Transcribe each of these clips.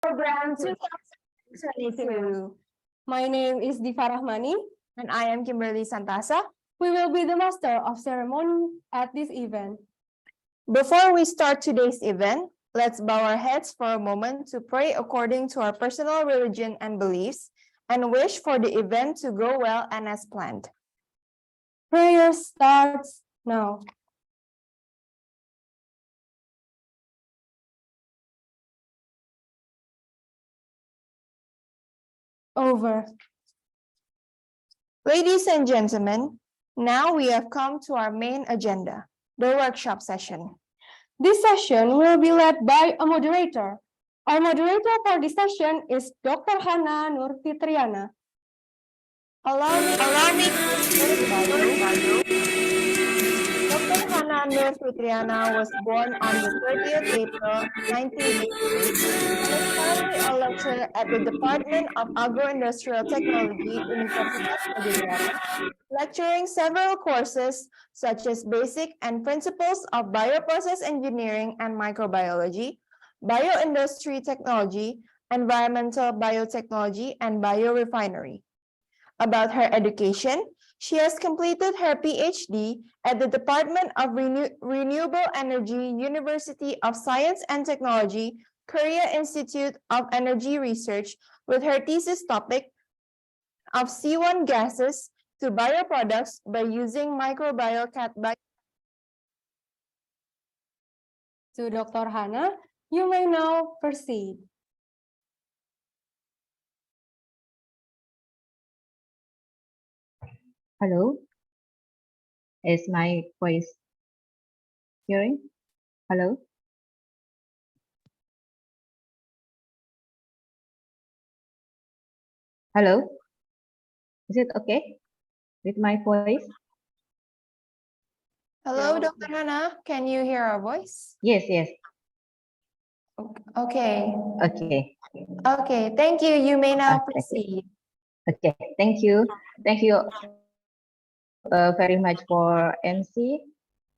Program 2022. My name is Diva Rahmani. And I am Kimberly Santasa. We will be the master of ceremony at this event. Before we start today's event, let's bow our heads for a moment to pray according to our personal religion and beliefs and wish for the event to go well and as planned. Prayer starts now. Over. Ladies and gentlemen, now we have come to our main agenda, the workshop session. This session will be led by a moderator. Our moderator for this session is Dr. Hana Nur Fitriana. Allow me to Dr. Hana Nur Fitriana was born on the 30th April 1988 and is currently a lecturer at the Department of Agro-Industrial Technology, Universitas Padjadjaran, lecturing several courses such as Basic and Principles of Bioprocess Engineering and Microbiology, Bioindustry Technology, Environmental Biotechnology, and Biorefinery. About her education, she has completed her Ph.D. at the Department of Renewable Energy, University of Science and Technology, Korea Institute of Energy Research, with her thesis topic of C1 gases to bioproducts by using microbial catalysts. To Dr. Hana, you may now proceed. Hello, is my voice hearing? Hello? Hello? Is it okay with my voice? Hello, Dr. Hana, can you hear our voice? Yes. Okay. Okay. Okay, thank you. You may now Okay. proceed. Okay, thank you. Thank you very much for MC.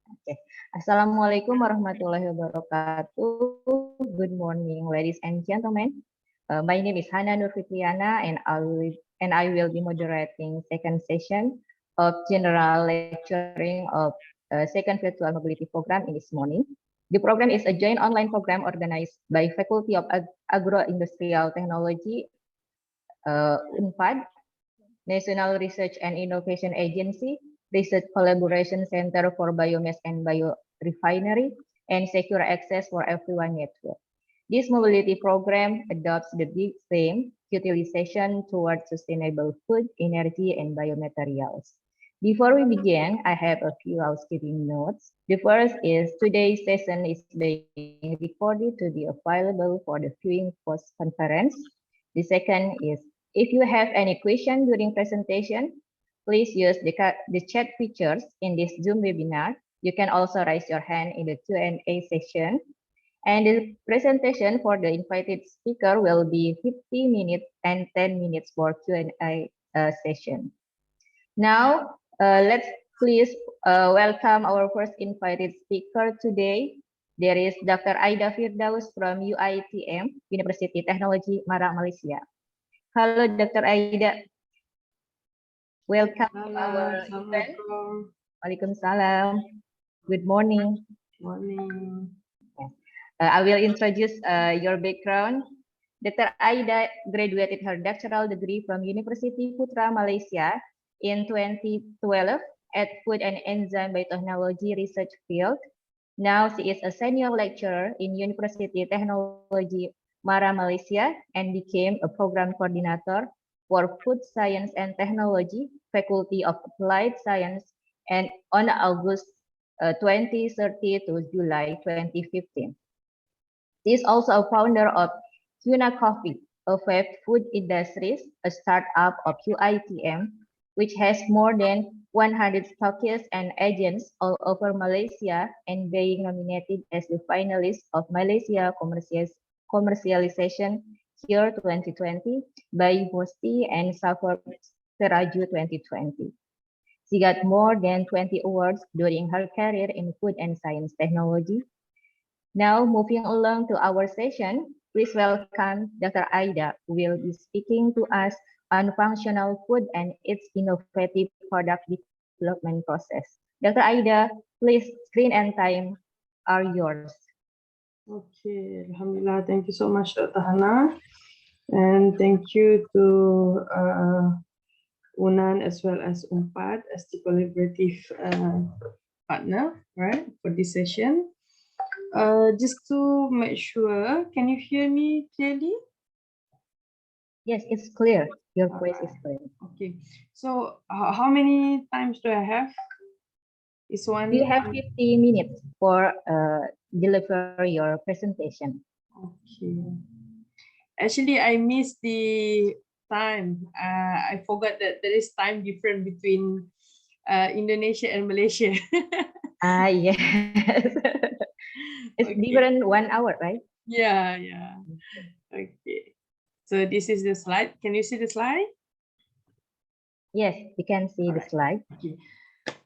Okay. Assalamualaikum warahmatullahi wabarakatuh. Good morning, ladies and gentlemen. My name is Hana Nur Fitriana, and I will be moderating second session of general lecturing of second virtual mobility program in this morning. The program is a joint online program organized by Faculty of Agro-Industrial Technology, UNPAD, National Research and Innovation Agency, Research Collaboration Center for Biomass and Biorefinery, and Secure Access for Everyone Network. This mobility program adopts the big theme, utilization towards sustainable food, energy, and biomaterials. Before we begin, I have a few housekeeping notes. The first is today's session is being recorded to be available for the viewing post-conference. The second is if you have any question during presentation, please use the chat features in this Zoom webinar. You can also raise your hand in the Q&A session. And the presentation for the invited speaker will be 50 minutes and 10 minutes for Q&A session. Now, let's please welcome our first invited speaker today. There is Dr. Aida Firdaus from UITM, University Teknologi, Malang, Malaysia. Hello, Dr. Aida. Welcome to our event. Waalaikumsalam. Good morning. Morning. I will introduce your background. Dr. Aida graduated her doctoral degree from Universiti Putra Malaysia in 2012 at Food and Enzyme Biotechnology Research Field. Now she is a senior lecturer in University Teknologi Mara, Malaysia, and became a program coordinator for Food Science and Technology, Faculty of Applied Science, and on August 2030 to July 2015. She is also a founder of Cuna Coffee, a fast food industries, a startup of UITM, which has more than 100 stockists and agents all over Malaysia and being nominated as the finalist of Malaysia Commercialization Year 2020 by Bosti and Safar Seraju 2020. She got more than 20 awards during her career in food and science technology. Now, moving along to our session, Please welcome Dr. Aida, who will be speaking to us on functional food and its innovative product development process. Dr. Aida, please, screen and time are yours. Okay, Alhamdulillah. Thank you so much, Dr. Hana. And thank you to UNAN as well as UNPAD as the collaborative partner, right, for this session. Just to make sure, can you hear me clearly? Yes, it's clear. Your voice is clear. Okay. So how many times do I have? Is one? You have 50 minutes for deliver your presentation. Okay. Actually, I missed the time. I forgot that there is time difference between Indonesia and Malaysia. Yes. It's Okay. different 1 hour, right? Yeah, yeah. Okay. So this is the slide. Can you see the slide? Yes, we can see the slide. Okay.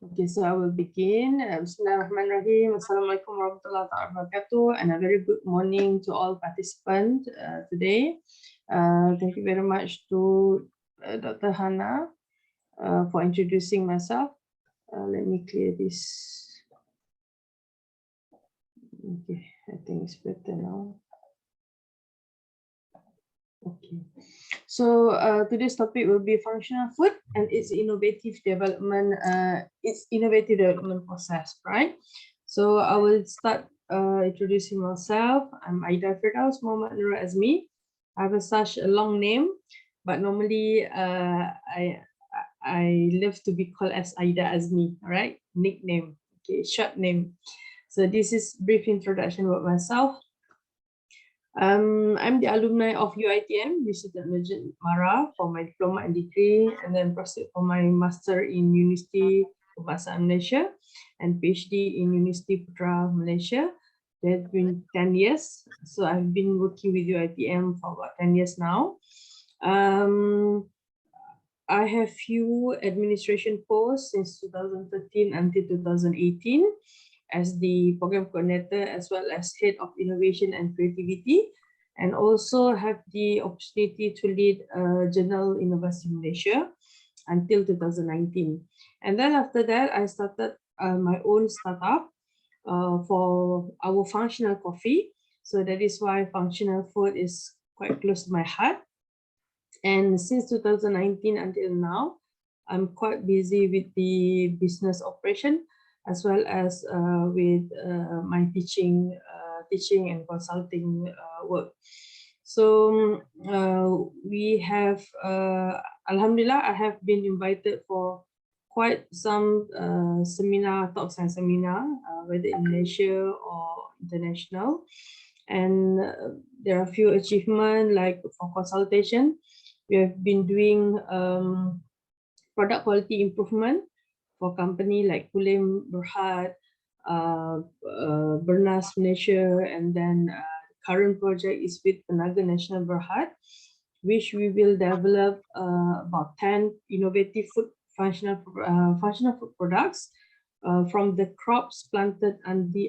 Okay, so I will begin. Bismillahirrahmanirrahim. Assalamualaikum warahmatullahi wabarakatuh. And a very good morning to all participants today. Thank you very much to Dr. Hana for introducing myself. Let me clear this. Okay, I think it's better now. Okay, so today's topic will be functional food and its innovative development process, right? So I will start introducing myself. I'm Aida Firdaus Muhammad Nurul Azmi. I have such a long name, but normally I love to be called as Aida Azmi, right? Nickname, okay, short name. So this is brief introduction about myself. I'm the alumni of UITM, Universitas Mara, for my diploma and degree, and then proceed for my master in Universiti Bahasa Malaysia and Ph.D. in Universiti Putra Malaysia. That has been 10 years. So I've been working with UITM for about 10 years now. I have few administration posts since 2013 until 2018. As the program coordinator as well as head of innovation and creativity, and also have the opportunity to lead Journal Inovasi Malaysia until 2019. And then after that, I started my own startup for our functional coffee. So that is why functional food is quite close to my heart. And since 2019 until now, I'm quite busy with the business operation, as well as with my teaching and consulting work. So we have, Alhamdulillah, I have been invited for quite some talks and seminar, whether in Malaysia or international. And there are a few achievements, like for consultation, we have been doing product quality improvement for company like Kulim Berhad, Bernas Malaysia, and then current project is with Tenaga Nasional Berhad, which we will develop about 10 innovative functional food products from the crops planted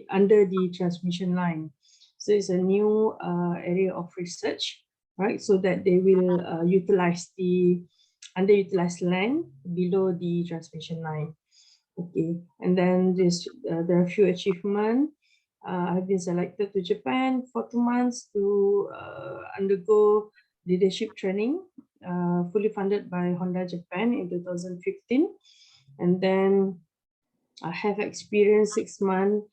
under the transmission line. So it's a new area of research, right? So that they will utilize the underutilized land below the transmission line. Okay, and then there are a few achievements. I've been selected to Japan for 2 months to undergo leadership training, fully funded by Honda Japan in 2015. And then I have experienced 6 months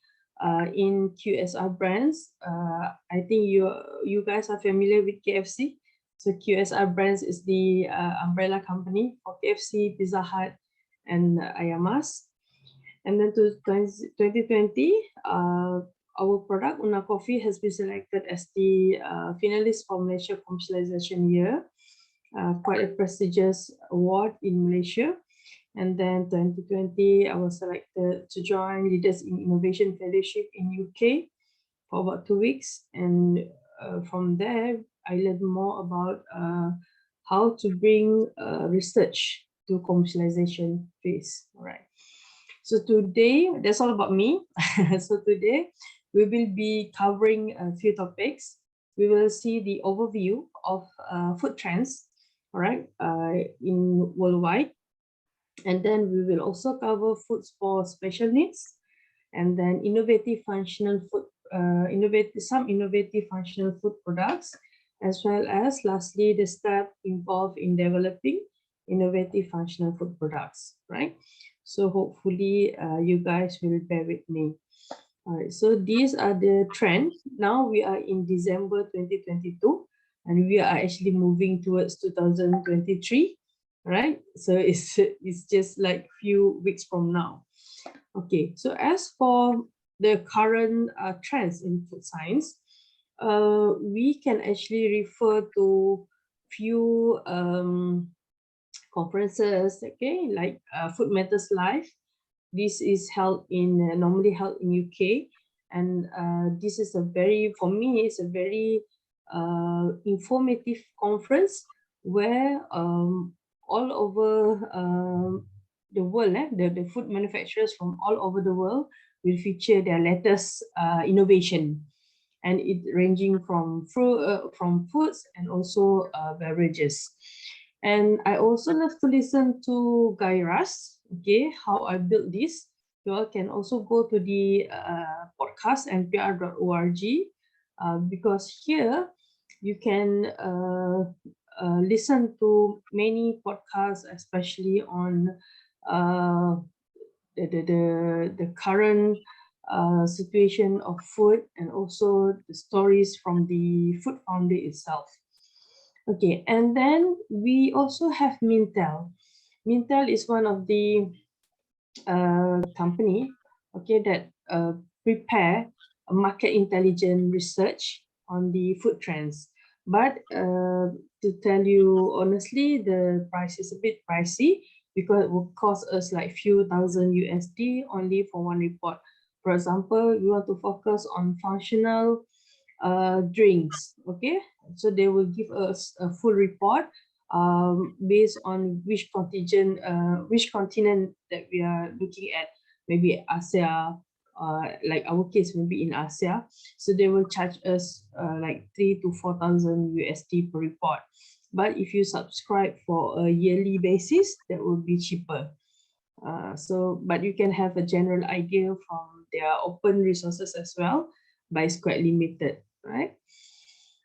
in QSR brands. I think you guys are familiar with KFC. So QSR brands is the umbrella company for KFC, Pizza Hut, and Ayamas. And then to 2020, our product, Una Coffee, has been selected as the finalist for Malaysia Commercialization Year, quite a prestigious award in Malaysia. And then 2020, I was selected to join Leaders in Innovation Fellowship in UK for about 2 weeks. And from there, I learned more about how to bring research to commercialization phase. All right. So today, that's all about me. So today, we will be covering a few topics. we will see the overview of food trends, all right, in worldwide. And then we will also cover foods for special needs, and then innovative functional food, some innovative functional food products, as well as lastly the step involved in developing innovative functional food products, right? So hopefully you guys will bear with me. All right, so these are the trends. Now we are in December 2022, and we are actually moving towards 2023, right? So it's just like few weeks from now. Okay, so as for the current trends in food science, we can actually refer to few conferences, okay, like Food Matters Live. This is held in normally held in UK, and this is a very, for me, it's a very informative conference where all over the world, the food manufacturers from all over the world will feature their latest innovation, and it ranging from foods and also beverages. And I also love to listen to Gairas, okay, how I built this. You all can also go to the podcast npr.org, because here you can listen to many podcasts, especially on the current situation of food, and also the stories from the food founder itself. Okay, and then we also have Mintel. Mintel is one of the company, okay, that prepare a market intelligence research on the food trends. But to tell you honestly, the price is a bit pricey, because it will cost us like few thousand USD only for one report. For example, we want to focus on functional drinks, okay, so they will give us a full report based on which continent that we are looking at, maybe Asia, like our case maybe in Asia. So they will charge us like 3,000 to 4,000 USD per report. But if you subscribe for a yearly basis, that will be cheaper. But you can have a general idea from their open resources as well, but it's quite limited, right?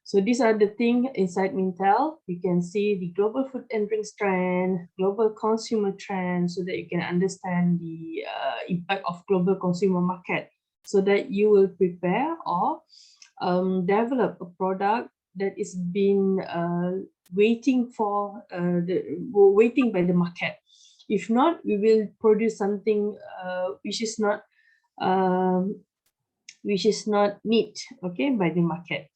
So these are the things inside Mintel. You can see the global food and drinks trend, global consumer trend, so that you can understand the impact of global consumer market, so that you will prepare or develop a product that is been waiting by the market. If not, we will produce something which is not neat, okay, by the market.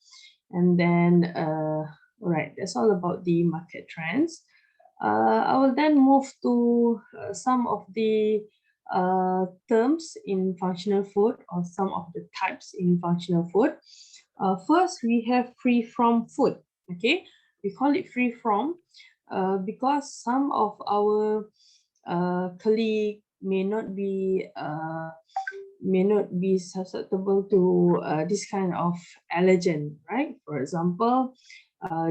And then, all right, that's all about the market trends. I will then move to some of the terms in functional food, or some of the types in functional food. First, we have free from food, okay? We call it free from because some of our colleagues may not be susceptible to this kind of allergen, right? For example,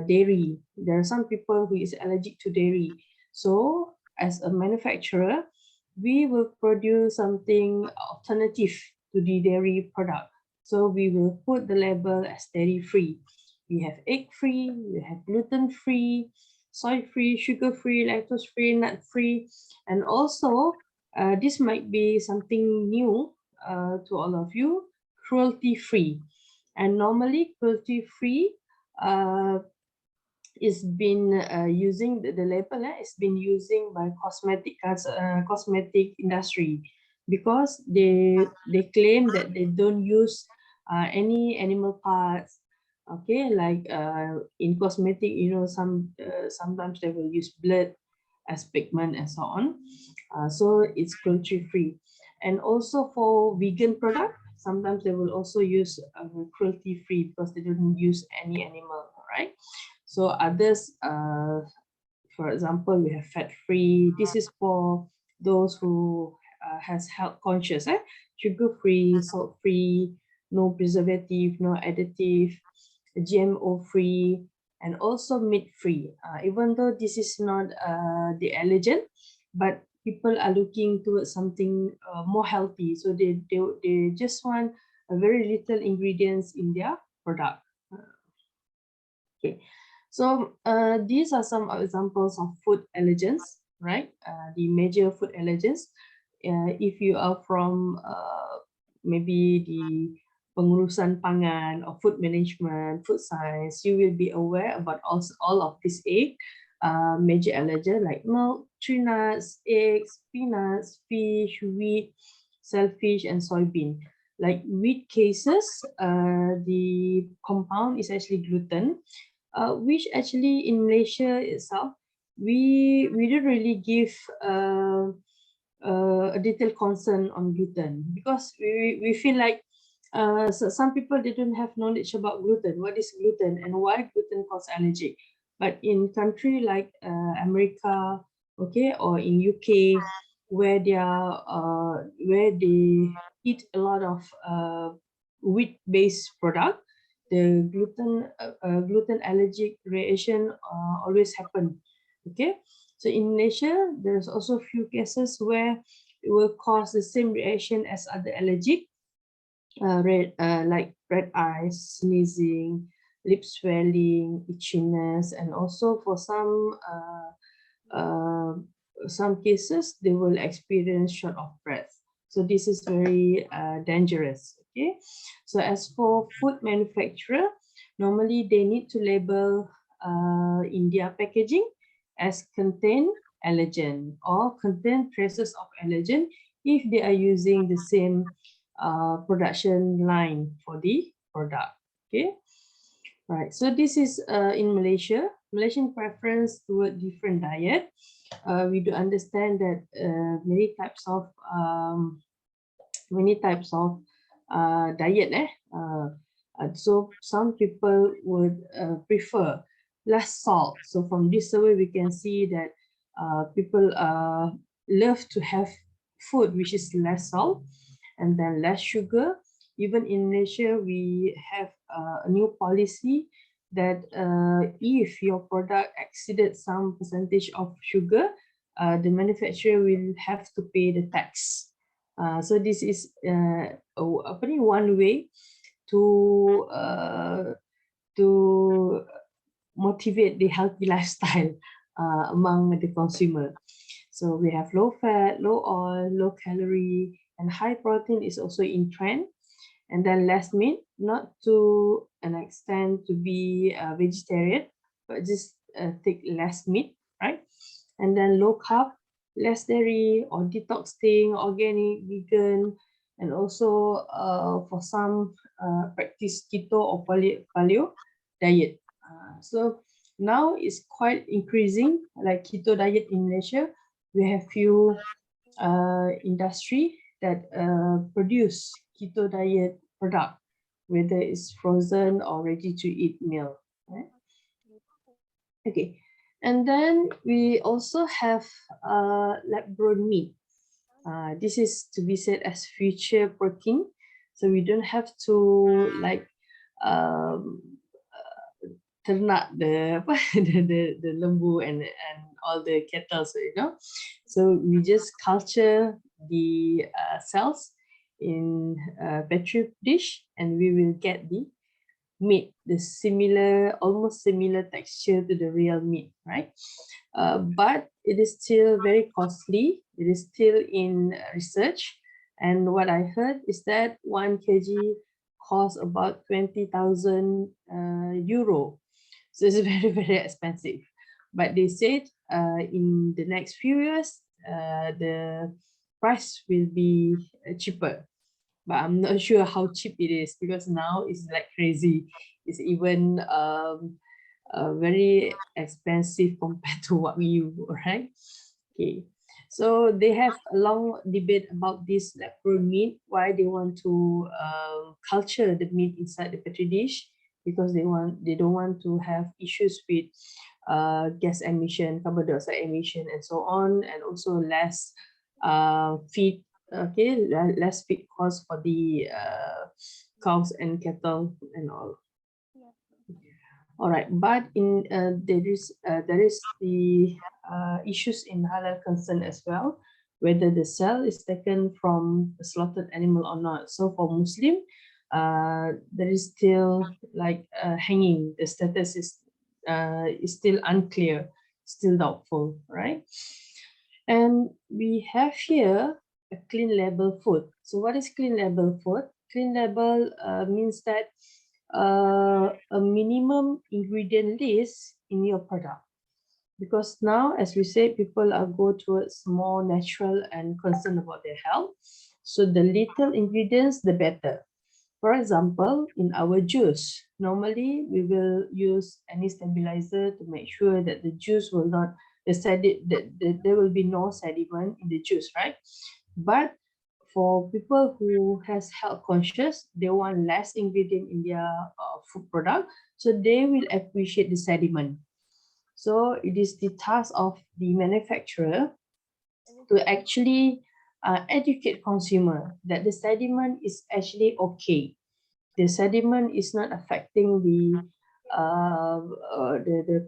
dairy. There are some people who is allergic to dairy. So as a manufacturer, we will produce something alternative to the dairy product. So we will put the label as dairy-free. We have egg-free, we have gluten-free, soy-free, sugar-free, lactose-free, nut-free, and also this might be something new to all of you, cruelty-free. And normally cruelty-free is been using the label it's been using by cosmetic industry, because they claim that they don't use any animal parts, okay, like in cosmetic, you know, sometimes they will use blood as pigment and so on. So it's cruelty-free. And also for vegan product, sometimes they will also use cruelty-free, because they don't use any animal, right? So others, for example, we have fat-free. This is for those who has health conscious, sugar-free, salt-free, no preservative, no additive. GMO free, and also meat free. Even though this is not the allergen, but people are looking towards something more healthy, so they just want a very little ingredients in their product. Okay, so these are some examples of food allergens, right? The major food allergens. If you are from maybe the pengurusan pangan or food management, food science, you will be aware about all of these eight major allergens like milk, tree nuts, eggs, peanuts, fish, wheat, shellfish, and soybean. Like wheat cases, the compound is actually gluten, which actually in Malaysia itself, we don't really give a detailed concern on gluten, because we feel like so some people they don't have knowledge about gluten, what is gluten and why gluten causes allergy. But in country like America, okay, or in UK, where they eat a lot of wheat-based product, the gluten allergic reaction always happen. Okay, so in Malaysia, there's also a few cases where it will cause the same reaction as other allergic, like red eyes, sneezing, lip swelling, itchiness, and also for some cases they will experience short of breath. So this is very dangerous. Okay, so as for food manufacturer, normally they need to label in their packaging as contain allergen or contain traces of allergen if they are using the same production line for the product. Okay, right. So this is in Malaysia. Malaysian preference toward different diet. We do understand that many types of diet. So some people would prefer less salt. So from this survey, we can see that people love to have food which is less salt and then less sugar. Even in Malaysia, we have a new policy that if your product exceeded some percentage of sugar, the manufacturer will have to pay the tax. So this is one way to motivate the healthy lifestyle among the consumer. So we have low fat, low oil, low calorie, and high protein is also in trend. And then less meat, not to an extent to be a vegetarian, but just take less meat, right? And then low carb, less dairy, or detoxing, organic, vegan, and also for some practice keto or paleo diet. So now it's quite increasing, like keto diet in Malaysia. We have few industry that produce keto diet product, whether it's frozen or ready to eat meal. Right? Okay, and then we also have lab-grown meat. This is to be said as future protein, so we don't have to like ternak the the lembu and all the cattle, so you know. So we just culture the cells in a petri dish, and we will get the meat, the similar, almost similar texture to the real meat, right? But it is still very costly. It is still in research, and what I heard is that 1 kg costs about 20,000 euro. So it's very, very expensive. But they said in the next few years, the price will be cheaper. But I'm not sure how cheap it is, because now it's like crazy. It's even very expensive compared to what we use, right? Okay. So they have a long debate about this lab-grown meat, why they want to culture the meat inside the petri dish, because they don't want to have issues with gas emission, carbon dioxide emission, and so on, and also less feed, okay, less feed cost for the cows and cattle and all. All right, but in there is the issues in halal concern as well, whether the cell is taken from a slaughtered animal or not. So for Muslim, there is still like hanging. The status is still unclear, still doubtful, right? And we have here a clean label food. So what is clean label food? Clean label means that a minimum ingredient list in your product. Because now, as we say, people are go towards more natural and concerned about their health. So the little ingredients, the better. For example, in our juice, normally we will use any stabilizer to make sure that the juice will not, there will be no sediment in the juice, right? But for people who has health conscious, they want less ingredient in their food product, so they will appreciate the sediment. So it is the task of the manufacturer to actually educate consumer that the sediment is actually okay. The sediment is not affecting the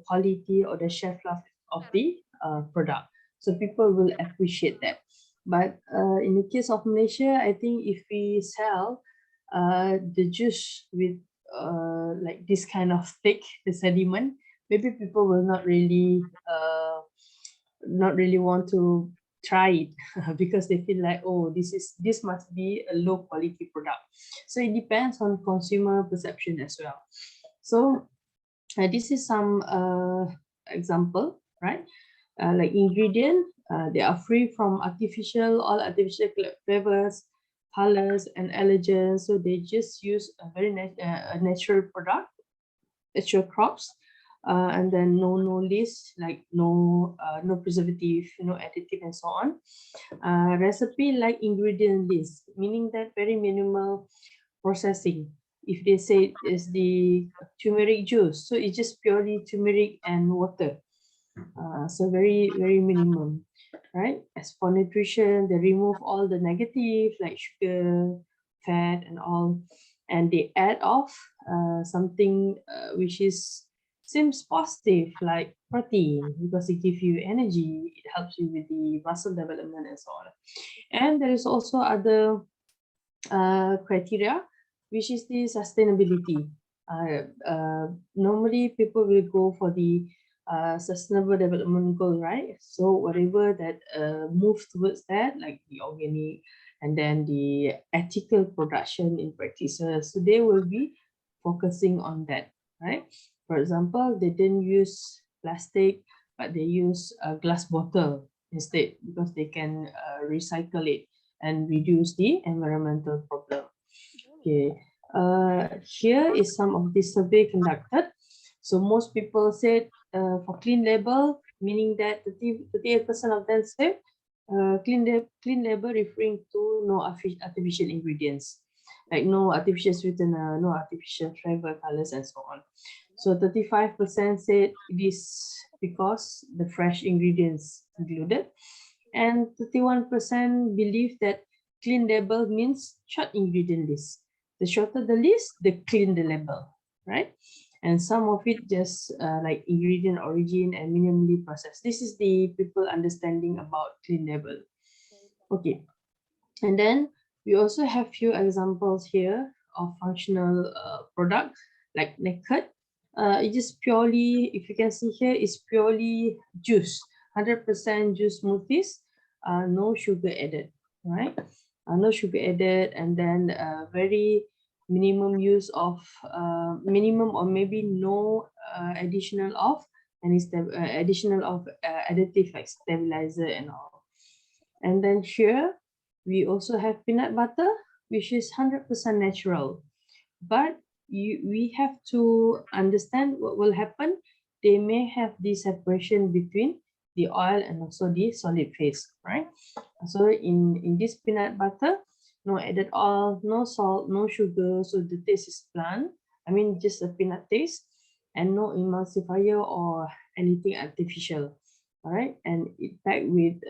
quality or the shelf life of the product. So people will appreciate that. But in the case of Malaysia, I think if we sell the juice with like this kind of thick, the sediment, maybe people will not really want to try it because they feel like, oh, this must be a low quality product. So it depends on consumer perception as well. So this is some example, right? Like ingredient, they are free from all artificial flavors, colors, and allergens. So they just use a very natural product, natural crops, and then no list, like no preservative, no additive, and so on. Recipe like ingredient list, meaning that very minimal processing. If they say it's the turmeric juice, so it's just purely turmeric and water. So very minimum, right? As for nutrition, they remove all the negative like sugar, fat, and all, and they add off something which seems positive, like protein, because it gives you energy, it helps you with the muscle development and so on. And there is also other criteria, which is the sustainability. Normally people will go for the sustainable development goal, right? So whatever that move towards that, like the organic and then the ethical production in practices, so they will be focusing on that, right? For example, they didn't use plastic, but they use a glass bottle instead, because they can recycle it and reduce the environmental problem. Okay, here is some of the survey conducted. So most people said for clean label, meaning that 38% of them said clean label referring to no artificial ingredients, like no artificial sweetener, no artificial flavor, colors, and so on. So 35% said it is because the fresh ingredients included, and 31% believe that clean label means short ingredient list. The shorter the list, the clean the label, right? And some of it just like ingredient origin and minimally processed. This is the people understanding about clean label. Okay, and then we also have few examples here of functional product like naked. It is purely, if you can see here, is purely juice, 100% juice smoothies, no sugar added, right? No sugar added, and then very minimum use of minimum or maybe no additional of additive like stabilizer and all. And then here we also have peanut butter, which is 100% natural, but we have to understand what will happen. They may have this separation between the oil and also the solid phase, right? So in this peanut butter, no added oil, no salt, no sugar, so the taste is bland. I mean, just a peanut taste, and no emulsifier or anything artificial. All right, and it packed with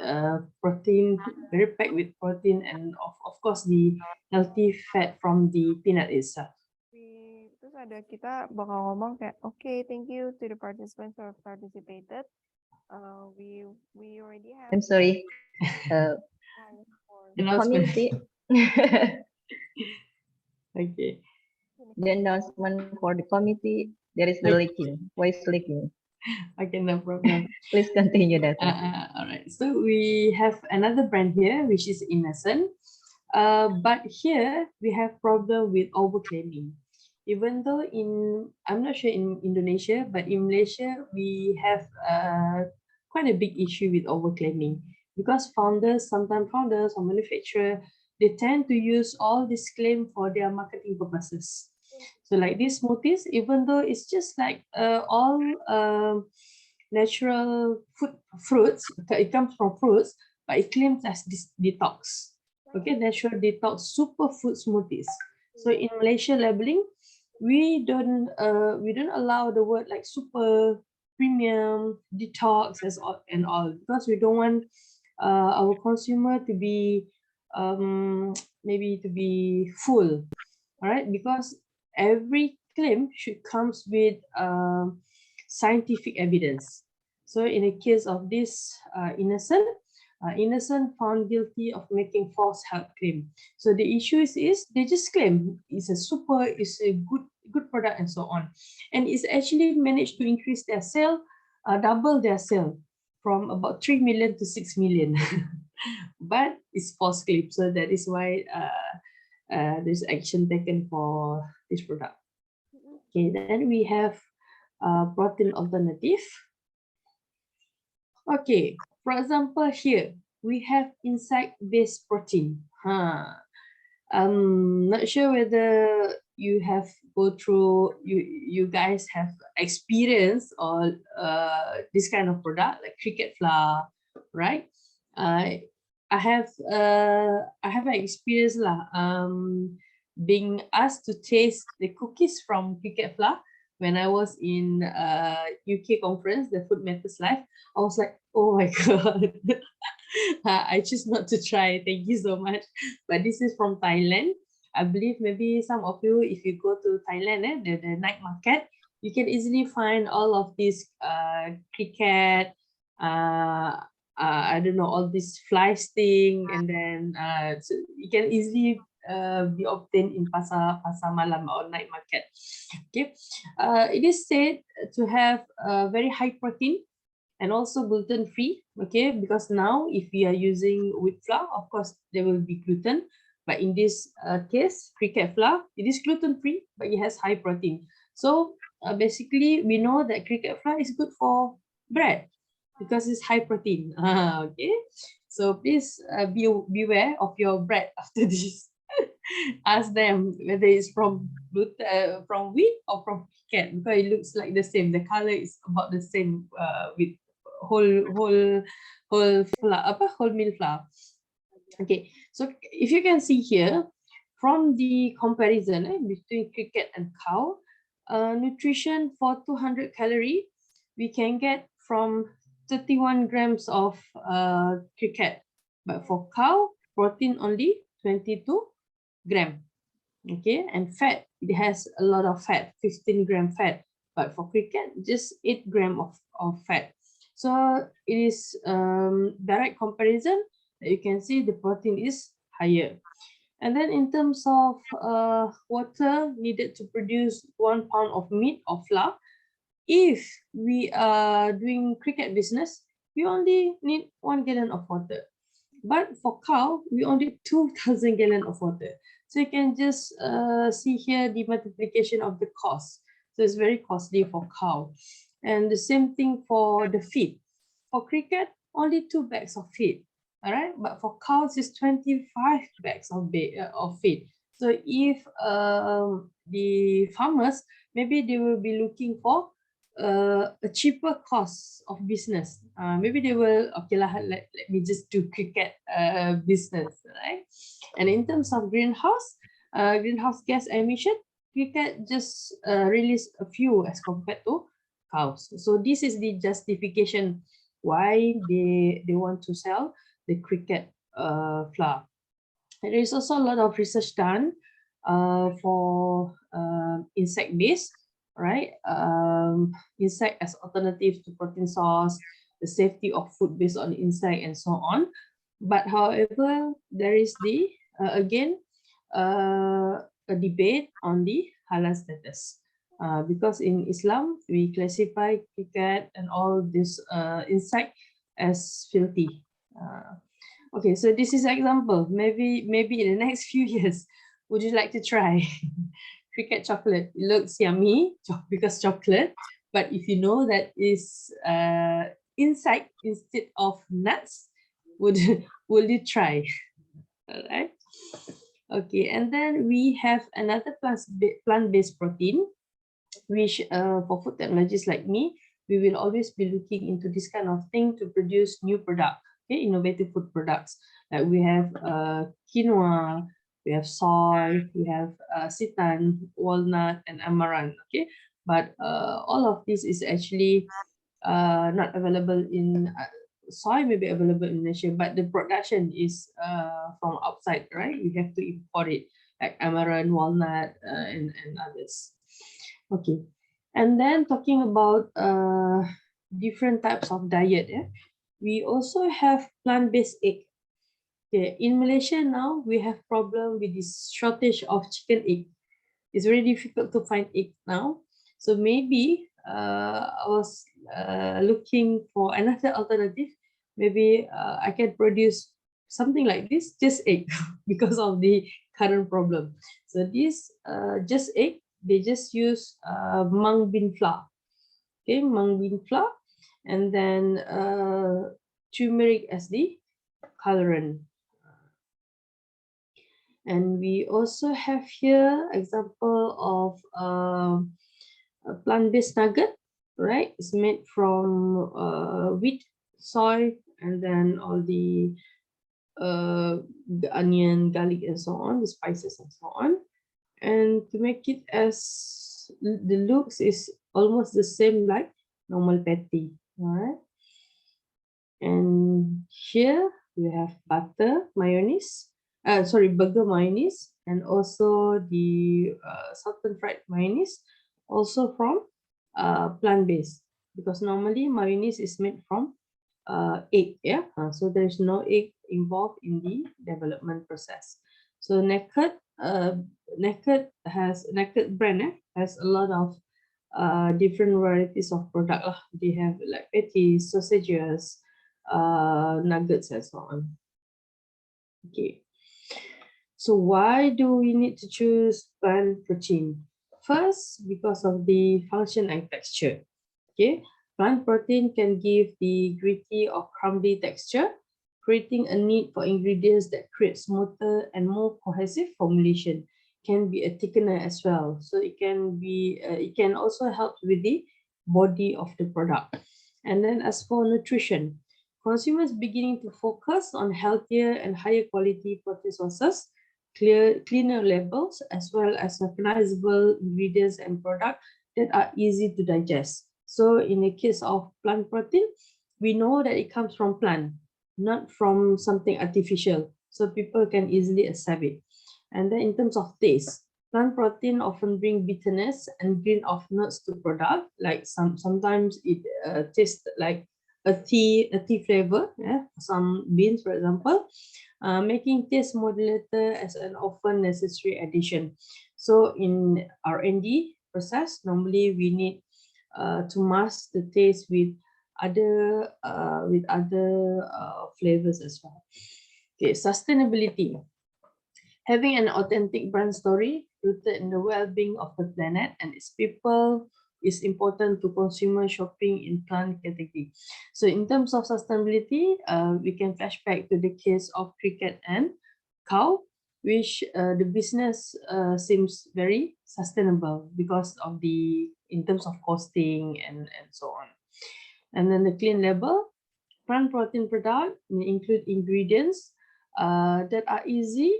protein, very packed with protein, and of course the healthy fat from the peanut itself. Terus ada kita bakal ngomong kayak, okay, thank you to the participants who have participated. We already have. I'm sorry. The Announcement. committee. Okay. The announcement for the committee. There is the leaking. Voice leaking. Okay, no problem. Please continue that. All right. So we have another brand here, which is Innocent. But here we have problem with overclaiming. Even though I'm not sure in Indonesia, but in Malaysia, we have quite a big issue with overclaiming because sometimes founders or manufacturer, they tend to use all this claim for their marketing purposes. So like these smoothies, even though it's just like all natural fruits, it comes from fruits, but it claims as detox. Okay, natural detox superfood smoothies. So in Malaysia labeling, we don't allow the word like super premium detox and all because we don't want our consumer to be maybe to be full. All right, because every claim should comes with scientific evidence. So in the case of this Innocent found guilty of making false health claim. So the issue is they just claim it's a good product and so on, and it's actually managed to increase their sale, double their sale from about 3 million to 6 million. But it's false claim, so that is why there's action taken for this product. Okay, then we have protein alternative. Okay, for example, here we have insect-based protein. I'm not sure whether you have you guys have experience or this kind of product like cricket flour, right? I have an experience lah. Being asked to taste the cookies from cricket flour. When I was in UK conference, the Food Matters Live, I was like, oh my God, I choose not to try. Thank you so much. But this is from Thailand. I believe maybe some of you, if you go to Thailand, the night market, you can easily find all of these cricket, I don't know, all these fly sting, and then so you can easily be obtained in pasar malam or night market. Okay, it is said to have very high protein and also gluten free. Okay, because now if we are using wheat flour, of course there will be gluten, but in this case, cricket flour, it is gluten free, but it has high protein. So basically, we know that cricket flour is good for bread because it's high protein. Okay, so please beware of your bread after this. Ask them whether it's from wheat or from cricket, because it looks like the same. The color is about the same with whole meal flour. Okay, so if you can see here from the comparison between cricket and cow, nutrition for 200 calorie, we can get from 31 grams of cricket, but for cow, protein only 22 gram. Okay, and fat, it has a lot of fat, 15-gram fat, but for cricket, just 8 gram of fat. So it is direct comparison that you can see the protein is higher. And then in terms of water needed to produce 1 pound of meat or flour, if we are doing cricket business, we only need 1 gallon of water. But for cow, we only 2,000 gallon of water. So you can just see here the multiplication of the cost. So it's very costly for cow. And the same thing for the feed. For cricket, only 2 bags of feed. All right, but for cows, it's 25 bags of feed. So if the farmers, maybe they will be looking for a cheaper cost of business. Maybe they will, okay lah, let me just do cricket business, right? And in terms of greenhouse gas emission, cricket just release a few as compared to cows. So this is the justification why they want to sell the cricket flour. There is also a lot of research done for insect-based, right? Insect as alternative to protein source, the safety of food based on insect, and so on. But however, there is the again a debate on the halal status. Because in Islam, we classify cricket and all this insect as filthy. Okay, so this is an example. Maybe in the next few years, would you like to try cricket chocolate? It looks yummy because chocolate, but if you know that is insect instead of nuts, will you try? All right. Okay, and then we have another plant-based protein, which for food technologists like me, we will always be looking into this kind of thing to produce new product, okay, innovative food products. Like we have quinoa, we have soy, we have seitan, walnut, and amaranth, okay. But all of this is actually not available in soy may be available in Malaysia, but the production is from outside, right? You have to import it, like amaranth, walnut, and others. Okay, and then talking about different types of diet, yeah? We also have plant-based egg. Okay, in Malaysia now we have problem with this shortage of chicken egg. It's very difficult to find egg now. So maybe I was looking for another alternative. Maybe I can produce something like this, just egg, because of the current problem. So this just egg, they just use mung bean flour. Okay, mung bean flour, and then turmeric as the colorant. And we also have here example of a plant-based nugget, right? It's made from wheat, soy, and then all the onion, garlic, and so on, the spices and so on. And to make it as the looks is almost the same like normal patty, all right? And here we have butter, mayonnaise, burger mayonnaise, and also the salt and fried mayonnaise, also from plant-based, because normally mayonnaise is made from egg, yeah. So there's no egg involved in the development process. So Naked brand has a lot of different varieties of product. They have like patties, sausages, nuggets, and so on. Okay, so why do we need to choose plant protein? First, because of the function and texture. Okay, plant protein can give the gritty or crumbly texture, creating a need for ingredients that create smoother and more cohesive formulation. Can be a thickener as well, so it can also help with the body of the product. And then as for nutrition, consumers beginning to focus on healthier and higher quality protein sources, cleaner labels, as well as recognizable ingredients and products that are easy to digest. So in the case of plant protein, we know that it comes from plant, not from something artificial, so people can easily accept it. And then in terms of taste, plant protein often bring bitterness and grain of nuts to product. Like sometimes it tastes like a tea flavor, yeah? Some beans, for example, making taste modulator as an often necessary addition. So in R&D process, normally we need to mask the taste with other flavors as well. Okay, sustainability. Having an authentic brand story rooted in the well-being of the planet and its people is important to consumer shopping in plant category. So in terms of sustainability, we can flashback to the case of cricket and cow, which the business seems very sustainable because of in terms of costing and so on. And then the clean label, plant protein product may include ingredients that are easy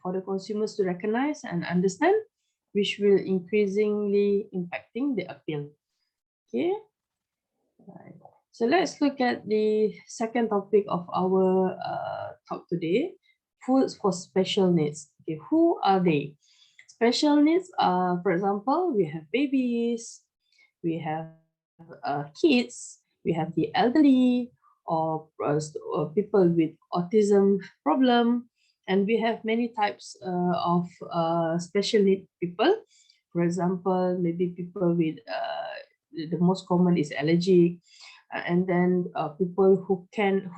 for the consumers to recognize and understand, which will increasingly impacting the appeal. Okay, right. So let's look at the second topic of our talk today, foods for special needs. Okay, who are they? Special needs, for example, we have babies, we have kids, we have the elderly, or people with autism problem, and we have many types of special need people. For example, maybe people with the most common is allergic, and then people who can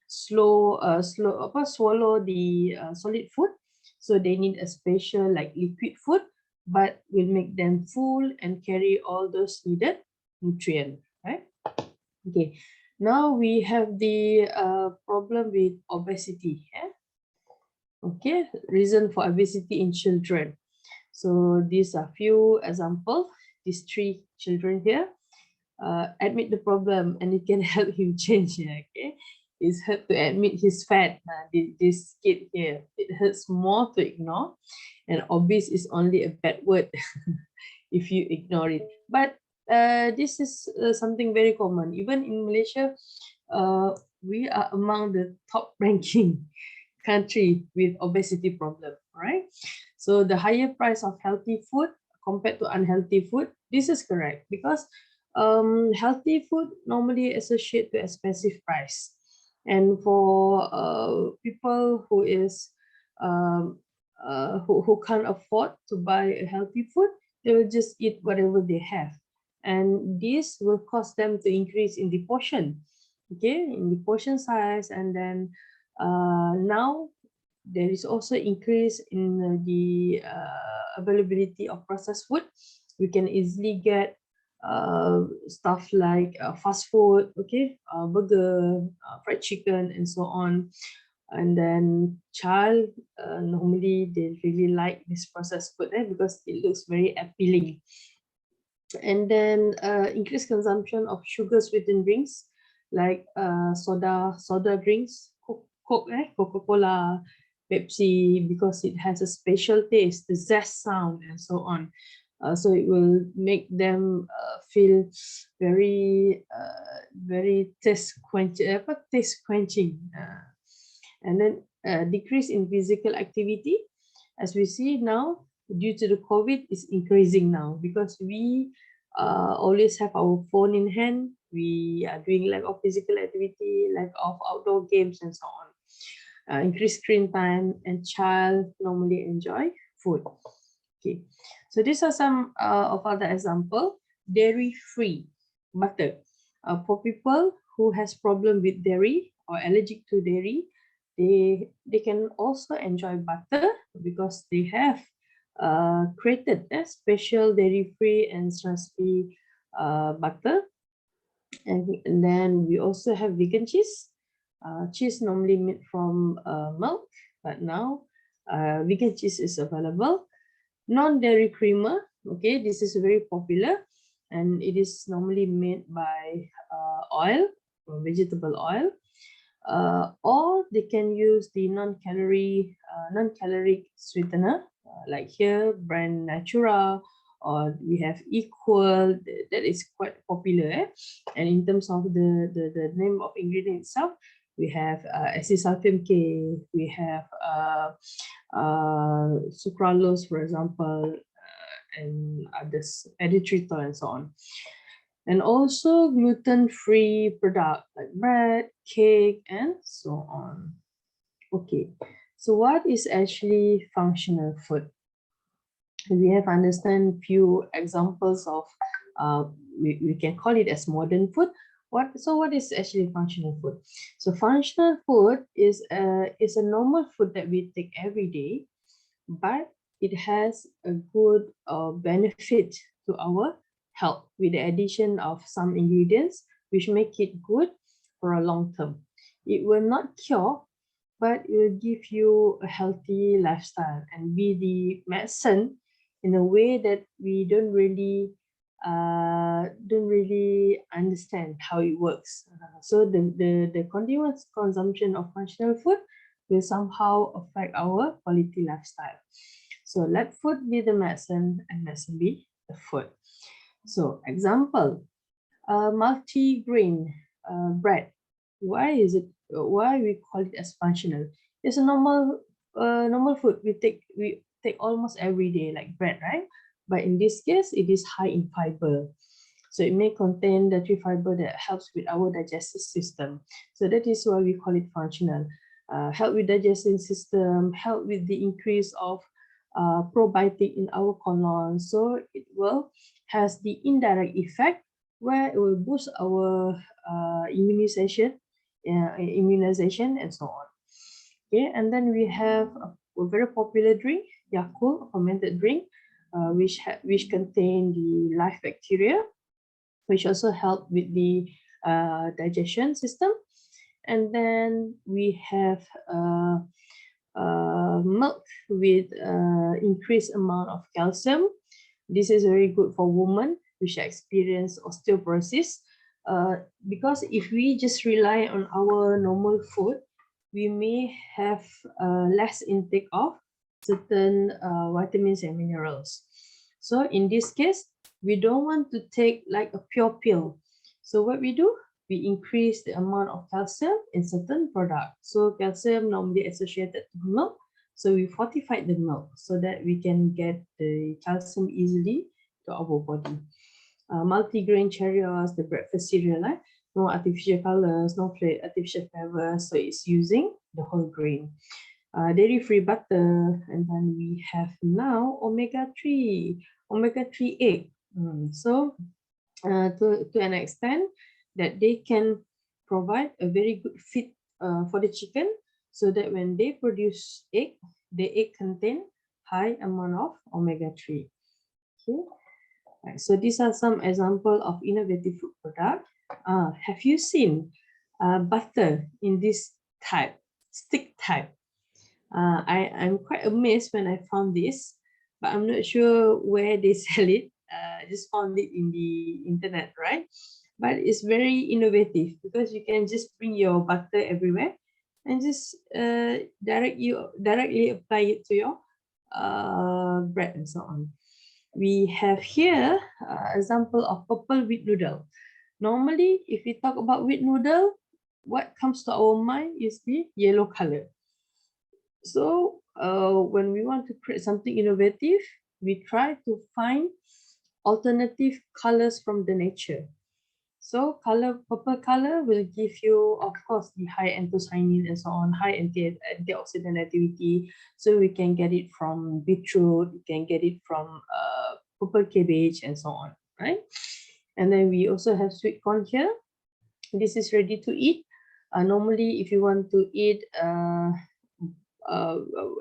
swallow the solid food, so they need a special like liquid food, but will make them full and carry all those needed nutrients, right? Okay, now we have the problem with obesity. Okay, reason for obesity in children. So these are few examples. These 3 children here. Admit the problem and it can help him change. Okay, it's hard to admit he's fat. This kid here, it hurts more to ignore, and obese is only a bad word if you ignore it. But this is something very common. Even in Malaysia, we are among the top ranking country with obesity problem, right? So the higher price of healthy food compared to unhealthy food, this is correct, because healthy food normally associate to expensive price, and for people who is who can't afford to buy a healthy food, they will just eat whatever they have, and this will cause them to increase in the portion, okay, in the portion size. And then now there is also increase in the availability of processed food. We can easily get stuff like fast food, okay, burger, fried chicken, and so on. And then child, normally they really like this processed food because it looks very appealing. And then increased consumption of sugar sweetened drinks like soda drinks, Coca-Cola, Pepsi, because it has a special taste, the zest sound, and so on. So it will make them feel very taste quenching. And then decrease in physical activity, as we see now, due to the COVID, is increasing now because we always have our phone in hand. We are doing lack of physical activity, lack of outdoor games, and so on. Increased screen time, and child normally enjoy food. Okay, so these are some of other example. Dairy-free butter. For people who has problem with dairy or allergic to dairy, they can also enjoy butter because they have created a special dairy-free and stress-free butter. And then we also have vegan cheese. Cheese normally made from milk, but now vegan cheese is available. Non-dairy creamer, okay, this is very popular, and it is normally made by oil, or vegetable oil, or they can use the non-caloric sweetener, like here brand Natura, or we have Equal, that is quite popular. And in terms of the name of ingredient itself, we have acesulfame K, we have sucralose, for example, and others, erythritol, and so on. And also gluten-free product like bread, cake, and so on. Okay, so what is actually functional food? We have understand few examples of we can call it as modern food. What is actually functional food? So functional food is a normal food that we take every day, but it has a good benefit to our health with the addition of some ingredients which make it good for a long term. It will not cure, but it will give you a healthy lifestyle and be the medicine in a way that we don't really understand how it works. So the continuous consumption of functional food will somehow affect our quality lifestyle. So let food be the medicine and medicine be the food. So example, multi-grain bread. Why we call it as functional? It's a normal food. We take almost every day, like bread, right? But in this case, it is high in fiber. So it may contain dietary fiber that helps with our digestive system. So that is why we call it functional. Help with digestive system, help with the increase of probiotic in our colon. So it will has the indirect effect where it will boost our immunization and so on. Okay, and then we have a very popular drink, Yakult, a fermented drink, which contain the live bacteria, which also help with the digestion system. And then we have milk with increased amount of calcium. This is very good for women which experience osteoporosis, because if we just rely on our normal food, we may have less intake of certain vitamins and minerals. So in this case, we don't want to take like a pure pill. So what we do, we increase the amount of calcium in certain products. So calcium normally associated to milk. So we fortified the milk so that we can get the calcium easily to our body. Multi-grain Cheerios, the breakfast cereal, no artificial colors, no artificial flavors. So it's using the whole grain. Dairy-free butter, and then we have now omega-3 egg. So to an extent that they can provide a very good feed for the chicken, so that when they produce egg, the egg contain high amount of omega-3. Okay, right, so these are some example of innovative food product. Have you seen butter in this type, stick type? I'm quite amazed when I found this, but I'm not sure where they sell it. I just found it in the internet, right? But it's very innovative because you can just bring your butter everywhere and just directly apply it to your bread and so on. We have here example of purple wheat noodle. Normally, if we talk about wheat noodle, what comes to our mind is the yellow color. So when we want to create something innovative, we try to find alternative colors from the nature. So purple color will give you, of course, the high anthocyanin and so on, high antioxidant activity. So we can get it from beetroot, we can get it from purple cabbage and so on, right? And then we also have sweet corn here. This is ready to eat. Normally, if you want to eat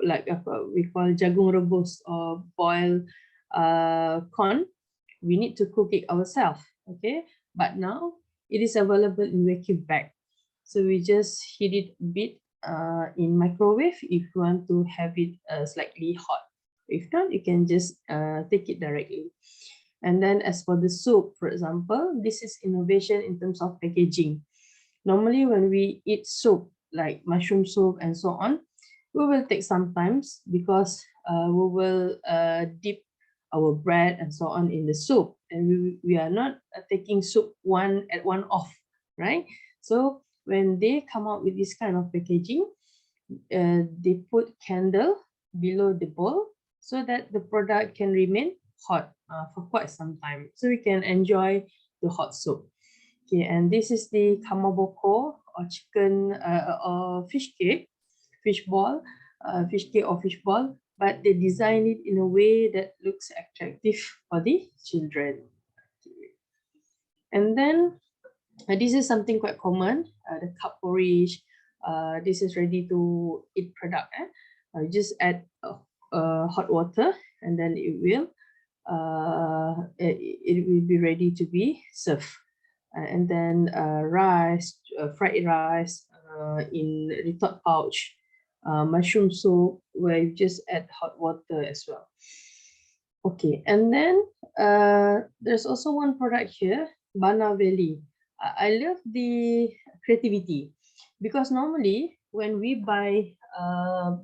like we call jagung rebus or boiled corn, we need to cook it ourselves, okay? But now it is available in vacuum bag. So we just heat it a bit in microwave if you want to have it slightly hot. If not, you can just take it directly. And then as for the soup, for example, this is innovation in terms of packaging. Normally when we eat soup, like mushroom soup and so on, we will take some times because we will dip our bread and so on in the soup, and we are not taking soup one off, right? So when they come out with this kind of packaging, they put candle below the bowl so that the product can remain hot for quite some time, so we can enjoy the hot soup. Okay, and this is the kamaboko or chicken or fish cake, fish cake or fish ball, but they design it in a way that looks attractive for the children. And then this is something quite common, the cup porridge. This is ready to eat product. Just add hot water and then it will be ready to be served. And then rice, fried rice in retort pouch, mushroom soup where you just add hot water as well. Okay, and then there's also one product here, Banana Valley. I love the creativity because normally when we buy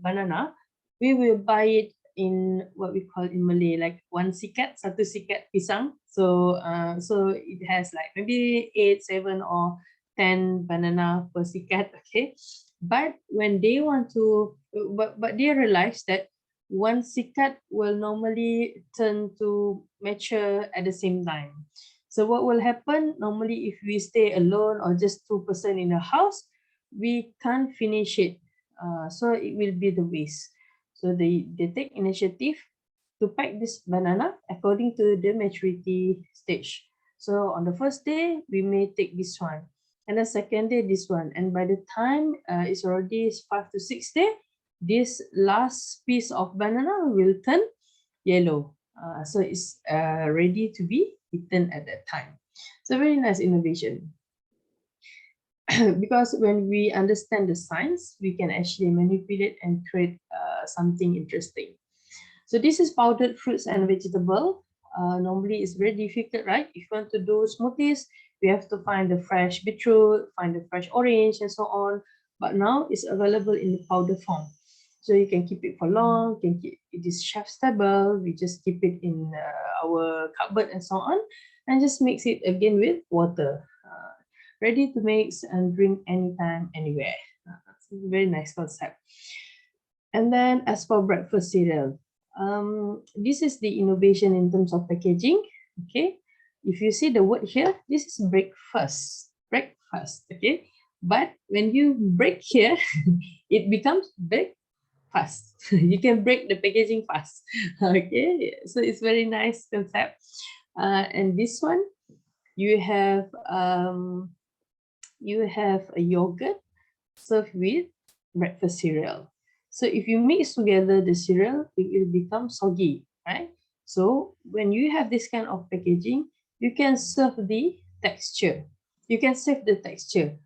banana, we will buy it in what we call in Malay like one sikat, satu sikat pisang. So so it has like maybe 8, 7 or 10 banana per sikat. Okay, but when they want to, but they realize that one cycad will normally turn to mature at the same time. So what will happen normally if we stay alone or just 2% in a house, we can't finish it. So it will be the waste. So they take initiative to pack this banana according to the maturity stage. So on the first day, we may take this one, and the second day, this one. And by the time it's already 5 to 6 days, this last piece of banana will turn yellow. So it's ready to be eaten at that time. So very nice innovation. Because when we understand the science, we can actually manipulate and create something interesting. So this is powdered fruits and vegetable. Normally it's very difficult, right? If you want to do smoothies, we have to find the fresh beetroot, find the fresh orange and so on. But now it's available in the powder form. So you can keep it for long, it is chef stable, we just keep it in our cupboard and so on, and just mix it again with water. Ready to mix and drink anytime, anywhere. It's a very nice concept. And then as for breakfast cereal, this is the innovation in terms of packaging. Okay, if you see the word here, this is breakfast, okay, but when you break here, it becomes breakfast. You can break the packaging fast. Okay, so it's very nice concept. And this one, you have a yogurt served with breakfast cereal. So if you mix together the cereal, it will become soggy, right? So when you have this kind of packaging, you can serve the texture. You can save the texture.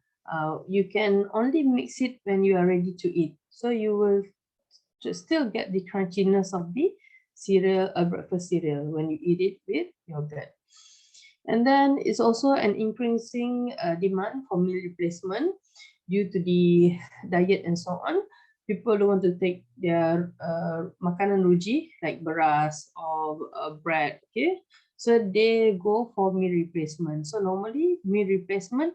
You can only mix it when you are ready to eat. So you will still get the crunchiness of the cereal, breakfast cereal when you eat it with yogurt. And then it's also an increasing demand for meal replacement due to the diet and so on. People don't want to take their makanan ruji like beras or bread, okay? So they go for meal replacement. So normally meal replacement,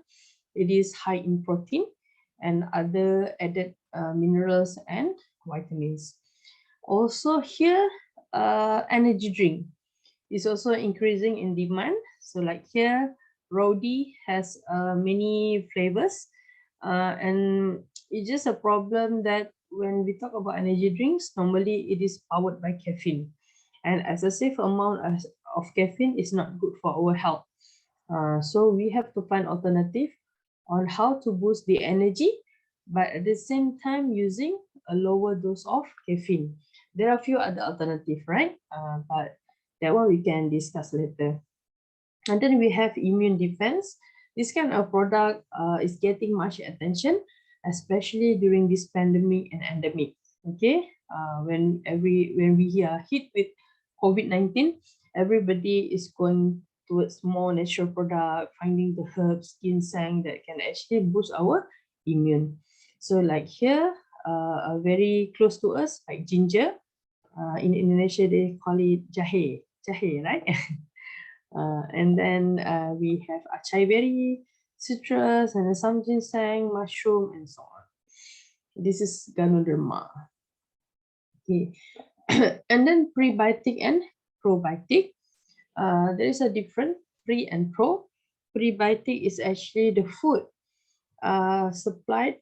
it is high in protein and other added minerals and vitamins. Also here, energy drink is also increasing in demand. So like here, Rodi has many flavors, and it's just a problem that when we talk about energy drinks, normally it is powered by caffeine, and as a safe amount of caffeine is not good for our health. So we have to find alternative on how to boost the energy, but at the same time using a lower dose of caffeine. There are a few other alternatives, right? But that one we can discuss later. And then we have immune defense. This kind of product is getting much attention, especially during this pandemic and endemic. Okay, when we are hit with COVID-19, everybody is going towards more natural product, finding the herbs, ginseng that can actually boost our immune. So like here, very close to us, like ginger. In Indonesia, they call it jahe, right? And then we have acai berry, citrus, and some ginseng, mushroom, and so on. This is Ganoderma. Okay. And then prebiotic and probiotic. There is a different pre and pro. Prebiotic is actually the food supplied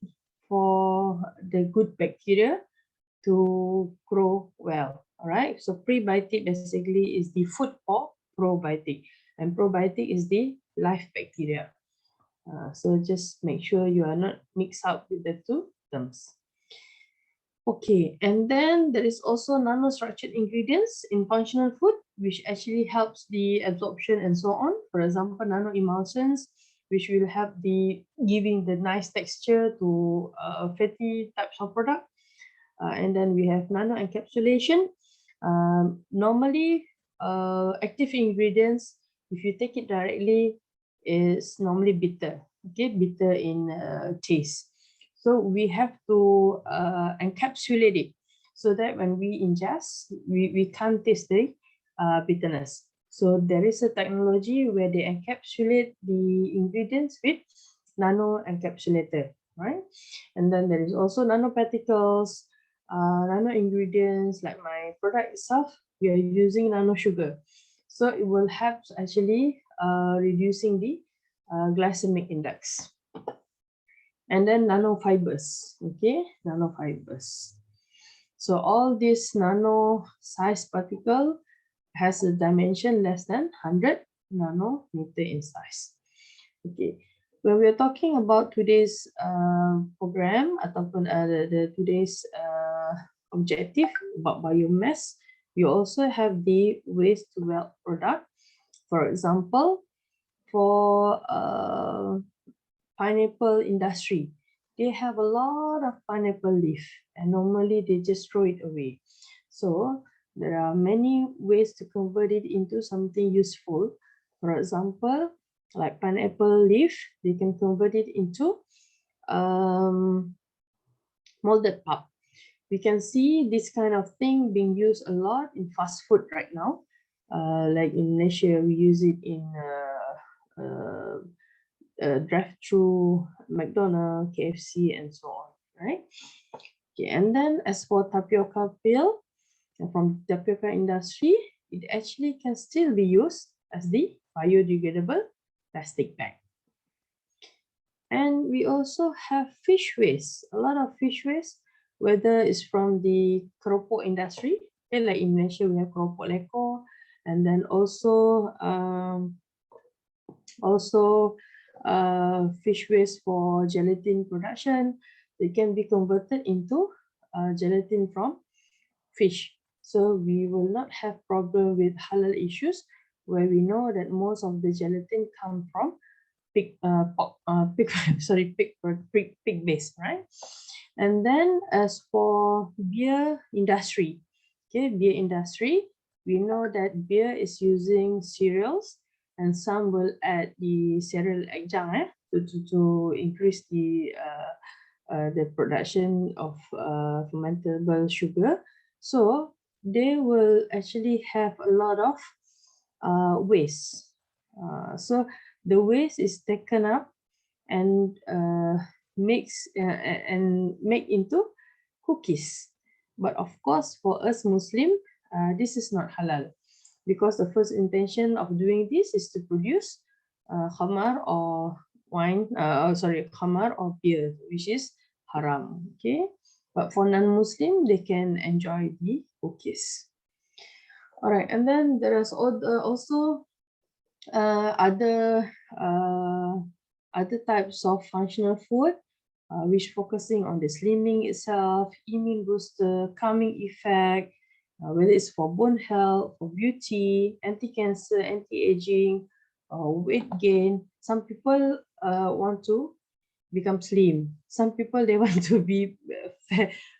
for the good bacteria to grow well. All right. So prebiotic basically is the food for probiotic, and probiotic is the live bacteria. So just make sure you are not mixed up with the two terms. Okay, and then there is also nanostructured ingredients in functional food, which actually helps the absorption and so on. For example, nano emulsions, which will help the giving the nice texture to fatty types of product. And then we have nano encapsulation. Normally, active ingredients, if you take it directly, is normally bitter. Okay, bitter in taste. So we have to encapsulate it so that when we ingest, we can't taste the bitterness. So there is a technology where they encapsulate the ingredients with nano encapsulator, right? And then there is also nanoparticles. nano ingredients like my product itself, we are using nano sugar. So it will help actually reducing the glycemic index. And then nanofibers, okay, nanofibers. So all these nano size particle has a dimension less than 100 nanometer in size. Okay, when we are talking about today's program ataupun today's objective about biomass, we also have the waste to wealth product. For example, for pineapple industry, they have a lot of pineapple leaf and normally they just throw it away. So there are many ways to convert it into something useful. For example, like pineapple leaf, they can convert it into molded pulp. We can see this kind of thing being used a lot in fast food right now. Like in Malaysia, we use it in drive-through McDonald's, KFC, and so on, right? Okay, and then as for tapioca peel, from tapioca industry, it actually can still be used as the biodegradable plastic bag. And we also have fish waste, a lot of fish waste, whether it's from the keropok industry, okay, like in Malaysia we have keropok lekor, and then also fish waste for gelatin production. They can be converted into gelatin from fish. So we will not have problem with halal issues, where we know that most of the gelatin come from pig base, right? And then as for beer industry, okay, beer industry, we know that beer is using cereals, and some will add the cereal ekjang to increase the production of fermentable sugar. So they will actually have a lot of waste. So the waste is taken up and made into cookies. But of course, for us Muslim, this is not halal, because the first intention of doing this is to produce khamar or wine, khamar or beer, which is haram. Okay, but for non-Muslim, they can enjoy the cookies. All right, and then there is also other types of functional food, which focusing on the slimming itself, immune booster, calming effect, whether it's for bone health, for beauty, anti-cancer, anti-aging, weight gain. Some people want to become slim. Some people, they want to be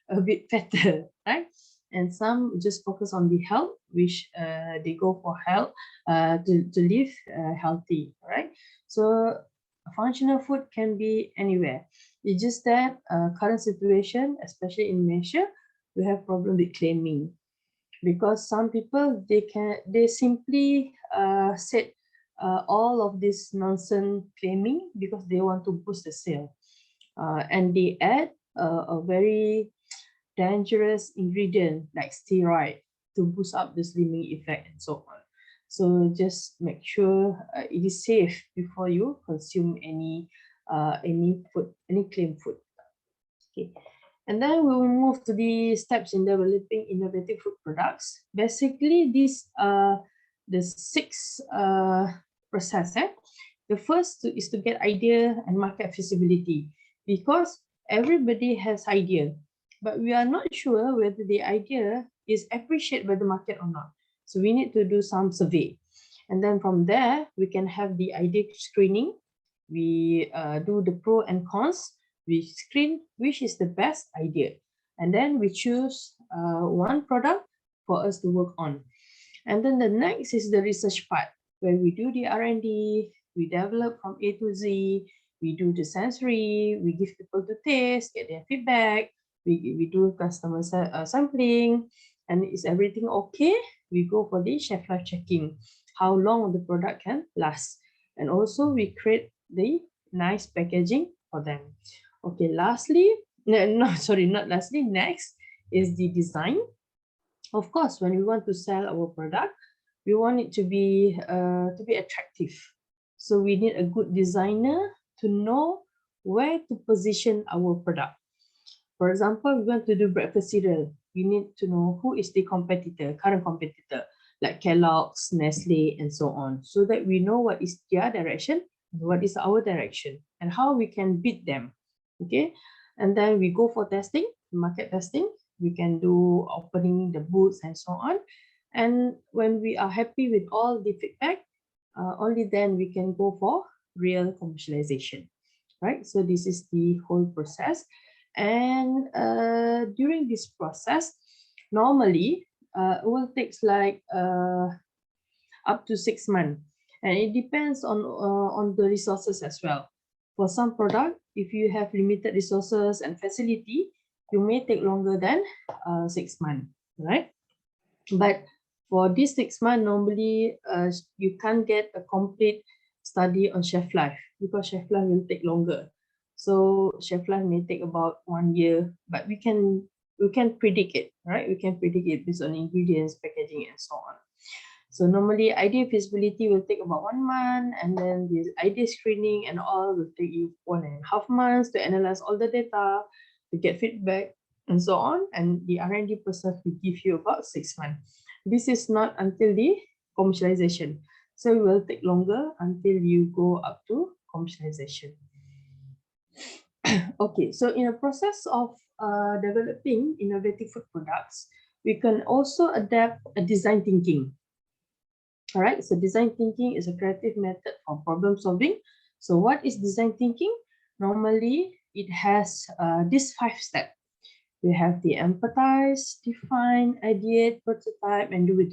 a bit fatter, right? And some just focus on the health, which they go for health to live healthy, right? So functional food can be anywhere. It's just that current situation, especially in Malaysia, we have problem with claiming, because some people, they simply said all of this nonsense claiming because they want to boost the sale, and they add a very dangerous ingredient like steroid to boost up the slimming effect and so on. So just make sure it is safe before you consume any food, any claim food. Okay. And then we will move to the steps in developing innovative food products. Basically, these are the 6 processes. The first is to get idea and market feasibility, because everybody has idea, but we are not sure whether the idea is appreciated by the market or not. So we need to do some survey. And then from there, we can have the idea screening. We do the pro and cons. We screen which is the best idea. And then we choose one product for us to work on. And then the next is the research part, where we do the R&D, we develop from A to Z, we do the sensory, we give people to taste, get their feedback, we do customer sampling, and is everything okay? We go for the shelf life checking, how long the product can last. And also we create the nice packaging for them. Okay, lastly, not lastly, next is the design. Of course, when we want to sell our product, we want it to be attractive. So we need a good designer to know where to position our product. For example, we want to do breakfast cereal. We need to know who is the competitor, current competitor, like Kellogg's, Nestle, and so on, so that we know what is their direction, what is our direction, and how we can beat them. Okay, and then we go for testing, market testing. We can do opening the booths and so on. And when we are happy with all the feedback, only then we can go for real commercialization, right? So this is the whole process. And during this process, normally it will take like up to 6 months, and it depends on the resources as well. For some product, if you have limited resources and facility, you may take longer than 6 months, right? But for this 6 months, normally you can't get a complete study on shelf life, because shelf life will take longer. So shelf life may take about 1 year, but we can predict it, right? We can predict it based on ingredients, packaging, and so on. So normally idea feasibility will take about 1 month, and then the idea screening and all will take you 1.5 months to analyze all the data, to get feedback, and so on. And the R&D process will give you about 6 months. This is not until the commercialization. So it will take longer until you go up to commercialization. Okay, so in the process of developing innovative food products, we can also adapt a design thinking. All right, so design thinking is a creative method for problem solving. So what is design thinking? Normally, it has these 5 steps. We have the empathize, define, ideate, prototype, and we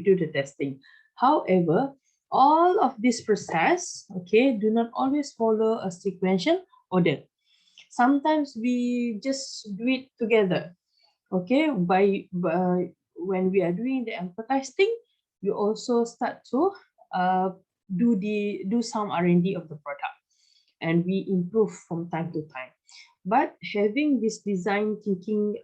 do the testing. However, all of this process, okay, do not always follow a sequential order. Sometimes we just do it together. Okay, when we are doing the empathize thing, we also start to do some R&D of the product, and we improve from time to time. But having this design thinking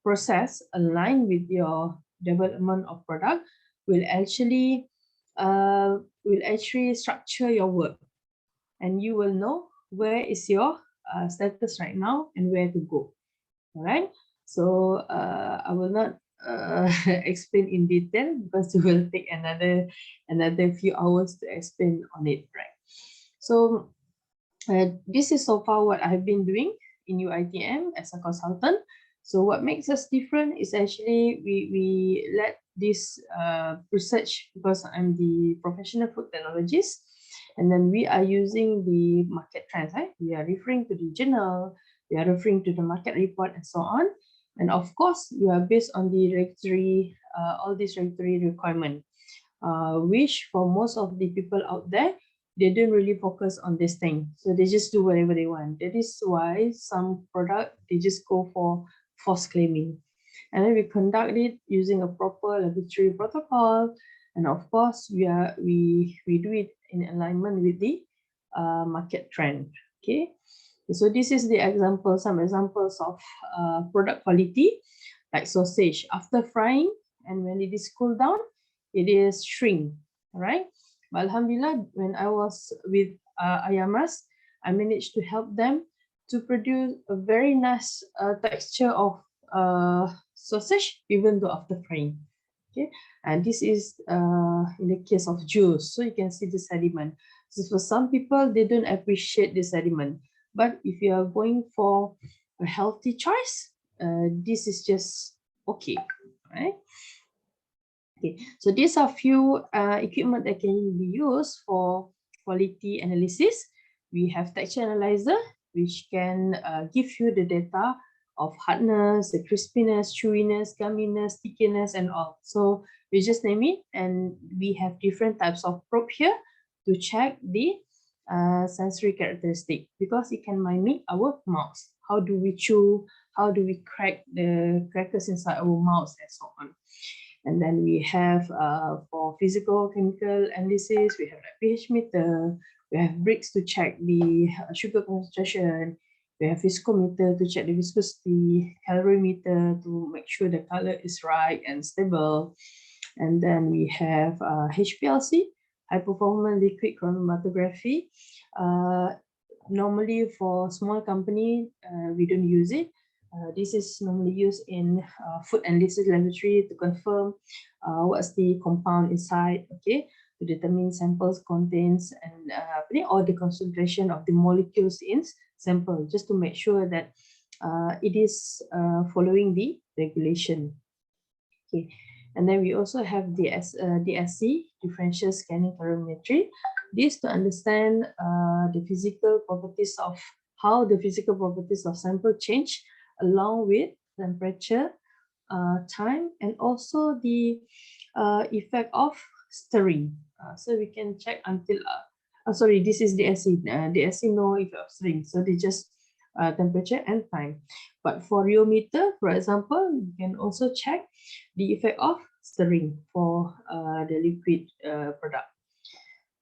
process aligned with your development of product will actually structure your work, and you will know where is your status right now and where to go. All right. So I will not explain in detail, because it will take another few hours to explain on it, right? So this is so far what I've been doing in UITM as a consultant. So what makes us different is actually we let this research, because I'm the professional food technologist, and then we are using the market trends, right? We are referring to the journal, we are referring to the market report, and so on. And of course, we are based on the regulatory, all these regulatory requirements, which for most of the people out there, they don't really focus on this thing. So they just do whatever they want. That is why some product, they just go for false claiming. And then we conduct it using a proper laboratory protocol. And of course, we do it in alignment with the market trend. Okay. So this is the example, some examples of product quality, like sausage. After frying, and when it is cooled down, it is shrink, right? But alhamdulillah, when I was with Biomass, I managed to help them to produce a very nice texture of sausage, even though after frying. Okay, and this is in the case of juice, so you can see the sediment. So for some people, they don't appreciate the sediment, but if you are going for a healthy choice, this is just okay, right? Okay, so these are few equipment that can be used for quality analysis. We have texture analyzer, which can give you the data of hardness, the crispiness, chewiness, gumminess, stickiness, and all. So we just name it, and we have different types of probe here to check the sensory characteristic, because it can mimic our mouth. How do we chew? How do we crack the crackers inside our mouth, and so on. And then we have for physical chemical analysis, we have a pH meter, we have bricks to check the sugar concentration, We have viscometer to check the viscosity, calorimeter to make sure the color is right and stable. And then we have HPLC, high performance liquid chromatography. Normally for small company, we don't use it. This is normally used in food analysis laboratory to confirm what's the compound inside, okay, to determine samples contains and or the concentration of the molecules in sample, just to make sure that it is following the regulation. Okay, and then we also have DSC, differential scanning calorimetry. This to understand the physical properties of how the physical properties of sample change along with temperature, time, and also the effect of stirring. So we can check until, sorry, this is the DSC. DSC no effect of stirring, so they just temperature and time. But for rheometer, for example, you can also check the effect of stirring for the liquid product.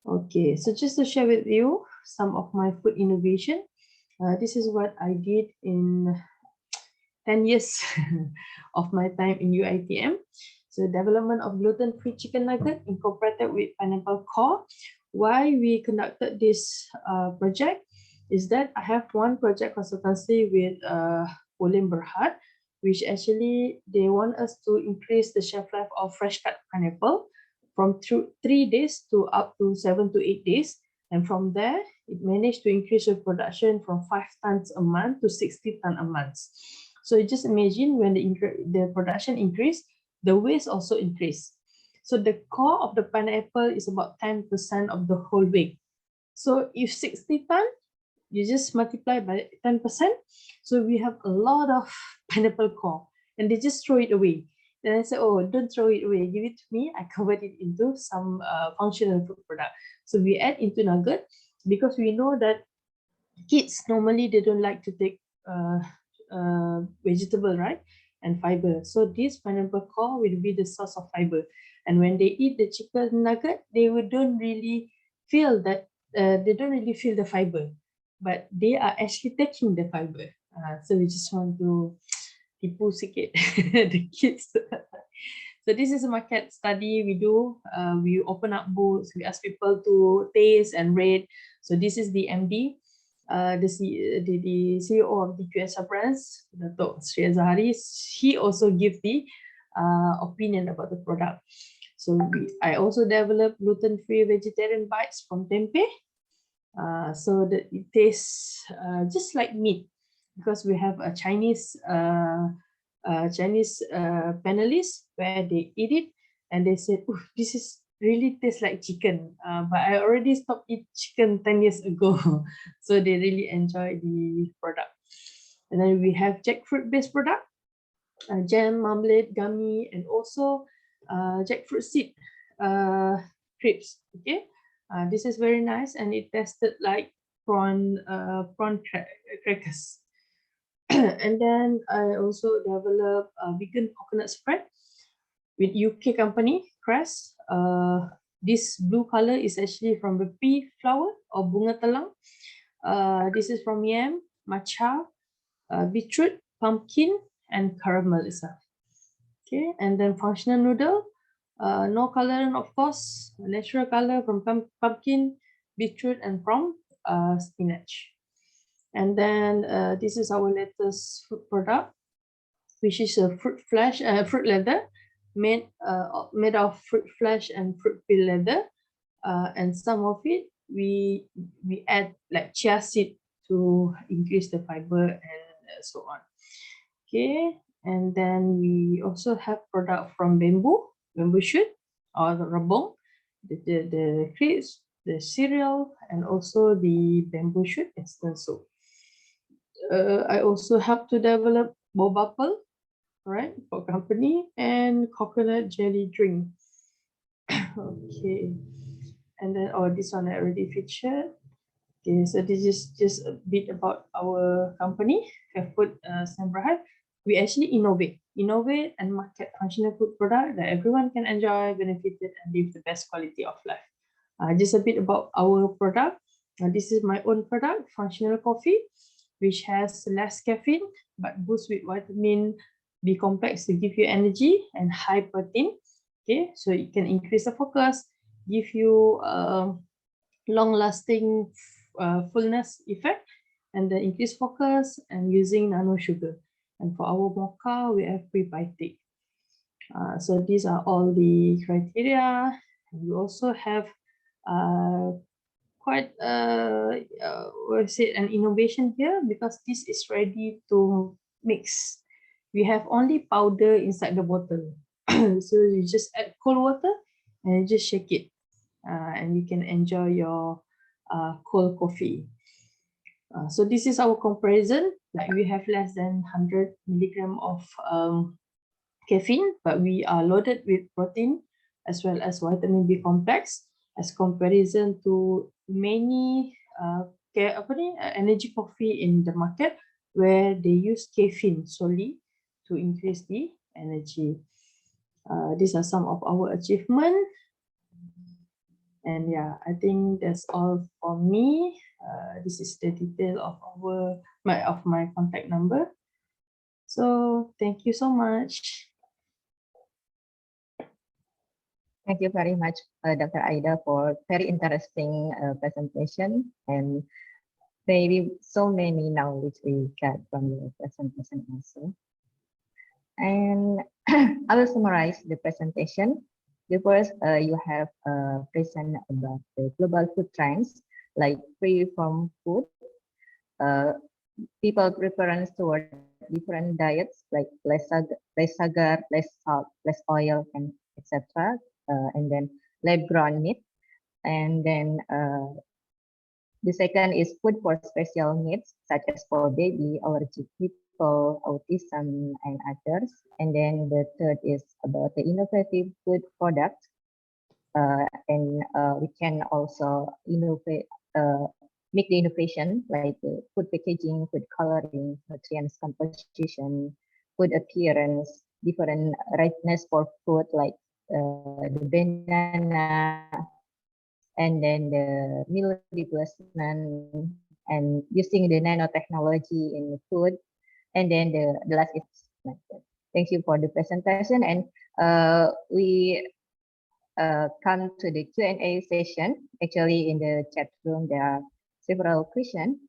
Okay, so just to share with you some of my food innovation. This is what I did in 10 years of my time in UITM. So development of gluten-free chicken nugget incorporated with pineapple core. Why we conducted this project is that I have one project consultancy with Polim Berhad, which actually they want us to increase the shelf life of fresh cut pineapple from 3 days to up to 7 to 8 days. And from there, it managed to increase the production from 5 tons a month to 60 tons a month. So just imagine when the production increased, the waste also increased. So the core of the pineapple is about 10% of the whole weight. So if 60 tons, you just multiply by 10%. So we have a lot of pineapple core and they just throw it away. Then I said, oh, don't throw it away, give it to me. I convert it into some functional food product. So we add into nugget because we know that kids normally they don't like to take vegetable, right? And fiber. So this pineapple core will be the source of fiber. And when they eat the chicken nugget, they don't really feel that, they don't really feel the fiber, but they are actually taking the fiber. So we just want to tipu sikit the kids. So this is a market study we do. We open up booths, we ask people to taste and rate. So this is the MD, the CEO of the QSR brands, Dato' Sri Azhari. He also give the opinion about the product. So I also developed gluten-free vegetarian bites from tempeh. So that it tastes just like meat, because we have a Chinese panelists where they eat it and they said, oh, this is really tastes like chicken, but I already stopped eating chicken 10 years ago. So they really enjoy the product. And then we have jackfruit based product, jam, marmalade, gummy, and also jackfruit seed crepes. Okay, this is very nice and it tasted like prawn crackers. And then I also developed a vegan coconut spread with UK company, Crest. This blue color is actually from the pea flower or bunga telang. This is from yam, matcha, beetroot, pumpkin, and caramel itself. Okay, and then functional noodle, no colorant, of course, natural color from pumpkin, beetroot, and from spinach. And then this is our latest food product, which is a fruit leather made of fruit flesh and fruit peel leather. And some of it we add like chia seed to increase the fiber and so on. Okay, and then we also have product from bamboo shoot or the rabong, the crisp, the cereal, and also the bamboo shoot instant soup. I also help to develop boba pearl, right, for company, and coconut jelly drink. Okay, and then this one I already featured. Okay, so this is just a bit about our company, Food Sembrahat. We actually innovate and market functional food product that everyone can enjoy, benefited, and live the best quality of life. Just a bit about our product. This is my own product, functional coffee. which has less caffeine but boosts with vitamin B complex to give you energy and high protein. Okay, so it can increase the focus, give you long-lasting fullness effect, and the increased focus, and using nano sugar. And for our mocha, we have prebiotic. So these are all the criteria. We also have quite an innovation here, because this is ready to mix. We have only powder inside the bottle. So you just add cold water and you just shake it, and you can enjoy your cold coffee. So this is our comparison. Like, we have less than 100 milligram of caffeine, but we are loaded with protein as well as vitamin B complex, as comparison to many energy coffee in the market, where they use caffeine solely to increase the energy. These are some of our achievements. And yeah, I think that's all for me. This is the detail of my contact number. So thank you so much. Thank you very much, Dr. Aida, for very interesting presentation, and maybe so many knowledge we got from your presentation also. And I will summarize the presentation. The first, you have present about the global food trends, like free from food, people preference toward different diets, like less sugar, less salt, less oil, and etc. And then lab-grown meat. And then the second is food for special needs, such as for baby, allergic people, autism, and others. And then the third is about the innovative food products. And we can also innovate, make the innovation, like food packaging, food coloring, nutrients composition, food appearance, different ripeness for food, like the banana, and then the meal replacement, and using the nanotechnology in food, and then the last is method. Thank you for the presentation, and we come to the Q&A session. Actually, in the chat room there are several questions.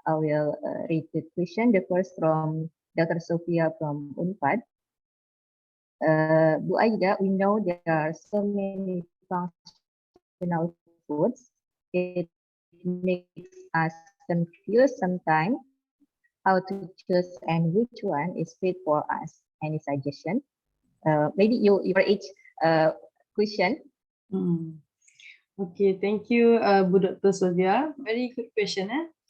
I will read the question. The first from Dr. Sophia from Unpad. Bu Aida, we know there are so many functional foods. It makes us confused sometimes how to choose and which one is fit for us. Any suggestion? Maybe you for each question. Okay, thank you, Bu Dr. Sophia. Very good question.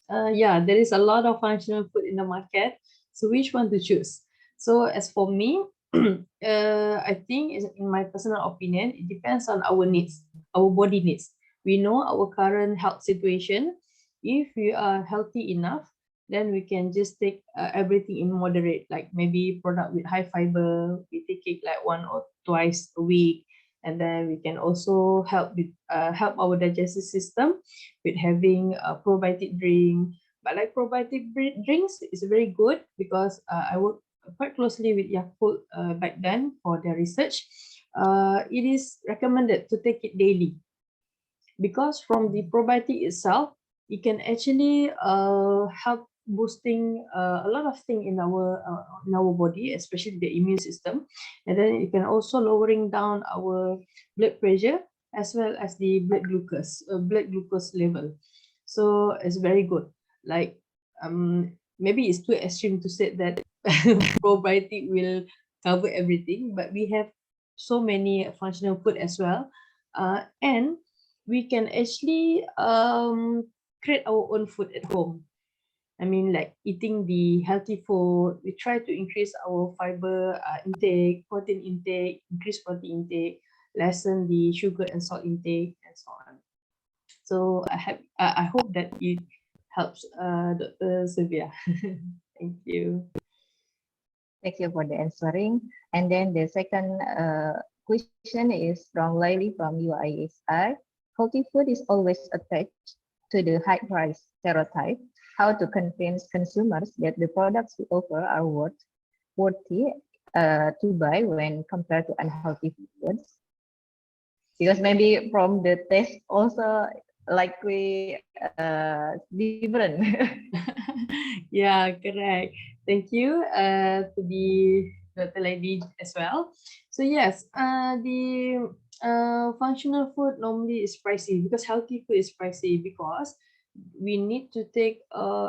Yeah, there is a lot of functional food in the market. So which one to choose? So as for me, I think, in my personal opinion, it depends on our needs, our body needs. We know our current health situation. If we are healthy enough, then we can just take everything in moderate, like maybe product with high fiber. We take it like 1 or twice a week. And then we can also help our digestive system with having a probiotic drink. But like probiotic drinks is very good, because I work quite closely with Yakult back then for their research. It is recommended to take it daily, because from the probiotic itself, it can actually help boosting a lot of things in our body, especially the immune system. And then it can also lowering down our blood pressure, as well as the blood glucose level. So it's very good. Like, maybe it's too extreme to say that probiotic will cover everything, but we have so many functional food as well, and we can actually create our own food at home. I mean, like eating the healthy food, we try to increase our fiber intake, protein intake, increase protein intake, lessen the sugar and salt intake, and so on. So I hope that it helps, Dr. Sylvia. Thank you. Thank you for the answering. And then the second question is from Laili from UISI. Healthy food is always attached to the high price stereotype. how to convince consumers that the products we offer are worthy to buy when compared to unhealthy foods. Because maybe from the taste also likely different. Yeah, correct. Thank you to the Dr. Lady as well. So yes, the functional food normally is pricey because healthy food is pricey because we need to take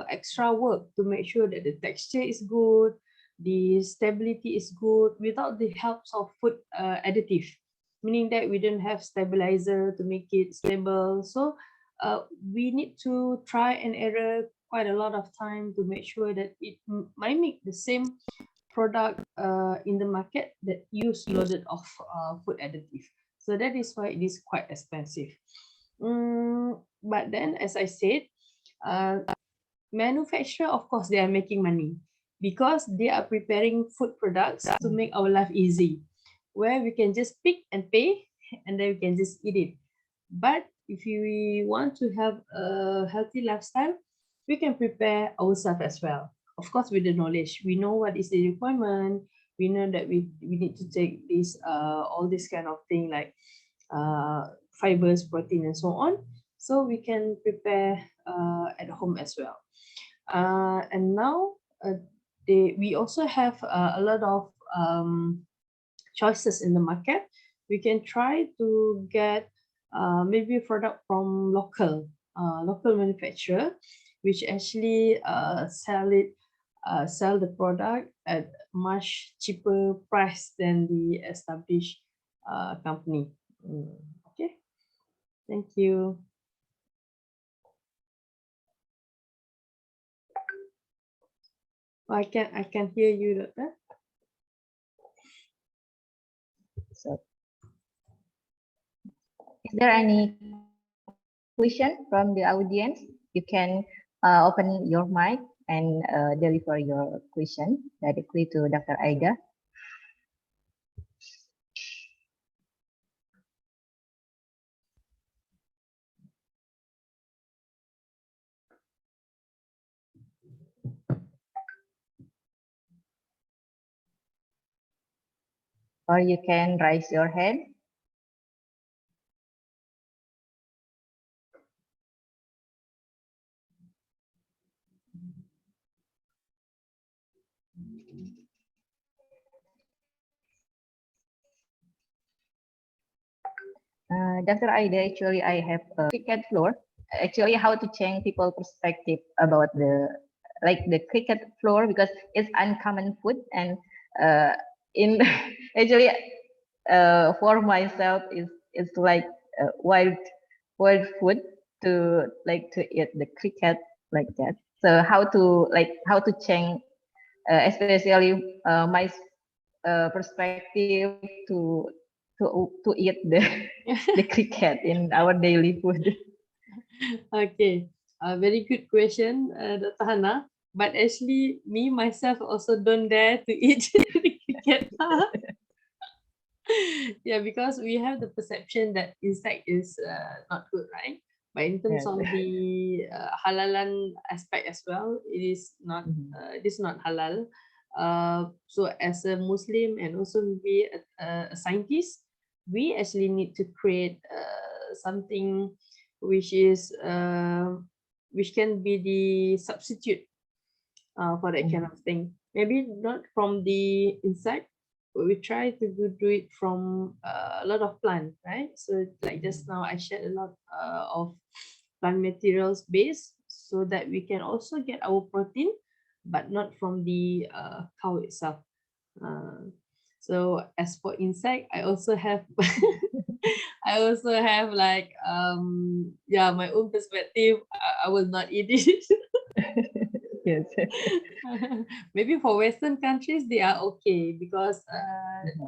extra work to make sure that the texture is good, the stability is good without the help of food additive, meaning that we don't have stabilizer to make it stable. So we need to try and error quite a lot of time to make sure that it might make the same product in the market that use loaded of food additive. So that is why it is quite expensive. But then, as I said, manufacturer, of course, they are making money because they are preparing food products to make our life easy, where we can just pick and pay and then we can just eat it. But if we want to have a healthy lifestyle, we can prepare ourselves as well. Of course, with the knowledge, we know what is the requirement. We know that we need to take this all this kind of thing like fibers, protein, and so on. So we can prepare at home as well. And now we also have a lot of choices in the market. We can try to get maybe a product from local manufacturer, which actually sell the product at much cheaper price than the established company. Okay, thank you. I can hear you, Doctor. So, is there any question from the audience? You can open your mic and deliver your question directly to Dr. Aida. Or you can raise your hand. Dr. Aida, actually, I have a cricket floor. Actually, how to change people perspective about the cricket floor because it's uncommon food and in actually for myself it's like wild food to eat the cricket like that. So how to change especially my perspective to eat the cricket in our daily food. Okay, a very good question, Dr. Hannah. But actually, me myself also don't dare to eat the cricket. Yeah, because we have the perception that insect is not good, right? But in terms Yes. of the halalan aspect as well, it is not halal. So as a Muslim and also be a scientist, we actually need to create something which is which can be the substitute for that kind of thing. Maybe not from the insect, but we try to do it from a lot of plant, right? So like just now I shared a lot of plant materials base so that we can also get our protein, but not from the cow itself. So as for insect, I also have I also have like yeah, my own perspective. I will not eat it. Yes. Maybe for Western countries they are okay because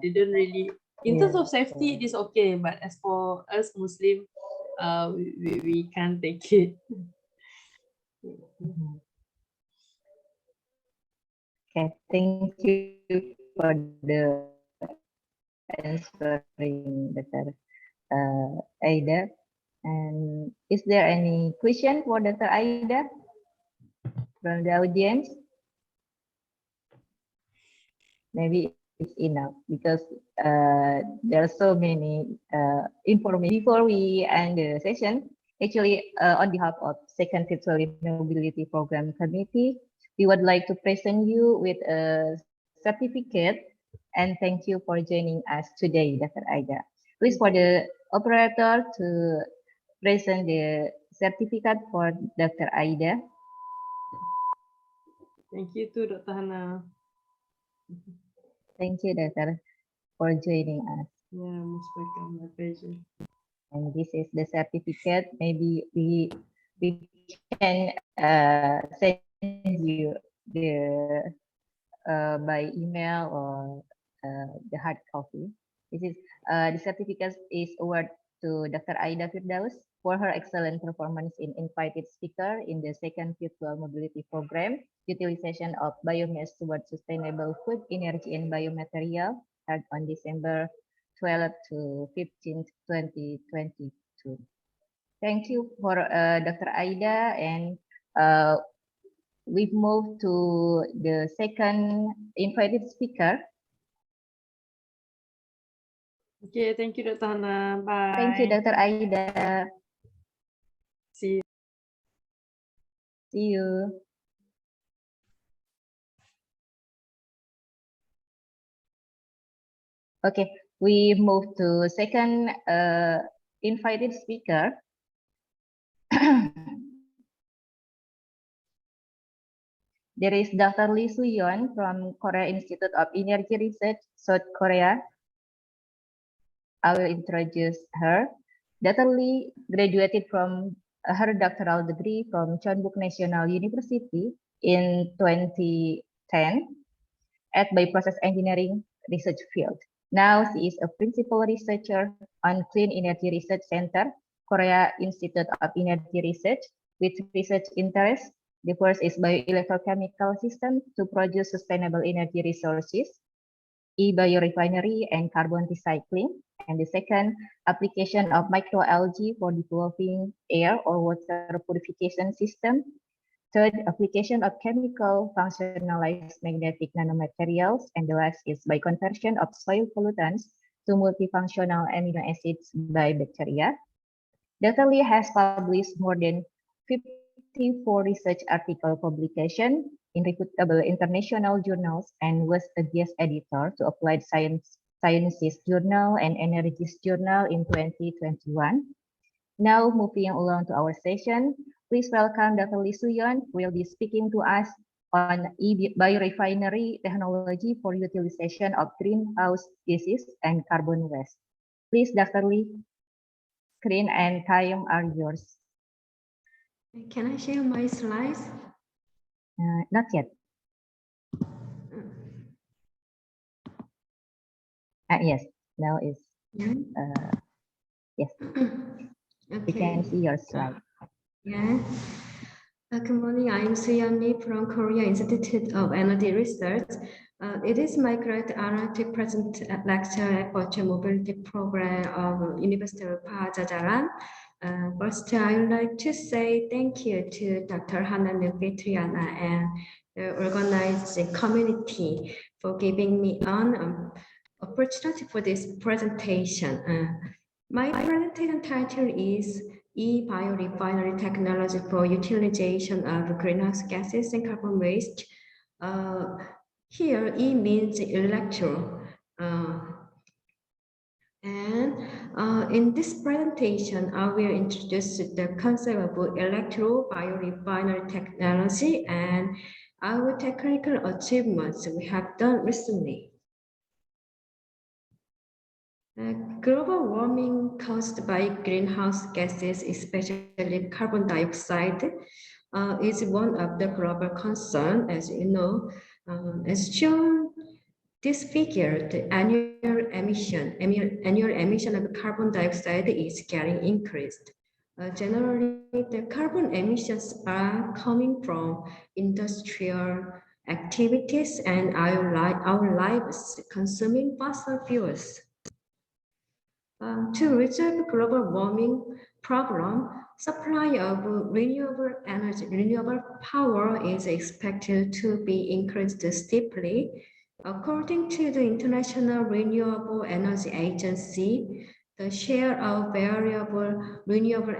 they don't really in terms of safety it is okay, but as for us Muslim, we can't take it. Okay, thank you for the answering, Dr. Aida. And is there any question for Dr. Aida? from the audience? Maybe it's enough because there are so many information. Before we end the session, actually, on behalf of Second Virtual Mobility Program Committee, we would like to present you with a certificate and thank you for joining us today, Dr. Aida. Please for the operator to present the certificate for Dr. Aida. Thank you to Dr. Hana. Thank you, Doctor, for joining us. Yeah, most welcome. My pleasure. And this is the certificate. Maybe we can send you the by email or the hard copy. This is the certificate is awarded to Dr. Aida Firdaus for her excellent performance in invited speaker in the second virtual mobility program, utilization of biomass towards sustainable food, energy, and biomaterial, held on December 12 to 15, 2022. Thank you for Dr. Aida, and we've moved to the second invited speaker. Okay, thank you, Dr. Hana. Bye. Thank you, Dr. Aida. See you. See you. Okay, we move to second invited speaker. There is Dr. Lee Soo Youn from Korea Institute of Energy Research, South Korea. I will introduce her. Dr. Lee graduated from her doctoral degree from Chonbuk National University in 2010 at Bioprocess Engineering research field. Now she is a principal researcher on Clean Energy Research Center, Korea Institute of Energy Research, with research interests. The first is bioelectrochemical system to produce sustainable energy resources, e-Biorefinery and carbon recycling. And the second, application of microalgae for developing air or water purification system. Third, application of chemical functionalized magnetic nanomaterials. And the last is by conversion of soil pollutants to multifunctional amino acids by bacteria. Dr. Lee has published more than 54 research article publication in reputable international journals and was a guest editor to Applied Sciences Journal and Energies Journal in 2021. Now moving along to our session, please welcome Dr. Lee Soo Youn, who will be speaking to us on e-Biorefinery technology for utilization of greenhouse gases and carbon waste. Please, Dr. Lee, screen and time are yours. Can I share my slides? Not yet. Yes, now is, yes. Okay. We can see your slide. Yeah. Good morning. I'm Soo Youn Lee from Korea Institute of Energy Research. It is my great honor to present a lecture at Virtual Mobility Program of University of Padjadjaran. First, I would like to say thank you to Dr. Hana and the organizing community for giving me an opportunity for this presentation. My presentation title is e-Biorefinery Technology for Utilization of Greenhouse Gases and Carbon Waste. Here, E means electro. In this presentation, I will introduce the concept of electro-biorefinery technology and our technical achievements we have done recently. Global warming caused by greenhouse gases, especially carbon dioxide, is one of the global concerns, as you know. As shown this figure, the annual emission of carbon dioxide is getting increased. Generally, the carbon emissions are coming from industrial activities and our lives consuming fossil fuels. To resolve global warming problem, supply of renewable energy, renewable power is expected to be increased steeply. According to the International Renewable Energy Agency, the share of variable renewable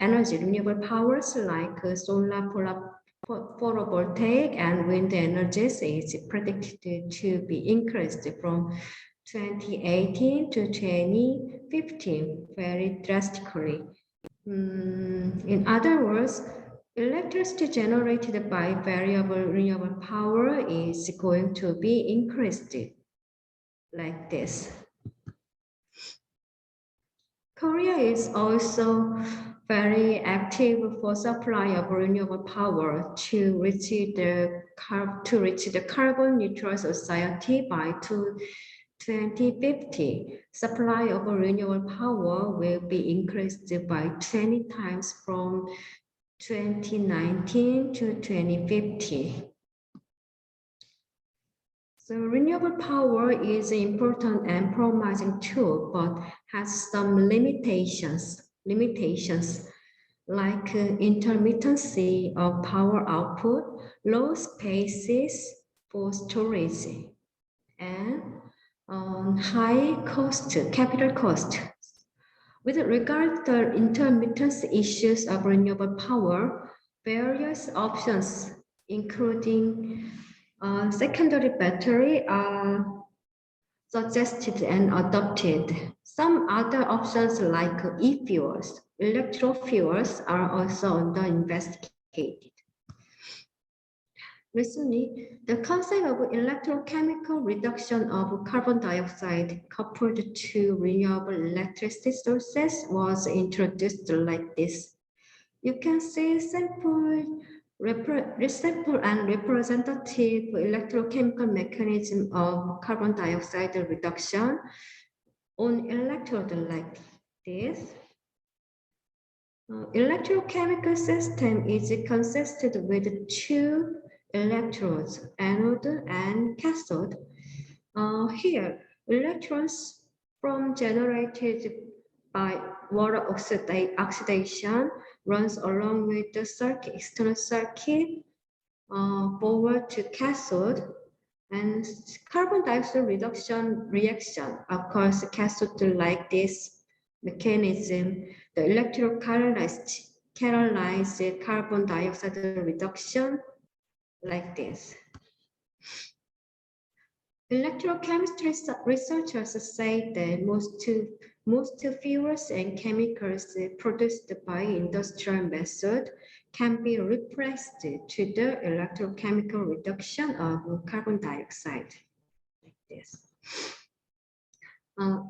energy, renewable powers like solar, photovoltaic, and wind energies is predicted to be increased from 2018 to 2015 very drastically. In other words, electricity generated by variable renewable power is going to be increased like this. Korea is also very active for supply of renewable power to reach the carbon neutral society by 2050. Supply of renewable power will be increased by 20 times from 2019 to 2050. So renewable power is an important and promising tool, but has some limitations like intermittency of power output, low spaces for storage, and high cost, capital cost. With regard to the intermittency issues of renewable power, various options, including secondary battery, are suggested and adopted. Some other options like e-fuels, electrofuels are also under investigated. Recently, the concept of electrochemical reduction of carbon dioxide coupled to renewable electricity sources was introduced like this. You can see simple and representative electrochemical mechanism of carbon dioxide reduction on electrode like this. Electrochemical system is consisted with two electrodes, anode and cathode. Here, electrons from generated by water oxidation runs along with the circuit, external circuit forward to cathode, and carbon dioxide reduction reaction occurs cathode like this mechanism. The electrocatalyzed carbon dioxide reduction like this. Electrochemistry researchers say that most fuels and chemicals produced by industrial method can be replaced to the electrochemical reduction of carbon dioxide, like this.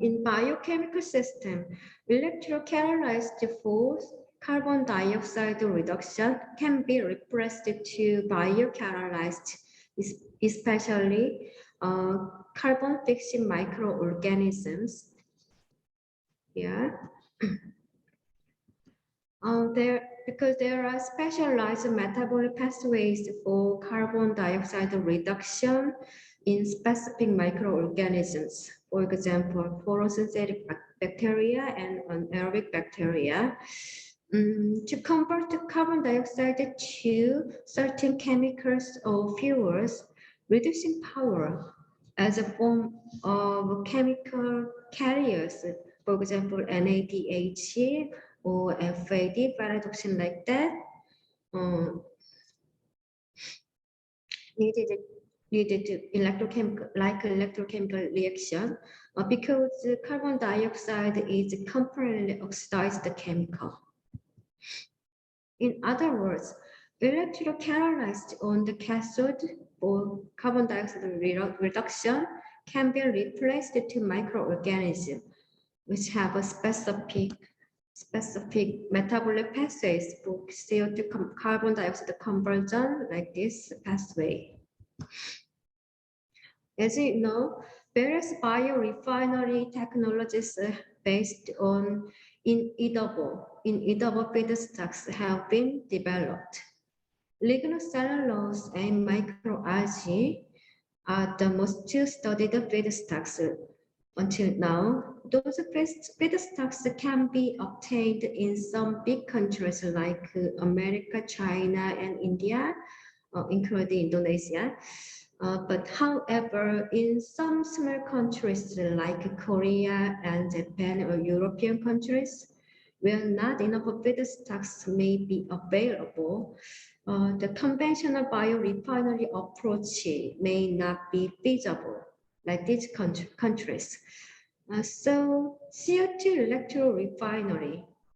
In biochemical system, electrocatalyzed for carbon dioxide reduction can be replaced to biocatalyzed, especially carbon-fixing microorganisms. Here, because there are specialized metabolic pathways for carbon dioxide reduction in specific microorganisms. For example, photosynthetic bacteria and anaerobic bacteria. To convert the carbon dioxide to certain chemicals or fuels, reducing power as a form of chemical carriers, for example, NADH or F.A.D. paradoxin like that, needed electrochemical reaction because carbon dioxide is a completely oxidized chemical. In other words, electrocatalyzed on the cathode for carbon dioxide reduction can be replaced to microorganisms which have a specific metabolic pathways for CO2 carbon dioxide conversion, like this pathway. As you know, various biorefinery technologies based on e-Biorefinery feedstocks have been developed. Lignocellulose and microalgae are the most studied feedstocks until now. Those feedstocks can be obtained in some big countries like America, China, and India, including Indonesia. But however, in some small countries like Korea and Japan or European countries, where not enough feedstocks may be available, the conventional biorefinery approach may not be feasible like these countries. So CO2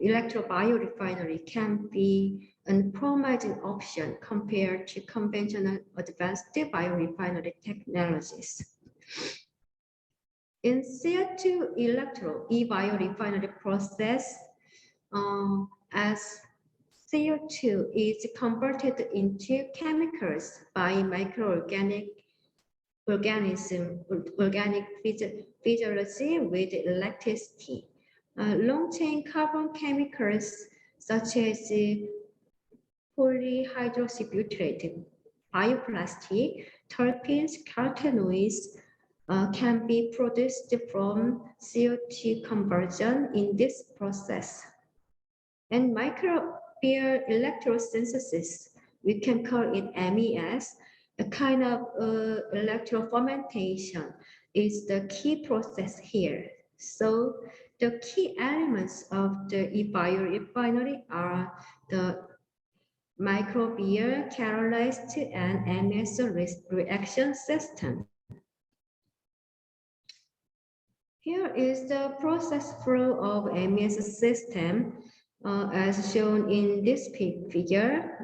electro-biorefinery can be a promising option compared to conventional advanced biorefinery technologies. In CO2 e-Biorefinery process, as CO2 is converted into chemicals by microorganic physiology with electricity. Long-chain carbon chemicals such as polyhydroxybutyrate, bioplastic, terpenes, carotenoids can be produced from CO2 conversion in this process. And microbial electrosynthesis, we can call it MES, a kind of electrofermentation is the key process here. So the key elements of the e-Biorefinery are the microbial, catalyzed, and MES reaction system. Here is the process flow of MES system. As shown in this figure,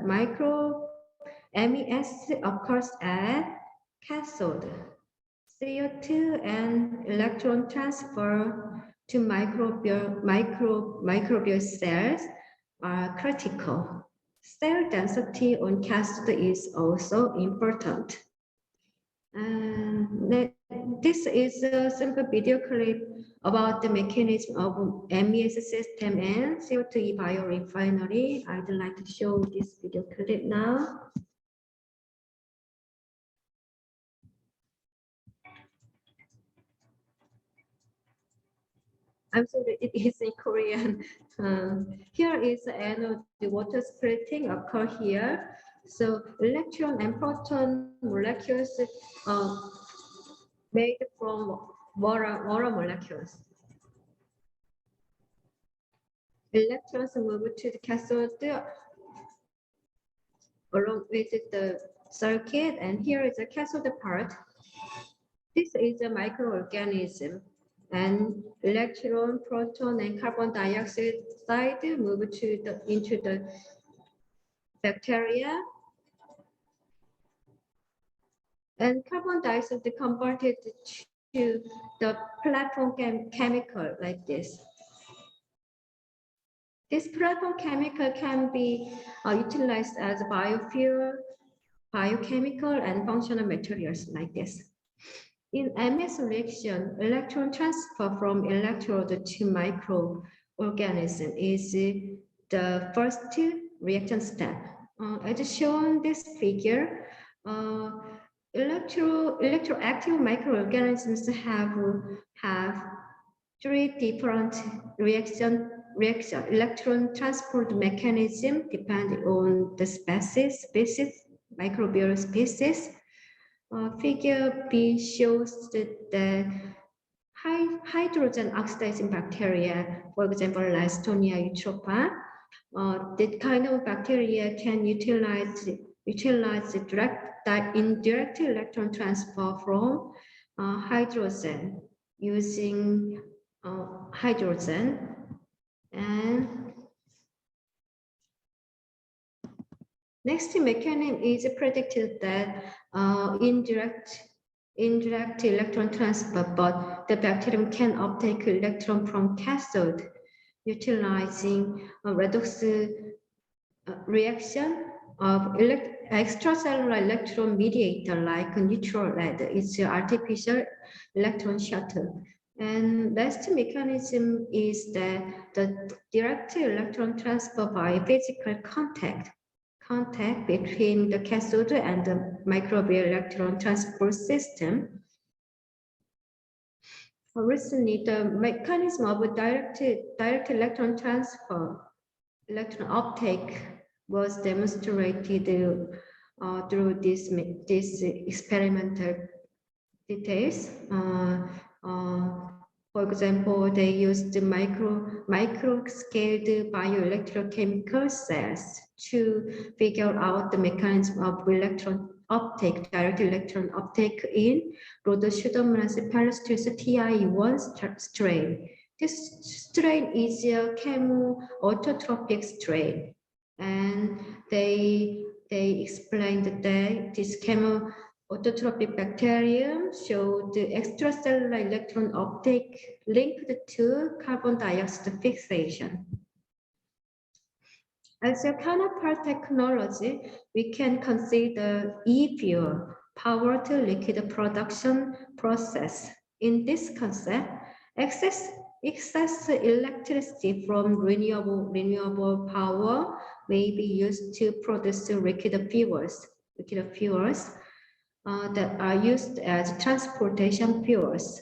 MES occurs at cathode. CO2 and electron transfer to microbial cells are critical. Cell density on cathode is also important. And this is a simple video clip about the mechanism of MES system and CO2 e-Biorefinery. I'd like to show this video clip now. I'm sorry, it is in Korean. Here is the anode, the water splitting occur here. So electron and proton molecules made from water molecules. Electrons move to the cathode along with the circuit, and here is the cathode part. This is a microorganism, and electron, proton, and carbon dioxide move into the bacteria, and carbon dioxide converted to the platform chemical like this. This platform chemical can be utilized as biofuel, biochemical, and functional materials like this. In MES reaction, electron transfer from electrode to microorganism is the first reaction step. As shown this figure, electroactive microorganisms have three different reaction electron transport mechanism depending on the species, microbial species. Figure B shows the hydrogen oxidizing bacteria, for example, Listonia eutropa. That kind of bacteria can utilize the indirect electron transfer from hydrogen using hydrogen. And next mechanism is predicted that indirect electron transfer, but the bacterium can uptake electron from cathode utilizing a redox reaction of extracellular electron mediator like Nurul. It's an artificial electron shuttle. And last mechanism is the direct electron transfer by physical contact between the cathode and the microbial electron transport system. Recently, the mechanism of direct electron transfer, electron uptake, was demonstrated through this experimental details. For example, they used the micro-scaled bioelectrochemical cells to figure out the mechanism of electron uptake, direct electron uptake in Rhodopseudomonas palustris TI1 strain. This strain is a chemo-autotrophic strain, and they explained that this autotrophic bacterium showed the extracellular electron uptake linked to carbon dioxide fixation. As a counterpart technology, we can consider e-fuel, power to liquid production process. In this concept, excess electricity from renewable power may be used to produce liquid fuels that are used as transportation fuels.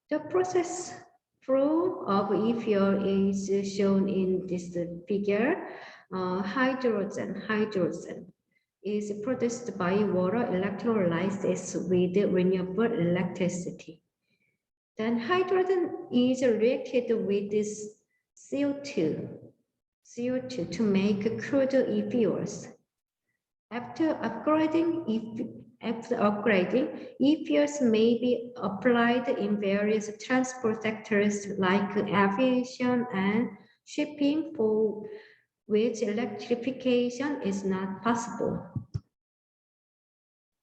The process flow of e-fuel is shown in this figure. Hydrogen is produced by water electrolysis with renewable electricity. Then hydrogen is reacted with this CO2 to make crude e-fuels. After upgrading, e-fuels may be applied in various transport sectors like aviation and shipping, for which electrification is not possible.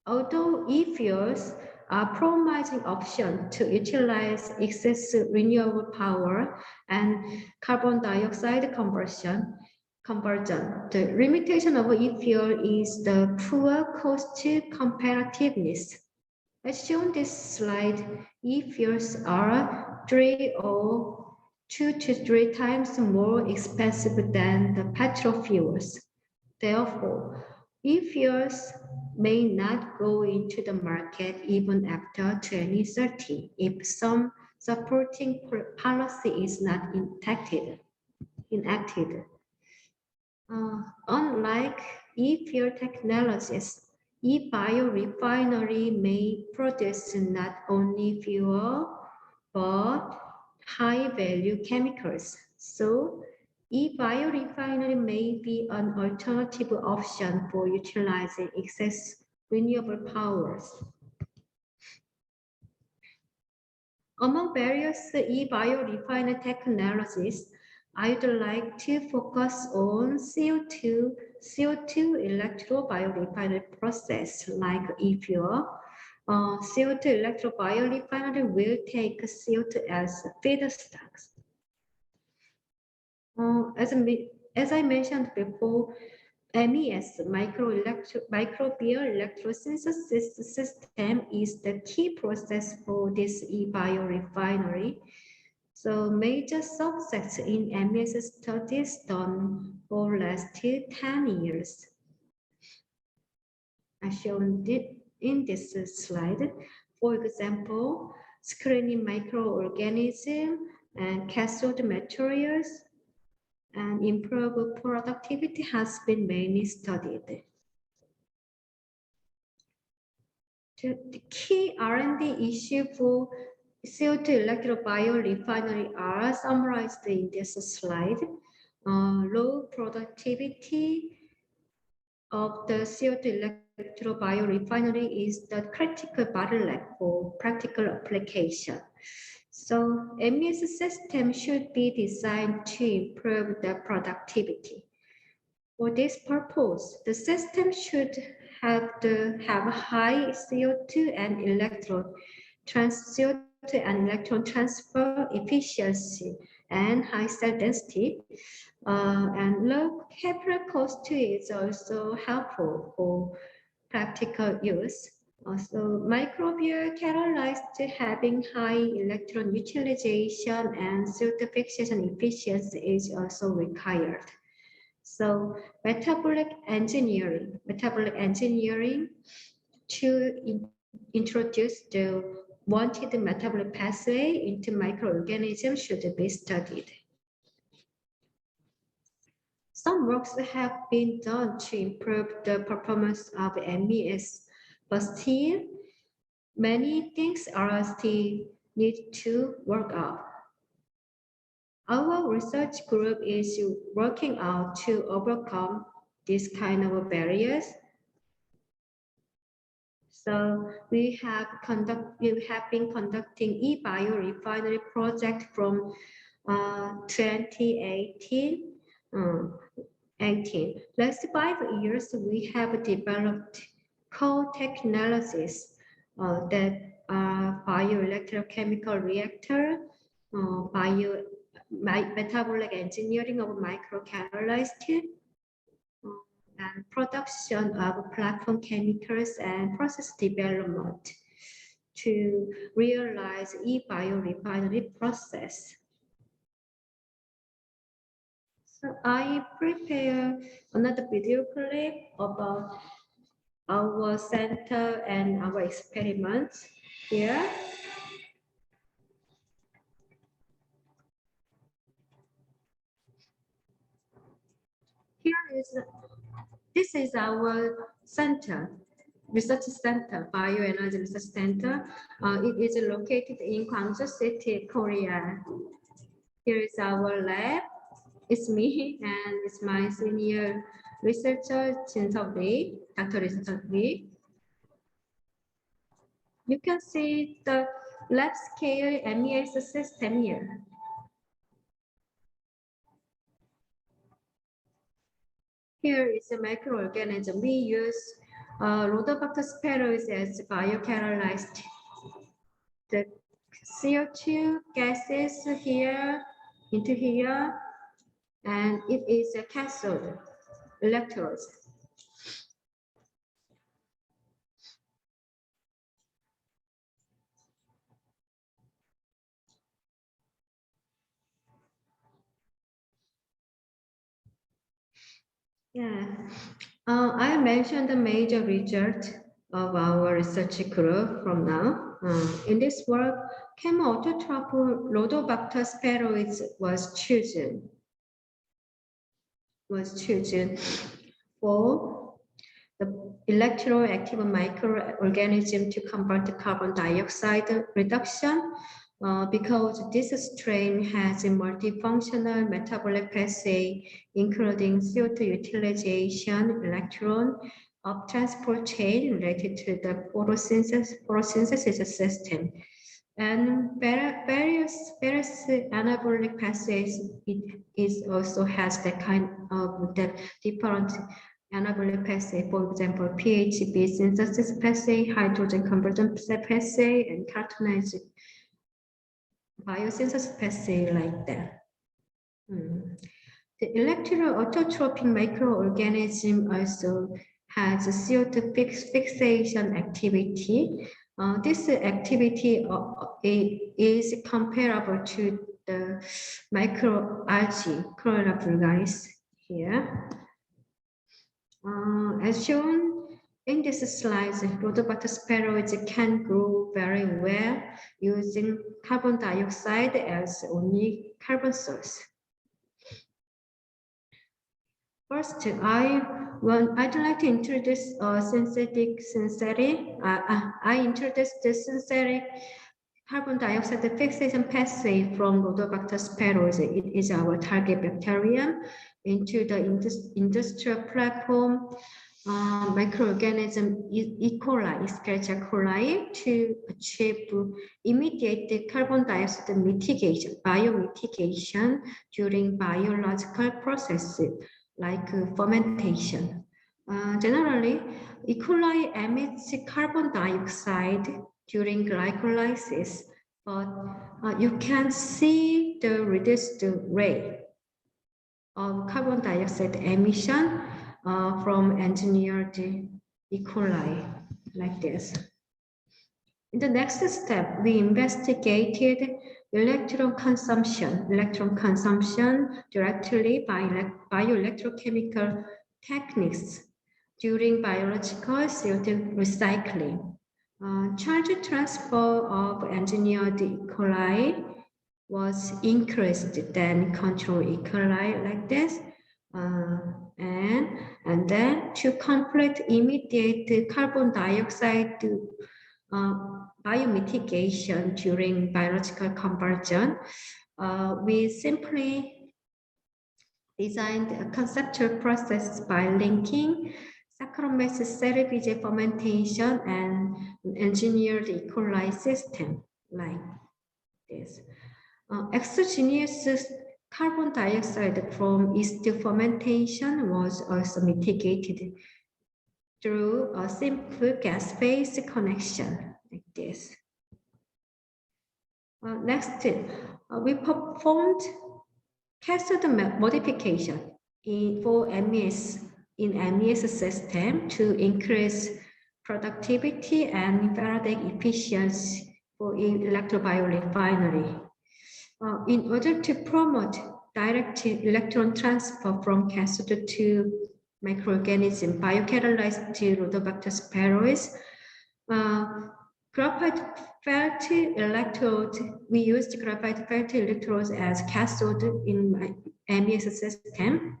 Although e-fuels are promising option to utilize excess renewable power and carbon dioxide conversion, the limitation of e-fuel is the poor cost comparativeness. As shown this slide, e-fuels are 2 to 3 times more expensive than the petrol fuels. Therefore, e-fuels may not go into the market even after 2030 if some supporting policy is not enacted. Unlike e-fuel technologies, e-Biorefinery may produce not only fuel, but high-value chemicals. So, e-Biorefinery may be an alternative option for utilizing excess renewable powers. Among various e-Biorefinery technologies, I would like to focus on CO2 electro-biorefinery process like e-fuel. CO2 electro-biorefinery will take CO2 as feedstocks. As I mentioned before, MES, microbial electrosynthesis system, is the key process for this e-biorefinery. So major subjects in MES studies done for last 10 years. As shown in this slide, for example, screening microorganisms and cathode materials and improve productivity has been mainly studied. The key R&D issue for CO2 electro-biorefinery are summarized in this slide. Low productivity of the CO2 electro-biorefinery is the critical bottleneck for practical application. So MES system should be designed to improve the productivity. For this purpose, the system should have high CO2 and electron transfer efficiency and high cell density, and low capital cost is also helpful for practical use. Also, microbial catalyzed having high electron utilization and CO2 fixation efficiency is also required. So metabolic engineering to introduce the wanted metabolic pathway into microorganisms should be studied. Some works have been done to improve the performance of MES, but still, many things are still need to work out. Our research group is working out to overcome this kind of barriers. So we have been conducting e-Biorefinery project from 2018. Last 5 years, we have developed core technologies that are bioelectrochemical reactor, metabolic engineering of microcatalyst, and production of platform chemicals and process development to realize e-Biorefinery process. So I prepare another video clip about our center and our experiments here. This is our center, research center, bioenergy research center. It is located in Gwangju City, Korea. Here is our lab. It's me and it's my senior researcher, Dr. Lee. You can see the lab scale MES system here. Here is a microorganism. We use Rhodobacter speros as biocatalyst. The CO2 gases here into here, and it is a cathode electrodes. Yeah, I mentioned the major result of our research group from now. In this work, chemoautotrope Rhodobacter speros was chosen for the electroactive microorganism to convert the carbon dioxide reduction because this strain has a multifunctional metabolic pathway, including CO2 utilization, electron of transport chain related to the photosynthesis system. And various anabolic pathways, it also has that kind of the different anabolic pathway, for example, Ph.D synthesis pathway, hydrogen conversion pathway, and carotenoid biosynthesis pathway like that. The electro-autotropic microorganism also has a CO2 fixation activity. This activity is comparable to the microalgae, Chlorella vulgaris here. As shown in this slide, Rhodobacter speros can grow very well using carbon dioxide as only carbon source. First, I'd like to introduce synthetic. I introduced the synthetic carbon dioxide fixation pathway from Rhodobacter speros. It is our target bacterium into the industrial platform microorganism E. coli, Escherichia coli, to achieve immediate carbon dioxide mitigation, biomitigation during biological processes like fermentation. Generally, E. coli emits carbon dioxide during glycolysis, but you can see the reduced rate of carbon dioxide emission from engineered E. coli, like this. In the next step, we investigated electron consumption directly by bioelectrochemical techniques during biological CO2 recycling. Charge transfer of engineered E. coli was increased than control E. coli like this. And then to complete immediate carbon dioxide biomitigation during biological conversion, we simply designed a conceptual process by linking Saccharomyces cerevisiae fermentation and engineered E. coli system like this. Exogenous carbon dioxide from yeast fermentation was also mitigated through a simple gas phase connection like this. Next, we performed cathode modification for MES in MES system to increase productivity and Faraday efficiency for electro-biorefinery. In order to promote direct electron transfer from cathode to microorganism biocatalyzed to Rhodobacter sperois, graphite felt electrode. We used graphite felt electrodes as cathode in MES system.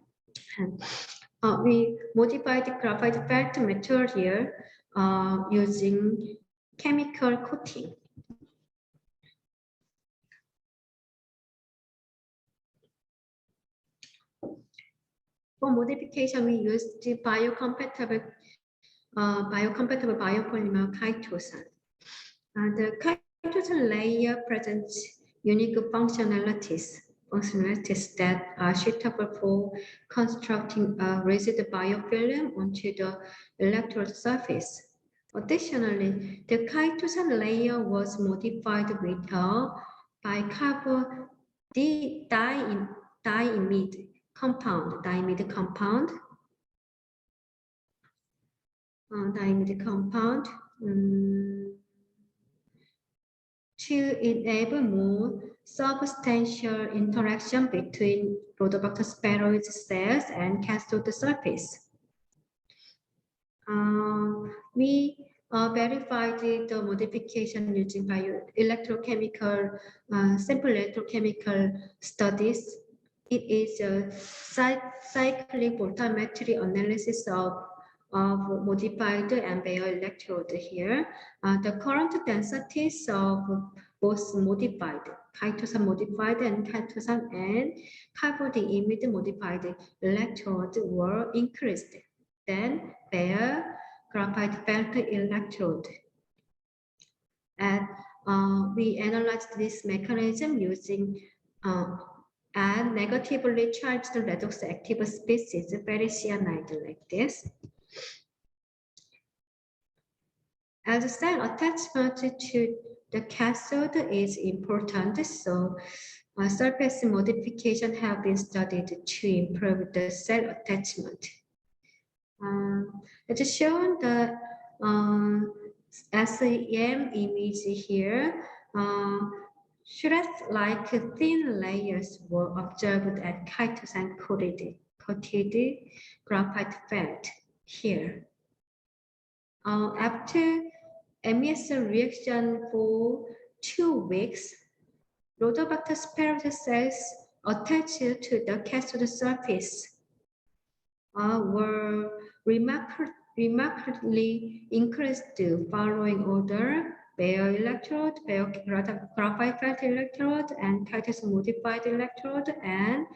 And, we modified the graphite felt material using chemical coating. For modification, we used the biocompatible biopolymer chitosan. The chitosan layer presents unique functionalities that are suitable for constructing a rigid biofilm onto the electrode surface. Additionally, the chitosan layer was modified with a bicarbonate diimide compound, to enable more substantial interaction between Rhodobacter sperois cells and cathode surface. We verified the modification using simple electrochemical studies. It is a cyclic voltammetry analysis of modified and bare electrode here. The current densities of both modified, chitosan modified and chitosan and carbon-imide modified electrode were increased. Then bare graphite felt electrode. And we analyzed this mechanism using and negatively charged redox active species, ferricyanide like this. As cell attachment to the cathode is important, so surface modification have been studied to improve the cell attachment. It's shown the SEM image here. Shred-like thin layers were observed at chitosan coated graphite felt here. After MES reaction for 2 weeks, Rhodobacter sperois cells attached to the cathode surface were remarkably increased following order: bare electrode, bare graphite felt electrode, and chitosan modified electrode, and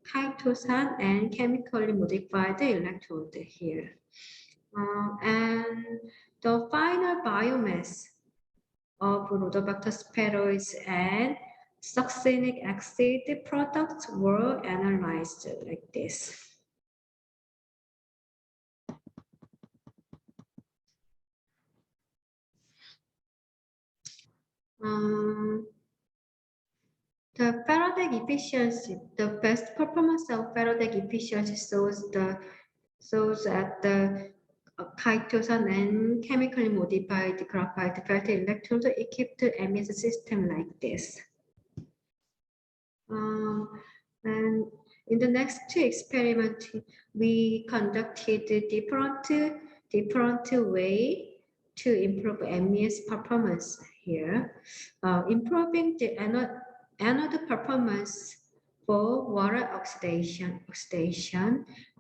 chitosan and chemically modified electrode here. And the final biomass of Rhodobacter sperois and succinic acid products were analyzed like this. The Faraday efficiency, the best performance of Faraday efficiency shows at the chitosan and chemically modified graphite felt electrode equipped MES system like this. And in the next 2 experiments, we conducted different way to improve MES performance here. Improving the anode performance for water oxidation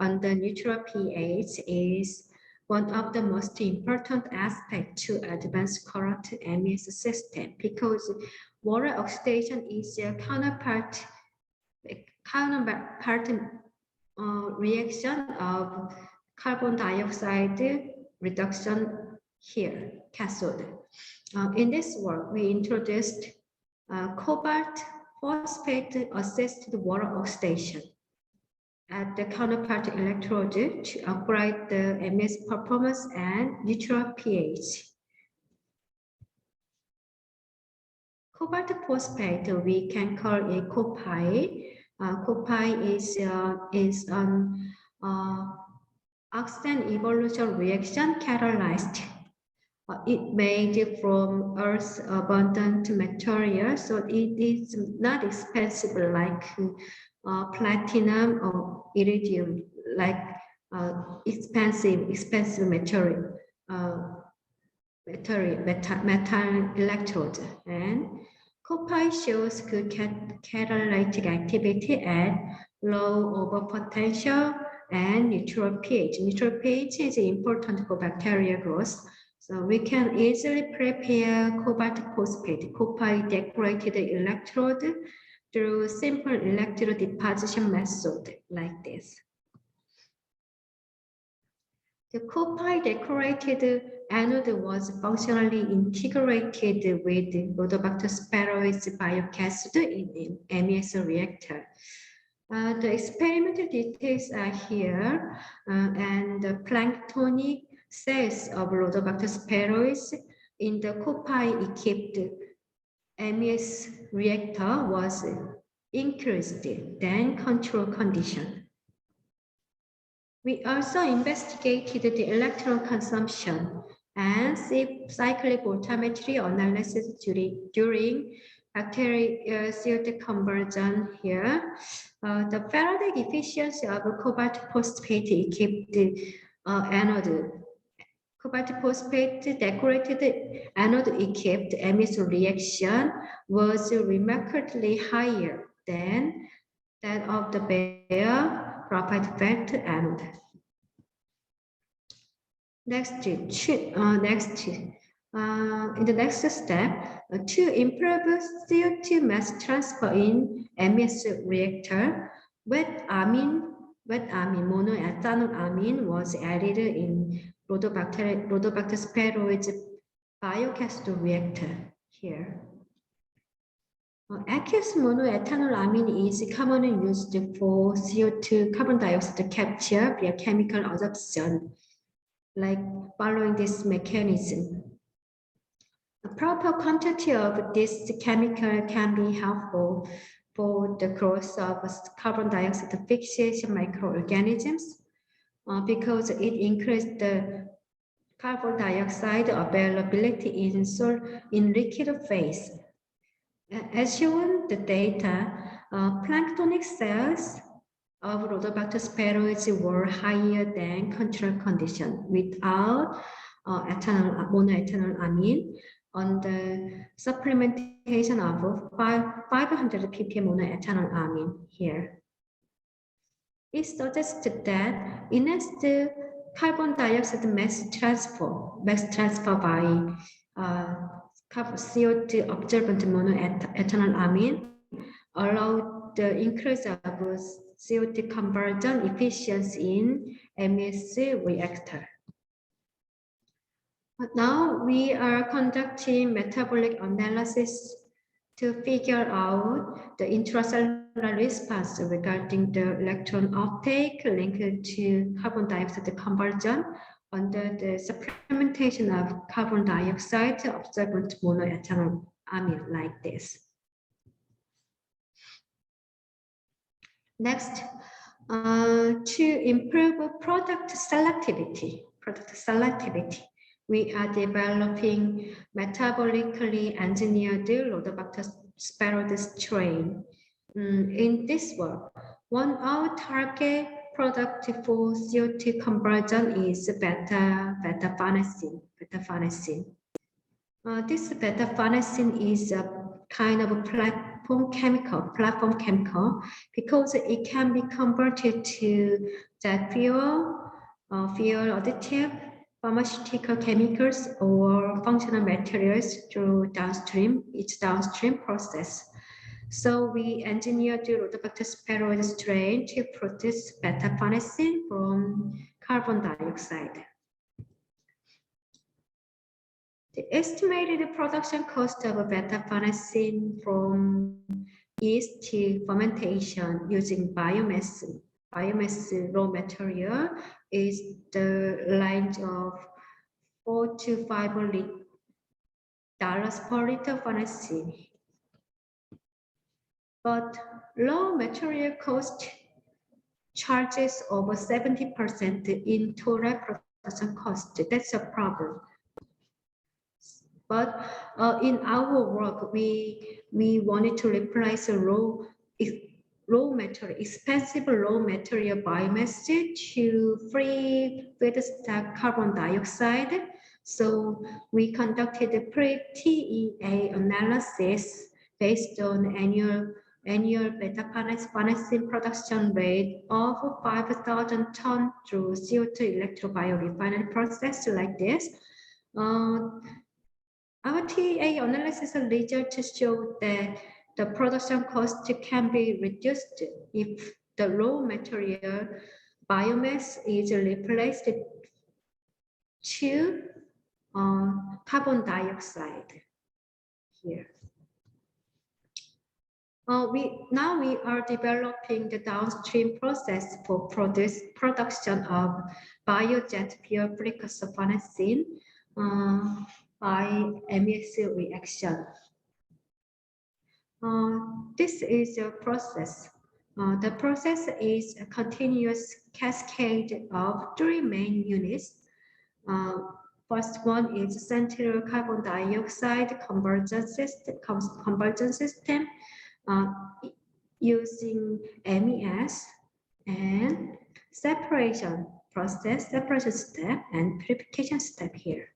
under neutral pH is one of the most important aspects to advance current MES system, because water oxidation is a counterpart reaction of carbon dioxide reduction here, cathode. In this work, we introduced cobalt phosphate assisted water oxidation at the counterpart electrode to upgrade the MES performance and neutral pH. Cobalt phosphate we can call a CoPi. CoPi is an oxidation evolution reaction catalyzed. It made from Earth's abundant material, so it is not expensive like platinum or iridium, like expensive material, metal electrode. And CoPi shows good catalytic activity at low overpotential and neutral pH. Neutral pH is important for bacterial growth. So we can easily prepare cobalt phosphate, CoPi decorated electrode through simple electrode deposition method like this. The CoPi decorated anode was functionally integrated with Rhodobacter sphaeroids biogas in MES reactor. The experimental details are here, and the planktonic cells of Rhodobacter sphaeroids in the CoPi equipped MES reactor was increased than control condition. We also investigated the electron consumption and cyclic voltammetry analysis during bacterial CO2 conversion here. The Faraday efficiency of cobalt phosphate equipped anode. Cobalt phosphate decorated anode equipped MES reaction was remarkably higher than that of the bare graphite felt anode. In the next step, to improve CO2 mass transfer in MES reactor, wet amine monoethanol amine was added in Rhodobacter sphaeroids biogas reactor here. Aqueous monoethanol amine is commonly used for CO2 carbon dioxide capture via chemical adsorption, like following this mechanism. A proper quantity of this chemical can be helpful for the growth of carbon dioxide fixation microorganisms because it increases the carbon dioxide availability in liquid phase. As shown, the data, planktonic cells of Rhodobacter sphaeroids were higher than control condition without monoethanol amine on the supplementation of 500 ppm monoethanol amine here. It suggested that enhanced carbon dioxide mass transfer by CO2 absorbent monoethanol amine allowed the increase of CO2 conversion efficiency in MES reactor. But now we are conducting metabolic analysis to figure out the intracellular response regarding the electron uptake linked to carbon dioxide conversion under the supplementation of carbon dioxide absorbent monoethanol amine like this. Next, to improve product selectivity, we are developing metabolically engineered Rhodobacter sphaeroids strain. In this work, our target product for CO2 conversion is beta-farnesin. This beta-farnesin is a kind of a platform chemical, because it can be converted to jet fuel, fuel additive, pharmaceutical chemicals, or functional materials through its downstream process. So we engineered the Rhodobacter spheroides strain to produce beta-farnesin from carbon dioxide. The estimated production cost of beta-farnesin from yeast to fermentation using biomass raw material is the range of $4 to $5 per liter farnesin. But raw material cost charges over 70% in total production cost. That's a problem. But in our work, we wanted to replace expensive raw material biomass to free feedstock carbon dioxide. So we conducted a pre-TEA analysis based on annual beta-farnesin production rate of 5,000 tons through CO2 electro-biorefinery process like this. Our TEA analysis results show that the production cost can be reduced if the raw material biomass is replaced to carbon dioxide here. Now we are developing the downstream process for production of biojet fuel precursor farnesin by MES reaction. This is a process. The process is a continuous cascade of 3 main units. First one is central carbon dioxide conversion system using MES, and separation step and purification step here.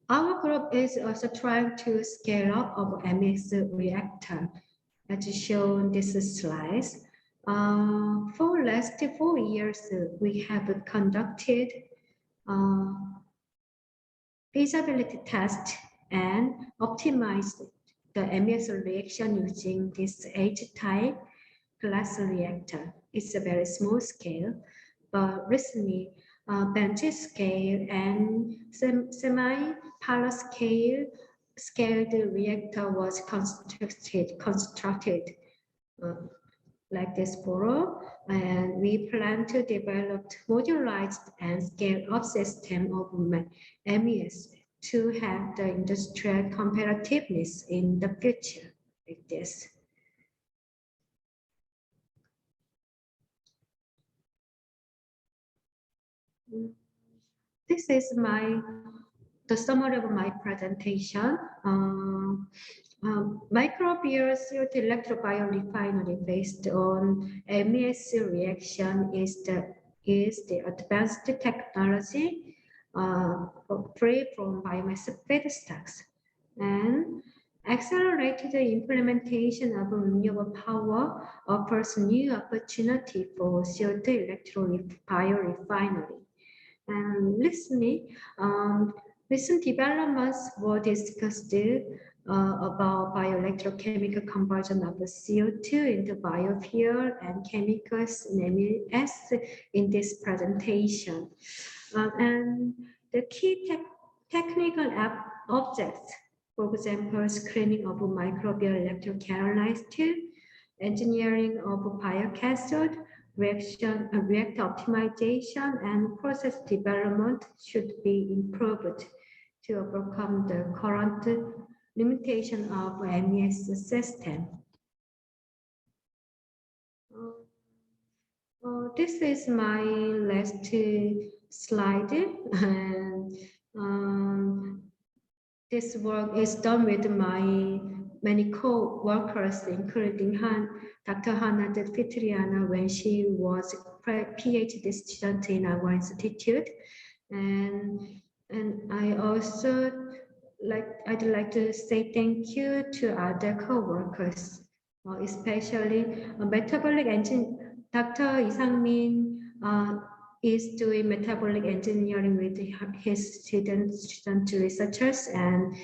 Our group is also trying to scale up our MES reactor, as shown in this slide. For the last 4 years, we have conducted feasibility test and optimized the MES reaction using this H-type glass reactor. It's a very small scale, but recently bench scale and semi-parallel scaled reactor was constructed like this photo, and we plan to develop modularized and scale-up system of MES to have the industrial competitiveness in the future like this. This is the summary of my presentation. Microbial CO2 electro-biorefinery based on MES reaction is the advanced technology free from biomass feedstocks, and accelerated implementation of renewable power offers new opportunity for CO2 electro-biorefinery. And recent developments were discussed about bioelectrochemical conversion of the CO2 into biofuel and chemicals in MES in this presentation. And the key technical objects, for example, screening of microbial electrocatalysis, engineering of biocathode, reactor optimization, and process development should be improved to overcome the current limitation of MES system. This is my last slide, and this work is done with my many co-workers, including Dr. Hana Fitriana when she was a PhD student in our institute. And I also I'd like to say thank you to other co-workers, especially metabolic engineer. Dr. Isangmin is doing metabolic engineering with his student researchers, and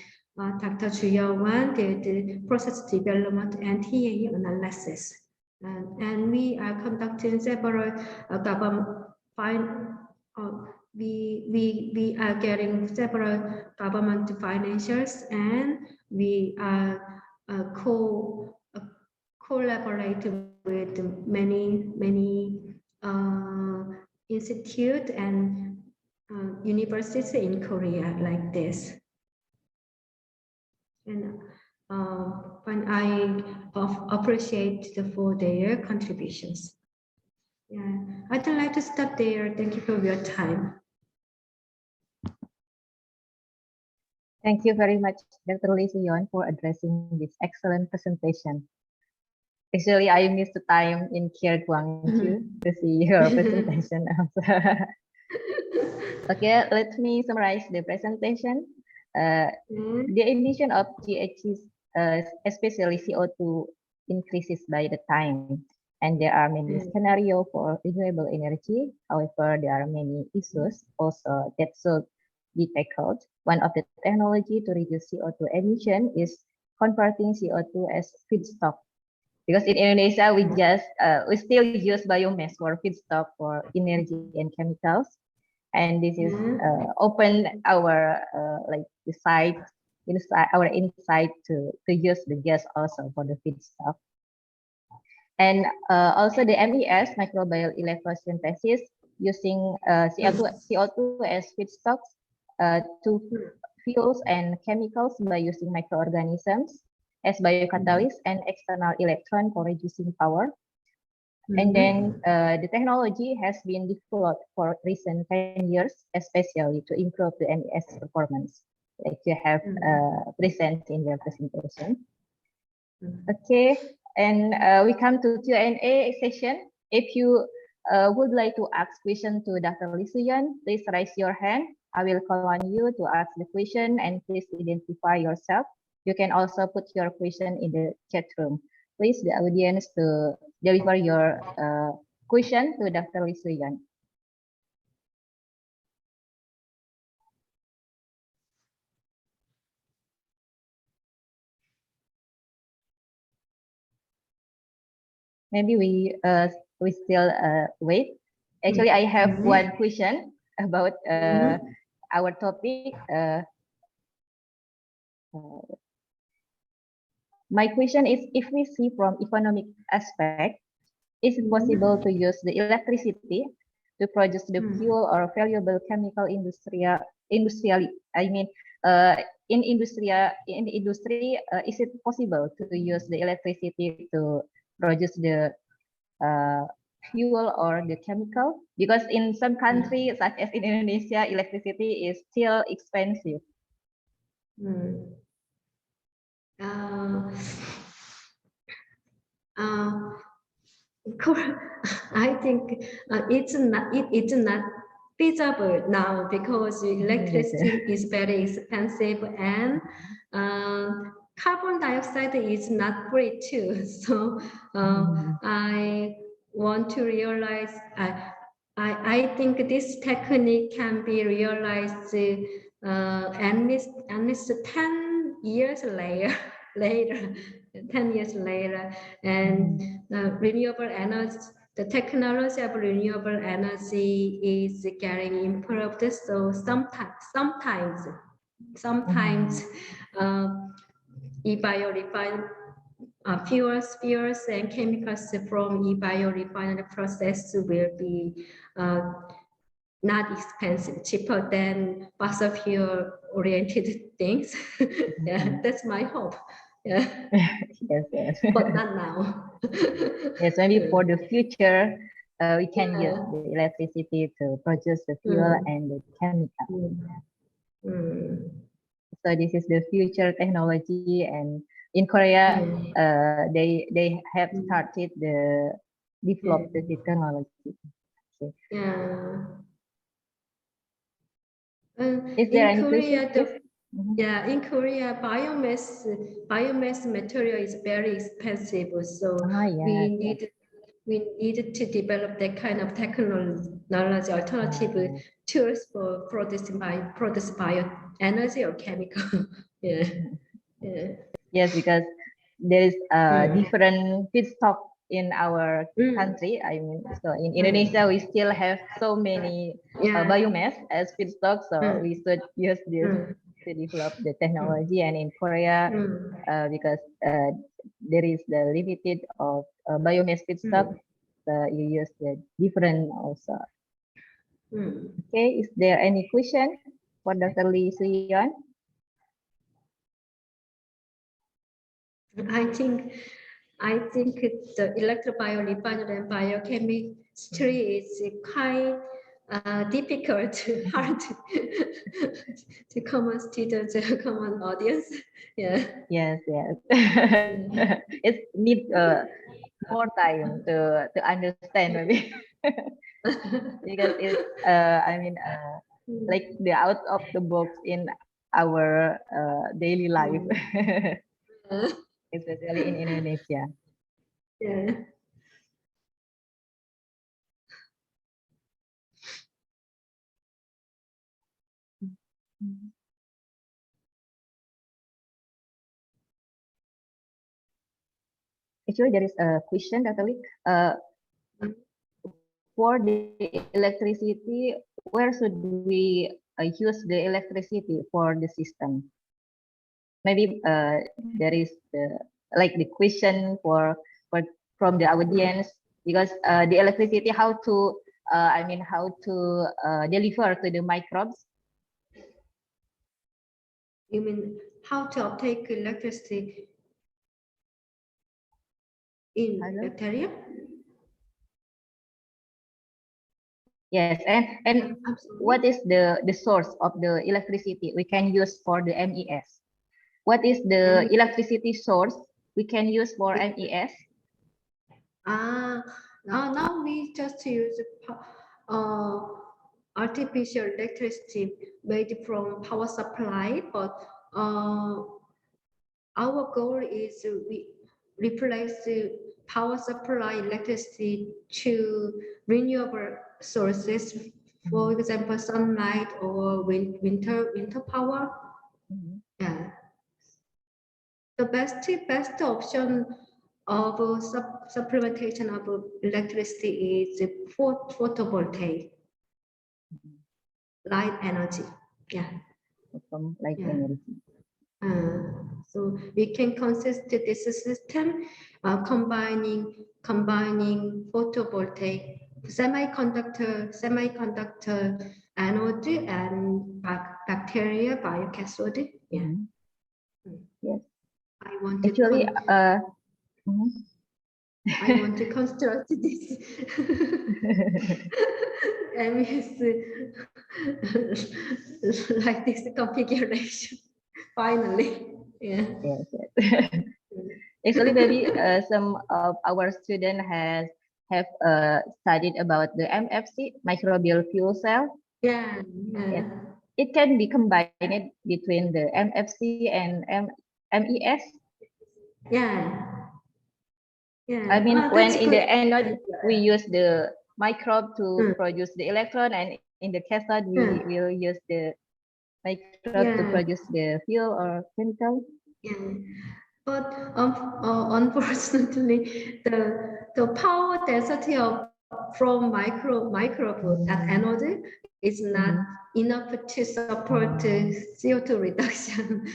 Dr. Soo Youn Lee did process development and TAE analysis. And we are conducting several government we are getting several government financials, and we are collaborate with many institute and universities in Korea like this. And I appreciate for their contributions. Yeah, I'd like to stop there. Thank you for your time. Thank you very much, Dr. Lee Soo Youn, for addressing this excellent presentation. Actually, I missed the time in Kier Gwangju to see your presentation also. Okay, let me summarize the presentation. The emission of GHGs, especially CO2, increases by the time, and there are many scenarios for renewable energy. However, there are many issues also that should be tackled. One of the technology to reduce CO2 emission is converting CO2 as feedstock. Because in Indonesia, we still use biomass for feedstock for energy and chemicals, and this is open our insight to use the gas also for the feedstock. And also the MES, microbial electrosynthesis, using CO2 as feedstocks to fuels and chemicals by using microorganisms as biocatalysts and external electron for reducing power. And then the technology has been developed for recent 10 years, especially to improve the MES performance, like you have presented in your presentation. Okay, and we come to Q&A session. If you would like to ask question to Dr. Lee Soo Youn, please raise your hand. I will call on you to ask the question, and please identify yourself. You can also put your question in the chat room. Please, the audience, to deliver your question to Dr. Lee Soo Youn. Maybe we still wait. Actually, I have one question about our topic. My question is, if we see from economic aspect, is it possible to use the electricity to produce the fuel or valuable chemical industry? I mean, in industry, is it possible to use the electricity to produce the fuel or the chemical? Because in some countries, such as in Indonesia, electricity is still expensive. I think it's not feasible now because electricity is very expensive, and carbon dioxide is not free too. So I want to realize. I think this technique can be realized at least 10 years later. 10 years later, and renewable energy, the technology of renewable energy is getting improved. So sometimes e-Biorefinery fuels and chemicals from e-Biorefinery process will be not expensive, cheaper than fossil fuel oriented things. Yeah, that's my hope. Yeah. Yes. But not now. Yes, maybe for the future, we can use the electricity to produce the fuel and the chemical. So this is the future technology, and in Korea, they have started the develop the technology. Okay. Is there any question? In Korea, biomass material is very expensive, so we needed to develop that kind of technology alternative tools for produce bioenergy or chemical. Yes, because there is different feedstock in our country. I mean, so in Indonesia, we still have so many biomass as feedstock, so we should use this to develop the technology. And in Korea, because there is the limited of biomass feedstock, so you use the different also. Okay, is there any question for Dr. Lee Soo Youn? I think the electro-biorefinery and biochemistry is quite difficult, hard to common students, common audience. Yes. It needs more time to understand maybe because it's like the out of the box in our daily life, especially in Indonesia. Actually, there is a question, Dr. Lee. For the electricity, where should we use the electricity for the system? Maybe there is the question from the audience, because the electricity, how to deliver to the microbes. You mean how to obtain electricity in bacteria? Yes, and what is the source of the electricity we can use for the MES? What is the electricity source we can use for MES? Now we just use artificial electricity made from power supply, but our goal is we replace the power supply electricity to renewable sources, for example, sunlight or winter power. The best option of supplementation of electricity is photovoltaic light energy. From light energy. So we can consist this system combining photovoltaic semiconductor anode and bacteria biocathode. Yes. I want to construct this MES like this configuration. Finally, Yes. Actually, maybe some of our students have studied about the MFC, microbial fuel cell. It can be combined between the MFC and MES. I mean, when in the anode we use the microbe to produce the electron, and in the cathode we will use the microbe to produce the fuel or chemical. But unfortunately, the power density from microbe at anode is not enough to support CO2 reduction.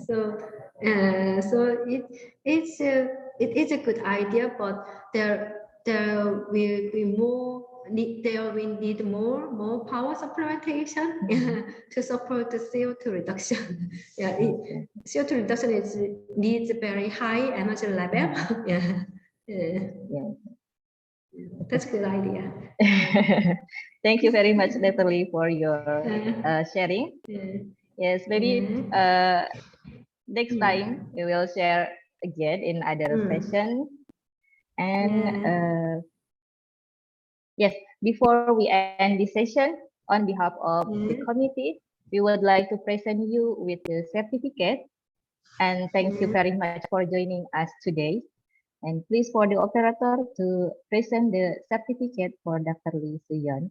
So it is a good idea, but there we need more power supplementation to support the CO2 reduction. CO2 reduction needs a very high energy level. That's a good idea. Thank you very much, Natalie, for your sharing. Yes, maybe next time we will share again in other session. And yes, before we end this session, on behalf of the committee, we would like to present you with the certificate. And thank you very much for joining us today. And please for the operator to present the certificate for Dr. Lee Soo Youn.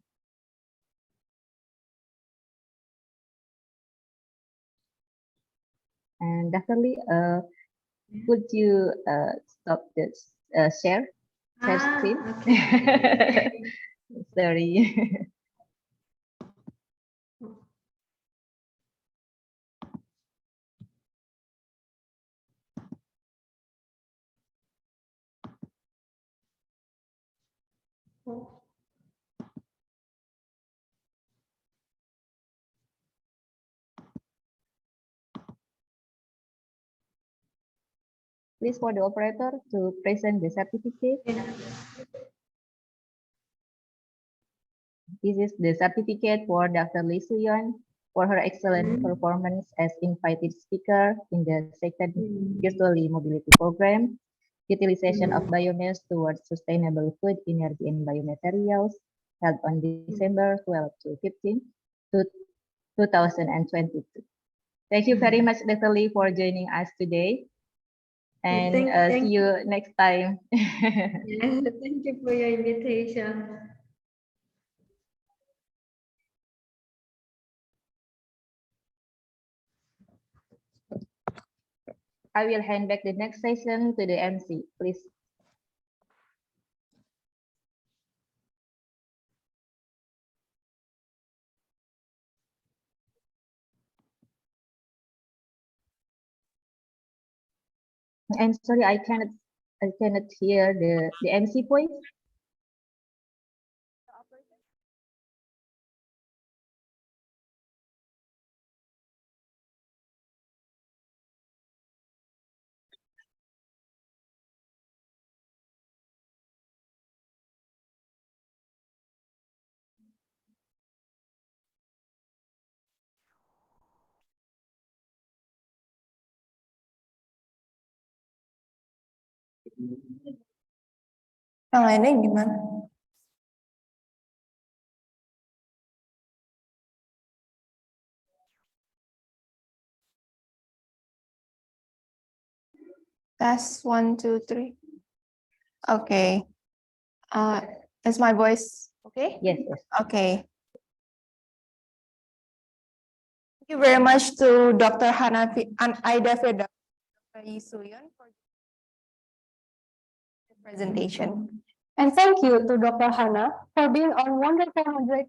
And Dr. Lee, could you stop the share screen? Okay. Sorry. Please for the operator to present the certificate. This is the certificate for Dr. Lee Soo Youn for her excellent performance as invited speaker in the second virtually mobility program, Utilization of Biomass towards Sustainable Food, Energy and Biomaterials, held on December 12 to 15, 2022. Thank you very much, Dr. Lee, for joining us today. And see you next time. Thank you for your invitation. I will hand back the next session to the MC, please. I'm sorry, I cannot hear the MC voice. Yang lainnya gimana? Test 1, 2, 3. Okay. Is my voice okay? Yes, yes. Okay. Thank you very much to Dr. and Aida Firdaus for Soo Youn for the presentation. And thank you to Dr. Hana for being our wonderful moderator.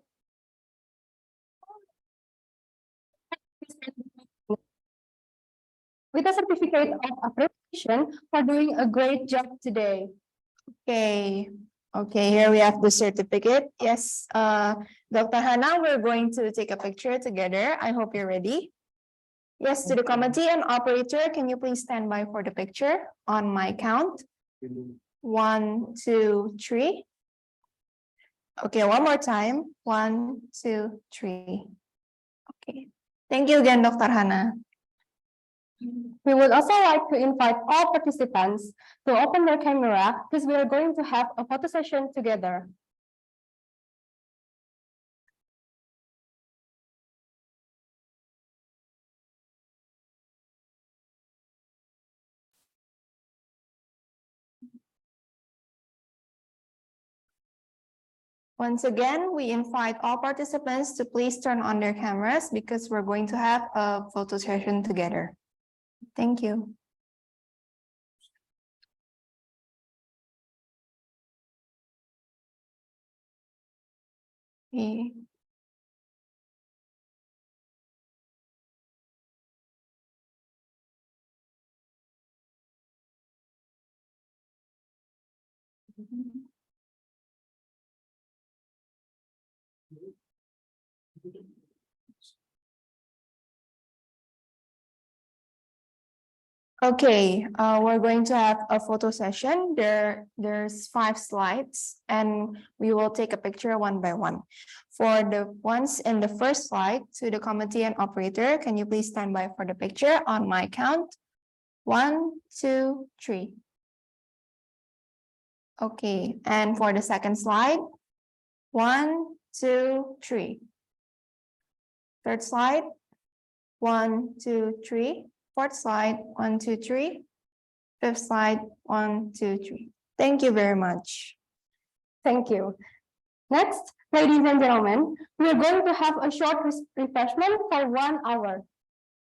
With a certificate of appreciation for doing a great job today. Okay. Okay, here we have the certificate. Yes, Dr. Hana, we're going to take a picture together. I hope you're ready. Yes, to the committee and operator, can you please stand by for the picture on my count? 1, 2, 3. Okay, one more time. 1, 2, 3. Okay. Thank you again, Dr. Hana. We would also like to invite all participants to open their camera because we are going to have a photo session together. Once again, we invite all participants to please turn on their cameras because we're going to have a photo session together. Thank you. Okay. Okay, we're going to have a photo session. There's 5 slides, and we will take a picture one by one. For the ones in the first slide, to the committee and operator, can you please stand by for the picture on my count? 1, 2, 3. Okay, and for the second slide, 1, 2, 3. Third slide, 1, 2, 3. Fourth slide, 1, 2, 3. Fifth slide, 1, 2, 3. Thank you very much. Thank you. Next, ladies and gentlemen, we are going to have a short refreshment for 1 hour.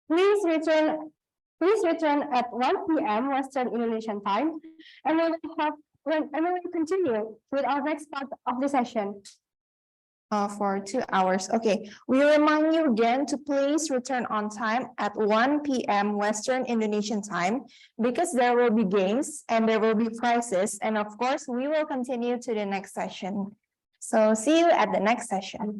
Please return at 1 p.m. Western Indonesian time, and we will continue with our next part of the session. For 2 hours. Okay, we remind you again to please return on time at 1 p.m. Western Indonesian time, because there will be games and there will be prizes, and of course we will continue to the next session. So see you at the next session.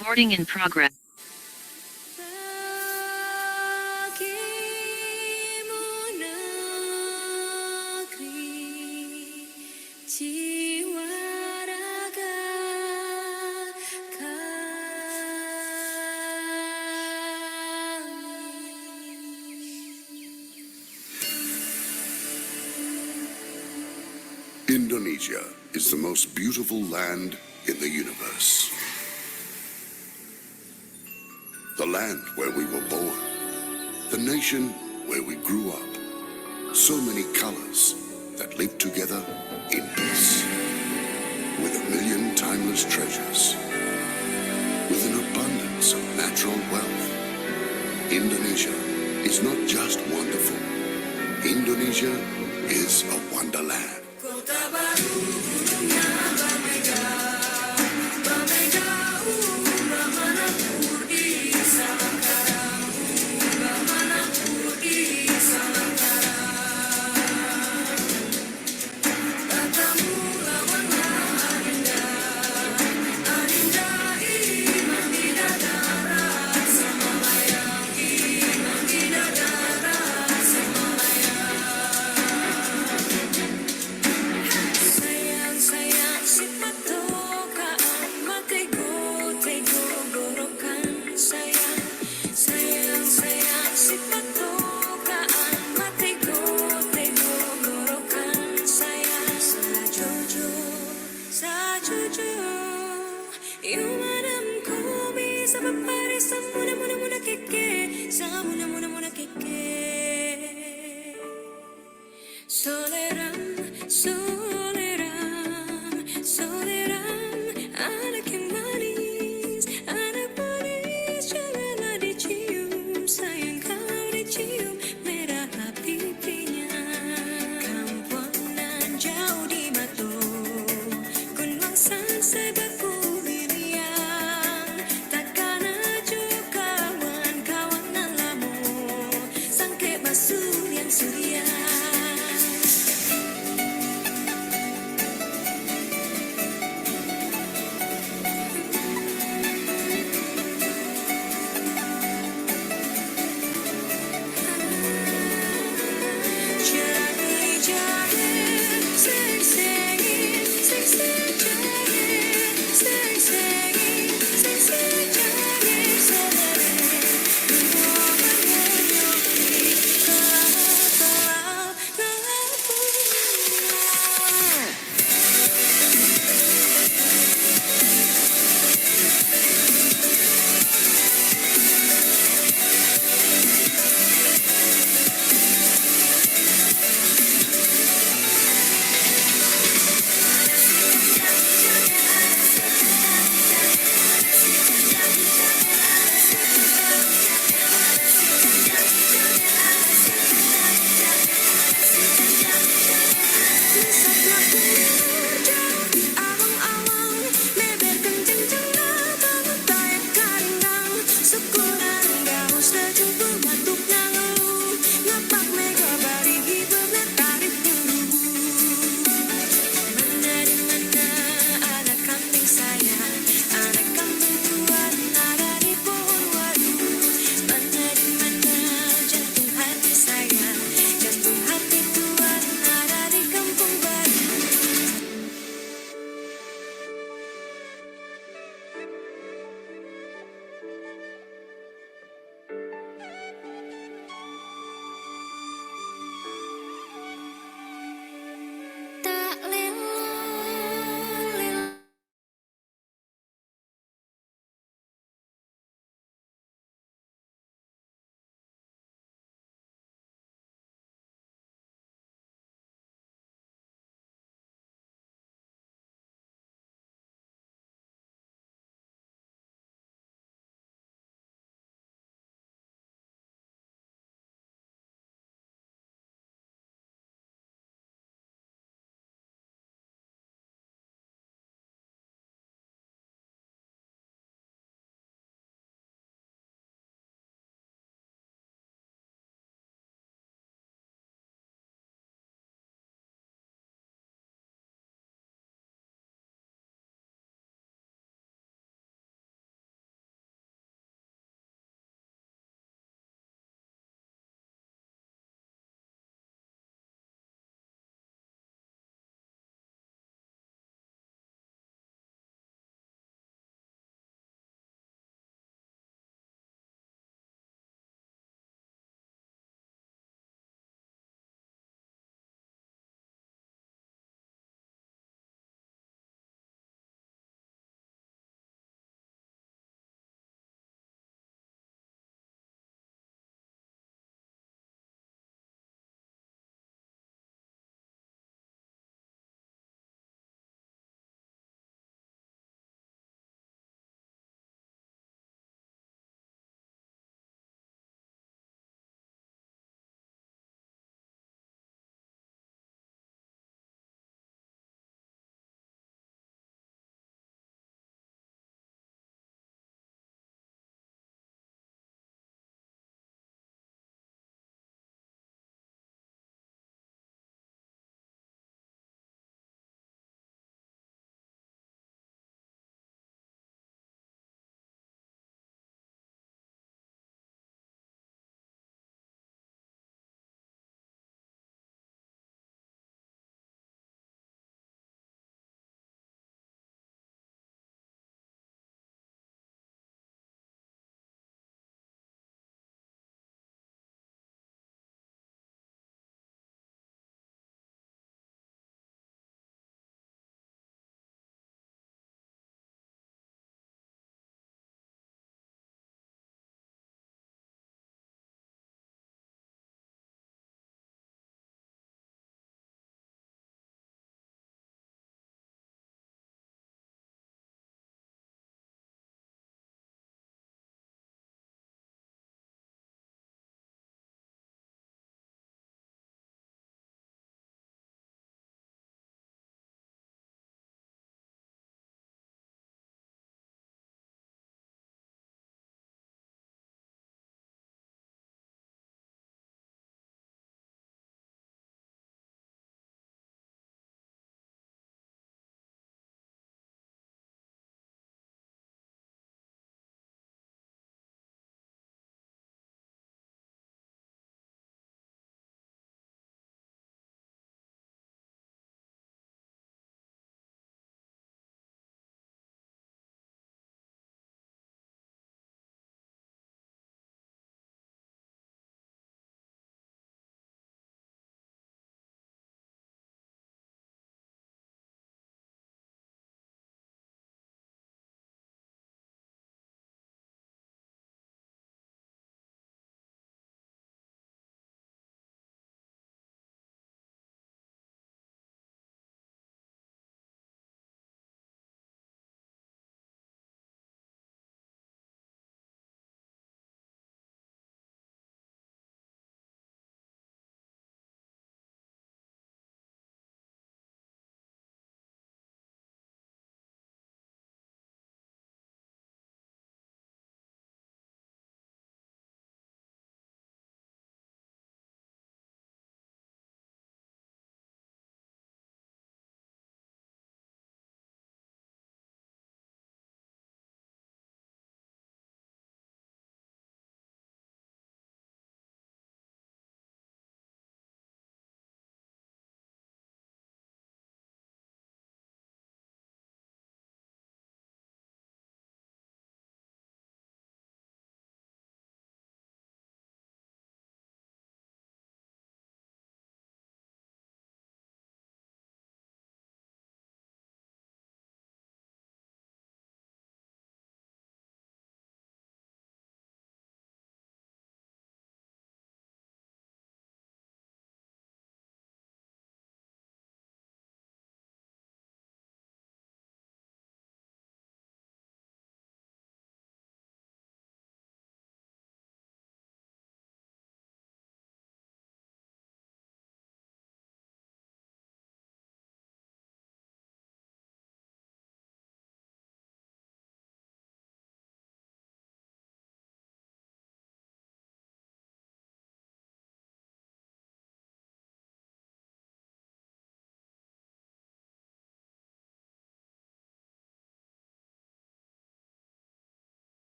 Recording in progress. Indonesia is the most beautiful land in the universe. The land where we were born, the nation where we grew up. So many colors that live together in peace. With 1,000,000 timeless treasures. With an abundance of natural wealth. Indonesia is not just wonderful. Indonesia is a wonderland.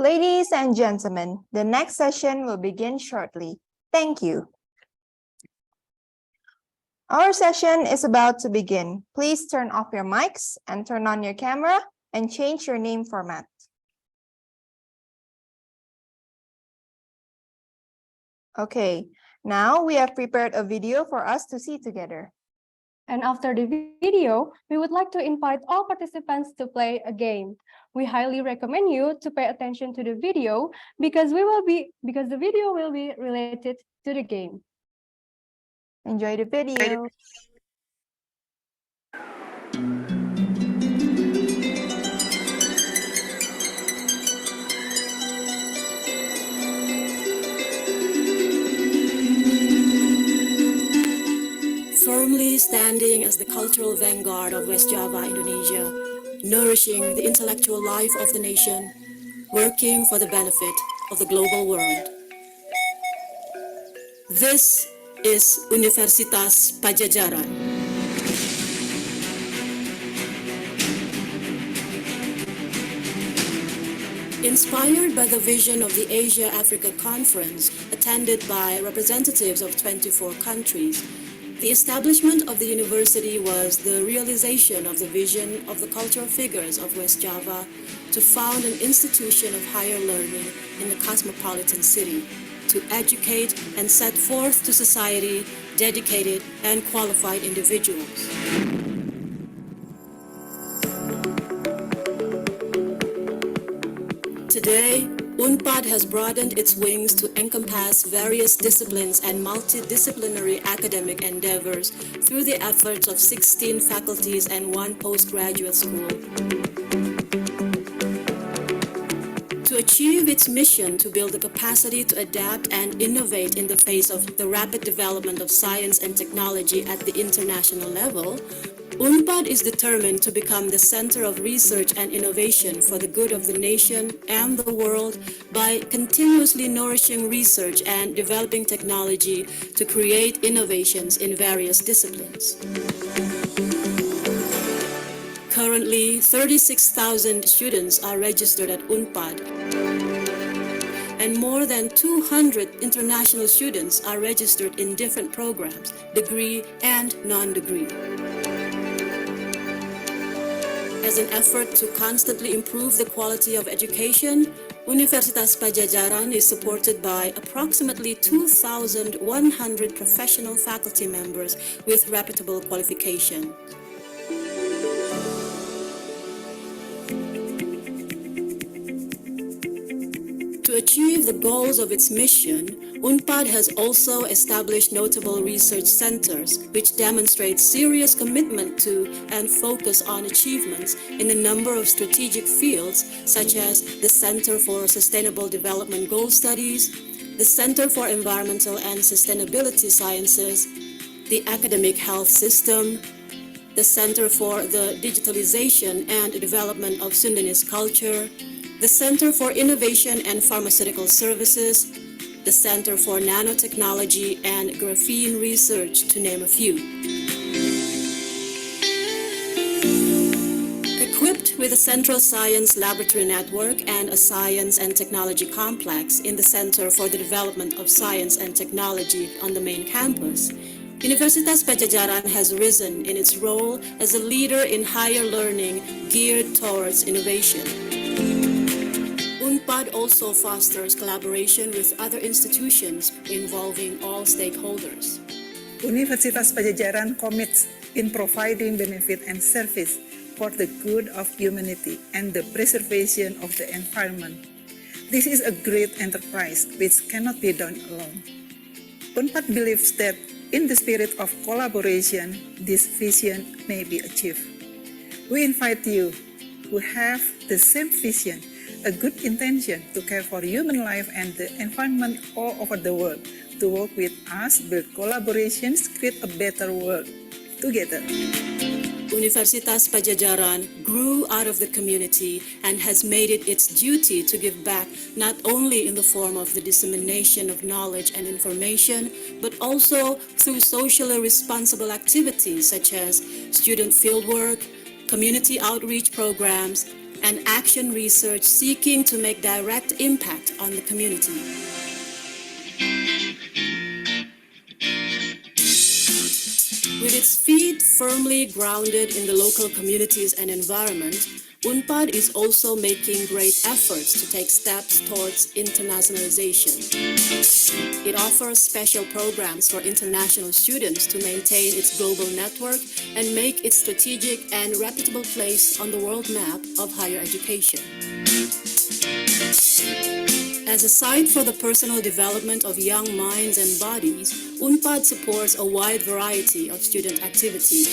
Ladies and gentlemen, the next session will begin shortly. Thank you. Our session is about to begin. Please turn off your mics and turn on your camera and change your name format. Okay, now we have prepared a video for us to see together. And after the video, we would like to invite all participants to play a game. We highly recommend you to pay attention to the video because the video will be related to the game. Enjoy the video. Firmly standing as the cultural vanguard of West Java, Indonesia, nourishing the intellectual life of the nation, working for the benefit of the global world. This is Universitas Padjadjaran. Inspired by the vision of the Asia-Africa Conference, attended by representatives of 24 countries, the establishment of the university was the realization of the vision of the cultural figures of West Java to found an institution of higher learning in the cosmopolitan city, to educate and set forth to society dedicated and qualified individuals. Today, UNPAD has broadened its wings to encompass various disciplines and multidisciplinary academic endeavors through the efforts of 16 faculties and 1 postgraduate school. To achieve its mission to build the capacity to adapt and innovate in the face of the rapid development of science and technology at the international level, UNPAD is determined to become the center of research and innovation for the good of the nation and the world by continuously nourishing research and developing technology to create innovations in various disciplines. Currently, 36,000 students are registered at UNPAD, and more than 200 international students are registered in different programs, degree and non-degree. As an effort to constantly improve the quality of education, Universitas Padjadjaran is supported by approximately 2,100 professional faculty members with reputable qualification. To achieve the goals of its mission, UNPAD has also established notable research centers which demonstrate serious commitment to and focus on achievements in a number of strategic fields such as the Center for Sustainable Development Goal Studies, the Center for Environmental and Sustainability Sciences, the Academic Health System, the Center for the Digitalization and Development of Sundanese Culture, the Center for Innovation and Pharmaceutical Services, the Center for Nanotechnology and Graphene Research, to name a few. Equipped with a central science laboratory network and a science and technology complex in the Center for the Development of Science and Technology on the main campus, Universitas Padjadjaran has risen in its role as a leader in higher learning geared towards innovation. UNPAD also fosters collaboration with other institutions involving all stakeholders. Universitas Padjadjaran commits in providing benefit and service for the good of humanity and the preservation of the environment. This is a great enterprise which cannot be done alone. UNPAD believes that in the spirit of collaboration, this vision may be achieved. We invite you who have the same vision, a good intention to care for human life and the environment all over the world, to work with us, build collaborations, create a better world together. Universitas Padjadjaran grew out of the community and has made it its duty to give back not only in the form of the dissemination of knowledge and information, but also through socially responsible activities such as student fieldwork, community outreach programs, and action research seeking to make direct impact on the community. With its feet firmly grounded in the local communities and environment, UNPAD is also making great efforts to take steps towards internationalization. It offers special programs for international students to maintain its global network and make its strategic and reputable place on the world map of higher education. As a site for the personal development of young minds and bodies, UNPAD supports a wide variety of student activities.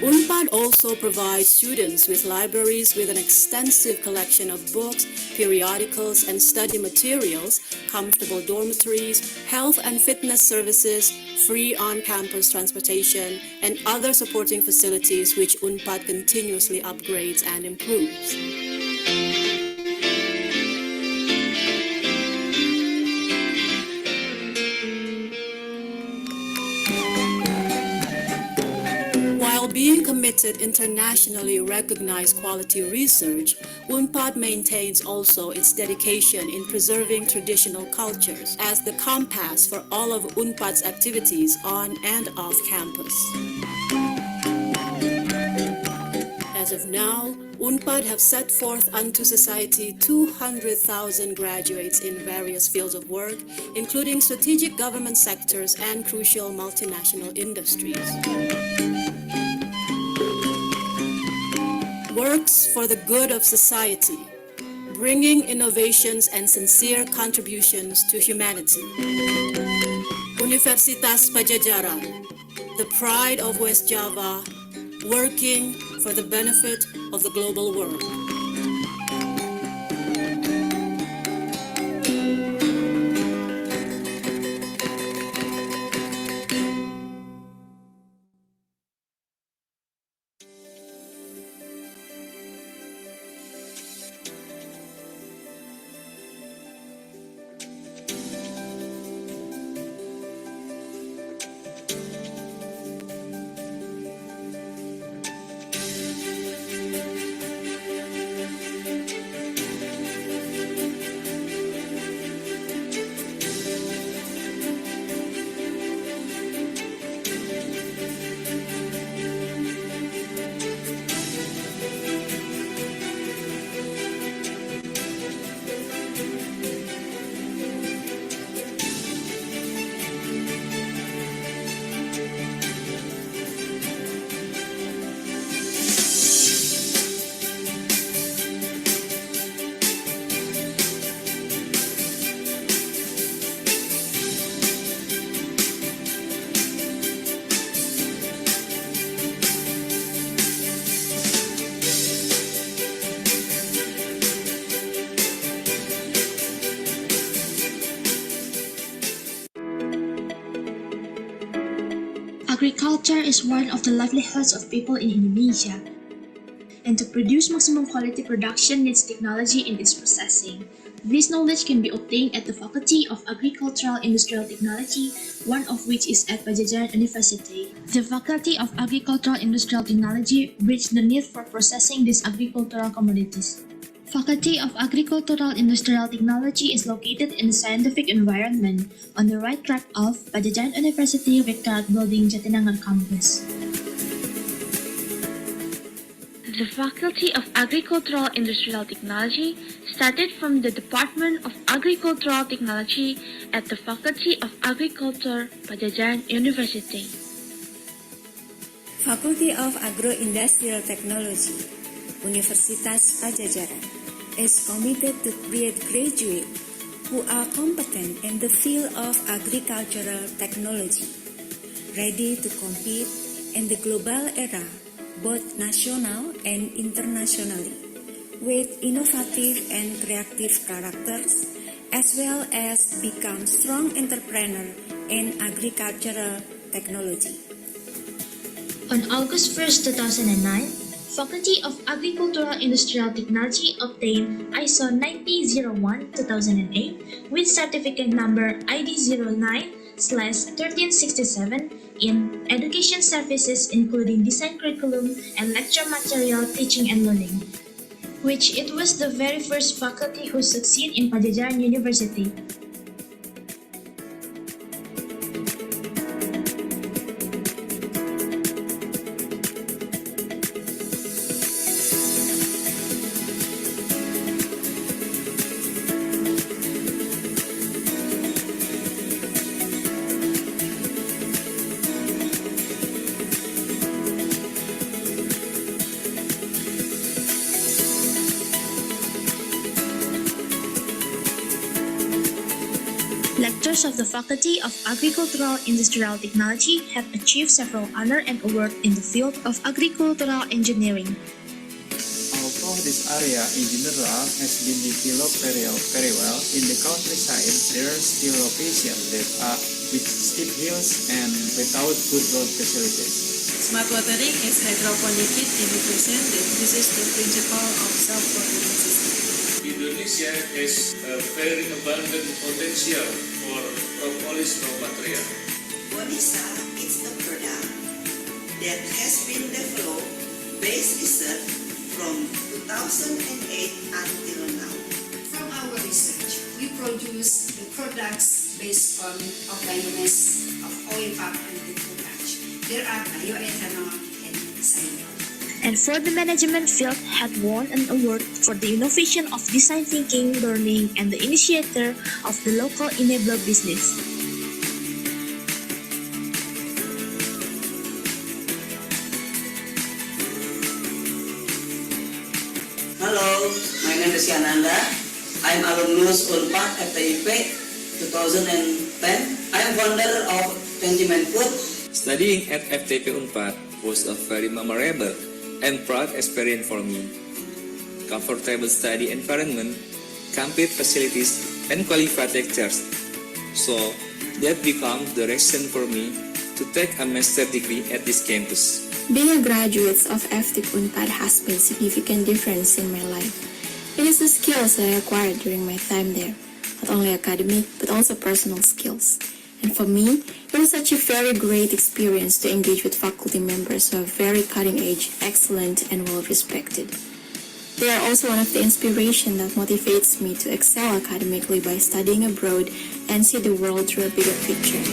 UNPAD also provides students with libraries with an extensive collection of books, periodicals, and study materials, comfortable dormitories, health and fitness services, free on-campus transportation, and other supporting facilities which UNPAD continuously upgrades and improves. While being committed internationally recognized quality research, UNPAD maintains also its dedication in preserving traditional cultures as the compass for all of UNPAD's activities on and off campus. As of now, UNPAD have set forth unto society 200,000 graduates in various fields of work, including strategic government sectors and crucial multinational industries. Works for the good of society, bringing innovations and sincere contributions to humanity. Universitas Padjadjaran, the pride of West Java, working for the benefit of the global world. Agriculture is one of the livelihoods of people in Indonesia, and to produce maximum quality production needs technology in its processing. This knowledge can be obtained at the Faculty of Agricultural Industrial Technology, one of which is at Padjadjaran University. The Faculty of Agricultural Industrial Technology bridges the need for processing these agricultural commodities. Faculty of Agricultural Industrial Technology is located in a scientific environment on the right track of Padjadjaran University Rectorate Building Jatinangor campus. The Faculty of Agricultural Industrial Technology started from the Department of Agricultural Technology at the Faculty of Agriculture, Padjadjaran University. Faculty of Agro-Industrial Technology, Universitas Padjadjaran, is committed to create graduates who are competent in the field of agricultural technology, ready to compete in the global era, both national and internationally, with innovative and creative characters, as well as become strong entrepreneurs in agricultural technology. On August 1st, 2009, Faculty of Agricultural Industrial Technology obtained ISO 9001-2008 with certificate number ID 1367 in education services including design curriculum and lecture material teaching and learning, which it was the very first faculty who succeed in Padjadjaran University. Lecturers of the Faculty of Agricultural Industrial Technology have achieved several honors and awards in the field of agricultural engineering. Although this area in general has been developed very well, in the countryside there are still locations that are with steep hills and without good road facilities. Smart watering is hydroponic in represented. This is the principle of self-watering system. Indonesia has a very abundant potential for propolis raw material. Bonisa is a product that has been developed based research from 2008 until now. From our research, we produce the products based on biomass of oil palm and petroleum. There are bioethanol and cyanol. And for the management field had won an award for the innovation of design thinking, learning, and the initiator of the local enabler business. Hello, my name is Yananda. I'm alumnus Unpad FTIP 2010. I'm founder of 20 Man Food. Studying at FTP Unpad was a very memorable and proud experience for me. Comfortable study environment, complete facilities, and qualified lectures. So that became the reason for me to take a master's degree at this campus. Being a graduate of FTP Unpad has made significant difference in my life. It is the skills that I acquired during my time there, not only academic but also personal skills. And for me, it was such a very great experience to engage with faculty members who are very cutting edge, excellent, and well respected. They are also one of the inspiration that motivates me to excel academically by studying abroad and see the world through a bigger picture.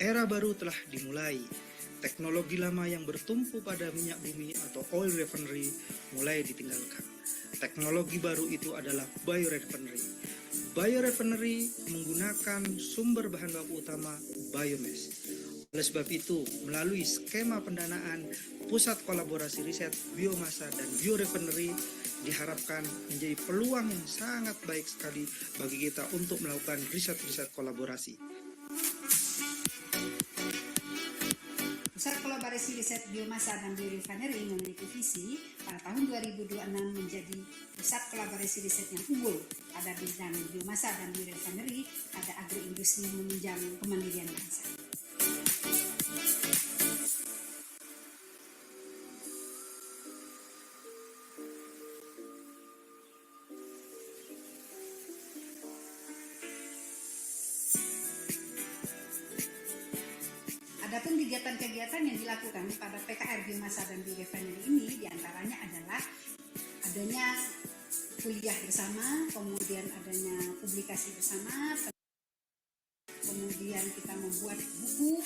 Era baru telah dimulai. Teknologi lama yang bertumpu pada minyak bumi atau oil refinery mulai ditinggalkan. Teknologi baru itu adalah biorefinery. Biorefinery menggunakan sumber bahan baku utama biomass. Oleh sebab itu, melalui skema pendanaan Pusat Kolaborasi Riset Biomasa dan Biorefinery diharapkan menjadi peluang yang sangat baik sekali bagi kita untuk melakukan riset-riset kolaborasi. Pusat Kolaborasi Riset Biomasa dan Biorefinery memiliki visi pada tahun 2026 menjadi pusat kolaborasi riset yang unggul pada bidang biomasa dan biorefinery pada agro-industri menunjang kemandirian bangsa. Adapun kegiatan-kegiatan yang dilakukan pada PKR Biomasa dan Biorefinery ini diantaranya adalah adanya kuliah bersama, kemudian adanya publikasi bersama, kemudian kita membuat buku.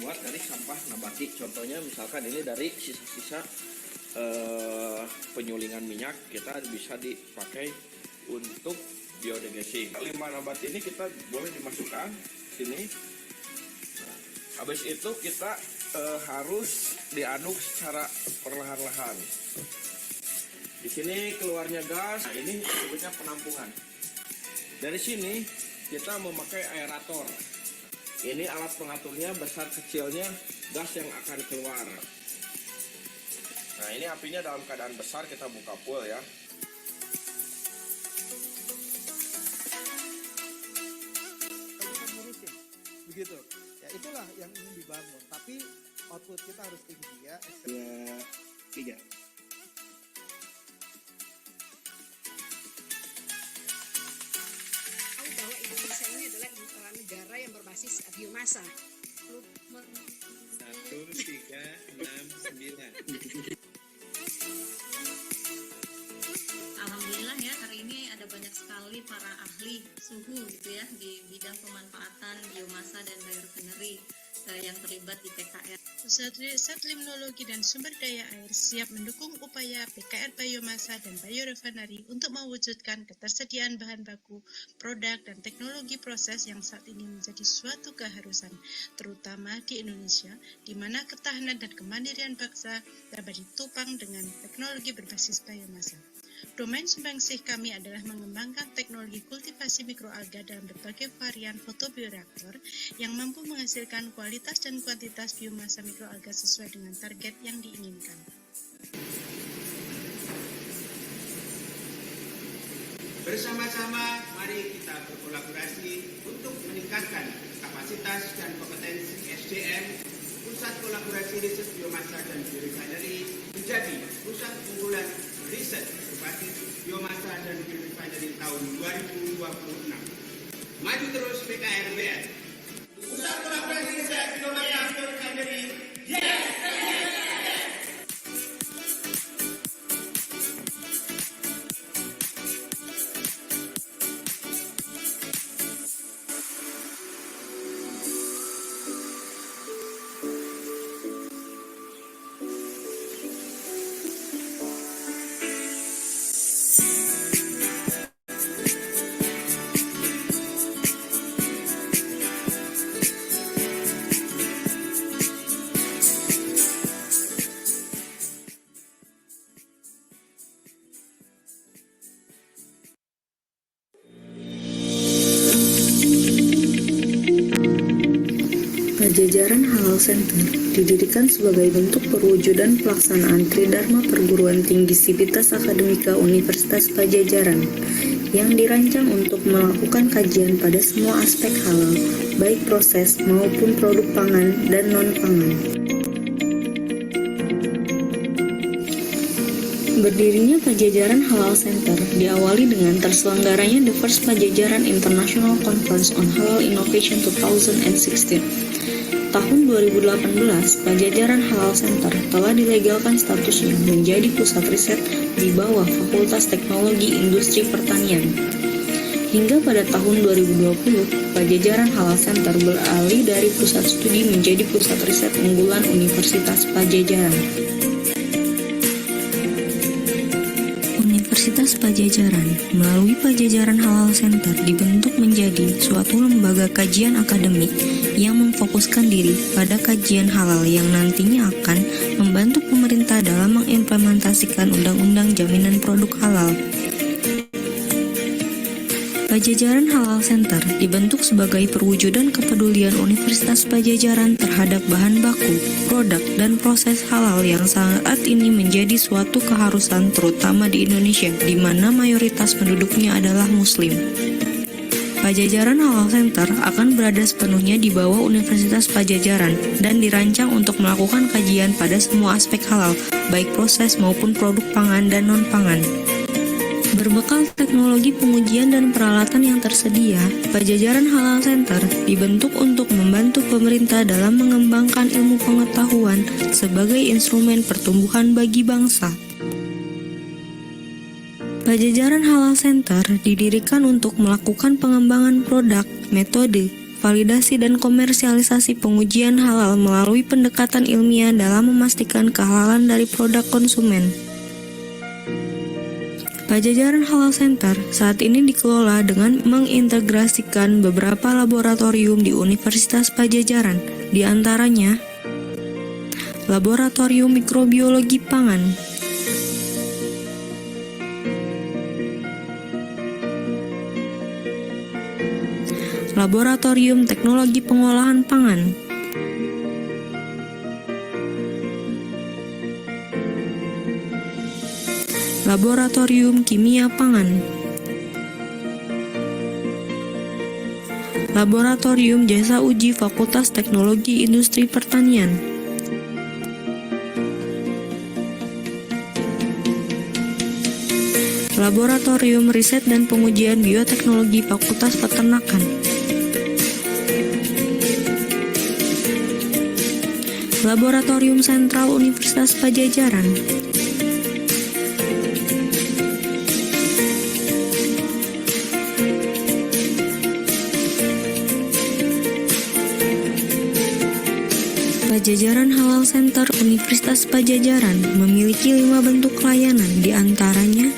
dibuat dari sampah nabati. Contohnya misalkan ini dari sisa-sisa penyulingan minyak, kita bisa dipakai untuk biodigestion. Limbah nabati ini kita boleh dimasukkan sini. Nah, habis itu kita harus diaduk secara perlahan-lahan. Di sini keluarnya gas. Nah, ini disebutnya penampungan. Dari sini kita memakai aerator. Ini alat pengaturnya, besar kecilnya gas yang akan keluar. Nah, ini apinya dalam keadaan besar, kita buka full ya. Begitu. Ya itulah yang ingin dibangun. Tapi output kita harus tinggi ya. 3. Tahu bahwa Indonesia ini adalah negara yang berbasis biomasa. 1, 3, 6, 9. Alhamdulillah ya, hari ini ada banyak sekali para ahli suhu gitu ya di bidang pemanfaatan biomasa dan biorefinery yang terlibat di PKR. Pusat Riset Limnologi dan Sumber Daya Air siap mendukung upaya PKR Biomasa dan Biorefinery untuk mewujudkan ketersediaan bahan baku, produk, dan teknologi proses yang saat ini menjadi suatu keharusan, terutama di Indonesia, di mana ketahanan dan kemandirian bangsa dapat ditopang dengan teknologi berbasis biomasa. Domain sumbangsih kami adalah mengembangkan teknologi kultivasi mikroalga dalam berbagai varian fotobioreaktor yang mampu menghasilkan kualitas dan kuantitas biomasa mikroalga sesuai dengan target yang diinginkan. Bersama-sama, mari kita berkolaborasi untuk meningkatkan kapasitas dan kompetensi SDM Pusat Kolaborasi Riset Biomasa dan Biorefinery menjadi pusat unggulan riset berbasis biomasa dan biorefinery tahun 2026. Maju terus PKRBN. Pusat Kolaborasi Riset Biomasa dan Biorefinery. Yes! Padjadjaran Halal Center didirikan sebagai bentuk perwujudan pelaksanaan Tridharma Perguruan Tinggi Sivitas Akademika Universitas Padjadjaran yang dirancang untuk melakukan kajian pada semua aspek halal, baik proses maupun produk pangan dan non-pangan. Berdirinya Padjadjaran Halal Center diawali dengan terselenggaranya The First Padjadjaran International Conference on Halal Innovation 2016. Tahun 2018, Padjadjaran Halal Center telah dilegalkan statusnya menjadi pusat riset di bawah Fakultas Teknologi Industri Pertanian. Hingga pada tahun 2020, Padjadjaran Halal Center beralih dari pusat studi menjadi pusat riset unggulan Universitas Padjadjaran. Universitas Padjadjaran melalui Padjadjaran Halal Center dibentuk menjadi suatu lembaga kajian akademik yang memfokuskan diri pada kajian halal yang nantinya akan membantu pemerintah dalam mengimplementasikan Undang-Undang Jaminan Produk Halal. Padjadjaran Halal Center dibentuk sebagai perwujudan kepedulian Universitas Padjadjaran terhadap bahan baku, produk, dan proses halal yang saat ini menjadi suatu keharusan terutama di Indonesia, di mana mayoritas penduduknya adalah Muslim. Padjadjaran Halal Center akan berada sepenuhnya di bawah Universitas Padjadjaran dan dirancang untuk melakukan kajian pada semua aspek halal, baik proses maupun produk pangan dan non-pangan. Berbekal teknologi pengujian dan peralatan yang tersedia, Padjadjaran Halal Center dibentuk untuk membantu pemerintah dalam mengembangkan ilmu pengetahuan sebagai instrumen pertumbuhan bagi bangsa. Padjadjaran Halal Center didirikan untuk melakukan pengembangan produk, metode, validasi dan komersialisasi pengujian halal melalui pendekatan ilmiah dalam memastikan kehalalan dari produk konsumen. Padjadjaran Halal Center saat ini dikelola dengan mengintegrasikan beberapa laboratorium di Universitas Padjadjaran, di antaranya Laboratorium Mikrobiologi Pangan, Laboratorium Teknologi Pengolahan Pangan, Laboratorium Kimia Pangan, Laboratorium Jasa Uji Fakultas Teknologi Industri Pertanian, Laboratorium Riset dan Pengujian Bioteknologi Fakultas Peternakan, Laboratorium Sentral Universitas Padjadjaran, Padjadjaran Halal Center Universitas Padjadjaran memiliki 5 bentuk layanan, di antaranya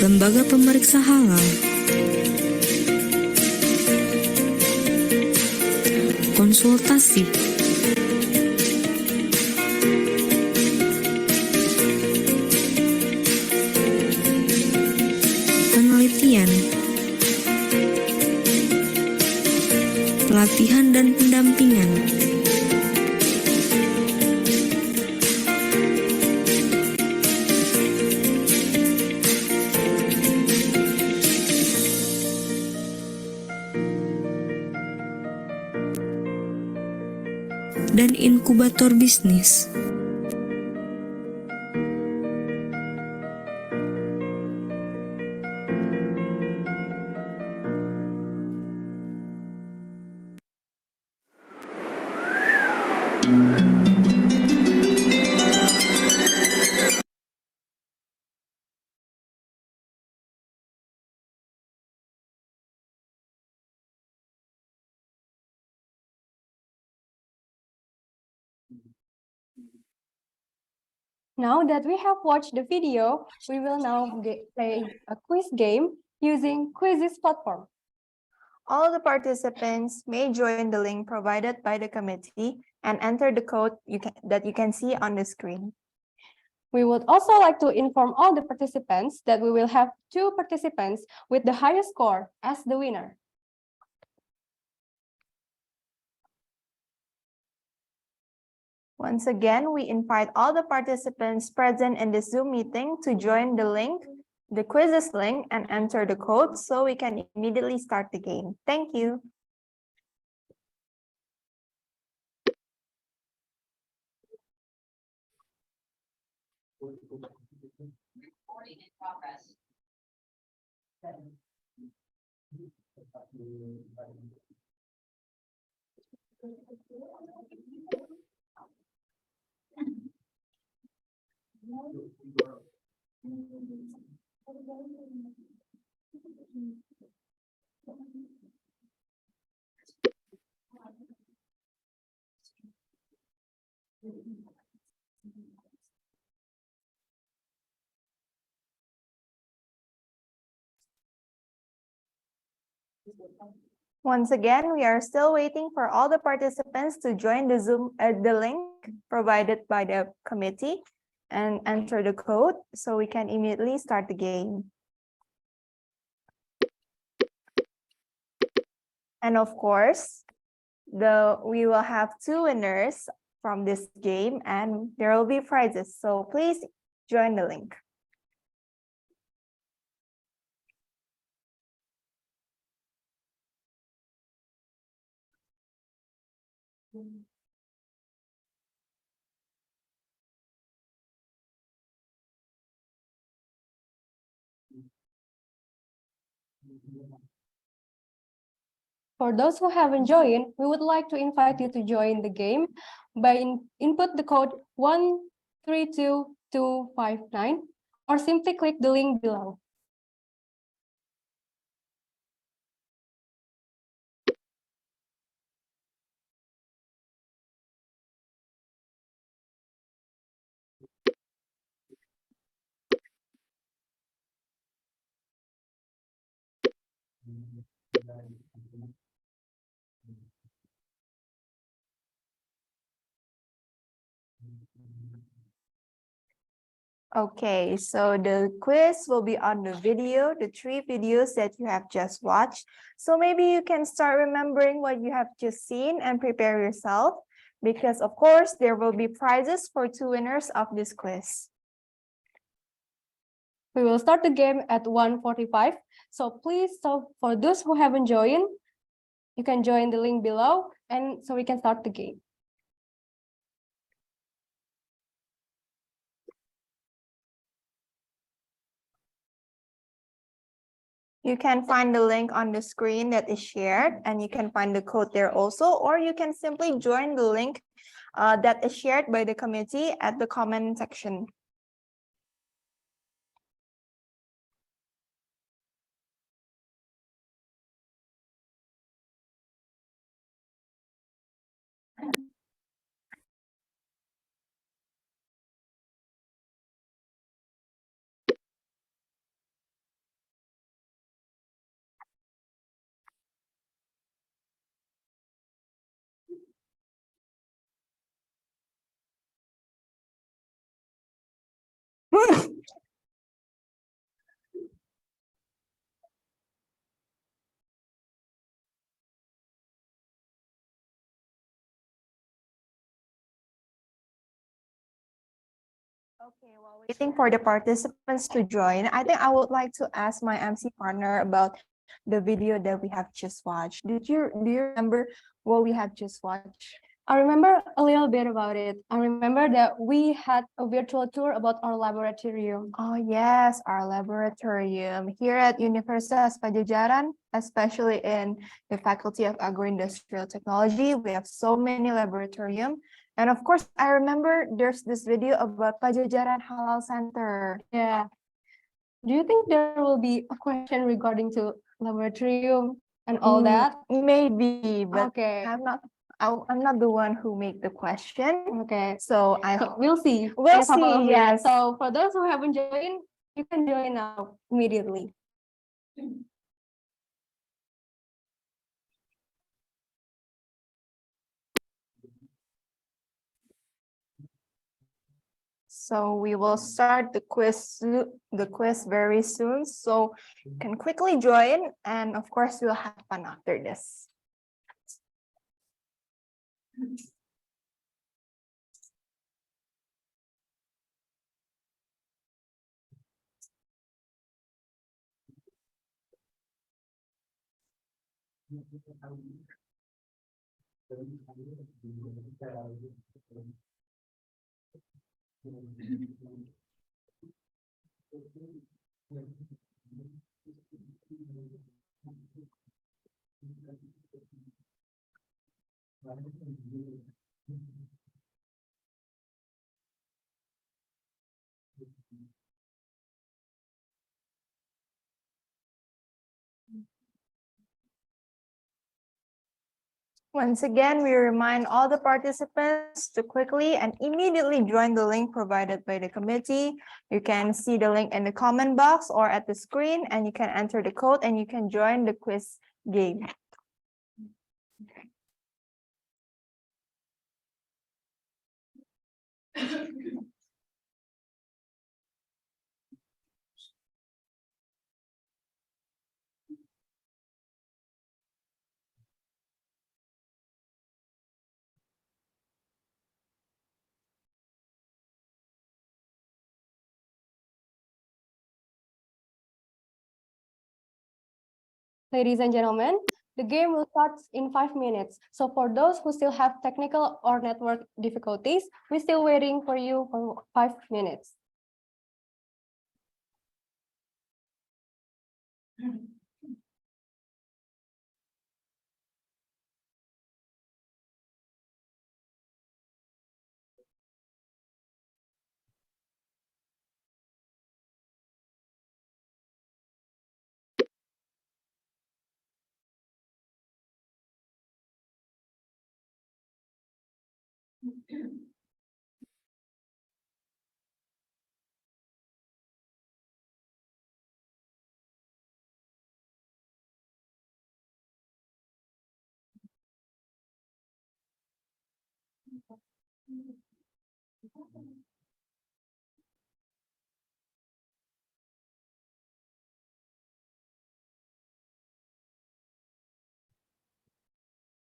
Lembaga Pemeriksa Halal, konsultasi, penelitian, pelatihan dan pendampingan, dan inkubator bisnis. Now that we have watched the video, we will now play a quiz game using Quizzes platform. All the participants may join the link provided by the committee and enter the code that you can see on the screen. We would also like to inform all the participants that we will have 2 participants with the highest score as the winner. Once again, we invite all the participants present in the Zoom meeting to join the link, the quizzes link, and enter the code so we can immediately start the game. Thank you. Once again, we are still waiting for all the participants to join the Zoom the link provided by the committee and enter the code so we can immediately start the game. And of course, we will have 2 winners from this game and there will be prizes. So please join the link. For those who haven't joined, we would like to invite you to join the game by input the code 132259 or simply click the link below. Okay, so the quiz will be on the video, the 3 videos that you have just watched. So maybe you can start remembering what you have just seen and prepare yourself, because of course there will be prizes for 2 winners of this quiz. We will start the game at 1:45. So please, for those who haven't joined, you can join the link below, and so we can start the game. You can find the link on the screen that is shared, and you can find the code there also, or you can simply join the link that is shared by the committee at the comment section. Okay, while waiting for the participants to join, I think I would like to ask my MC partner about the video that we have just watched. Do you remember what we have just watched? I remember a little bit about it. I remember that we had a virtual tour about our laboratorium. Oh yes, our laboratorium here at Universitas Padjadjaran, especially in the Faculty of Agro-Industrial Technology. We have so many laboratorium. And of course, I remember there's this video about Padjadjaran Halal Center. Yeah. Do you think there will be a question regarding to laboratorium and all that? Maybe, but okay. I'm not the one who make the question. Okay. So we'll see. We'll see, yes. So for those who haven't joined, you can join now immediately. So we will start the quiz very soon. So you can quickly join, and of course we'll have fun after this. Once again, we remind all the participants to quickly and immediately join the link provided by the committee. You can see the link in the comment box or at the screen, and you can enter the code and you can join the quiz game. Ladies and gentlemen, the game will start in 5 minutes. So for those who still have technical or network difficulties, we're still waiting for you for 5 minutes.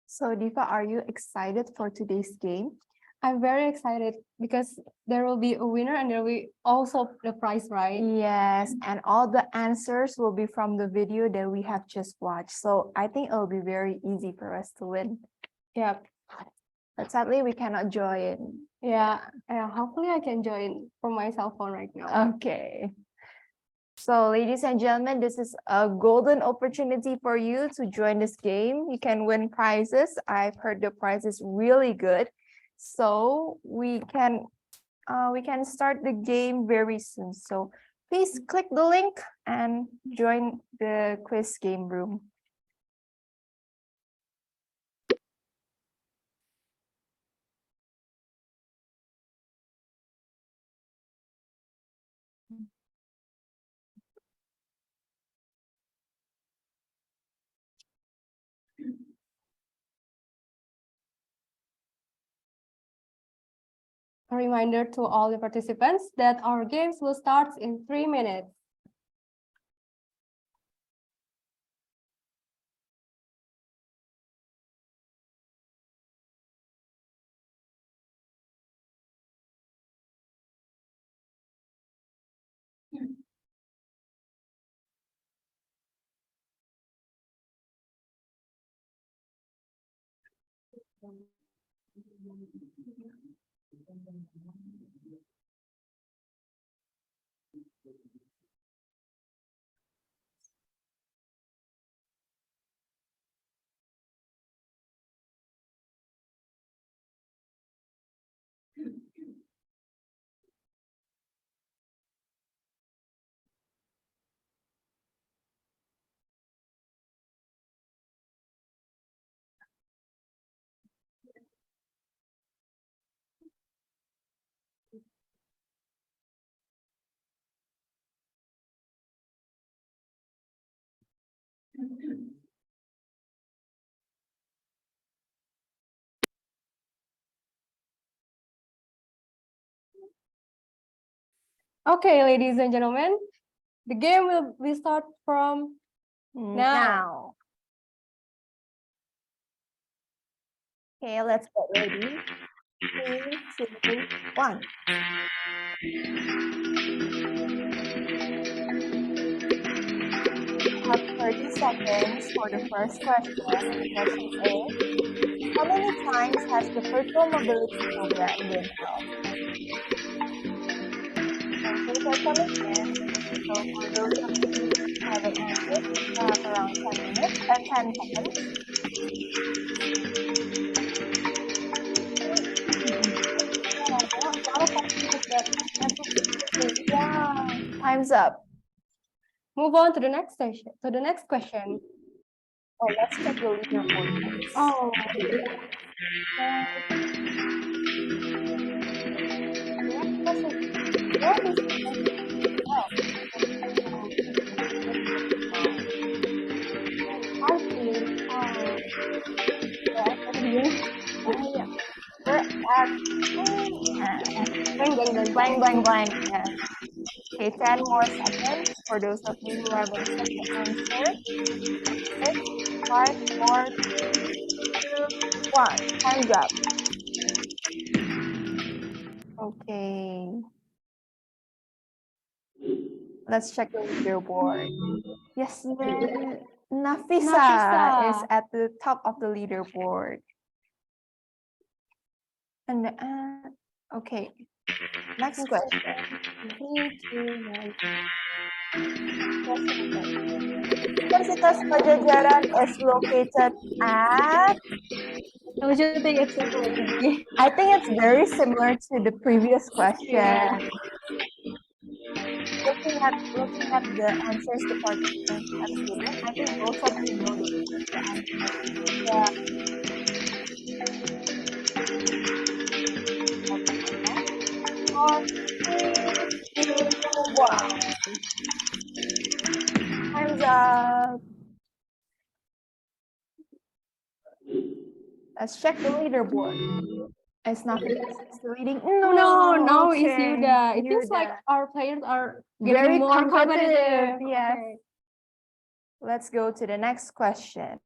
So Diva, are you excited for today's game? I'm very excited because there will be a winner and there will be also the prize, right? Yes, and all the answers will be from the video that we have just watched. So I think it'll be very easy for us to win. Yep. But sadly, we cannot join. Yeah, hopefully I can join from my cell phone right now. Okay. So ladies and gentlemen, this is a golden opportunity for you to join this game. You can win prizes. I've heard the prize is really good. So we can start the game very soon. So please click the link and join the quiz game room. A reminder to all the participants that our games will start in 3 minutes. Okay, ladies and gentlemen, the game will start from now. Okay, let's get ready. 3, 2, 1. You have 30 seconds for the first question. Question A. How many times has the virtual mobility program been held? Answers are coming in. So for those of you who haven't answered, you have around 10 minutes and 10 seconds. Yeah, time's up. Move on to the next session, to the next question. Oh, let's check the leaderboard first. Oh. Blank, blank, blank. Yeah. Okay, 10 more seconds for those of you who haven't checked the answer. 6, 5, 4, 3, 2, 1. Time's up. Okay. Let's check the leaderboard. Yes, Nafisa is at the top of the leaderboard. And okay, next question. Universitas Padjadjaran is located at. Don't you think it's I think it's very similar to the previous question. Yeah. Looking at the answers the participants have given, I think most of you know the answer. Yeah. Time's up. Let's check the leaderboard. It's not leading. No, it's okay. Yuda. It feels like Yuda. our players are Very getting more competitive. competitive. Yes. Okay. Let's go to the next question.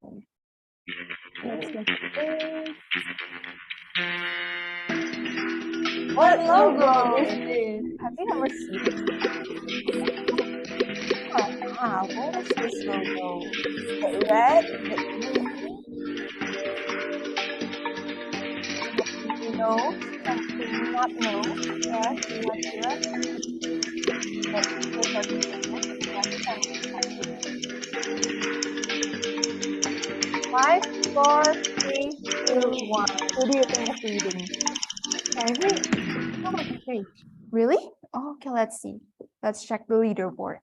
What logo is this? Have you ever seen it? What is this logo? The red, the blue. No, something not no. Yes, not red. Five, 4, 3, 2, 1. Who do you think is leading? I think it's 3. Really? Oh, okay, let's see. Let's check the leaderboard.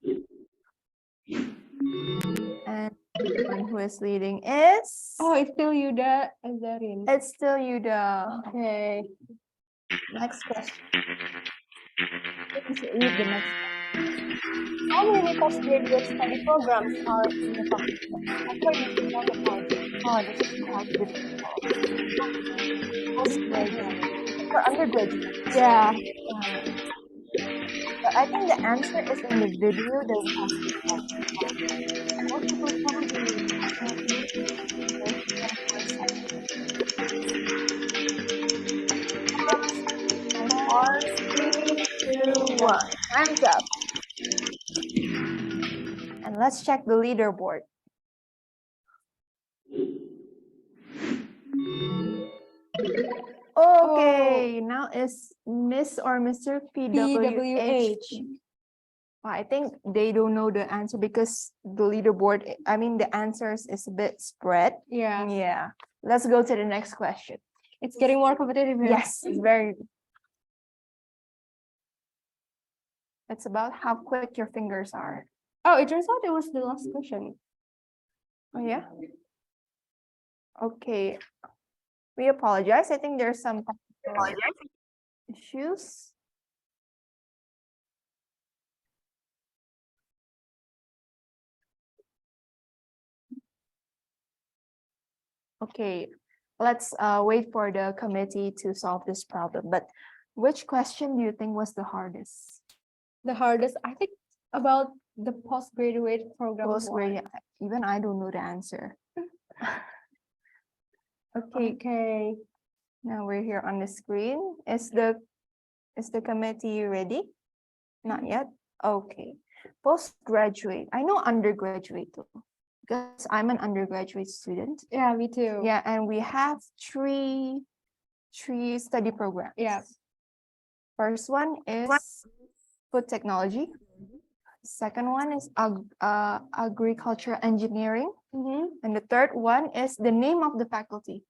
And the one who is leading is... Oh, it's still Yuda and Zarin. It's still Yuda. Okay. Next question. Please read the next one. How many postgraduate study programs are in the faculty? According to Technologi. Oh, this is quite difficult. Postgraduate. For undergraduate. Yeah. But I think the answer is in the video that we have to watch. Most people probably Four, 3, 2, 1. Time's up. And let's check the leaderboard. Okay, now is Miss or Mr. PWH. I think they don't know the answer because the leaderboard, I mean, the answers is a bit spread. Yeah. Yeah. Let's go to the next question. It's getting more competitive here. Yes, it's very. It's about how quick your fingers are. Oh, it turns out it was the last question. Oh, yeah? Okay. We apologize. I think there's some issues. Okay, let's wait for the committee to solve this problem. But which question do you think was the hardest? The hardest, I think, about the postgraduate program. Postgraduate, even I don't know the answer. Okay. Now we're here on the screen. Is the committee ready? Not yet. Okay. Postgraduate. I know undergraduate too, because I'm an undergraduate student. Yeah, me too. Yeah, and we have three study programs. Yeah. First one is food technology. Second one is agricultural engineering. And the third one is the name of the faculty,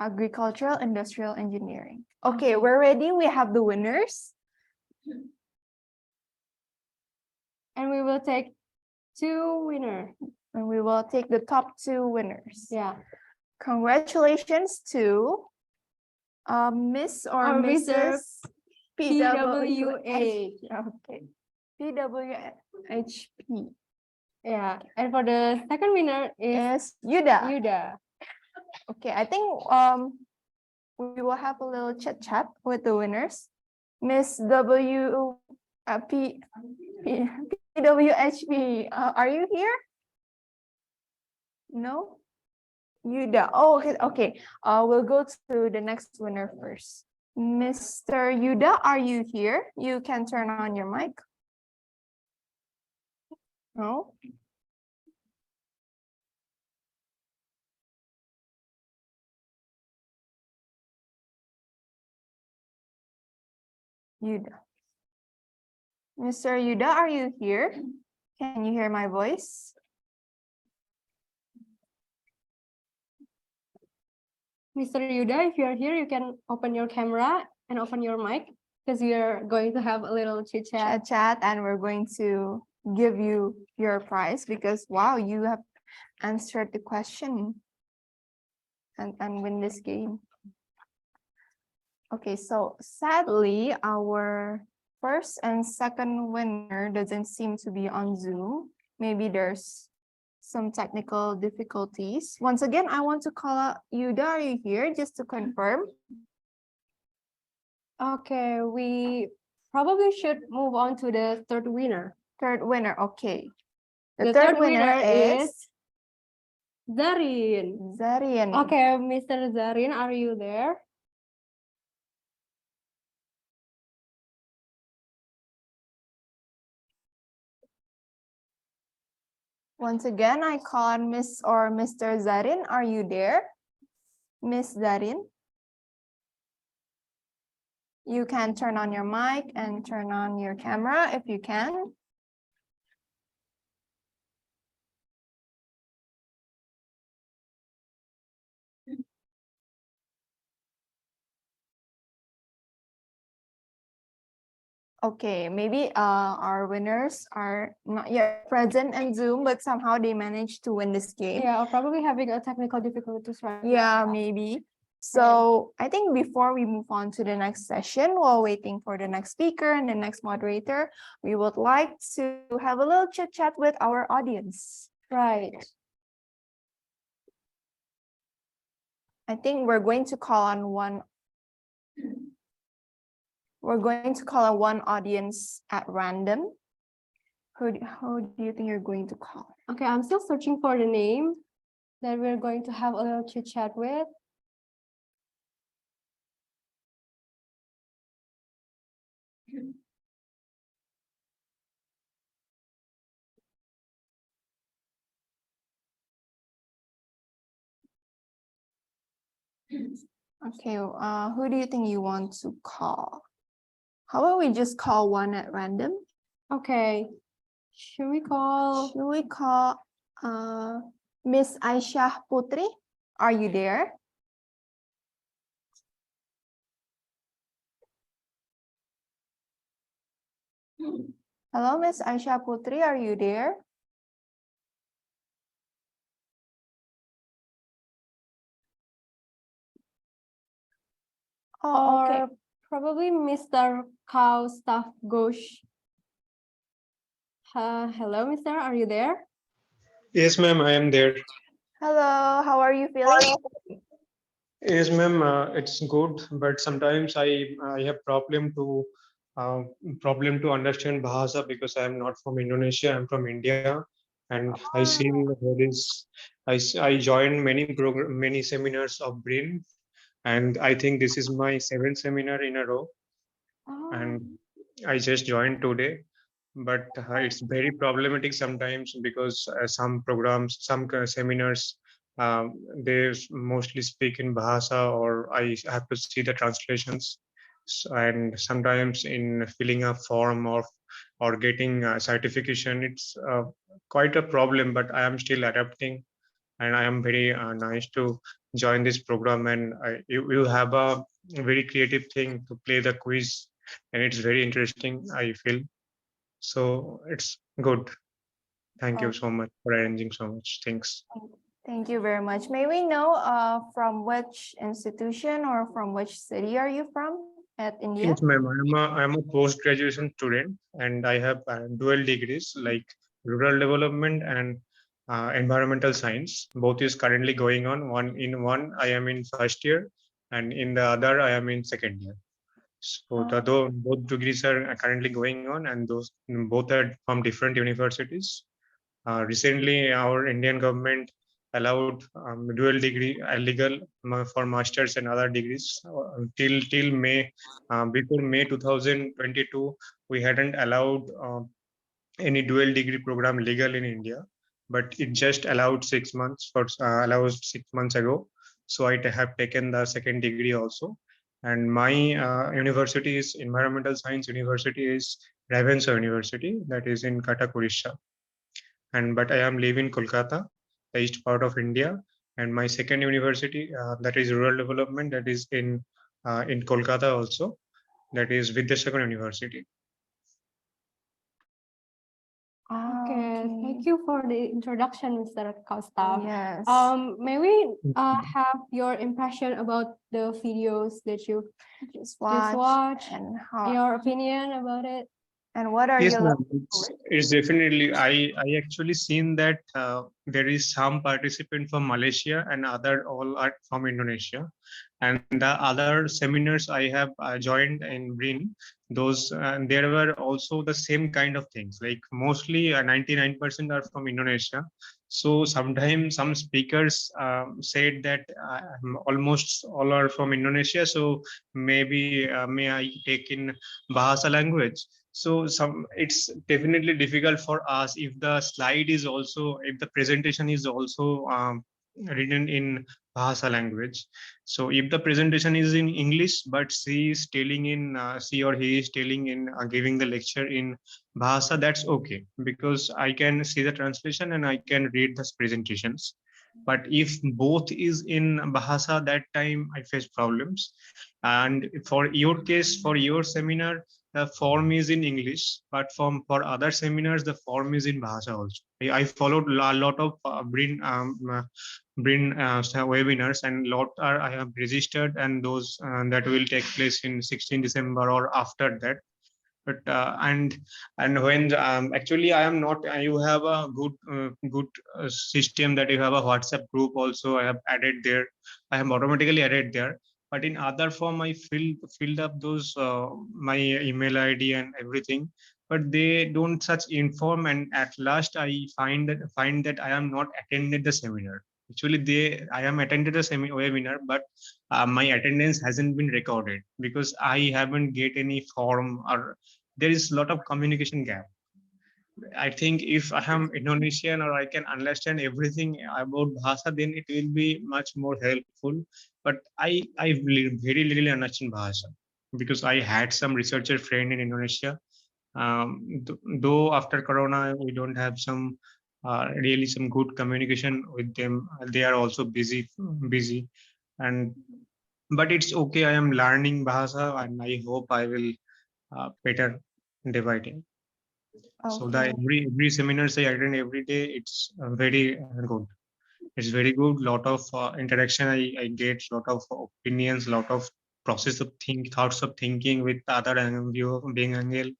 Agricultural Industrial Engineering. Okay, we're ready. We have the winners. And we will take 2 winners. And we will take the top 2 winners. Yeah. Congratulations to Miss or Mrs. PWH. Okay. PWHP. Yeah. And for the second winner is Yuda. Okay, I think we will have a little chit chat with the winners. Miss PWHP, are you here? No? Yuda. Oh, okay. We'll go to the next winner first. Mr. Yuda, are you here? You can turn on your mic. No? Yuda. Mr. Yuda, are you here? Can you hear my voice? Mr. Yuda, if you are here, you can open your camera and open your mic because we are going to have a little chit chat. And we're going to give you your prize because, wow, you have answered the question and win this game. Okay, so sadly, our first and second winner doesn't seem to be on Zoom. Maybe there's some technical difficulties. Once again, I want to call out Yuda, are you here? Just to confirm. Okay, we probably should move on to the third winner. Third winner, okay. The third winner is Zarin. Zarin. Okay, Mr. Zarin, are you there? Once again, I call on Miss or Mr. Zarin. Are you there? Miss Zarin? You can turn on your mic and turn on your camera if you can. Okay, maybe our winners are not yet present in Zoom, but somehow they managed to win this game. Yeah, or probably having a technical difficulties right Yeah, now. maybe. So I think before we move on to the next session, while waiting for the next speaker and the next moderator, we would like to have a little chit chat with our audience. Right. I think we're going to call on one. We're going to call on one audience at random. Who do you think you're going to call? Okay, I'm still searching for the name that we're going to have a little chit chat with. Okay, who do you think you want to call? How about we just call one at random? Okay, should we call Miss Aisyah Putri? Are you there? Hello, Miss Aisyah Putri, are you there? Oh, okay. Probably Mr. Kaustaf Ghosh. Hello, Mr. Are you there? Yes, ma'am, I am there. Hello, how are you feeling? Yes, ma'am, it's good, but sometimes I have problem to understand Bahasa because I am not from Indonesia. I'm from India, and I see there is I joined many seminars of BRIN, and I think this is my 7th seminar in a row, and I just joined today. But it's very problematic sometimes because some programs, some seminars, they mostly speak in Bahasa, or I have to see the translations. And sometimes in filling a form or getting a certification, it's quite a problem, but I am still adapting, and I am very nice to join this program. And you have a very creative thing to play the quiz, and it's very interesting, I feel. So it's good. Thank you so much for arranging so much things. Thank you very much. May we know from which institution or from which city are you from at India? Yes, ma'am. I'm a post-graduation student, and I have dual degrees like rural development and environmental science. Both is currently going on. One I am in first year, and in the other I am in second year. So both degrees are currently going on, and those both are from different universities. Recently, our Indian government allowed dual degree legal for masters and other degrees till May. Before May 2022, we hadn't allowed any dual degree program legal in India, but it just allowed 6 months for allows 6 months ago. So I have taken the second degree also. And my university is Environmental Science University is Ravenshaw University, that is in Cuttack, Odisha. But I am living in Kolkata, the east part of India. And my second university, that is rural development, that is in Kolkata also, that is Vidyashakar University. Okay, thank you for the introduction, Mr. Kaustaf. Yes. May we have your impression about the videos that you just watched and your opinion about it? And what are Yes, you ma'am. looking for? It's definitely. I actually seen that there is some participant from Malaysia and other all are from Indonesia, And the other seminars I have joined in BRIN, those there were also the same kind of things. Like mostly 99% are from Indonesia. So sometimes some speakers said that almost all are from Indonesia. So maybe may I take in Bahasa language. So it's definitely difficult for us if the slide is also, if the presentation is also written in Bahasa language. So if the presentation is in English, but she is telling in she or he is telling in giving the lecture in Bahasa, that's okay, because I can see the translation and I can read the presentations. But if both is in Bahasa, that time I face problems. And for your case, for your seminar, the form is in English, but for other seminars, the form is in Bahasa also. I followed a lot of BRIN webinars, and lot are I have registered, and those that will take place in 16 December or after that. But and when actually I am not, you have a good system that you have a WhatsApp group also. I have added there, I have automatically added there. But in other form, I filled up those my email ID and everything, but they don't such inform, and at last I find that I am not attended the seminar. Actually, I am attended a webinar, but my attendance hasn't been recorded because I haven't get any form, or there is a lot of communication gap. I think if I am Indonesian or I can understand everything about Bahasa, then it will be much more helpful. But I very little understand Bahasa because I had some researcher friend in Indonesia. Though after Corona, we don't have some really some good communication with them. They are also busy, and but it's okay. I am learning Bahasa, and I hope I will better day by day. So the Okay. every seminars I attend every day, it's very good. It's very good. Lot of interaction I get, lot of opinions, lot of process of thoughts of thinking with other view of being angle.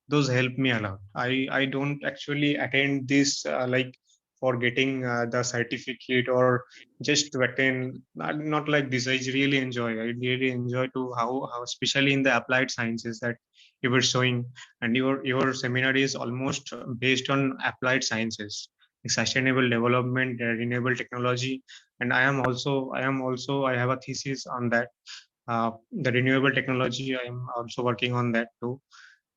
Those help me a lot. I don't actually attend this like for getting the certificate or just to attend. Not like this. I really enjoy. I really enjoy to how especially in the applied sciences that you were showing, and your seminar is almost based on applied sciences, sustainable development, renewable technology, and I have a thesis on that. The renewable technology, I am also working on that too.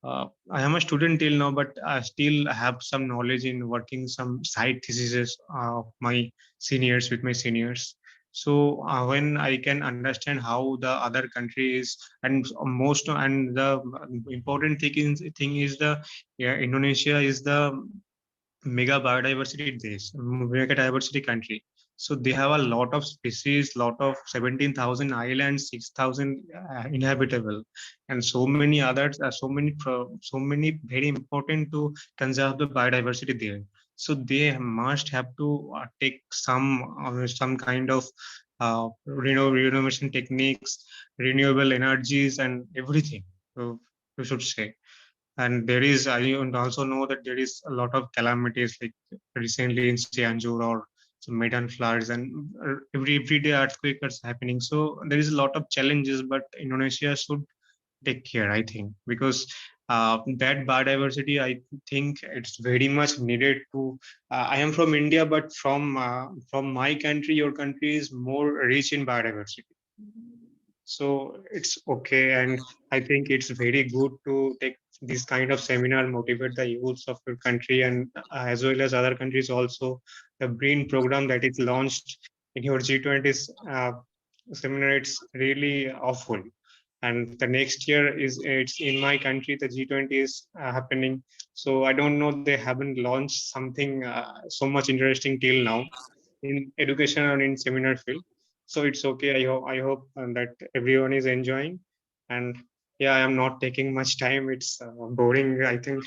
I am a student till now, but I still have some knowledge in working some side theses of my seniors with my seniors. So when I can understand how the other countries and most and the important thing is the Indonesia is the mega biodiversity mega diversity country. So they have a lot of species, lot of 17,000 islands, 6,000 inhabitable, and so many others, so many very important to conserve the biodiversity there. So they must have to take some kind of renovation techniques, renewable energies, and everything. So we should say. And there is, I also know that there is a lot of calamities, like recently in Cianjur or some Medan floods, and every day earthquake is happening. So there is a lot of challenges, but Indonesia should take care, I think, because that biodiversity, I think it's very much needed to. I am from India, but from my country, your country is more rich in biodiversity. So it's okay, and I think it's very good to take this kind of seminar, motivate the youths of your country, and as well as other countries also. The BRIN program that is launched in your G20's seminar, it's really awful. And the next year it's in my country, the G20 is happening. So I don't know, they haven't launched something so much interesting till now in education or in seminar field. So it's okay. I hope that everyone is enjoying. And yeah, I am not taking much time. It's boring, I think.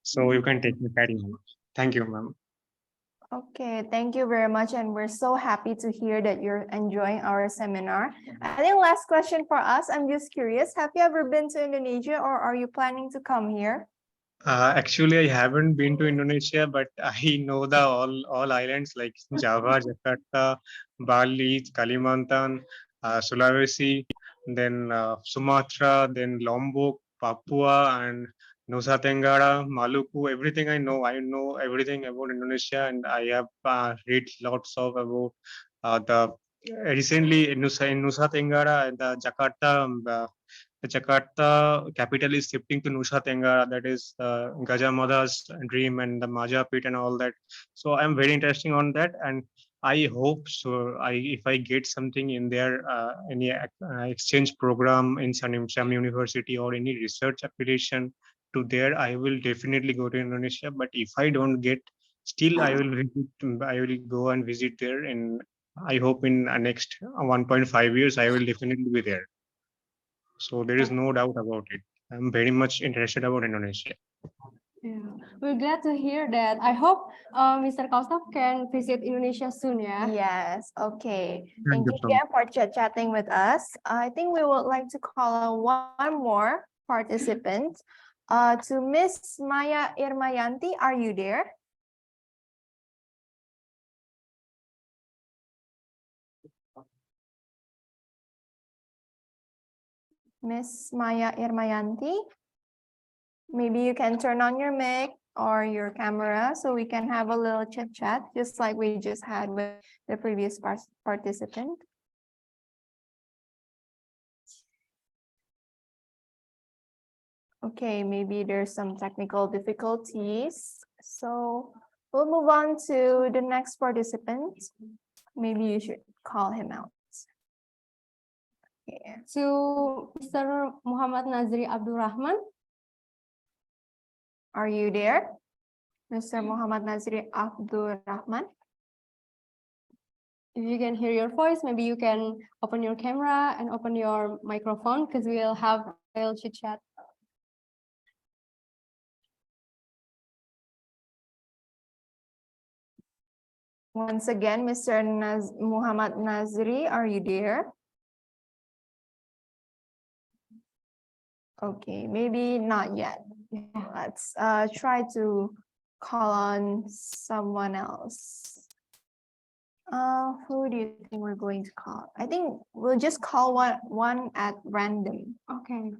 So you can take me carry on. Thank you, ma'am. Okay, thank you very much. And we're so happy to hear that you're enjoying our seminar. I think last question for us, I'm just curious, have you ever been to Indonesia or are you planning to come here? Actually, I haven't been to Indonesia, but I know the all islands like Java, Jakarta, Bali, Kalimantan, Sulawesi, then Sumatra, then Lombok, Papua, and Nusa Tenggara, Maluku. Everything I know everything about Indonesia, and I have read lots of about the recently in Nusa Tenggara, the Jakarta capital is shifting to Nusa Tenggara. That is Gajah Mada's dream and the Maja pit and all that. So I'm very interesting on that, and I hope so. If I get something in there, any exchange program in some university or any research affiliation to there, I will definitely go to Indonesia. But if I don't get, still I will go and visit there. And I hope in next 1.5 years I will definitely be there. So there is no doubt about it. I'm very much interested about Indonesia. Yeah, we're glad to hear that. I hope Mr. Kaustaf can visit Indonesia soon, yeah? Yes, okay. Thank Thank you you so much. again for chatting with us. I think we would like to call on one more participant. To Miss Maya Irmayanti, are you there? Miss Maya Irmayanti, maybe you can turn on your mic or your camera so we can have a little chit chat, just like we just had with the previous participant. Okay, maybe there's some technical difficulties. So we'll move on to the next participant. Maybe you should call him out. Yeah. To Mr. Muhammad Nazri Abdul Rahman. Are you there? Mr. Muhammad Nazri Abdul Rahman? If you can hear your voice, maybe you can open your camera and open your microphone because we'll have a little chit chat. Once again, Mr. Muhammad Nazri, are you there? Okay, maybe not yet. Let's try to call on someone else. Who do you think we're going to call? I think we'll just call one at random. Okay.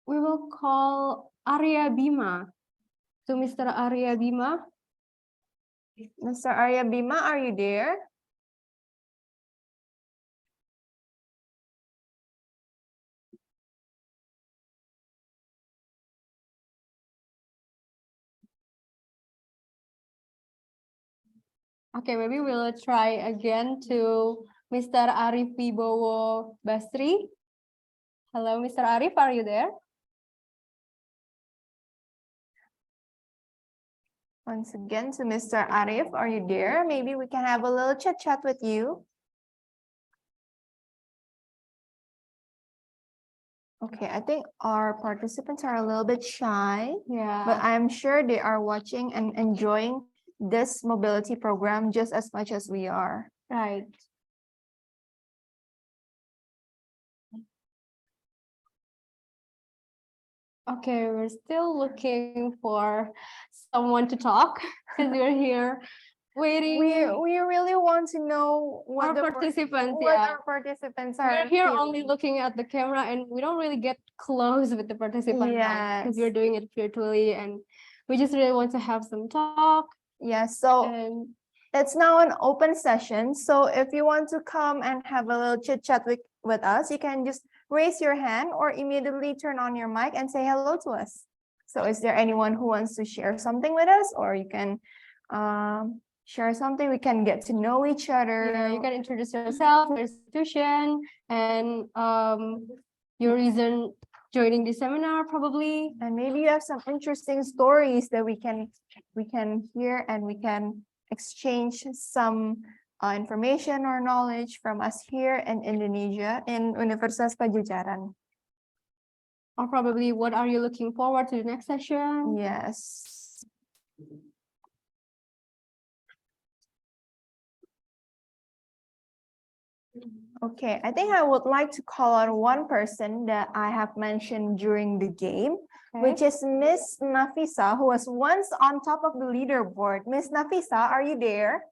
We will call Arya Bima. To Mr. Arya Bima. Mr. Arya Bima, are you there? Okay, maybe we'll try again to Mr. Arif Wibowo Basri. Hello, Mr. Arif, are you there? Once again to Mr. Arif, are you there? Maybe we can have a little chit chat with you. Okay, I think our participants are a little bit shy, Yeah. but I'm sure they are watching and enjoying this mobility program just as much as we are. Right. Okay, we're still looking for someone to talk because we're here waiting. We really want to know what our participants, our participants are. We're here feeling. only looking at the camera and we don't really get close with the participants because we're doing it virtually and we just really want to have some talk. Yes, so it's now an open session. So if you want to come and have a little chit chat with us, you can just raise your hand or immediately turn on your mic and say hello to us. So is there anyone who wants to share something with us, or you can share something? We can get to know each other. Yeah, you can introduce yourself, your institution, and your reason joining the seminar probably. And maybe you have some interesting stories that we can hear and we can exchange some information or knowledge from us here in Indonesia in Universitas Padjadjaran. Or probably what are you looking forward to the next session? Yes. Okay, I think I would like to call on one person that I have mentioned during the game, which is Miss Nafisa, who was once on top of the leaderboard. Miss Nafisa, are you there?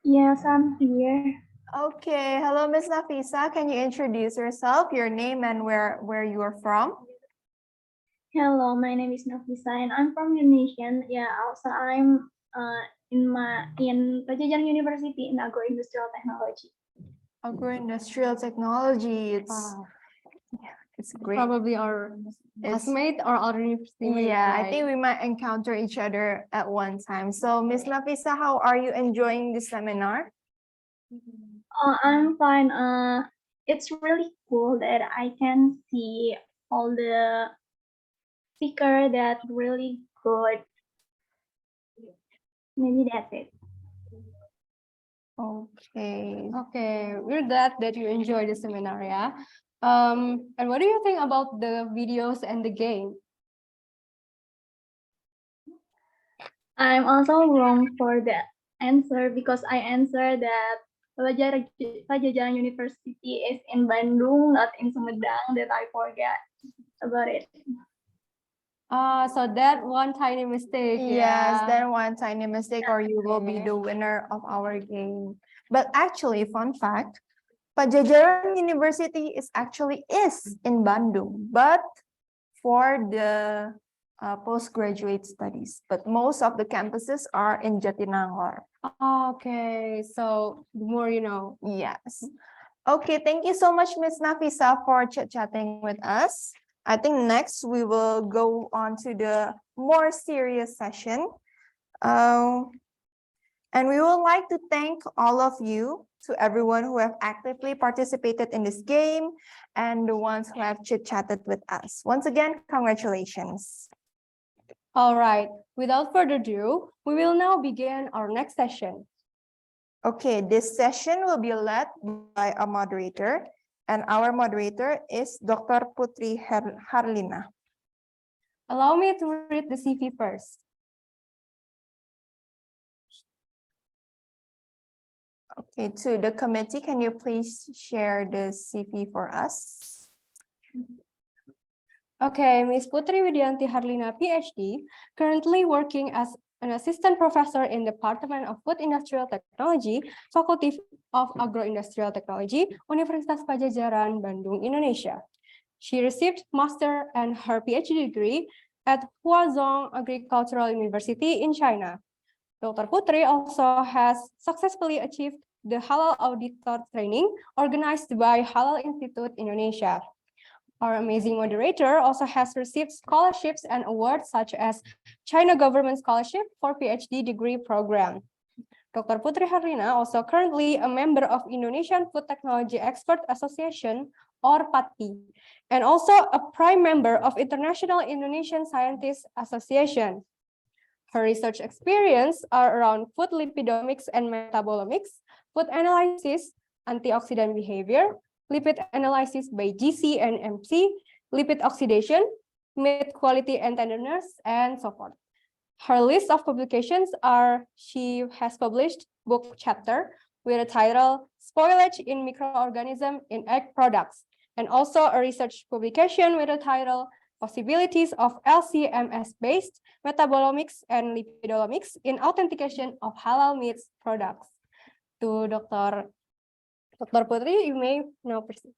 Yes, I'm here. Okay, hello, Miss Nafisa. Can you introduce yourself, your name, and where you are from? Hello, my name is Nafisa and I'm from Indonesia. Yeah, also I'm in Padjadjaran University in Agro-Industrial Technology. Agro-Industrial Technology. It's great. Probably our classmate or our university. Yeah, I think we might encounter each other at one time. So, Miss Nafisa, how are you enjoying the seminar? I'm fine. It's really cool that I can see all the speaker that really good. Maybe that's it. Okay. Okay, we're glad that you enjoyed the seminar, yeah. And what do you think about the videos and the game? I'm also wrong for the answer because I answered that Padjadjaran University is in Bandung, not in Sumedang, that I forgot about it. So that one tiny mistake. Yes, Yeah. that one tiny mistake, or you will be the winner of our game. But actually, fun fact, Padjadjaran University is in Bandung, but for the postgraduate studies. But most of the campuses are in Jatinangor. Okay, so the more you know. Yes. Okay, thank you so much, Miss Nafisa, for chit-chatting with us. I think next we will go on to the more serious session. And we would like to thank all of you, to everyone who have actively participated in this game and the ones who have chit-chatted with us. Once again, congratulations. All right, without further ado, we will now begin our next session. Okay, this session will be led by a moderator, and our moderator is Dr. Putri Harlina. Allow me to read the CV first. Okay, to the committee, can you please share the CV for us? Okay, Ms. Putri Widianti Harlina, Ph.D., currently working as an assistant professor in the Department of Food Industrial Technology, Faculty of Agro-Industrial Technology, Universitas Padjadjaran, Bandung, Indonesia. She received master and her PhD degree at Huazhong Agricultural University in China. Dr. Putri also has successfully achieved the Halal Auditor training organized by Halal Institute Indonesia. Our amazing moderator also has received scholarships and awards such as China Government Scholarship for PhD degree program. Dr. Putri Harlina also currently a member of Indonesian Food Technology Expert Association or PATI, and also a prime member of International Indonesian Scientists Association. Her research experience are around food lipidomics and metabolomics, food analysis, antioxidant behavior, lipid analysis by GC and MC, lipid oxidation, meat quality and tenderness, and so forth. Her list of publications are, she has published book chapter with a title, Spoilage in Microorganism in Egg Products, and also a research publication with a title, Possibilities of LC-MS-based metabolomics and lipidolomics in authentication of halal meat products. To Dr. Putri, you may now proceed.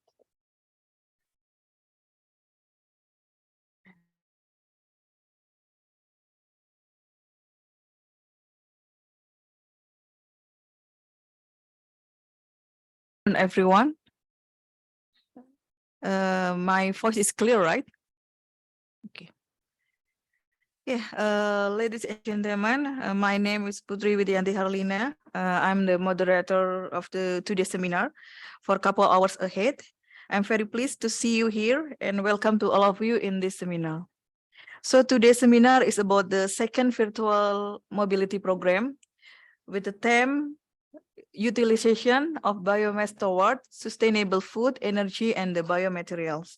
Everyone. My voice is clear, right? Okay. Yeah, ladies and gentlemen, my name is Putri Widianti Harlina. I'm the moderator of today's seminar for a couple hours ahead. I'm very pleased to see you here and welcome to all of you in this seminar. So today's seminar is about the second virtual mobility program with the theme Utilization of Biomass toward Sustainable Food, Energy, and the Biomaterials.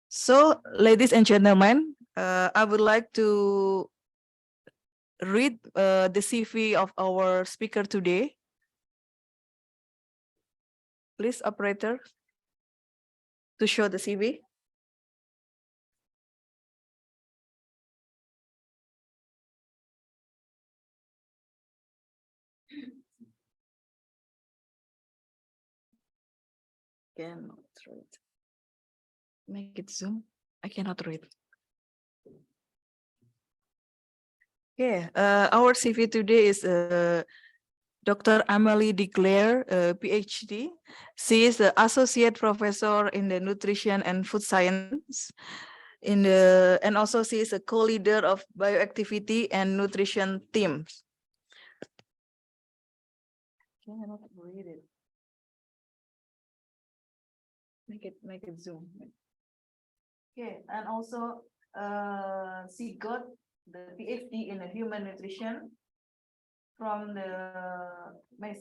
So, ladies and gentlemen, I would like to read the CV of our speaker today. Please, operator, to show the CV. Cannot read. Make it zoom. I cannot read. Okay, our CV today is Dr. Amelie Deglaire, Ph.D. She is the associate professor in the nutrition and food science and also she is a co-leader of bioactivity and nutrition teams. Cannot read it. Make it zoom. Okay, and also she got the Ph.D. in human nutrition from the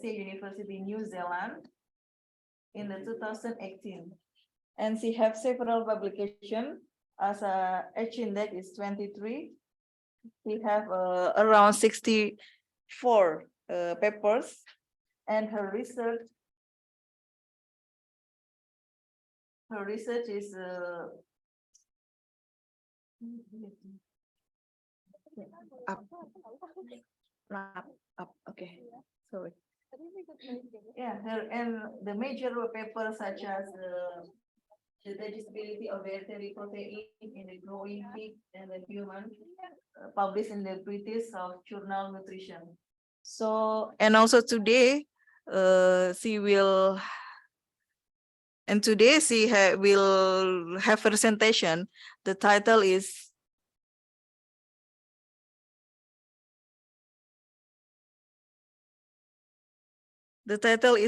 University, New Zealand in the 2018. And she have several publications as a H index is 23. We have around 64 papers and her research is up. Okay, sorry. Yeah, and the major papers such as the digestibility of dietary protein in the growing pig and the human, published in the British Journal Nutrition. So, and also today, she will will have a presentation. The title is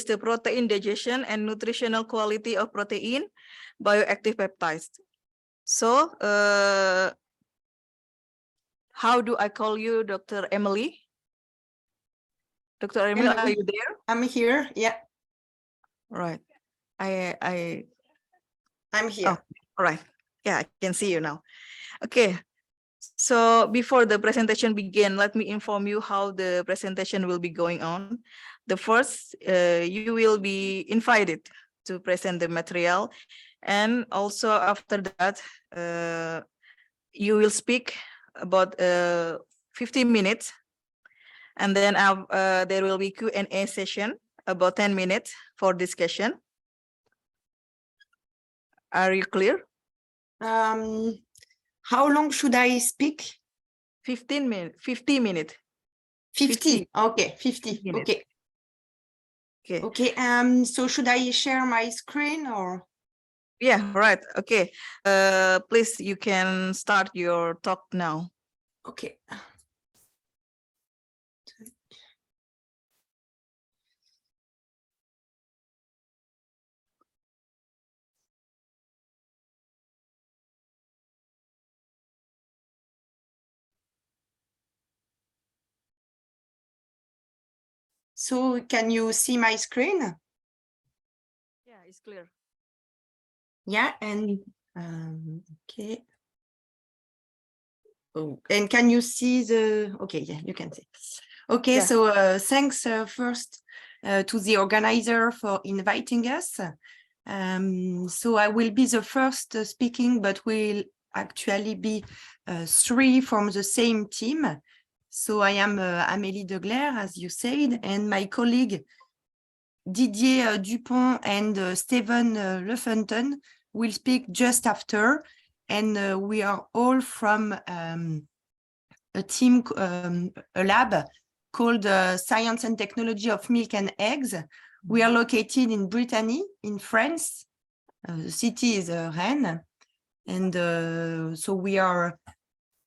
the Protein Digestion and Nutritional Quality of Protein, Bioactive Peptides. So, how do I call you, Dr. Amelie? Dr. Amelie, are you there? I'm here. Yeah. Right. I'm here. Oh, all right. Yeah, I can see you now. Okay. So before the presentation begin, let me inform you how the presentation will be going on. The first, you will be invited to present the material. And also after that, you will speak about 15 minutes. And then there will be Q&A session about 10 minutes for discussion. Are you clear? How long should I speak? 15 minutes. 50 minutes. 50. Okay, 50. Minutes. Okay. Okay. Okay. So should I share my screen or? Yeah, right. Okay. Please, you can start your talk now. Okay. So can you see my screen? Yeah, it's clear. Yeah, and okay. Oh, and can you see the? Okay, yeah, you can see. Okay, Yeah. so thanks first to the organizer for inviting us. So I will be the first speaking, but we'll actually be 3 from the same team. So I am Amélie Deglaire, as you said, and my colleague Didier Dupont and Stephen Lefenton will speak just after. And we are all from a team, a lab called Science and Technology of Milk and Eggs. We are located in Brittany, in France. The city is Rennes. And so we are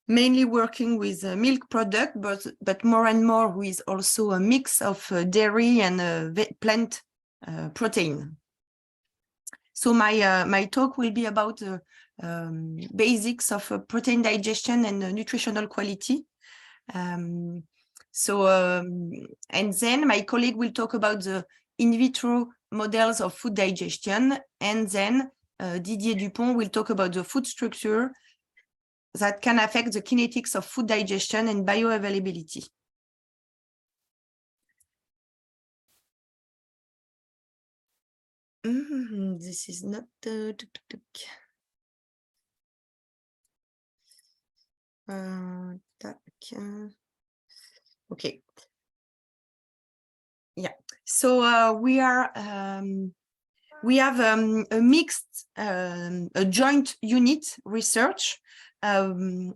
mainly working with milk product, but more and more with also a mix of dairy and plant protein. So my talk will be about the basics of protein digestion and nutritional quality. And then my colleague will talk about the in vitro models of food digestion, and then Didier Dupont will talk about the food structure that can affect the kinetics of food digestion and bioavailability. This is not okay. Yeah, so we are We have a mixed, a joint unit research. In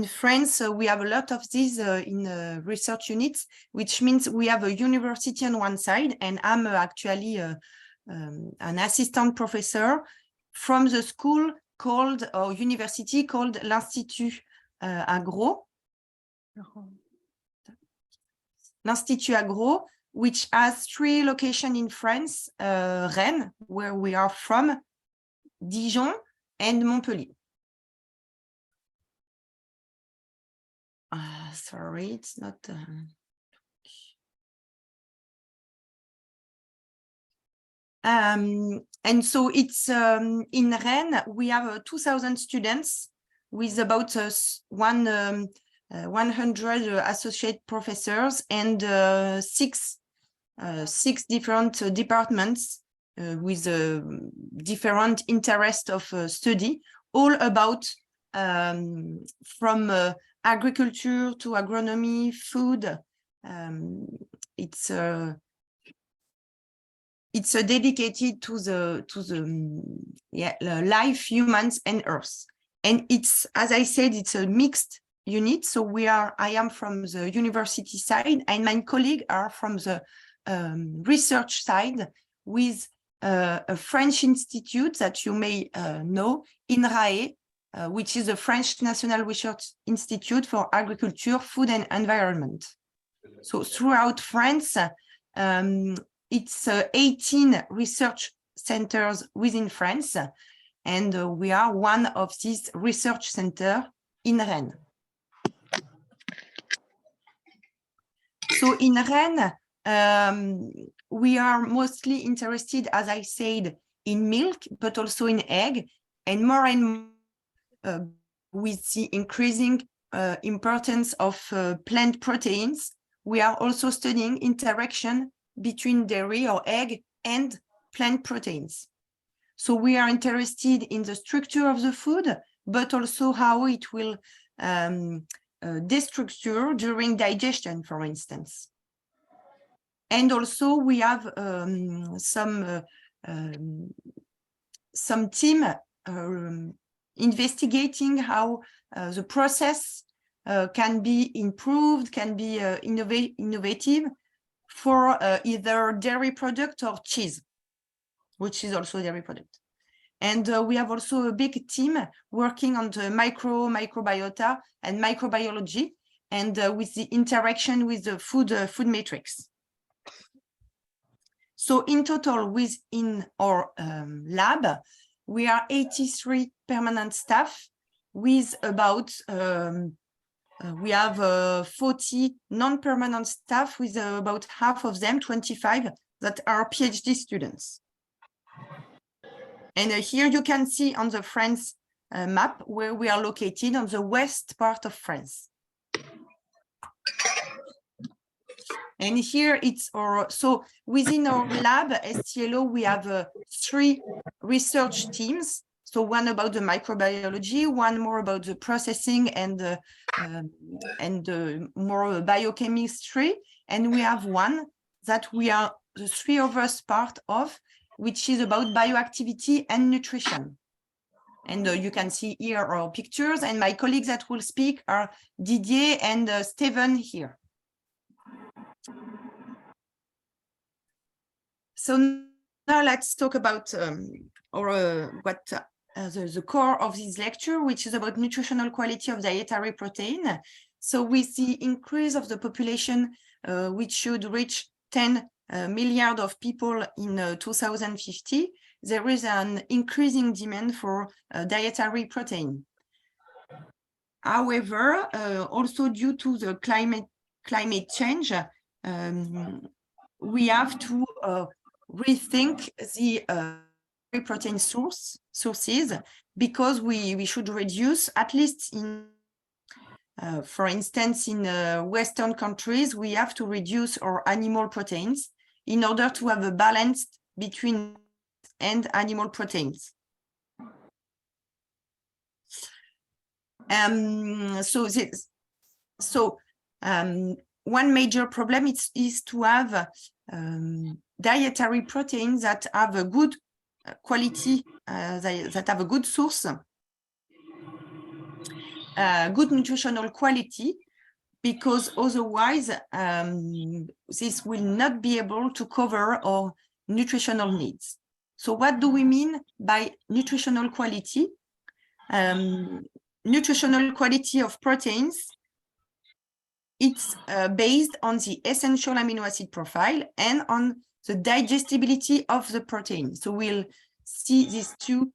France, we have a lot of these in research units, which means we have a university on one side, and I'm actually an assistant professor from the school called, or university called l'Institut Agro. L'Institut Agro, which has 3 locations in France, Rennes, where we are from, Dijon, and Montpellier. Sorry, it's not... and so it's in Rennes, we have 2,000 students with about 100 associate professors and 6 different departments with different interests of study, all about from agriculture to agronomy, food. It's dedicated to the life, humans, and Earth. And it's, as I said, it's a mixed unit. So I am from the university side, and my colleagues are from the research side with a French institute that you may know, INRAE, which is the French National Research Institute for Agriculture, Food and Environment. So throughout France, it's 18 research centers within France, and we are one of these research centers in Rennes. So in Rennes, we are mostly interested, as I said, in milk, but also in egg, and more with the increasing importance of plant proteins, we are also studying interaction between dairy or egg and plant proteins. So we are interested in the structure of the food, but also how it will destructure during digestion, for instance. And also we have some team investigating how the process can be improved, can be innovative for either dairy product or cheese, which is also a dairy product. And we have also a big team working on the microbiota and microbiology, and with the interaction with the food matrix. So in total, within our lab, we are 83 permanent staff with about, we have 40 non-permanent staff with about half of them, 25, that are PhD students. And here you can see on the France map where we are located on the west part of France. And here it's our, so within our lab, STLO, we have 3 research teams. So one about the microbiology, one more about the processing and more biochemistry. And we have one that we are the 3 of us part of, which is about bioactivity and nutrition. And you can see here our pictures, and my colleagues that will speak are Didier and Steven here. So now let's talk about the core of this lecture, which is about nutritional quality of dietary protein. So with the increase of the population, which should reach 10 million of people in 2050, there is an increasing demand for dietary protein. However, also due to the climate change, we have to rethink the protein sources, because we should reduce, at least in for instance, in Western countries, we have to reduce our animal proteins in order to have a balance between and animal proteins. One major problem is to have dietary proteins that have a good quality, that have a good source, good nutritional quality, because otherwise this will not be able to cover our nutritional needs. So what do we mean by nutritional quality? Nutritional quality of proteins, it's based on the essential amino acid profile and on the digestibility of the protein. So we'll see these two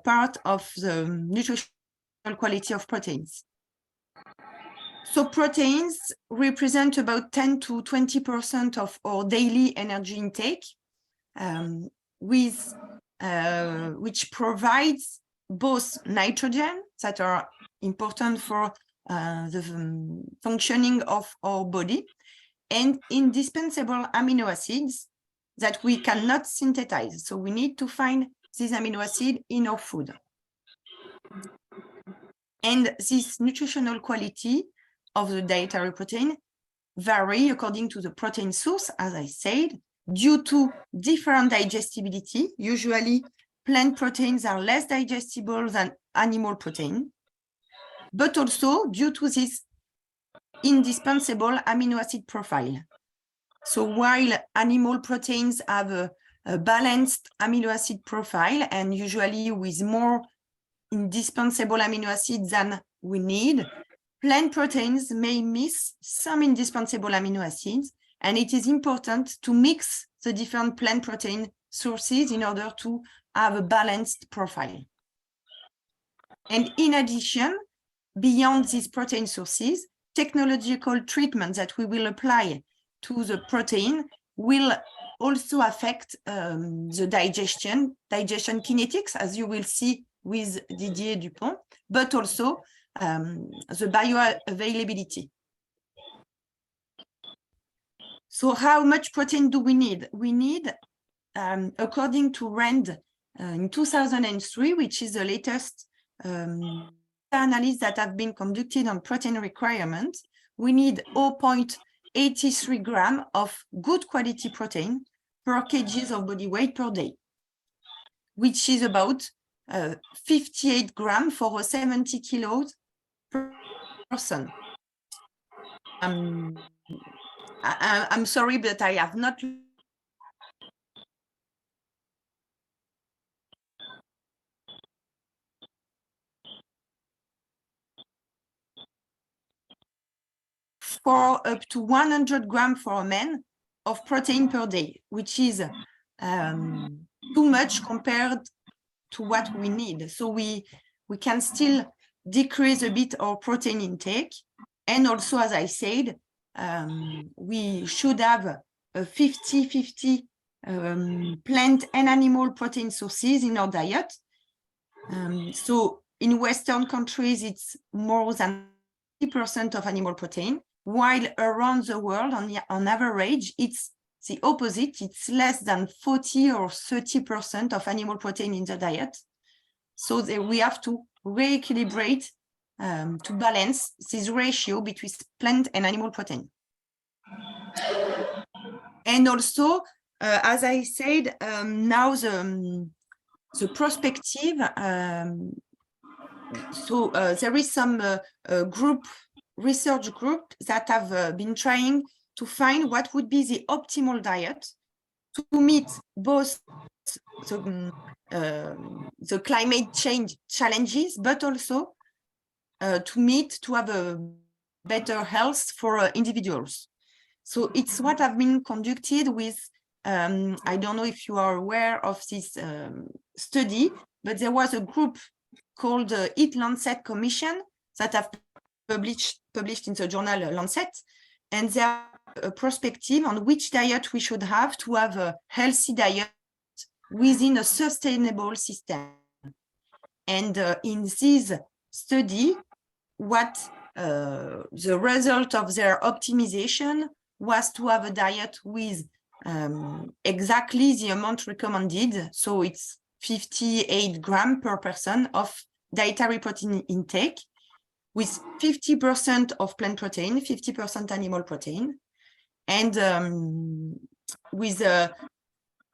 parts of the nutritional quality of proteins. So proteins represent about 10 to 20% of our daily energy intake, which provides both nitrogen that are important for the functioning of our body, and indispensable amino acids that we cannot synthesize. So we need to find these amino acids in our food. And this nutritional quality of the dietary protein vary according to the protein source, as I said, due to different digestibility. Usually, plant proteins are less digestible than animal protein, but also due to this indispensable amino acid profile. So while animal proteins have a balanced amino acid profile and usually with more indispensable amino acids than we need, plant proteins may miss some indispensable amino acids, and it is important to mix the different plant protein sources in order to have a balanced profile. And in addition, beyond these protein sources, technological treatments that we will apply to the protein will also affect the digestion kinetics, as you will see with Didier Dupont, but also the bioavailability. So how much protein do we need? We need, according to Rennes in 2003, which is the latest analysis that have been conducted on protein requirements, we need 0.83 grams of good quality protein per kg of body weight per day, which is about 58 grams for a 70 kilos per person. I'm sorry, but I have not for up to 100 grams for a man of protein per day, which is too much compared to what we need. So we can still decrease a bit our protein intake. And also, as I said, we should have a 50-50 plant and animal protein sources in our diet. So in Western countries, it's more than 50% of animal protein, while around the world, on average, it's the opposite. It's less than 40 or 30% of animal protein in the diet. So we have to recalibrate to balance this ratio between plant and animal protein. And also, as I said, now the perspective, there is some research group that have been trying to find what would be the optimal diet to meet both the climate change challenges, but also to have a better health for individuals. So it's what have been conducted with, I don't know if you are aware of this study, but there was a group called the Eat Lancet Commission that have published in the journal Lancet, and they have a perspective on which diet we should have to have a healthy diet within a sustainable system. And in this study, what the result of their optimization was to have a diet with exactly the amount recommended. So it's 58 grams per person of dietary protein intake, with 50% of plant protein, 50% animal protein, and with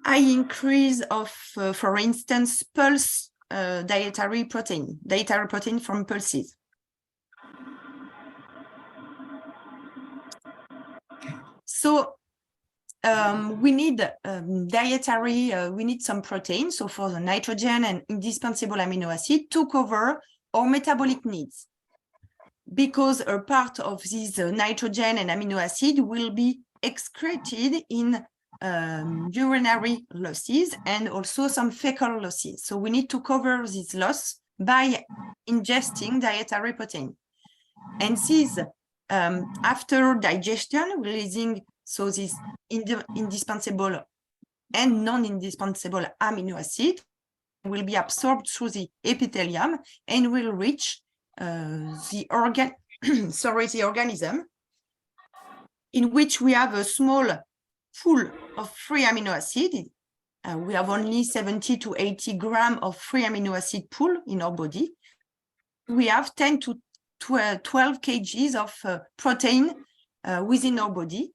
high increase of, for instance, pulse dietary protein from pulses. So we need dietary, we need some protein. So for the nitrogen and indispensable amino acid to cover our metabolic needs. Because a part of this nitrogen and amino acid will be excreted in urinary losses and also some fecal losses. So we need to cover this loss by ingesting dietary protein. And this, after digestion, releasing so this indispensable and non-indispensable amino acid will be absorbed through the epithelium and will reach the organism, in which we have a small pool of free amino acid. We have only 70 to 80 grams of free amino acid pool in our body. We have 10 to 12 kgs of protein within our body,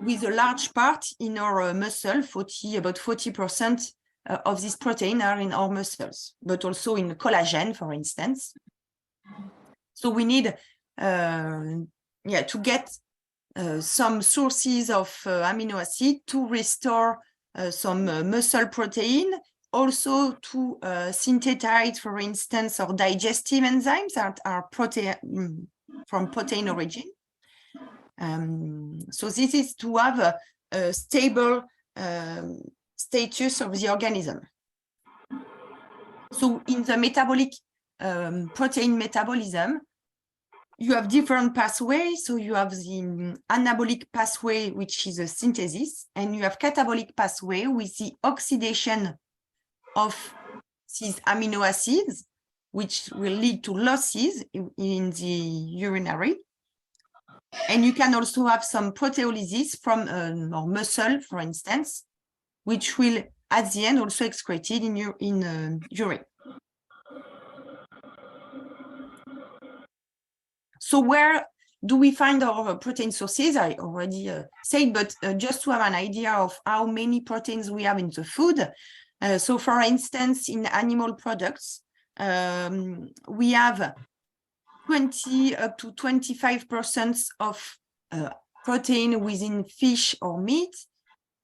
with a large part in our muscle. About 40% of this protein are in our muscles, but also in collagen, for instance. So we need to get some sources of amino acid to restore some muscle protein, also to synthesize, for instance, or digestive enzymes that are from protein origin. So this is to have a stable status of the organism. So in the metabolic protein metabolism, you have different pathways. So you have the anabolic pathway, which is a synthesis, and you have catabolic pathway with the oxidation of these amino acids, which will lead to losses in the urinary. And you can also have some proteolysis from or muscle, for instance, which will at the end also excreted in urine. So where do we find our protein sources? I already said, but just to have an idea of how many proteins we have in the food. So for instance, in animal products, we have 20 up to 25% of protein within fish or meat.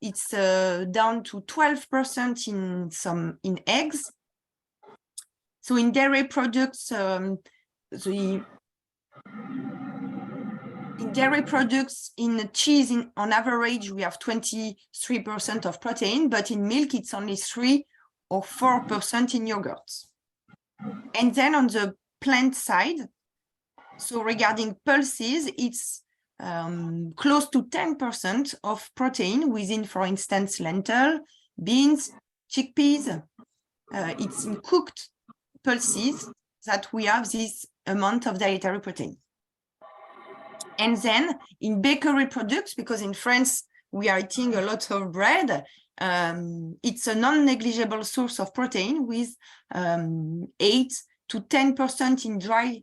It's down to 12% in eggs. So in dairy products, in cheese, on average, we have 23% of protein, but in milk, it's only 3 or 4% in yogurt. And then on the plant side, so regarding pulses, it's close to 10% of protein within, for instance, lentil, beans, chickpeas. It's in cooked pulses that we have this amount of dietary protein. And then in bakery products, because in France, we are eating a lot of bread, it's a non-negligible source of protein with 8 to 10% in dry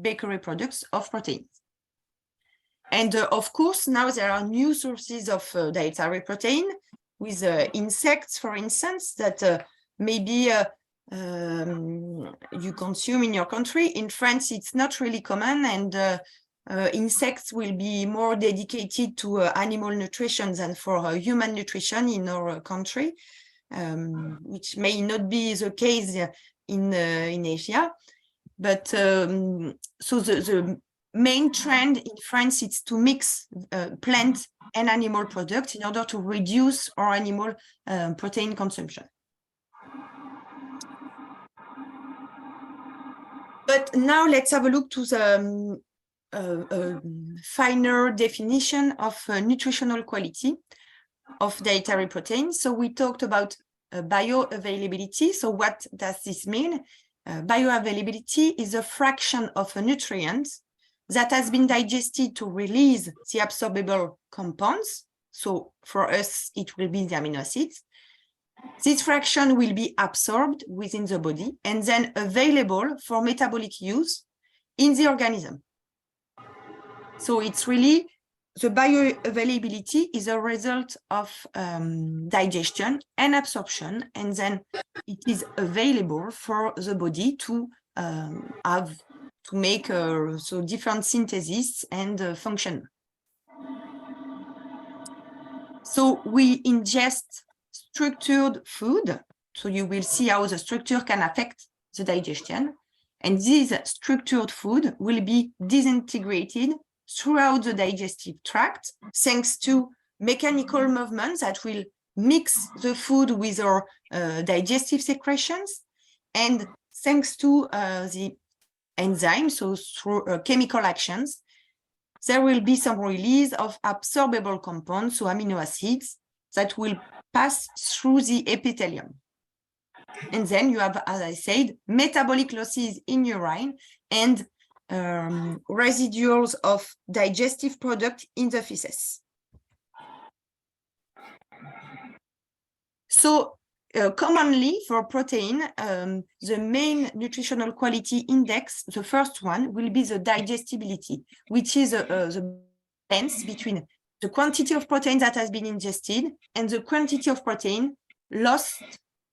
bakery products of protein. And of course, now there are new sources of dietary protein with insects, for instance, that maybe you consume in your country. In France, it's not really common, and insects will be more dedicated to animal nutrition than for human nutrition in our country, which may not be the case in Asia. But so the main trend in France is to mix plant and animal products in order to reduce our animal protein consumption. But now let's have a look to the finer definition of nutritional quality of dietary protein. So we talked about bioavailability. So what does this mean? Bioavailability is a fraction of a nutrient that has been digested to release the absorbable compounds. So for us, it will be the amino acids. This fraction will be absorbed within the body and then available for metabolic use in the organism. So it's really the bioavailability is a result of digestion and absorption, and then it is available for the body to make so different synthesis and function. So we ingest structured food. So you will see how the structure can affect the digestion. And this structured food will be disintegrated throughout the digestive tract, thanks to mechanical movements that will mix the food with our digestive secretions, and thanks to the enzymes, so through chemical actions, there will be some release of absorbable compounds, so amino acids, that will pass through the epithelium. And then you have, as I said, metabolic losses in urine and residuals of digestive product in the feces. So commonly for protein, the main nutritional quality index, the first one, will be the digestibility, which is the balance between the quantity of protein that has been ingested and the quantity of protein lost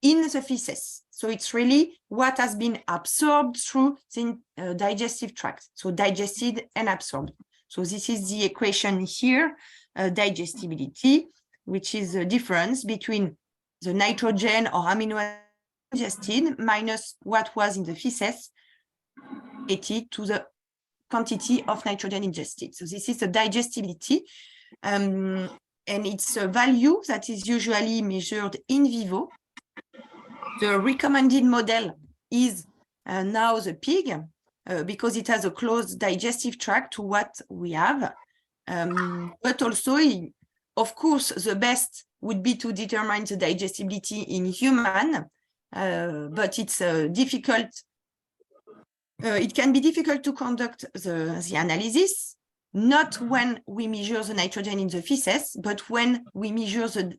in the feces. So it's really what has been absorbed through the digestive tract, so digested and absorbed. So this is the equation here, digestibility, which is the difference between the nitrogen or amino acid ingested minus what was in the feces, related to the quantity of nitrogen ingested. So this is the digestibility, and it's a value that is usually measured in vivo. The recommended model is now the pig, because it has a closed digestive tract to what we have. But also, of course, the best would be to determine the digestibility in human, but it's difficult. It can be difficult to conduct the analysis, not when we measure the nitrogen in the feces, but when we measure the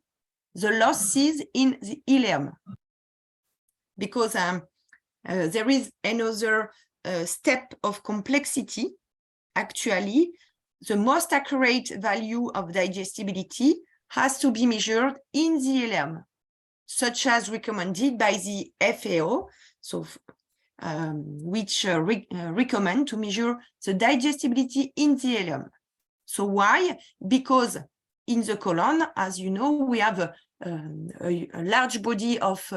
losses in the ileum. Because there is another step of complexity. Actually, the most accurate value of digestibility has to be measured in the ileum, such as recommended by the FAO, so which recommend to measure the digestibility in the ileum. So why? Because in the colon, as you know, we have a large body of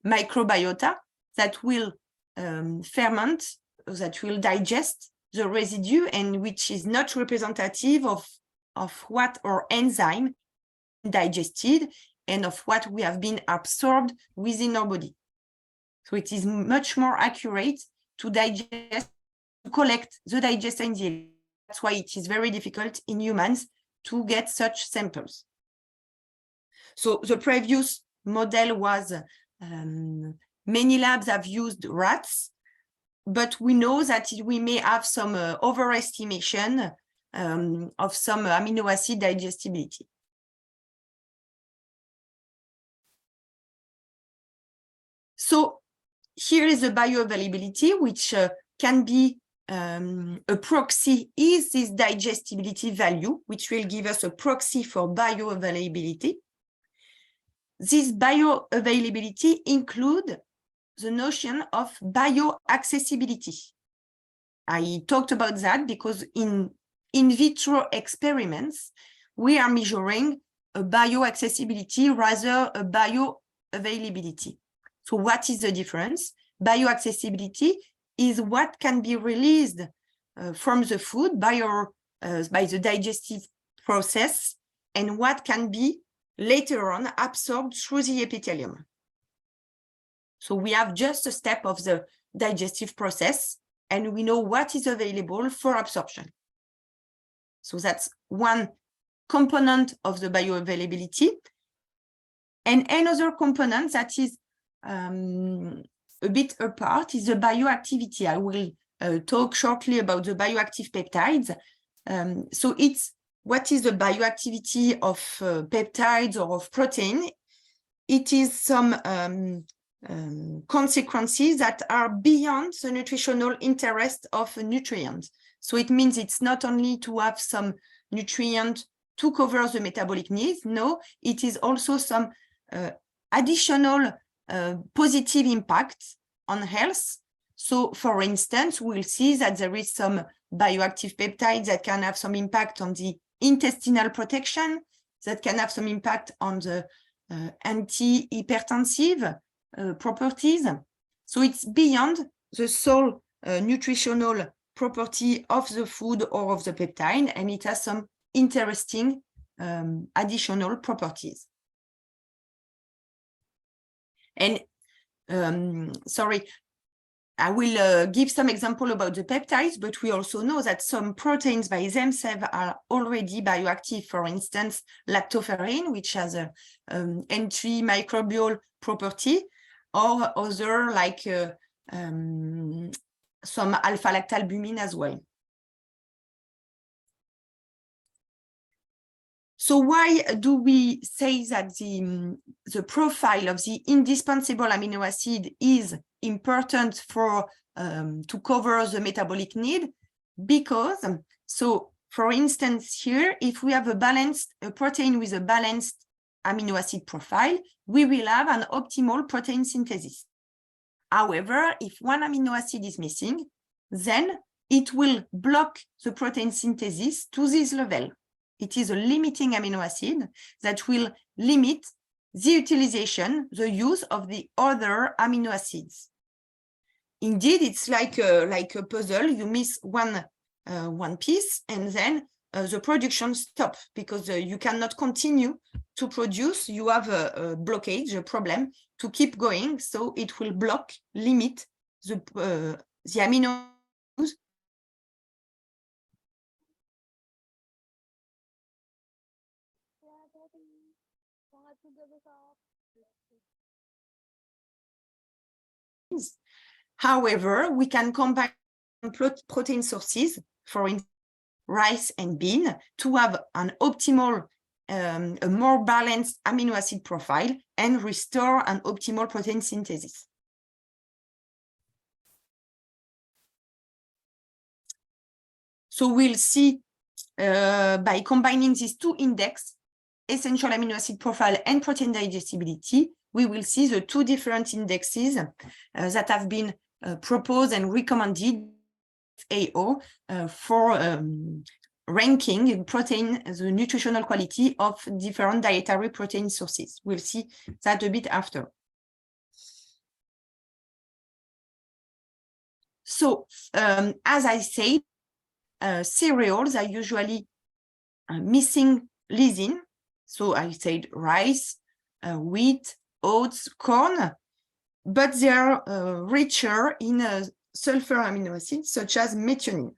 microbiota that will ferment, that will digest the residue, and which is not representative of what our enzyme digested and of what we have been absorbed within our body. So it is much more accurate to digest, to collect the digestion. That's why it is very difficult in humans to get such samples. So the previous model was, many labs have used rats, but we know that we may have some overestimation of some amino acid digestibility. So here is the bioavailability, which can be a proxy, is this digestibility value, which will give us a proxy for bioavailability. This bioavailability includes the notion of bioaccessibility. I talked about that because in vitro experiments, we are measuring a bioaccessibility rather a bioavailability. So what is the difference? Bioaccessibility is what can be released from the food by the digestive process, and what can be later on absorbed through the epithelium. So we have just a step of the digestive process, and we know what is available for absorption. So that's one component of the bioavailability. And another component that is a bit apart is the bioactivity. I will talk shortly about the bioactive peptides. So it's what is the bioactivity of peptides or of protein? It is some consequences that are beyond the nutritional interest of a nutrient. So it means it's not only to have some nutrient to cover the metabolic needs. No, it is also some additional positive impact on health. So, for instance, we'll see that there is some bioactive peptides that can have some impact on the intestinal protection, that can have some impact on the anti-hypertensive properties. So it's beyond the sole nutritional property of the food or of the peptide, and it has some interesting additional properties. And sorry, I will give some example about the peptides, but we also know that some proteins by themselves are already bioactive. For instance, lactoferrin, which has a antimicrobial property, or other like some alpha-lactalbumin as well. So why do we say that the profile of the indispensable amino acid is important for to cover the metabolic need? Because, so for instance here, if we have a protein with a balanced amino acid profile, we will have an optimal protein synthesis. However, if one amino acid is missing, then it will block the protein synthesis to this level. It is a limiting amino acid that will limit the utilization, the use of the other amino acids. Indeed, it's like a puzzle. You miss one piece, and then the production stops because you cannot continue to produce. You have a blockage, a problem to keep going. So it will block, limit the amino acids. However, we can combine protein sources, for instance, rice and bean, to have an optimal, a more balanced amino acid profile and restore an optimal protein synthesis. So we'll see by combining these two indexes, essential amino acid profile and protein digestibility, we will see the two different indexes that have been proposed and recommended AO for ranking protein, the nutritional quality of different dietary protein sources. We'll see that a bit after. So, as I said, cereals are usually missing lysine. So I said rice, wheat, oats, corn, but they are richer in sulfur amino acids such as methionine.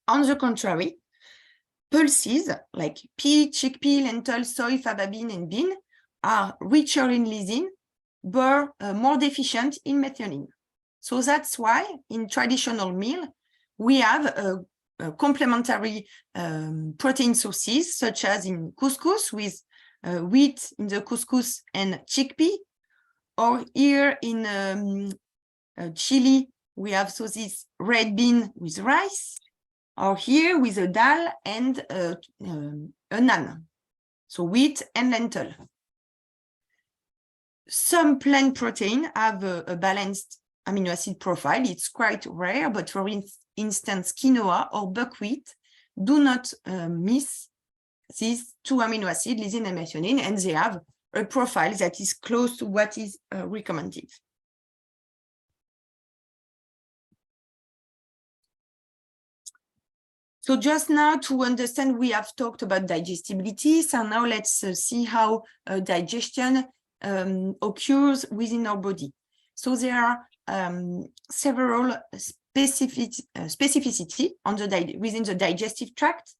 On the contrary, pulses like pea, chickpea, lentil, soy, faba bean, and bean are richer in lysine, but more deficient in methionine. So that's why in traditional meal, we have complementary protein sources, such as in couscous with wheat in the couscous and chickpea, or here in Chile, we have so this red bean with rice, or here with a dal and a naan, so wheat and lentil. Some plant protein have a balanced amino acid profile. It's quite rare, but for instance, quinoa or buckwheat do not miss these two amino acids, lysine and methionine, and they have a profile that is close to what is recommended. So just now to understand, we have talked about digestibility. So now let's see how digestion occurs within our body. So there are several specificity on within the digestive tract.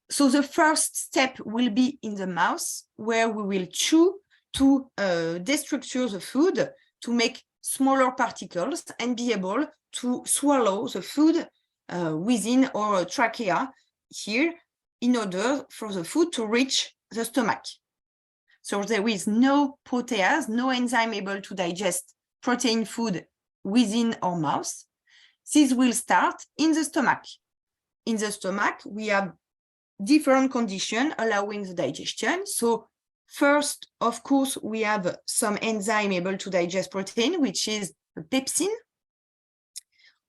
So the first step will be in the mouth, where we will chew to destructure the food, to make smaller particles and be able to swallow the food within our trachea here, in order for the food to reach the stomach. So there is no protease, no enzyme able to digest protein food within our mouth. This will start in the stomach. in the stomach, we have different conditions allowing the digestion. So first, of course, we have some enzyme able to digest protein, which is pepsin.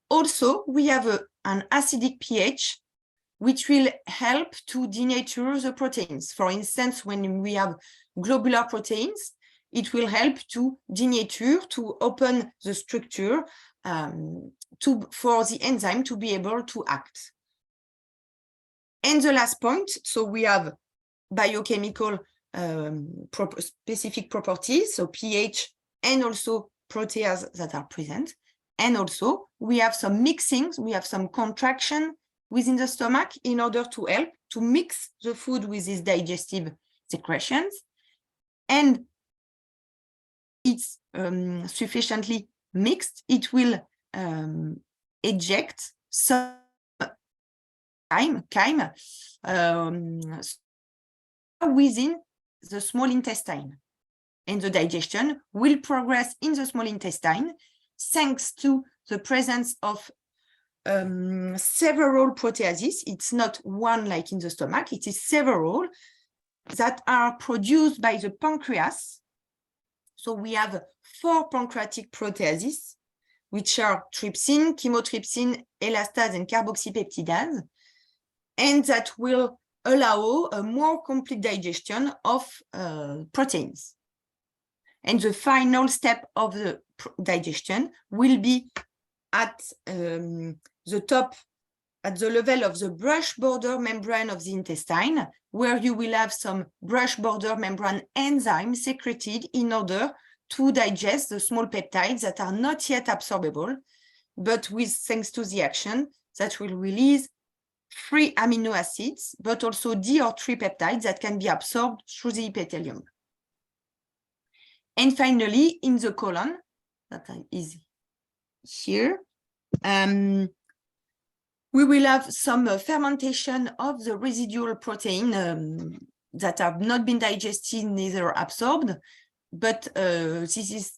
Also, we have an acidic pH, which will help to denature the proteins. For instance, when we have globular proteins, it will help to denature, to open the structure for the enzyme to be able to act. And the last point, so we have biochemical specific properties, so pH and also proteases that are present. And also we have some mixings, we have some contraction within the stomach in order to help to mix the food with these digestive secretions. And it's sufficiently mixed, it will eject some chyme within the small intestine. And the digestion will progress in the small intestine thanks to the presence of several proteases. It's not one like in the stomach, it is several that are produced by the pancreas. So we have 4 pancreatic proteases, which are trypsin, chymotrypsin, elastase, and carboxypeptidase, and that will allow a more complete digestion of proteins. And the final step of the digestion will be at the top, at the level of the brush border membrane of the intestine, where you will have some brush border membrane enzymes secreted in order to digest the small peptides that are not yet absorbable, but thanks to the action that will release 3 amino acids, but also D or 3 peptides that can be absorbed through the epithelium. And finally, in the colon, that is here, we will have some fermentation of the residual protein that have not been digested, neither absorbed. But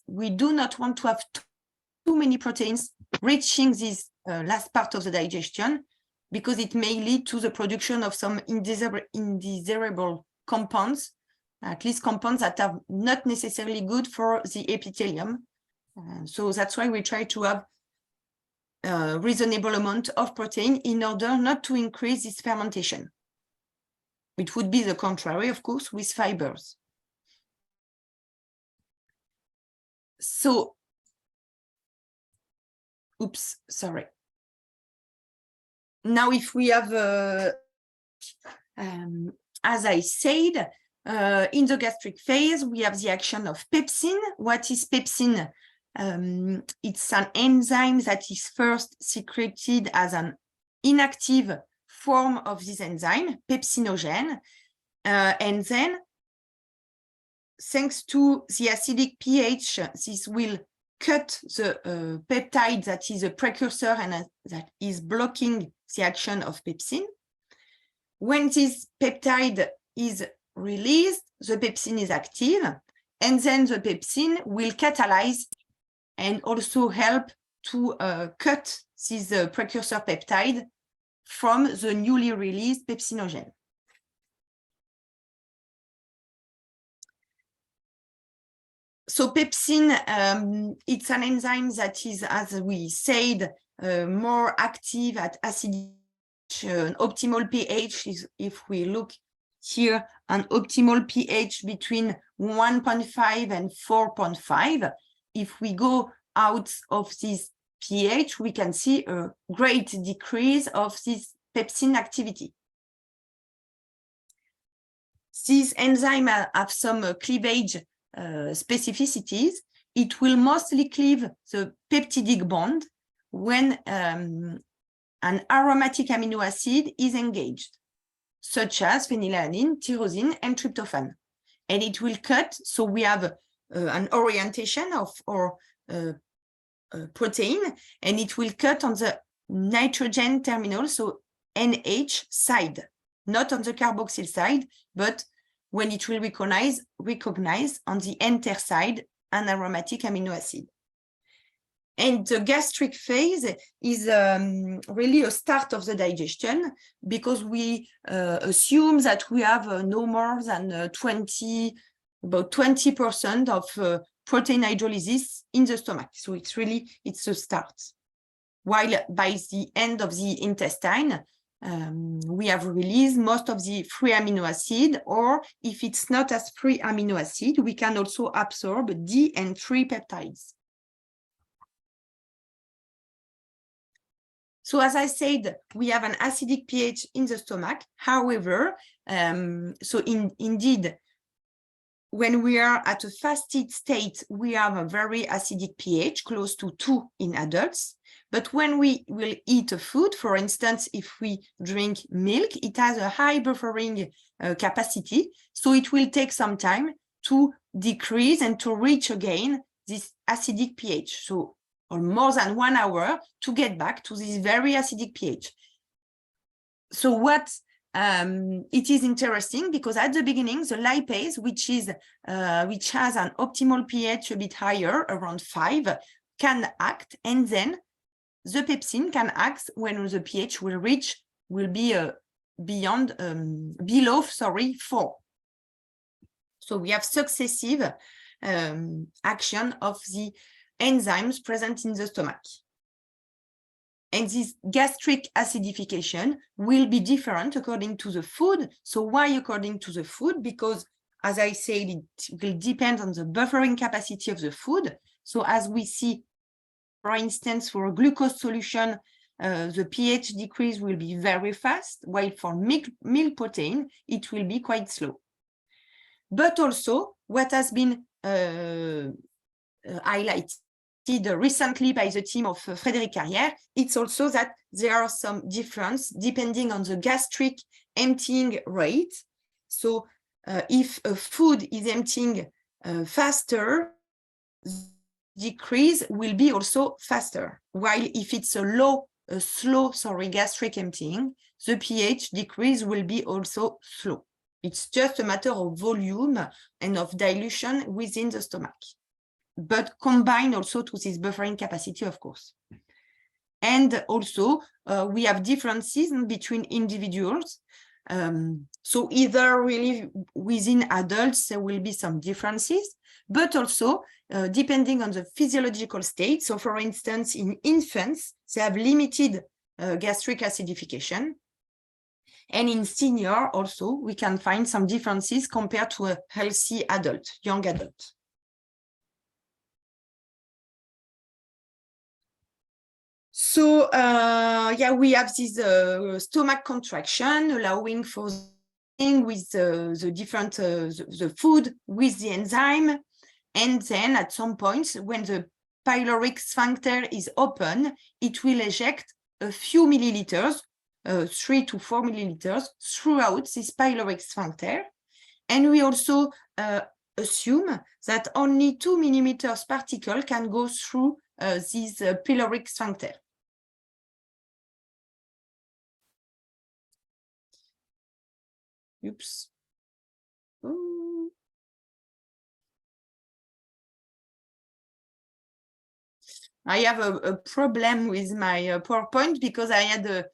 we do not want to have too many proteins reaching this last part of the digestion, because it may lead to the production of some undesirable compounds, at least compounds that are not necessarily good for the epithelium. So that's why we try to have a reasonable amount of protein in order not to increase this fermentation. It would be the contrary, of course, with fibers. So, oops, sorry. Now, if we have, as I said, in the gastric phase, we have the action of pepsin. What is pepsin? It's an enzyme that is first secreted as an inactive form of this enzyme, pepsinogen, and then, thanks to the acidic pH, this will cut the peptide that is a precursor and that is blocking the action of pepsin. When this peptide is released, the pepsin is active, and then the pepsin will catalyze and also help to cut this precursor peptide from the newly released pepsinogen. So pepsin, it's an enzyme that is, as we said, more active at acidity. An optimal pH is, if we look here, an optimal pH between 1.5 and 4.5. If we go out of this pH, we can see a great decrease of this pepsin activity. These enzymes have some cleavage specificities. It will mostly cleave the peptidic bond when an aromatic amino acid is engaged, such as phenylalanine, tyrosine, and tryptophan. And it will cut, so we have an orientation of our protein, and it will cut on the nitrogen terminal, so NH side, not on the carboxyl side, but when it will recognize on the enter side an aromatic amino acid. And the gastric phase is really a start of the digestion, because we assume that we have no more than about 20% of protein hydrolysis in the stomach. So it's a start. While by the end of the intestine, we have released most of the free amino acid, or if it's not as free amino acid, we can also absorb D and 3 peptides. So as I said, we have an acidic pH in the stomach. However, indeed, when we are at a fasted state, we have a very acidic pH, close to 2 in adults. But when we will eat a food, for instance, if we drink milk, it has a high buffering capacity. So it will take some time to decrease and to reach again this acidic pH. So or more than 1 hour to get back to this very acidic pH. So what it is interesting, because at the beginning, the lipase, which has an optimal pH a bit higher, around 5, can act, and then the pepsin can act when the pH will be below 4. So we have successive action of the enzymes present in the stomach. And this gastric acidification will be different according to the food. So why according to the food? Because, as I said, it will depend on the buffering capacity of the food. So as we see, for instance, for a glucose solution, the pH decrease will be very fast, while for milk protein, it will be quite slow. But also, what has been highlighted recently by the team of Frédéric Carrière, it's also that there are some difference depending on the gastric emptying rate. So if a food is emptying faster, decrease will be also faster. While if it's a slow gastric emptying, the pH decrease will be also slow. It's just a matter of volume and of dilution within the stomach, but combined also to this buffering capacity, of course. And also, we have differences between individuals. So either really within adults, there will be some differences, but also depending on the physiological state. So for instance, in infants, they have limited gastric acidification. And in senior also, we can find some differences compared to a healthy adult, young adult. So yeah, we have this stomach contraction allowing for with the different the food with the enzyme, and then at some point when the pyloric sphincter is open, it will eject a few milliliters, 3 to 4 milliliters throughout this pyloric sphincter, and we also assume that only 2 millimeters particle can go through this pyloric sphincter. Oops. Ooh. I have a problem with my PowerPoint because I had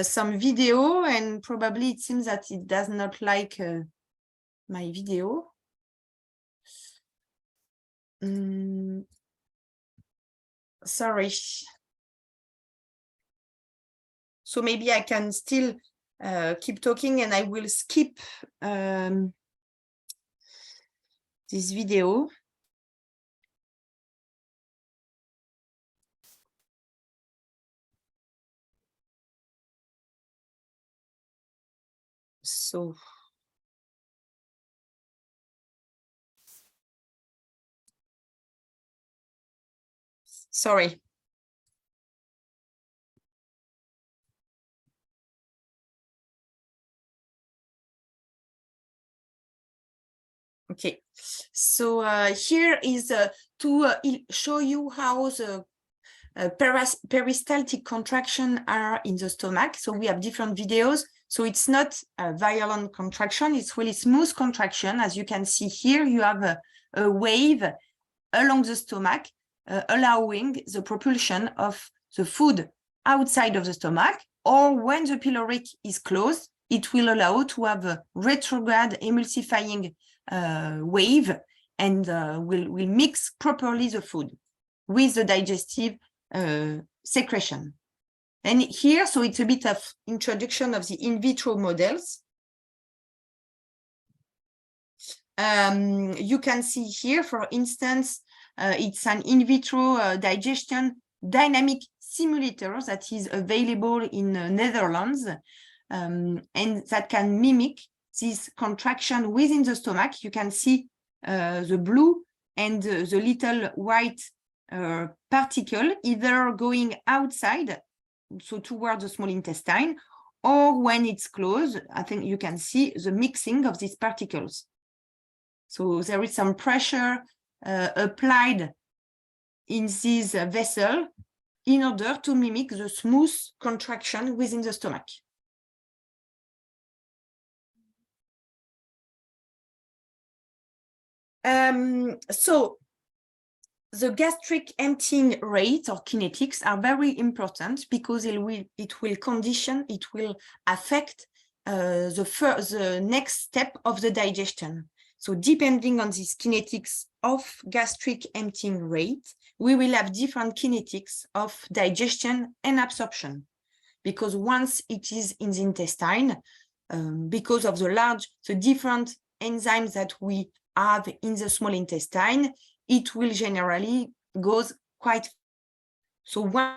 some video, and probably it seems that it does not like my video. Sorry. So maybe I can still keep talking, and I will skip this video. So sorry. Okay, so here is to show you how the peristaltic contraction are in the stomach. So we have different videos. So it's not a violent contraction, it's really smooth contraction. As you can see here, you have a wave along the stomach, allowing the propulsion of the food outside of the stomach, or when the pyloric is closed, it will allow to have a retrograde emulsifying wave and will mix properly the food with the digestive secretion. And here, so it's a bit of introduction of the in vitro models. You can see here, for instance, it's an in vitro digestion dynamic simulator that is available in Netherlands, and that can mimic this contraction within the stomach. You can see the blue and the little white particle either going outside, so towards the small intestine, or when it's closed, I think you can see the mixing of these particles. So there is some pressure applied in this vessel in order to mimic the smooth contraction within the stomach. So the gastric emptying rate or kinetics are very important because it will affect the next step of the digestion. So depending on this kinetics of gastric emptying rate, we will have different kinetics of digestion and absorption. Because once it is in the intestine, because of the different enzymes that we have in the small intestine, it will generally goes quite. So one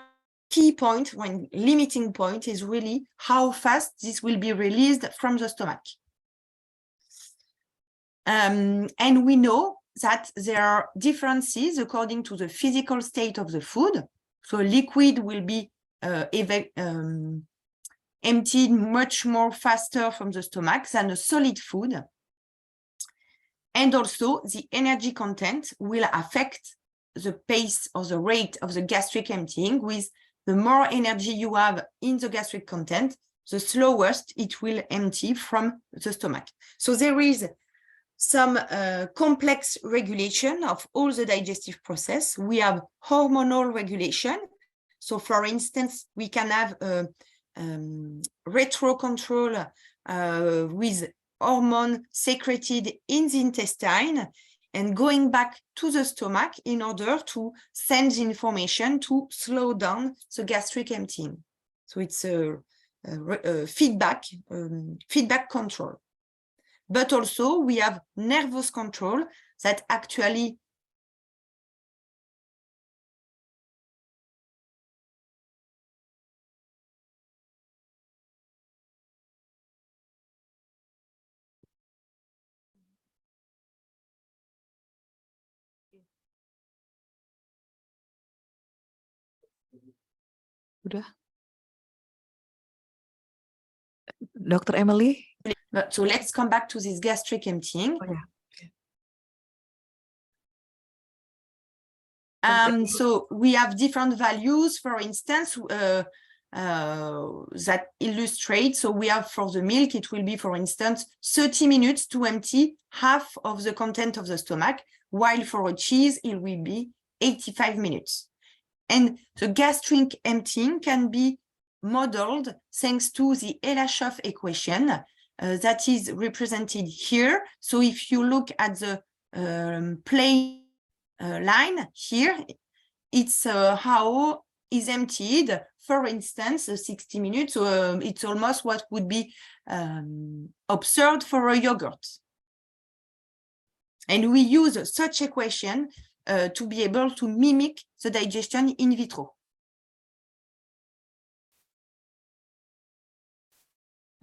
key point, one limiting point is really how fast this will be released from the stomach. And we know that there are differences according to the physical state of the food. So liquid will be emptied much more faster from the stomach than a solid food. And also the energy content will affect the pace or the rate of the gastric emptying. With the more energy you have in the gastric content, the slowest it will empty from the stomach. So there is some complex regulation of all the digestive process. We have hormonal regulation. So for instance, we can have retro control with hormone secreted in the intestine and going back to the stomach in order to send the information to slow down the gastric emptying. So it's a feedback control. But also we have nervous control that actually Udah. Dr. Amelie? So let's come back to this gastric emptying. Oh, yeah. So we have different values, for instance, that illustrate. So we have for the milk, it will be, for instance, 30 minutes to empty half of the content of the stomach, while for a cheese, it will be 85 minutes. And the gastric emptying can be modeled thanks to the Elashoff equation that is represented here. So if you look at the plane line here, it's how is emptied, for instance, 60 minutes. So it's almost what would be observed for a yogurt. And we use such equation to be able to mimic the digestion in vitro.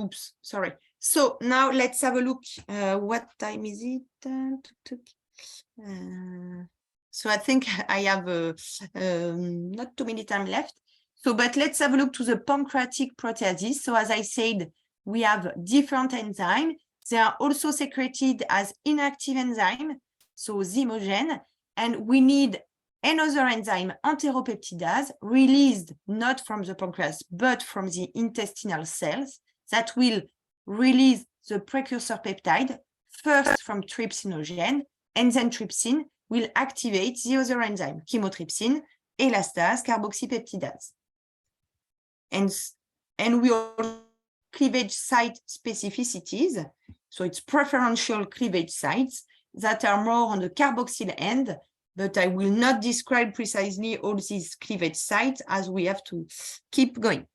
Oops, sorry. So now let's have a look. What time is it? So I think I have not too many time left. So, but let's have a look to the pancreatic proteases. So as I said, we have different enzymes. They are also secreted as inactive enzyme, so zymogen, and we need another enzyme, enteropeptidase, released not from the pancreas, but from the intestinal cells that will release the precursor peptide, first from trypsinogen and then trypsin, will activate the other enzyme, chymotrypsin, elastase, carboxypeptidase. And we also cleavage site specificities. So it's preferential cleavage sites that are more on the carboxyl end, but I will not describe precisely all these cleavage sites as we have to keep going.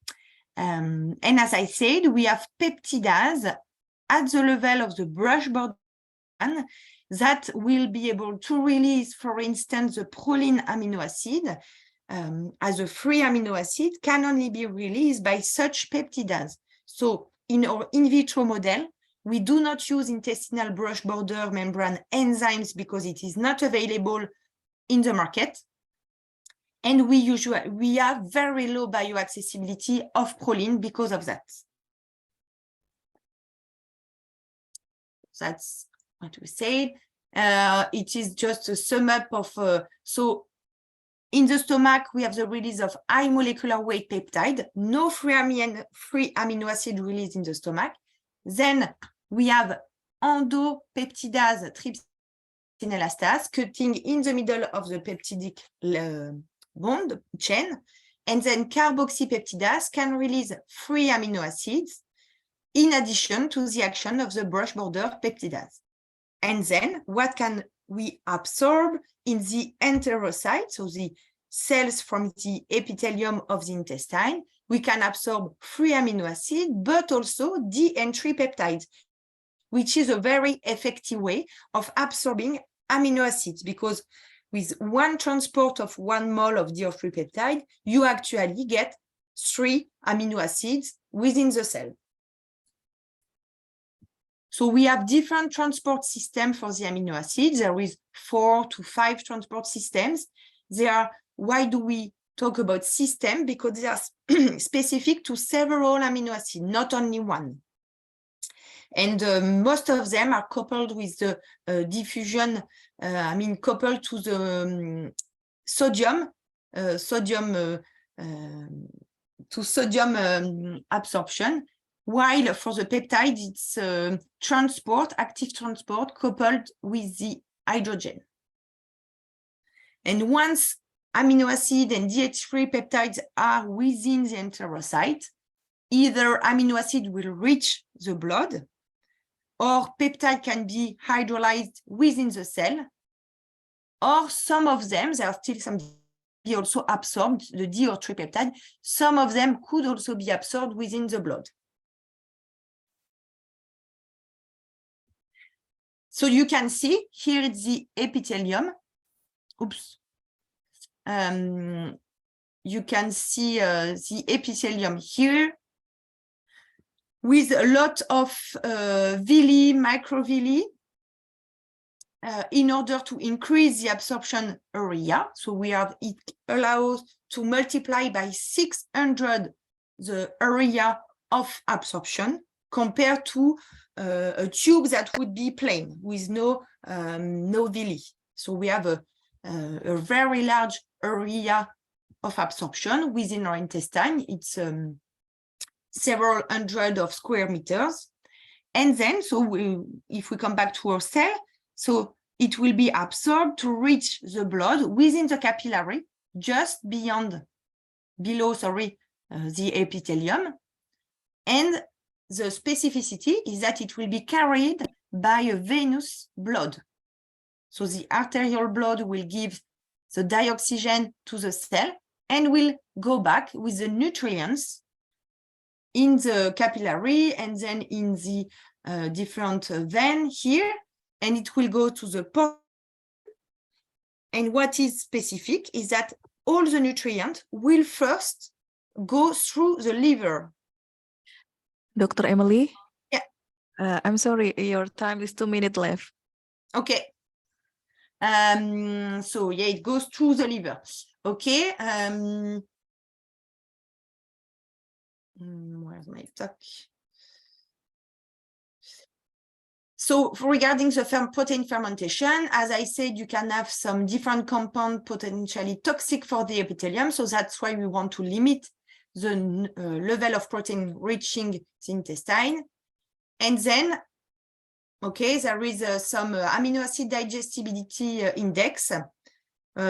And as I said, we have peptidase at the level of the brush border that will be able to release, for instance, the proline amino acid as a free amino acid can only be released by such peptidase. So in our in vitro model, we do not use intestinal brush border membrane enzymes because it is not available in the market. And we have very low bioaccessibility of proline because of that. That's what we said. It is just a sum up of, so in the stomach, we have the release of high molecular weight peptide, no free amino acid released in the stomach. Then we have endopeptidase trypsin elastase cutting in the middle of the peptidic bond chain. And then carboxypeptidase can release free amino acids in addition to the action of the brush border peptidase. And then what can we absorb in the enterocyte, so the cells from the epithelium of the intestine? We can absorb free amino acid, but also de-entry peptides, which is a very effective way of absorbing amino acids, because with one transport of 1 mole of DO3 peptide, you actually get 3 amino acids within the cell. So we have different transport systems for the amino acids. There is 4 to 5 transport systems. Why do we talk about system? Because they are specific to several amino acids, not only one. And most of them are coupled with the diffusion, coupled to the sodium absorption. While for the peptide, it's active transport coupled with the hydrogen. And once amino acid and DH3 peptides are within the enterocyte, either amino acid will reach the blood, or peptide can be hydrolyzed within the cell, or some of them, there are still some be also absorbed, the D or 3 peptide, some of them could also be absorbed within the blood. So you can see here it's the epithelium. Oops. You can see the epithelium here with a lot of villi, microvilli, in order to increase the absorption area. So it allows to multiply by 600 the area of absorption compared to a tube that would be plain with no villi. So we have a very large area of absorption within our intestine. It's several hundred of square meters. And then, if we come back to our cell, so it will be absorbed to reach the blood within the capillary, just below the epithelium. And the specificity is that it will be carried by a venous blood. So the arterial blood will give the dioxygen to the cell and will go back with the nutrients in the capillary and then in the different vein here, and it will go to the port. And what is specific is that all the nutrients will first go through the liver. Dr. Amelie? Yeah. I'm sorry, your time is 2 minutes left. Okay. So yeah, it goes through the liver. Okay. Where's my talk? So regarding the protein fermentation, as I said, you can have some different compounds potentially toxic for the epithelium. So that's why we want to limit the level of protein reaching the intestine. And then Okay, there is some amino acid digestibility index.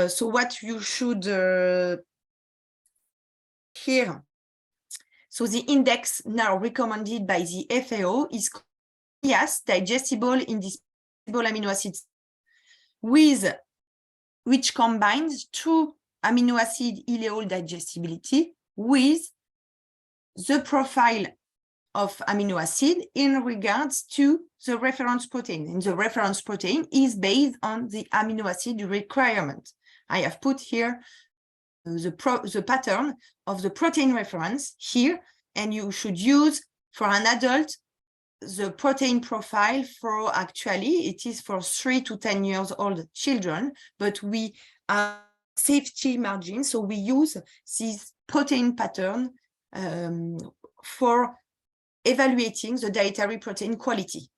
So what you should here, so the index now recommended by the FAO is digestible indispensable amino acids, with which combines true amino acid ileal digestibility with the profile of amino acid in regards to the reference protein. And the reference protein is based on the amino acid requirement. I have put here the pattern of the protein reference here, and you should use for an adult the protein profile for, actually it is for 3 to 10 years old children, but we have safety margin, so we use this protein pattern for evaluating the dietary protein quality.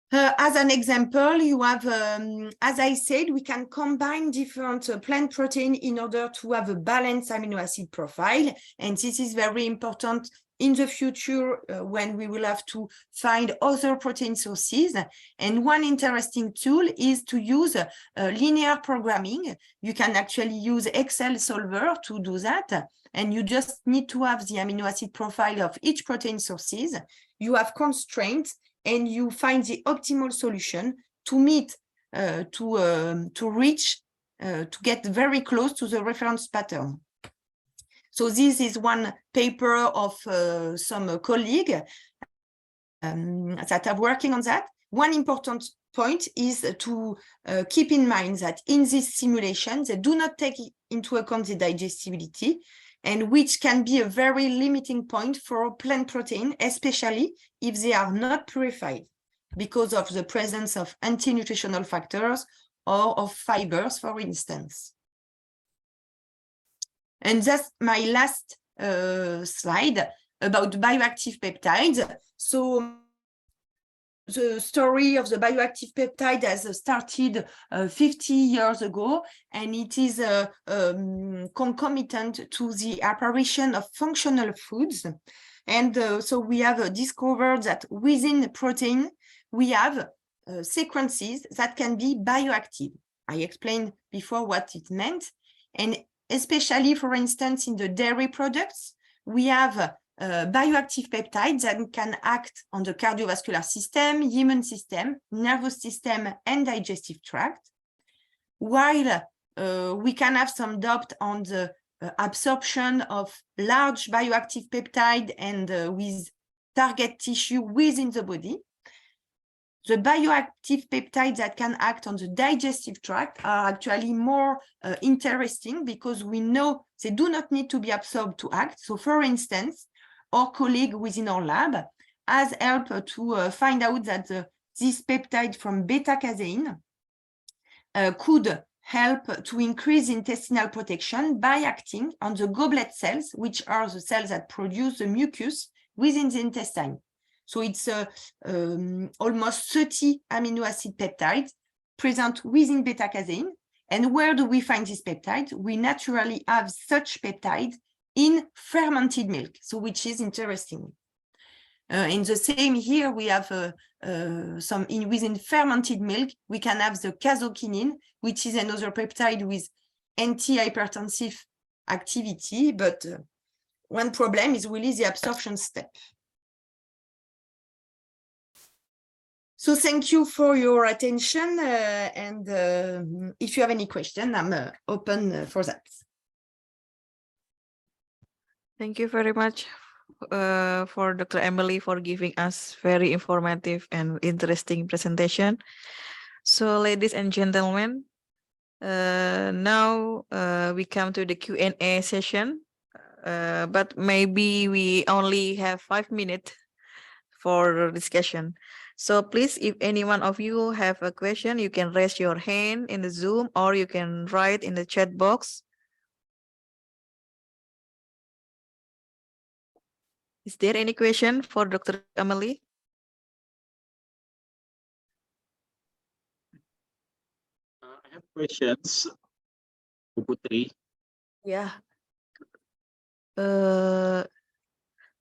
As an example, you have, as I said, we can combine different plant protein in order to have a balanced amino acid profile. And this is very important in the future when we will have to find other protein sources. And one interesting tool is to use linear programming. You can actually use Excel solver to do that. And you just need to have the amino acid profile of each protein sources. You have constraints, and you find the optimal solution to meet, to reach, to get very close to the reference pattern. So this is one paper of some colleague that are working on that. One important point is to keep in mind that in this simulation, they do not take into account the digestibility, and which can be a very limiting point for plant protein, especially if they are not purified because of the presence of anti-nutritional factors or of fibers, for instance. And that's my last slide about bioactive peptides. So the story of the bioactive peptide has started 50 years ago, and it is concomitant to the apparition of functional foods. And so we have discovered that within the protein, we have sequences that can be bioactive. I explained before what it meant. And especially, for instance, in the dairy products, we have bioactive peptides that can act on the cardiovascular system, immune system, nervous system, and digestive tract, while we can have some doubt on the absorption of large bioactive peptide and with target tissue within the body. The bioactive peptides that can act on the digestive tract are actually more interesting because we know they do not need to be absorbed to act. So, for instance, our colleague within our lab has helped to find out that this peptide from beta-casein could help to increase intestinal protection by acting on the goblet cells, which are the cells that produce the mucus within the intestine. So it's almost 30 amino acid peptides present within beta-casein. And where do we find this peptide? We naturally have such peptides in fermented milk, so which is interesting. In the same here, we have within fermented milk, we can have the casokinin, which is another peptide with anti-hypertensive activity, but one problem is really the absorption step. So thank you for your attention, and if you have any question, I'm open for that. Thank you very much for Dr. Amelie for giving us very informative and interesting presentation. So ladies and gentlemen, now we come to the Q&A session, but maybe we only have 5 minutes for discussion. So please, if any one of you have a question, you can raise your hand in the Zoom or you can write in the chat box. Is there any question for Dr. Amelie? I have questions, Putri. Yeah.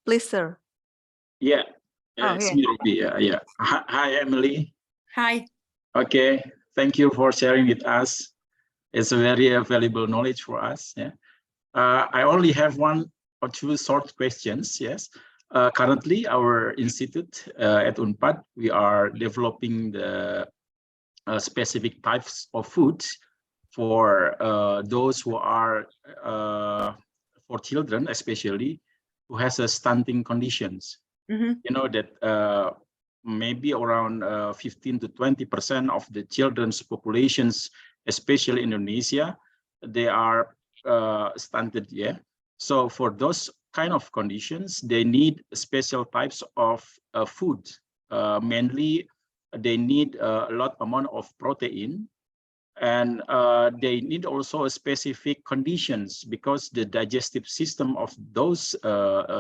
Please, sir. Yeah. It's me, Ruby. Yeah. Hi, Amelie. Hi. Okay, thank you for sharing with us. It's a very valuable knowledge for us. Yeah. I only have one or two short questions. Yes. Currently, our institute at Unpad, we are developing the specific types of foods for those who are for children, especially who has a stunting conditions. You know that maybe around 15 to 20% of the children's populations, especially in Indonesia, they are stunted. Yeah. So for those kind of conditions, they need special types of food. Mainly, they need a lot amount of protein, and they need also specific conditions because the digestive system of those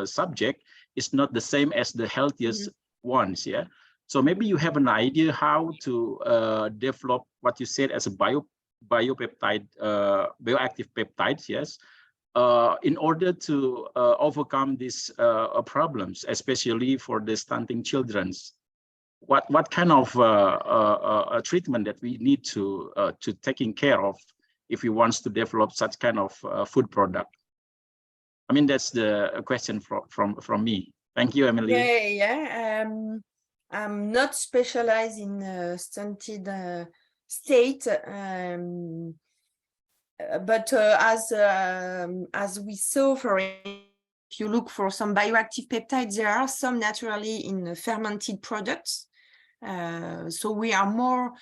subject is not the same as the healthiest ones. Yeah. So maybe you have an idea how to develop what you said as a biopeptide, bioactive peptides. Yes. In order to overcome these problems, especially for the stunting children's. What kind of treatment that we need to taking care of if we want to develop such kind of food product? I mean, that's the question from me. Thank you, Amelie. Yeah. I'm not specialized in stunted state, but as we saw, if you look for some bioactive peptides, there are some naturally in fermented products. So we are more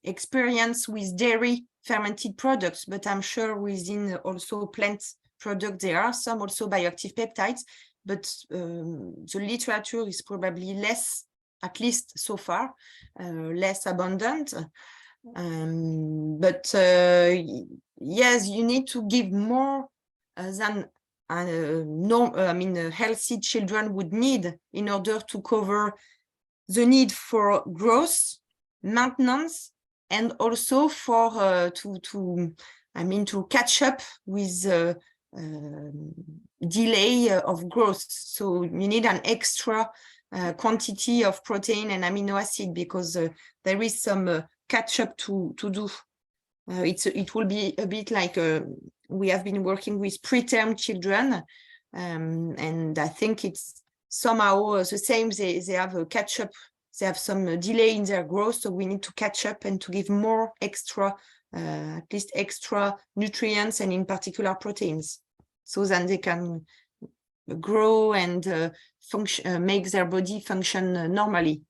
experienced with dairy fermented products, but I'm sure within also plant products, there are some also bioactive peptides, but the literature is probably less, at least so far, less abundant. But yes, you need to give more than healthy children would need in order to cover the need for growth, maintenance, and also for to catch up with delay of growth. So you need an extra quantity of protein and amino acid because there is some catch up to do. It will be a bit like we have been working with preterm children, and I think it's somehow the same. They have a catch up. They have some delay in their growth, so we need to catch up and to give more extra, at least extra nutrients and in particular proteins, so then they can grow and function, make their body function normally.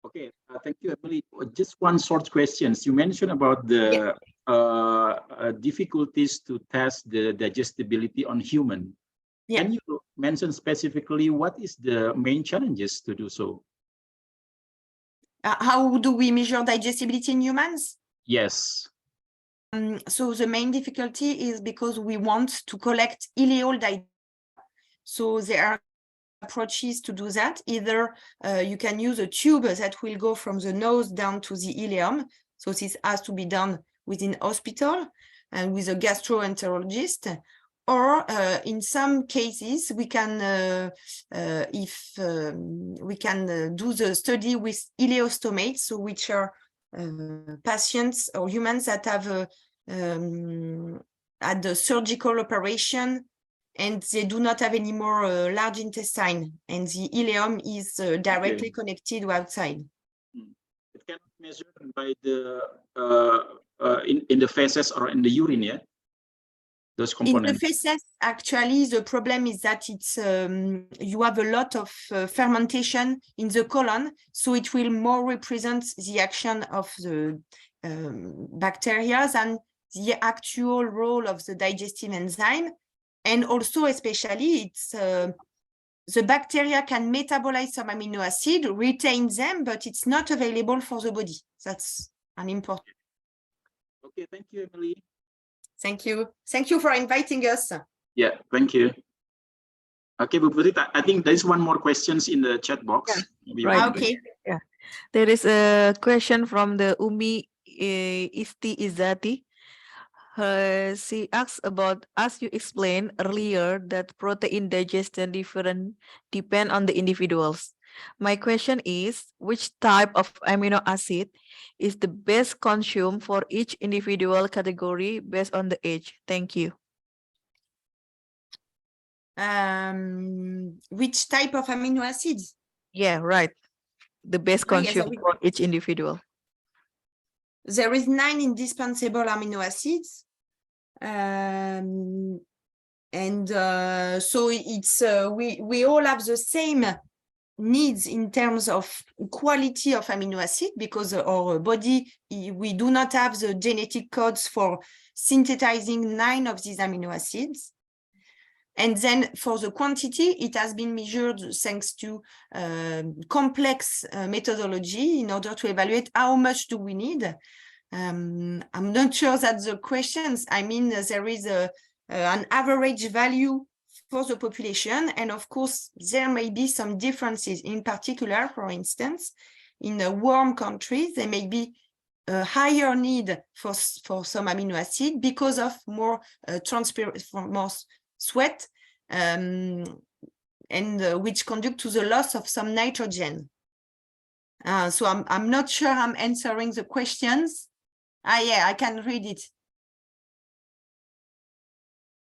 Okay, thank you, Amelie. Just one short question. You mentioned about the difficulties to test the digestibility on human. Yeah. Can you mention specifically what is the main challenges to do so? How do we measure digestibility in humans? Yes. So the main difficulty is because we want to collect ileal data. So there are approaches to do that. Either you can use a tube that will go from the nose down to the ileum. So this has to be done within hospital and with a gastroenterologist. Or in some cases, we can, we can do the study with ileostomates, so which are patients or humans that have had a surgical operation and they do not have any more large intestine, and the ileum is directly connected to outside. It cannot be measured by the in the feces or in the urine, yeah? Those components. In the feces, actually, the problem is that it's you have a lot of fermentation in the colon, so it will more represent the action of the bacteria than the actual role of the digestive enzyme. And also, especially, it's the bacteria can metabolize some amino acid, retain them, but it's not available for the body. That's an important. Okay, thank you, Amelie. Thank you. Thank you for inviting us. Yeah, thank you. Okay, Bu Putri, I think there's one more questions in the chat box. Yeah. Right. Okay. Yeah. There is a question from the Umi Isti Izati. She asks about, as you explained earlier, that protein digestion depend on the individuals. My question is, which type of amino acid is the best consumed for each individual category based on the age? Thank you. Which type of amino acids? Yeah, right. The best Ah, yes, consumed for each individual. There is 9 indispensable amino acids. So it's we all have the same needs in terms of quality of amino acid, because our body, we do not have the genetic codes for synthesizing 9 of these amino acids. And then for the quantity, it has been measured thanks to complex methodology in order to evaluate how much do we need. I'm not sure that the questions, I mean, there is an average value for the population. And of course, there may be some differences. In particular, for instance, in warm countries, there may be a higher need for some amino acid because of more more sweat, and which conduct to the loss of some nitrogen. So I'm not sure I'm answering the questions. Yeah, I can read it.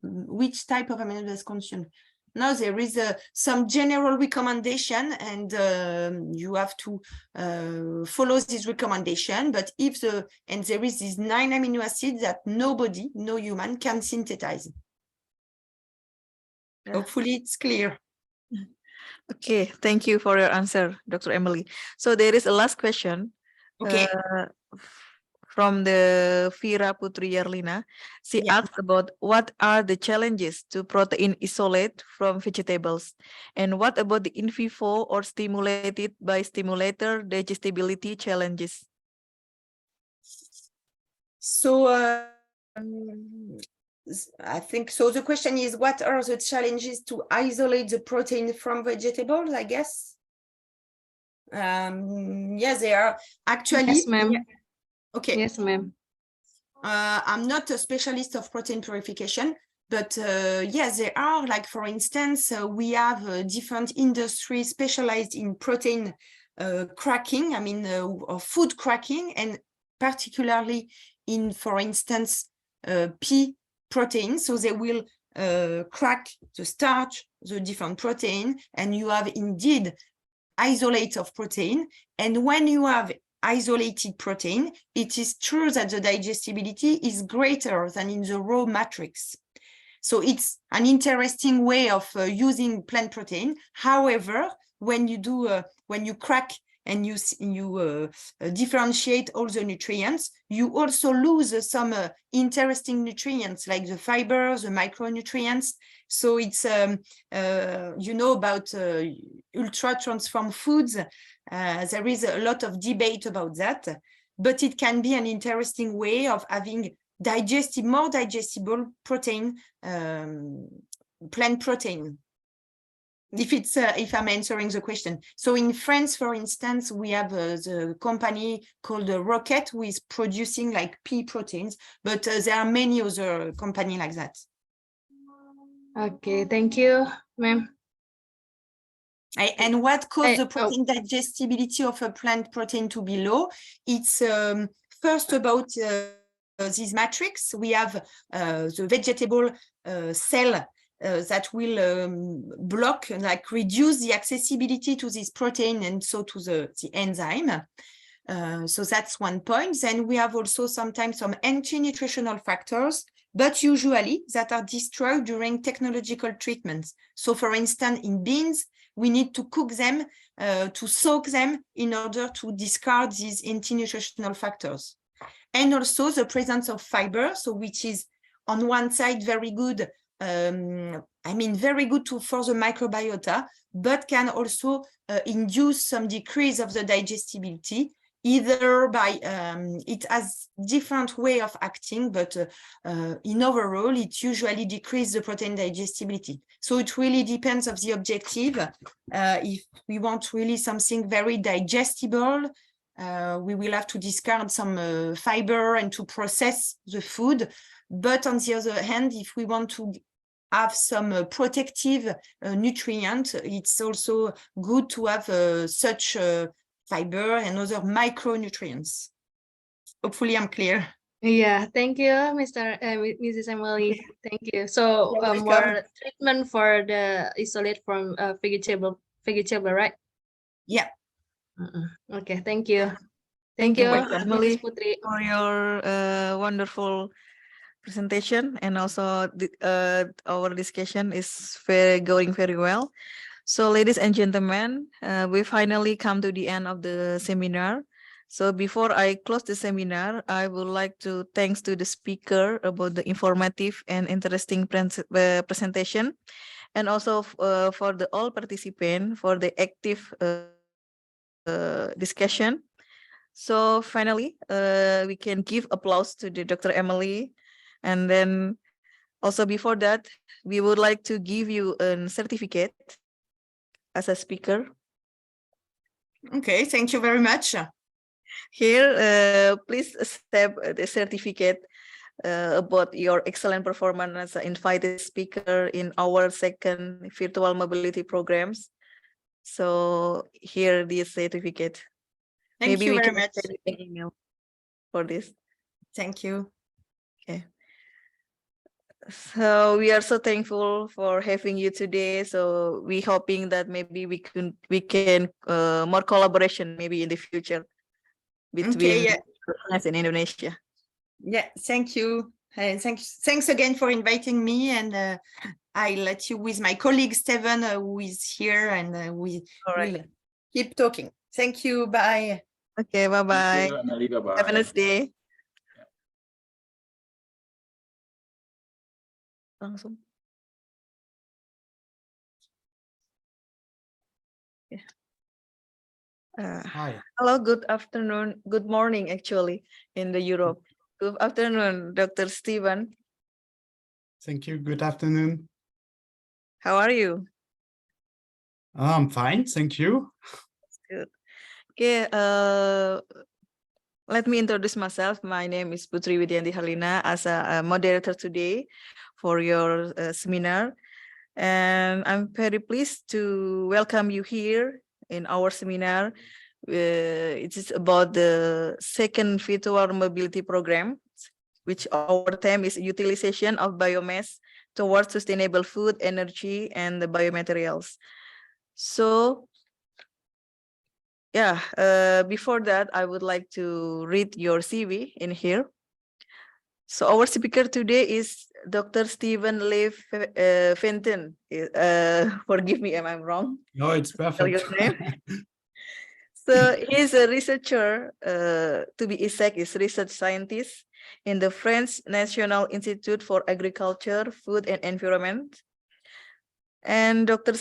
Which type of amino acid consumed? No, there is some general recommendation, and you have to follow this recommendation. But if there is these 9 amino acids that nobody, no human, can synthesize. Yeah. Hopefully it's clear. Okay, thank you for your answer, Dr. Amelie. So there is a last question. Okay. From the Vira Putri Yarlina. She asked about what are the challenges to protein isolate from vegetables, and what about the in vivo or stimulated by stimulator digestibility challenges? So I think so. The question is, what are the challenges to isolate the protein from vegetables, I guess? Yes, they are actually. Yes, ma'am. Okay. Yes, ma'am. I'm not a specialist of protein purification, but yes, there are, like, for instance, we have different industries specialized in protein cracking, I mean, or food cracking, and particularly in, for instance, pea protein. So they will crack the starch, the different protein, and you have indeed isolate of protein. And when you have isolated protein, it is true that the digestibility is greater than in the raw matrix. So it's an interesting way of using plant protein. However, when you do, when you crack and you differentiate all the nutrients, you also lose some interesting nutrients like the fibers, the micronutrients. So it's, you know, about ultra transformed foods. There is a lot of debate about that, but it can be an interesting way of having more digestible protein, plant protein. If I'm answering the question. So in France, for instance, we have the company called Rocket, who is producing like pea proteins, but there are many other companies like that. Okay, thank you, ma'am. And what caused the protein digestibility of a plant protein to be low? It's first about this matrix. We have the vegetable cell that will block, like reduce the accessibility to this protein and so to the enzyme. So that's one point. Then we have also sometimes some anti-nutritional factors, but usually that are destroyed during technological treatments. So for instance, in beans, we need to cook them, to soak them in order to discard these anti-nutritional factors. And also the presence of fiber, so which is on one side very good, very good for the microbiota, but can also induce some decrease of the digestibility, either by, it has different way of acting, but in overall, it usually decreases the protein digestibility. So it really depends of the objective. If we want really something very digestible, we will have to discard some fiber and to process the food. But on the other hand, if we want to have some protective nutrient, it's also good to have such fiber and other micronutrients. Hopefully I'm clear. Yeah, thank you, Mrs. Amelie. Thank you. So more treatment for the isolate from vegetable, right? Yeah. Okay, thank you. Thank you, you, Amelie, Mrs. Putri, for your wonderful presentation, and also our discussion is going very well. So, ladies and gentlemen, we finally come to the end of the seminar. So before I close the seminar, I would like to thanks to the speaker about the informative and interesting presentation, and also for the all participants for the active discussion. So finally, we can give applause to the Dr. Amelie, and then also before that, we would like to give you a certificate as a speaker. Okay, thank you very much. Here, please accept the certificate about your excellent performance as an invited speaker in our second virtual mobility programs. So here, this certificate. Thank Maybe you we very can much. send an email for this. Thank you. Okay. So we are so thankful for having you today. So we hoping that maybe we can more collaboration maybe in the future between us and Indonesia. Yeah, thank you. Thanks again for inviting me, and I let you with my colleague Steven, who is here, and we will keep talking. Thank you. Bye. Okay, bye-bye. Have a nice day. Langsung. Hi. Hello, good afternoon, good morning actually in the Europe. Good afternoon, Dr. Steven. Thank you. Good afternoon. How are you? I'm fine, thank you. Good. Okay, let me introduce myself. My name is Putri Widianti Harlina as a moderator today for your seminar. And I'm very pleased to welcome you here in our seminar. It is about the second virtual mobility program, which our theme is utilization of biomass towards sustainable food, energy, and the biomaterials. So, yeah, before that, I would like to read your CV in here. So our speaker today is Dr. Stephen Lee Fenton. Forgive me if I'm wrong. No, it's perfect. Your name. So he's a researcher, to be exact, is research scientist in the French National Institute for Agriculture, Food and Environment. And Dr.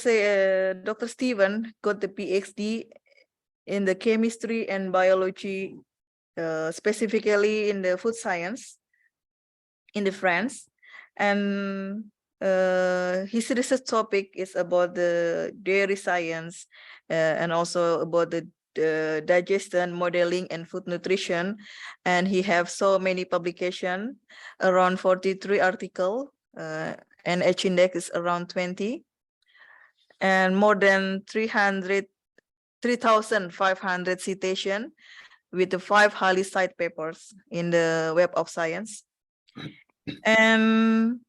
Stephen got the Ph.D. in the chemistry and biology, specifically in the food science in the France. And his research topic is about the dairy science and also about the digestion, modeling, and food nutrition. And he have so many publications, around 43 articles, and H index is around 20, and more than 3,500 citation with the 5 highly cited papers in the Web of Science. And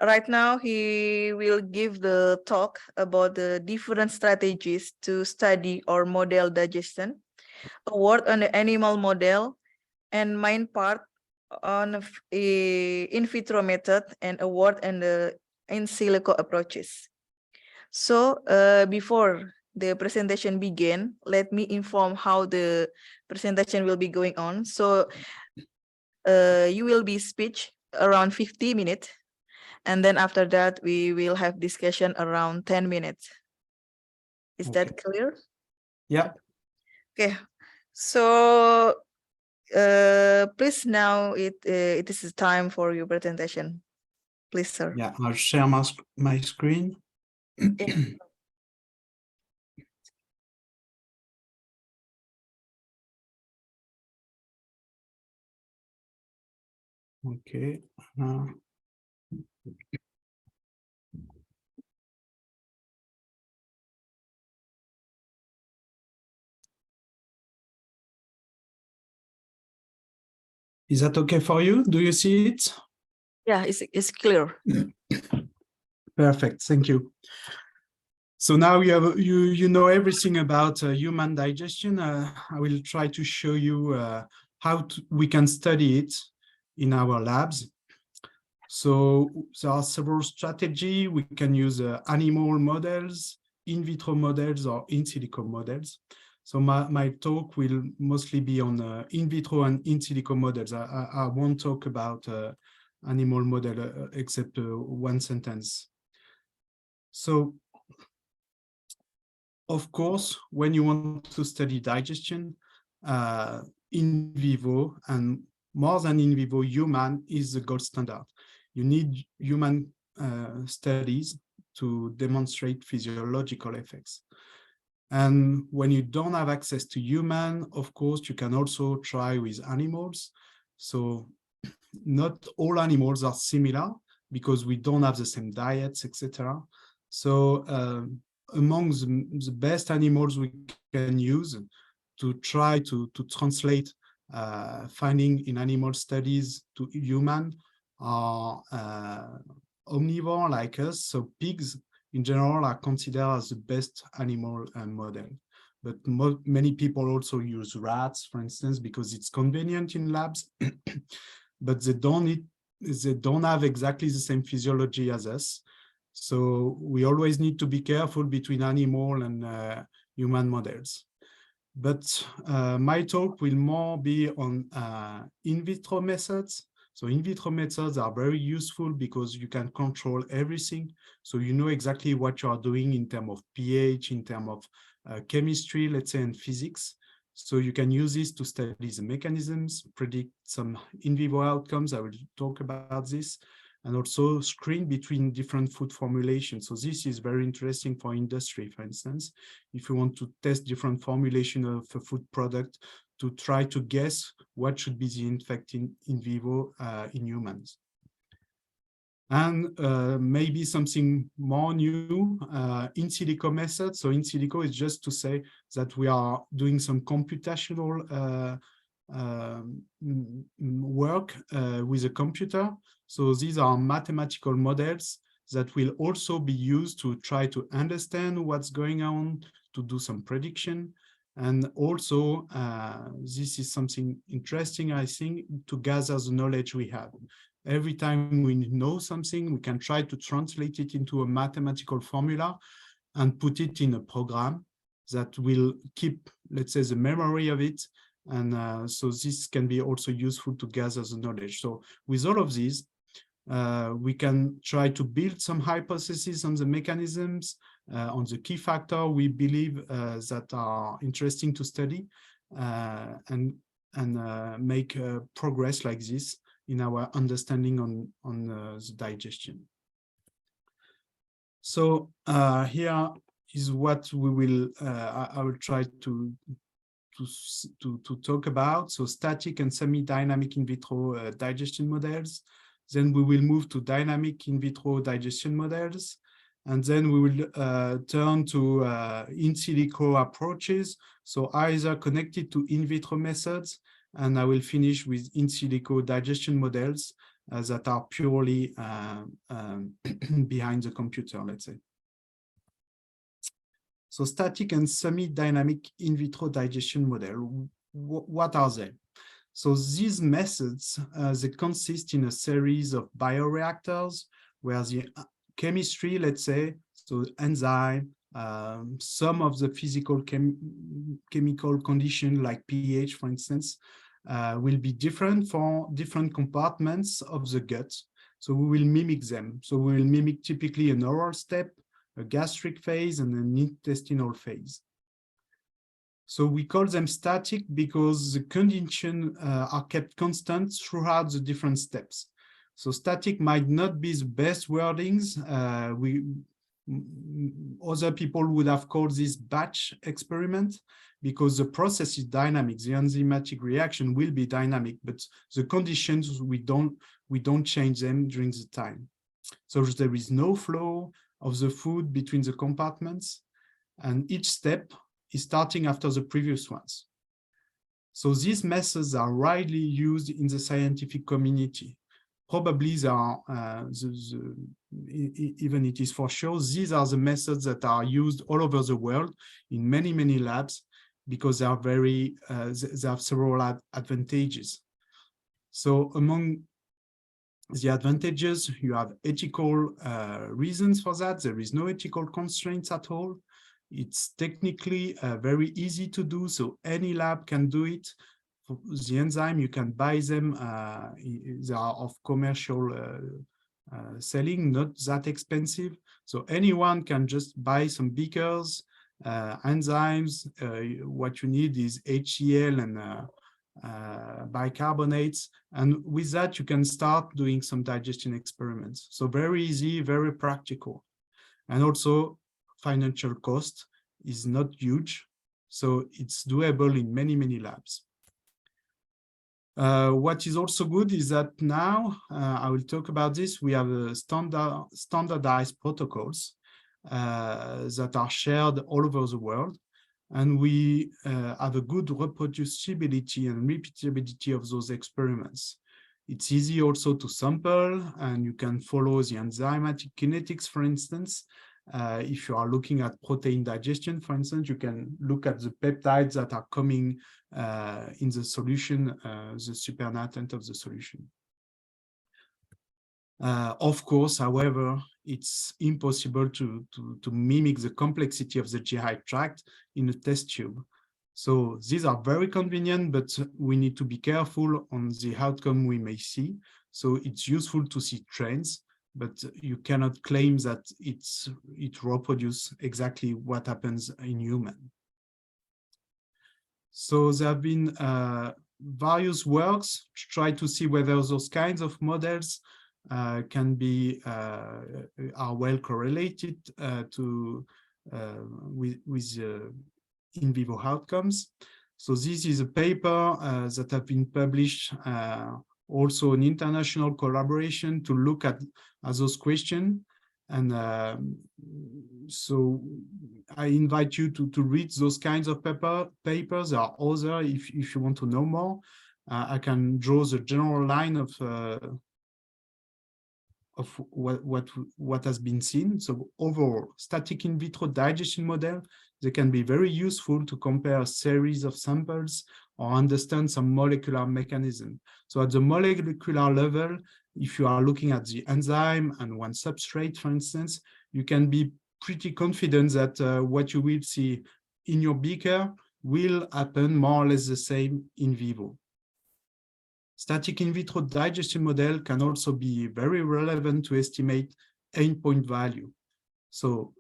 right now he will give the talk about the different strategies to study or model digestion, a word on the animal model, and main part on in vitro method, and a word on the in silico approaches. So before the presentation begin, let me inform how the presentation will be going on. So you will be speech around 50 minutes. And then after that, we will have discussion around 10 minutes. Is that clear? Yeah. Okay. So please now it is time for your presentation. Please, sir. Yeah, I'll share my screen. Okay. Is that okay for you? Do you see it? Yeah, it's clear. Perfect. Thank you. So now you know everything about human digestion. I will try to show you how we can study it in our labs. So there are several strategies. We can use animal models, in vitro models, or in silico models. So my talk will mostly be on in vitro and in silico models. I won't talk about animal model except one sentence. So, of course, when you want to study digestion, in vivo and more than in vivo, human is the gold standard. You need human studies to demonstrate physiological effects. And when you don't have access to human, of course, you can also try with animals. So not all animals are similar because we don't have the same diets, etc. So among the best animals we can use to try to translate finding in animal studies to human are omnivore like us. So pigs in general are considered as the best animal model. But many people also use rats, for instance, because it's convenient in labs, but they don't have exactly the same physiology as us. So we always need to be careful between animal and human models. But my talk will more be on in vitro methods. So in vitro methods are very useful because you can control everything. So you know exactly what you are doing in terms of pH, in terms of chemistry, let's say, and physics. So you can use this to study the mechanisms, predict some in vivo outcomes. I will talk about this, and also screen between different food formulations. So this is very interesting for industry, for instance, if you want to test different formulation of a food product to try to guess what should be the effect in vivo in humans. And maybe something more new, in silico method. So in silico is just to say that we are doing some computational work with a computer. So these are mathematical models that will also be used to try to understand what's going on, to do some prediction. And also, this is something interesting, I think, to gather the knowledge we have. Every time we know something, we can try to translate it into a mathematical formula and put it in a program that will keep, let's say, the memory of it. And so this can be also useful to gather the knowledge. So with all of these, we can try to build some hypotheses on the mechanisms, on the key factor we believe that are interesting to study, and make progress like this in our understanding on the digestion. So here is what we will, I will try to talk about. So static and semi-dynamic in vitro digestion models. Then we will move to dynamic in vitro digestion models. And then we will turn to in silico approaches. So either connected to in vitro methods, and I will finish with in silico digestion models that are purely behind the computer, let's say. So static and semi-dynamic in vitro digestion model, what are they? So these methods, they consist in a series of bioreactors where the chemistry, let's say, so enzyme, some of the physical chemical condition like pH, for instance, will be different for different compartments of the gut. So we will mimic them. So we will mimic typically an oral step, a gastric phase, and an intestinal phase. So we call them static because the conditions are kept constant throughout the different steps. So static might not be the best wordings. other people would have called this batch experiment, because the process is dynamic. The enzymatic reaction will be dynamic, but the conditions, we don't change them during the time. So there is no flow of the food between the compartments, and each step is starting after the previous ones. So these methods are widely used in the scientific community. Probably they are, even it is for sure, these are the methods that are used all over the world in many, many labs, because they are very, they have several advantages. So among the advantages, you have ethical reasons for that. There is no ethical constraints at all. It's technically very easy to do, so any lab can do it. For the enzyme, you can buy them. They are of commercial selling, not that expensive. So anyone can just buy some beakers, enzymes. What you need is HCl and bicarbonates. And with that, you can start doing some digestion experiments. So very easy, very practical. And also, financial cost is not huge, so it's doable in many, many labs. What is also good is that now, I will talk about this, we have standardized protocols that are shared all over the world, and we have a good reproducibility and repeatability of those experiments. It's easy also to sample, and you can follow the enzymatic kinetics, for instance. If you are looking at protein digestion, for instance, you can look at the peptides that are coming in the solution, the supernatant of the solution. Of course, however, it's impossible to mimic the complexity of the GI tract in a test tube. So these are very convenient, but we need to be careful on the outcome we may see. So it's useful to see trends, but you cannot claim that it reproduces exactly what happens in human. So there have been various works to try to see whether those kinds of models can be are well correlated with in vivo outcomes. So this is a paper that have been published, also an international collaboration to look at those questions. And so I invite you to read those kinds of papers. There are others if you want to know more. I can draw the general line of what has been seen. So overall, static in vitro digestion model, they can be very useful to compare a series of samples or understand some molecular mechanism. So at the molecular level, if you are looking at the enzyme and one substrate, for instance, you can be pretty confident that what you will see in your beaker will happen more or less the same in vivo. Static in vitro digestion model can also be very relevant to estimate endpoint value. So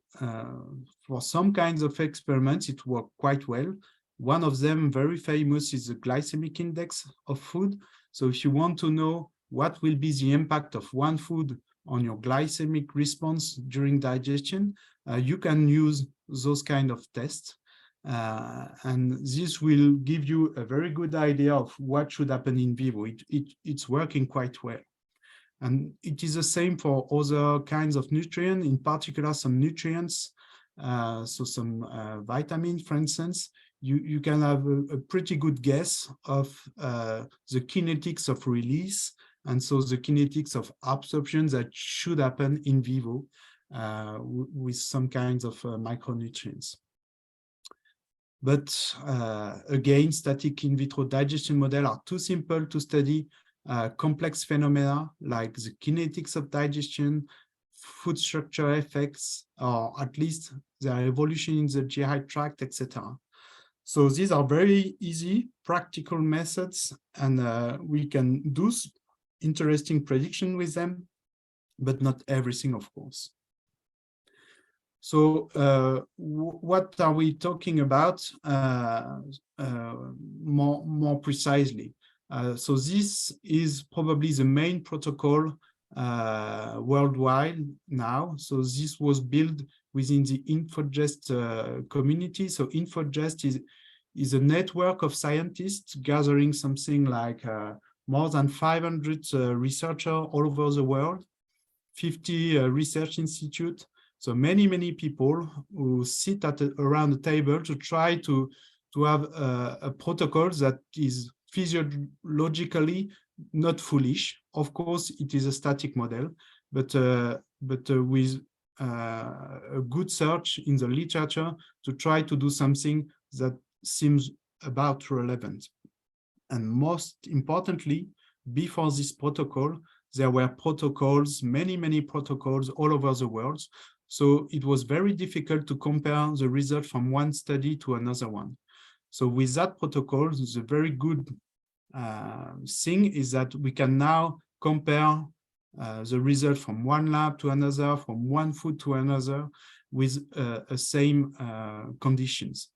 for some kinds of experiments, it worked quite well. One of them, very famous, is the glycemic index of food. So if you want to know what will be the impact of one food on your glycemic response during digestion, you can use those kind of tests. And this will give you a very good idea of what should happen in vivo. It's working quite well. And it is the same for other kinds of nutrients, in particular some nutrients, so some vitamins, for instance. You can have a pretty good guess of the kinetics of release, and so the kinetics of absorption that should happen in vivo with some kinds of micronutrients. But again, static in vitro digestion models are too simple to study complex phenomena like the kinetics of digestion, food structure effects, or at least their evolution in the GI tract, etc. So these are very easy, practical methods, and we can do interesting prediction with them, but not everything, of course. So what are we talking about more precisely? So this is probably the main protocol worldwide now. So this was built within the InfoGest community. So InfoGest is a network of scientists gathering something like more than 500 researchers all over the world, 50 research institutes. So many people who sit around the table to try to have a protocol that is physiologically not foolish. Of course, it is a static model, but with a good search in the literature to try to do something that seems about relevant. And most importantly, before this protocol, there were protocols, many protocols all over the world. So it was very difficult to compare the result from one study to another one. So with that protocol, the very good thing is that we can now compare the result from one lab to another, from one food to another, with same conditions.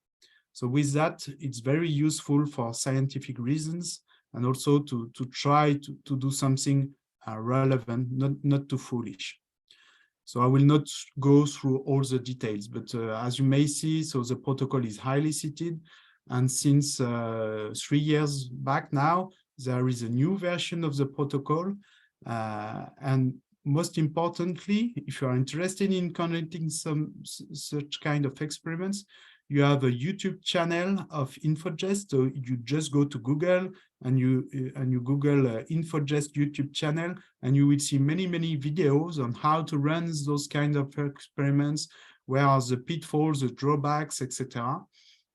So with that, it's very useful for scientific reasons, and also to try to do something relevant, not too foolish. So I will not go through all the details, but as you may see, so the protocol is highly cited. And since 3 years back now, there is a new version of the protocol. And most importantly, if you are interested in conducting some such kind of experiments, you have a YouTube channel of InfoGest. So you just go to Google and you Google InfoGest YouTube channel, and you will see many videos on how to run those kind of experiments, where are the pitfalls, the drawbacks, etc.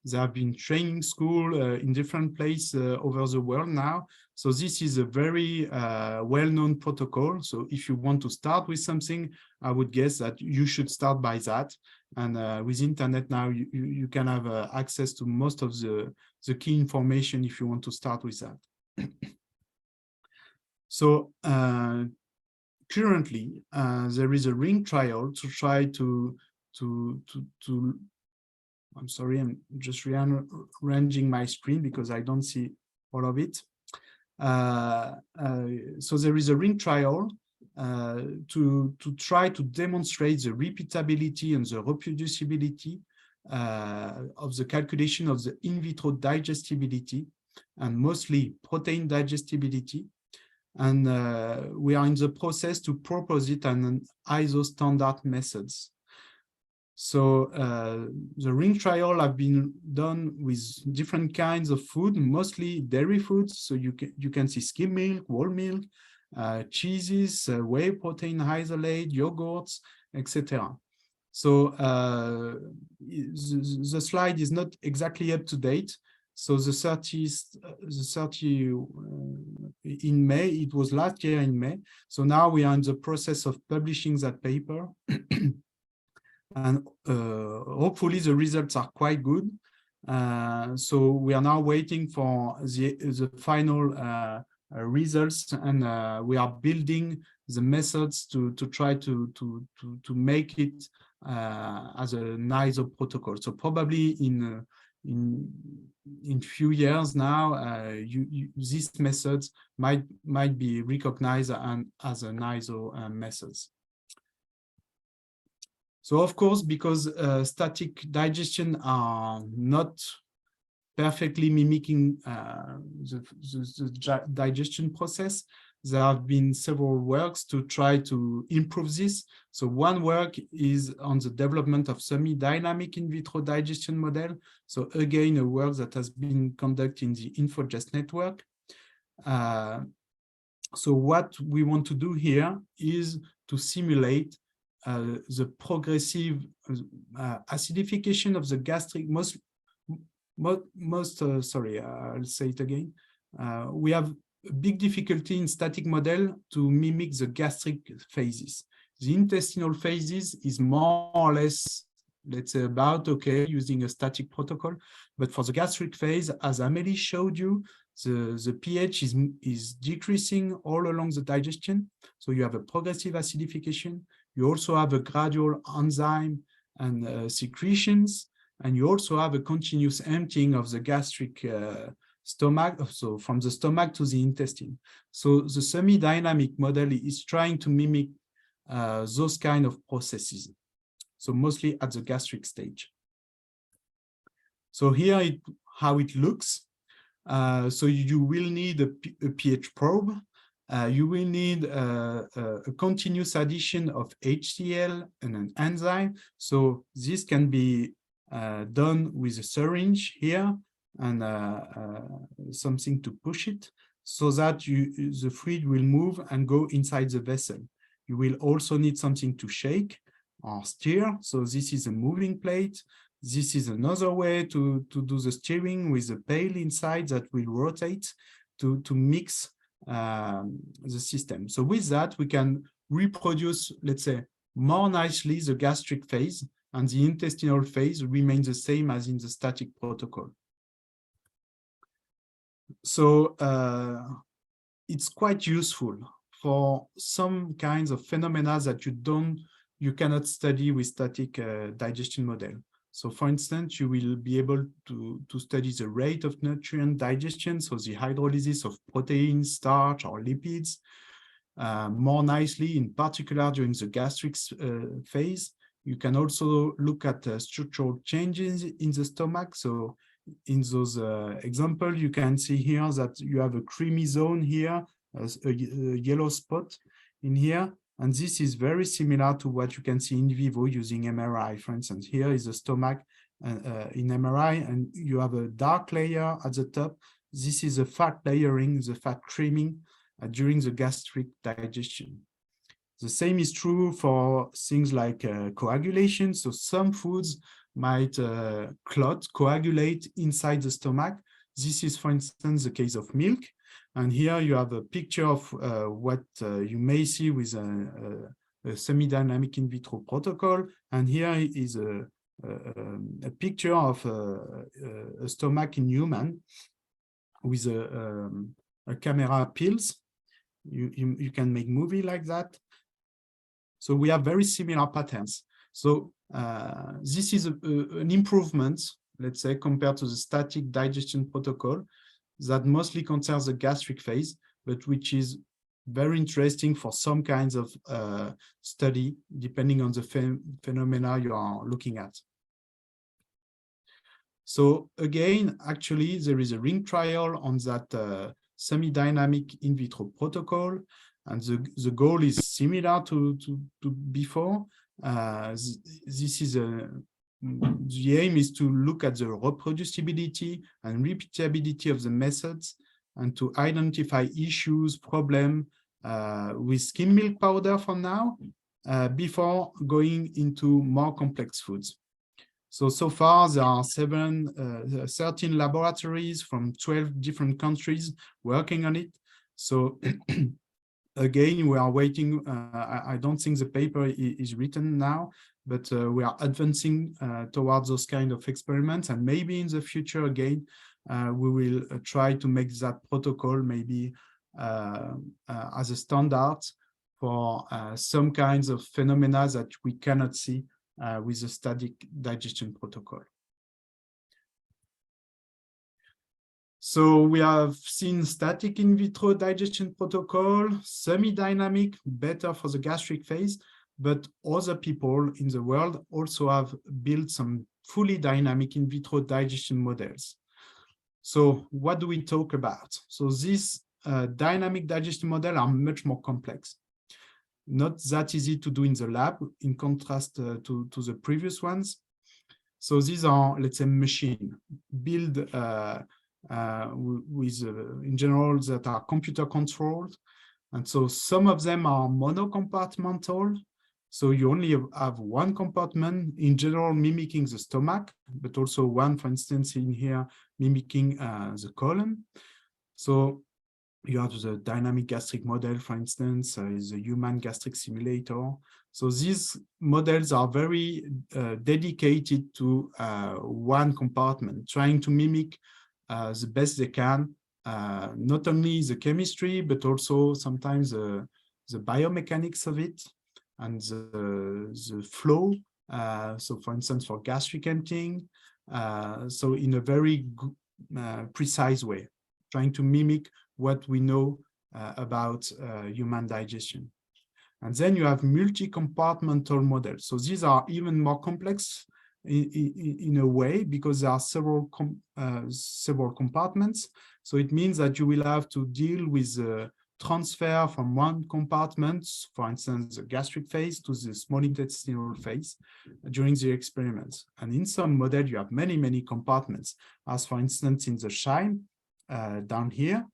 There have been training school in different places over the world now. So this is a very well-known protocol. So if you want to start with something, I would guess that you should start by that. And with internet now, you can have access to most of the key information if you want to start with that. So currently, there is a ring trial to try to I'm sorry, I'm just rearranging my screen because I don't see all of it. So there is a ring trial to try to demonstrate the repeatability and the reproducibility of the calculation of the in vitro digestibility, and mostly protein digestibility. And we are in the process to propose it on an ISO standard methods. So the ring trial have been done with different kinds of food, mostly dairy foods. So you can see skim milk, whole milk, cheeses, whey protein isolate, yogurts, etc. So the slide is not exactly up to date. So the 30 in May, it was last year in May. So now we are in the process of publishing that paper. And hopefully the results are quite good. So we are now waiting for the final results, and we are building the methods to try to make it as an ISO protocol. So probably in few years now, these methods might be recognized as an ISO methods. So of course, because static digestion are not perfectly mimicking the digestion process, there have been several works to try to improve this. So one work is on the development of semi-dynamic in vitro digestion model. So again, a work that has been conducted in the InfoGest network. So what we want to do here is to simulate the progressive acidification of the gastric, sorry, I'll say it again. We have a big difficulty in static model to mimic the gastric phases. The intestinal phases is more or less, let's say, about okay using a static protocol. But for the gastric phase, as Amelie showed you, the pH is decreasing all along the digestion. So you have a progressive acidification. You also have a gradual enzyme and secretions, and you also have a continuous emptying of the gastric stomach, so from the stomach to the intestine. So the semi-dynamic model is trying to mimic those kind of processes. So mostly at the gastric stage. So here how it looks. So you will need a pH probe. You will need a continuous addition of HCl and an enzyme. So this can be done with a syringe here and something to push it so that the fluid will move and go inside the vessel. You will also need something to shake or stir. So this is a moving plate. This is another way to do the stirring with a pail inside that will rotate to mix the system. So with that, we can reproduce, let's say, more nicely the gastric phase, and the intestinal phase remains the same as in the static protocol. So it's quite useful for some kinds of phenomena that you cannot study with static digestion model. So for instance, you will be able to study the rate of nutrient digestion, so the hydrolysis of proteins, starch, or lipids, more nicely, in particular during the gastric phase. You can also look at structural changes in the stomach. So in those examples, you can see here that you have a creamy zone here, a yellow spot in here. And this is very similar to what you can see in vivo using MRI. For instance, here is the stomach in MRI, and you have a dark layer at the top. This is the fat layering, the fat creaming during the gastric digestion. The same is true for things like coagulation. So some foods might coagulate inside the stomach. This is, for instance, the case of milk. And here you have a picture of what you may see with a semi-dynamic in vitro protocol. And here is a picture of a stomach in human with a camera pills. You can make movie like that. So we have very similar patterns. So this is an improvement, let's say, compared to the static digestion protocol that mostly concerns the gastric phase, but which is very interesting for some kinds of study, depending on the phenomena you are looking at. So again, actually, there is a ring trial on that semi-dynamic in vitro protocol, and the goal is similar to before. This is the aim is to look at the reproducibility and repeatability of the methods and to identify issues, problems with skim milk powder for now, before going into more complex foods. So far, there are 13 laboratories from 12 different countries working on it. So again, we are waiting. I don't think the paper is written now, but we are advancing towards those kind of experiments. And maybe in the future, again, we will try to make that protocol maybe as a standard for some kinds of phenomena that we cannot see with the static digestion protocol. So we have seen static in vitro digestion protocol, semi-dynamic, better for the gastric phase, but other people in the world also have built some fully dynamic in vitro digestion models. So what do we talk about? So these dynamic digestion models are much more complex. Not that easy to do in the lab, in contrast to the previous ones. So these are, let's say, machine built with, in general, that are computer controlled. And so some of them are monocompartmental. So you only have one compartment, in general, mimicking the stomach, but also one, for instance, in here, mimicking the colon. So you have the dynamic gastric model, for instance, is a human gastric simulator. So these models are very dedicated to one compartment, trying to mimic the best they can, not only the chemistry, but also sometimes the biomechanics of it and the flow. So for instance, for gastric emptying, so in a very precise way. trying to mimic what we know about human digestion. And then you have multi-compartmental models. So these are even more complex in a way, because there are several compartments. So it means that you will have to deal with transfer from one compartment, for instance, the gastric phase, to the small intestinal phase during the experiments. And in some model, you have many, many compartments, as for instance, in the Shah down here.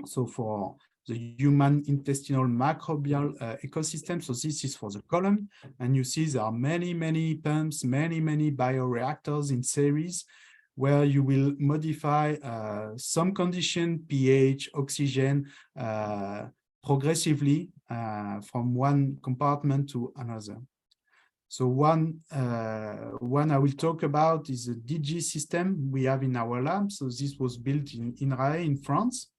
So for the human intestinal microbial ecosystem, so this is for the column, and you see there are many, many pumps, many, many bioreactors in series, where you will modify some condition, pH, oxygen, progressively from one compartment to another. So one I will talk about is the DG system we have in our lab. So this was built in INRAE in France.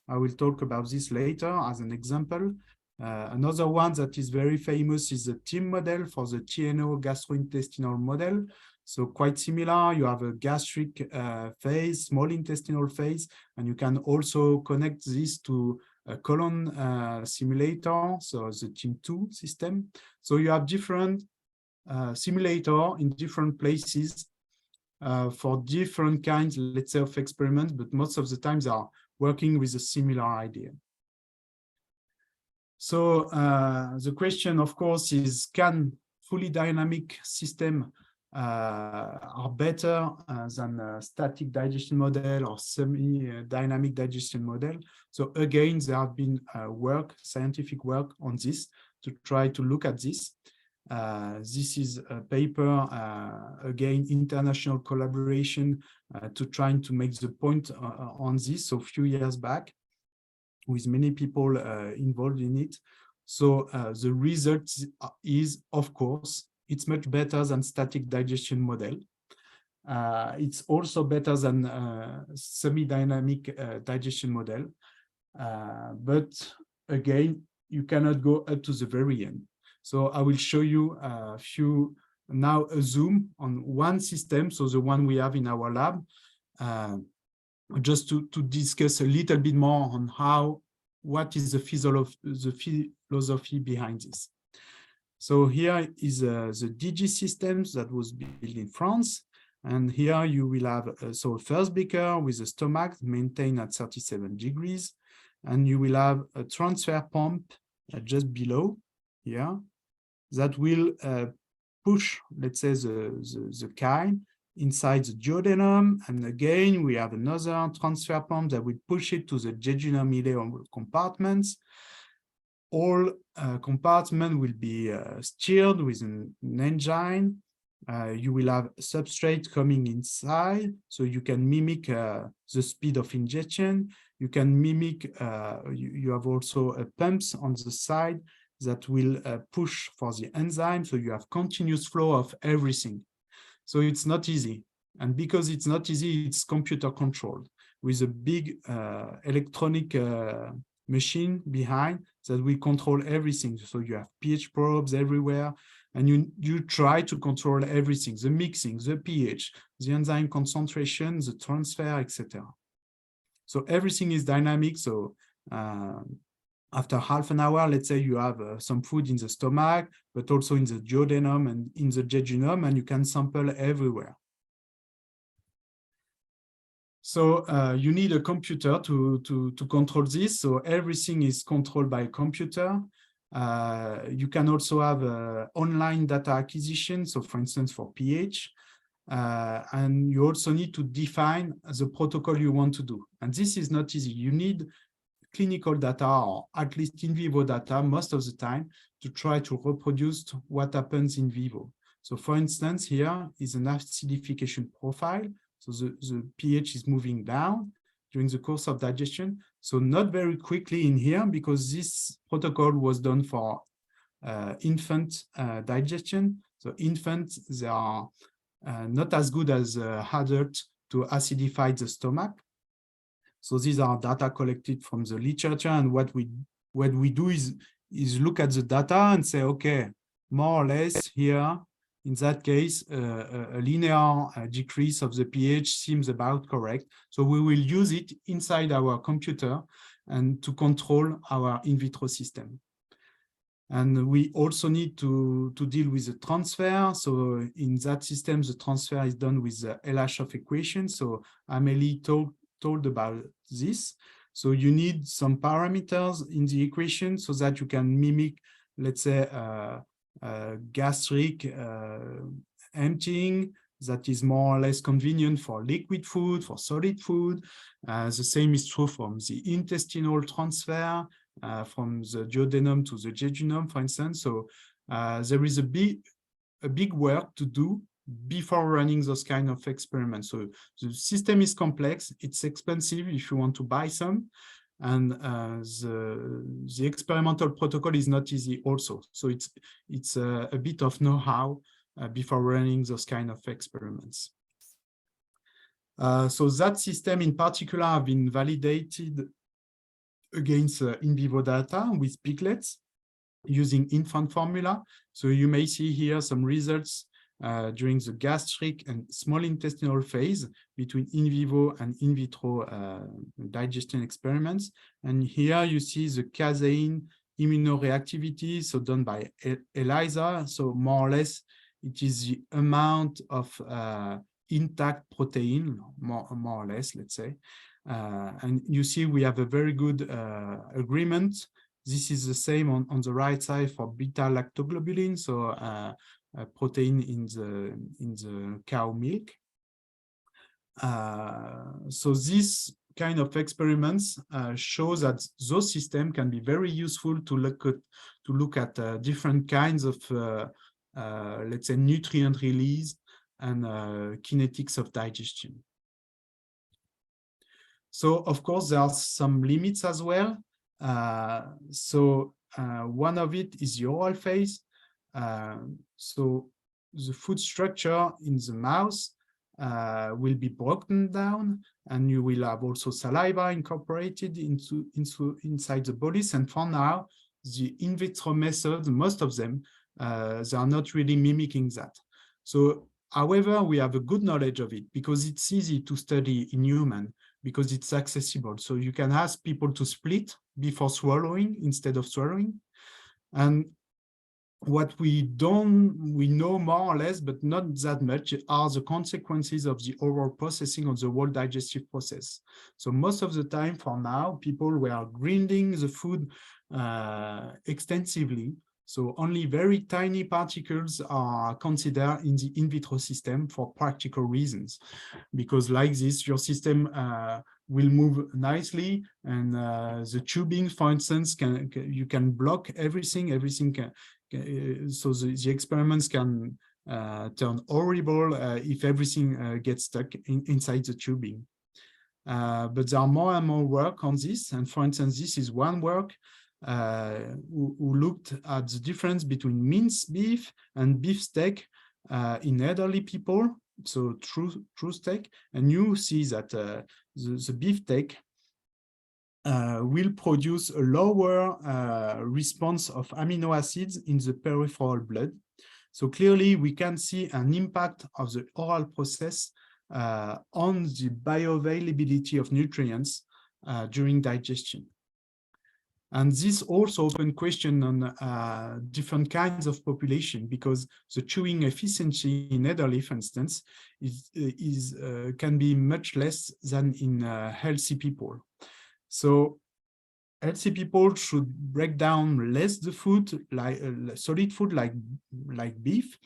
I will talk about this later as an example. Another one that is very famous is the TIM model for the TNO gastrointestinal model. So quite similar, you have a gastric phase, small intestinal phase, and you can also connect this to a colon simulator, so the TIM2 system. So you have different simulator in different places for different kinds, let's say, of experiments, but most of the time they are working with a similar idea. So the question, of course, is, can fully dynamic system are better than a static digestion model or semi-dynamic digestion model? So again, there have been scientific work on this to try to look at this. This is a paper, again, international collaboration to trying to make the point on this, so a few years back, with many people involved in it. So the result is, of course, it's much better than static digestion model. It's also better than semi-dynamic digestion model. But again, you cannot go up to the very end. So I will show you a zoom on one system, so the one we have in our lab, just to discuss a little bit more on what is the philosophy behind this. So here is the DG systems that was built in France. And here you will have a first beaker with a stomach maintained at 37 degrees. And you will have a transfer pump just below here that will push, let's say, the chyme inside the duodenum. And again, we have another transfer pump that will push it to the jejunum ileum compartments. All compartments will be stirred with an engine. You will have substrate coming inside, so you can mimic the speed of ingestion. You can mimic, you have also pumps on the side that will push for the enzyme, so you have continuous flow of everything. So it's not easy. And because it's not easy, it's computer controlled with a big electronic machine behind that will control everything. So you have pH probes everywhere, and you try to control everything, the mixing, the pH, the enzyme concentration, the transfer, etc. So everything is dynamic. So after half an hour, let's say you have some food in the stomach, but also in the duodenum and in the jejunum, and you can sample everywhere. So you need a computer to control this. So everything is controlled by a computer. You can also have online data acquisition. So for instance, for pH, and you also need to define the protocol you want to do. And this is not easy. You need clinical data, or at least in vivo data most of the time, to try to reproduce what happens in vivo. So for instance, here is an acidification profile. So the pH is moving down during the course of digestion. So not very quickly in here, because this protocol was done for infant digestion. So infants, they are not as good as adults to acidify the stomach. So these are data collected from the literature, and what we do is look at the data and say, okay, more or less here, in that case, a linear decrease of the pH seems about correct. So we will use it inside our computer and to control our in vitro system. And we also need to deal with the transfer. So in that system, the transfer is done with the L-Hashov equation. So Amelie told about this. So you need some parameters in the equation so that you can mimic, let's say, gastric emptying that is more or less convenient for liquid food, for solid food. The same is true from the intestinal transfer, from the duodenum to the jejunum, for instance. So there is a big work to do before running those kind of experiments. So the system is complex, it's expensive if you want to buy some, and the experimental protocol is not easy also. So it's a bit of know-how before running those kind of experiments. So that system in particular have been validated against in vivo data with piglets using infant formula. So you may see here some results during the gastric and small intestinal phase between in vivo and in vitro digestion experiments. And here you see the casein immunoreactivity, so done by ELISA. So more or less, it is the amount of intact protein, more or less, let's say. And you see we have a very good agreement. This is the same on the right side for beta-lactoglobulin, so a protein in the cow milk. So this kind of experiments show that those systems can be very useful to look at different kinds of let's say nutrient release and kinetics of digestion. So of course there are some limits as well. One of it is the oral phase. So the food structure in the mouth will be broken down, and you will have also saliva incorporated inside the bolus. And for now, the in vitro methods, most of them, they are not really mimicking that. So, however, we have a good knowledge of it because it's easy to study in human, because it's accessible. So you can ask people to split before swallowing instead of swallowing. And what we know more or less, but not that much, are the consequences of the oral processing of the whole digestive process. So most of the time for now, people were grinding the food extensively. So only very tiny particles are considered in the in vitro system for practical reasons, because like this, your system will move nicely, and the tubing, for instance, you can block everything. So the experiments can turn horrible if everything gets stuck inside the tubing. But there are more and more work on this, and for instance, this is one work who looked at the difference between minced beef and beef steak in elderly people, so true steak, and you see that the beef steak will produce a lower response of amino acids in the peripheral blood. So clearly we can see an impact of the oral process on the bioavailability of nutrients during digestion. And this also opens question on different kinds of population, because the chewing efficiency in elderly, for instance, can be much less than in healthy people. So healthy people should break down less the food, like solid food like beef,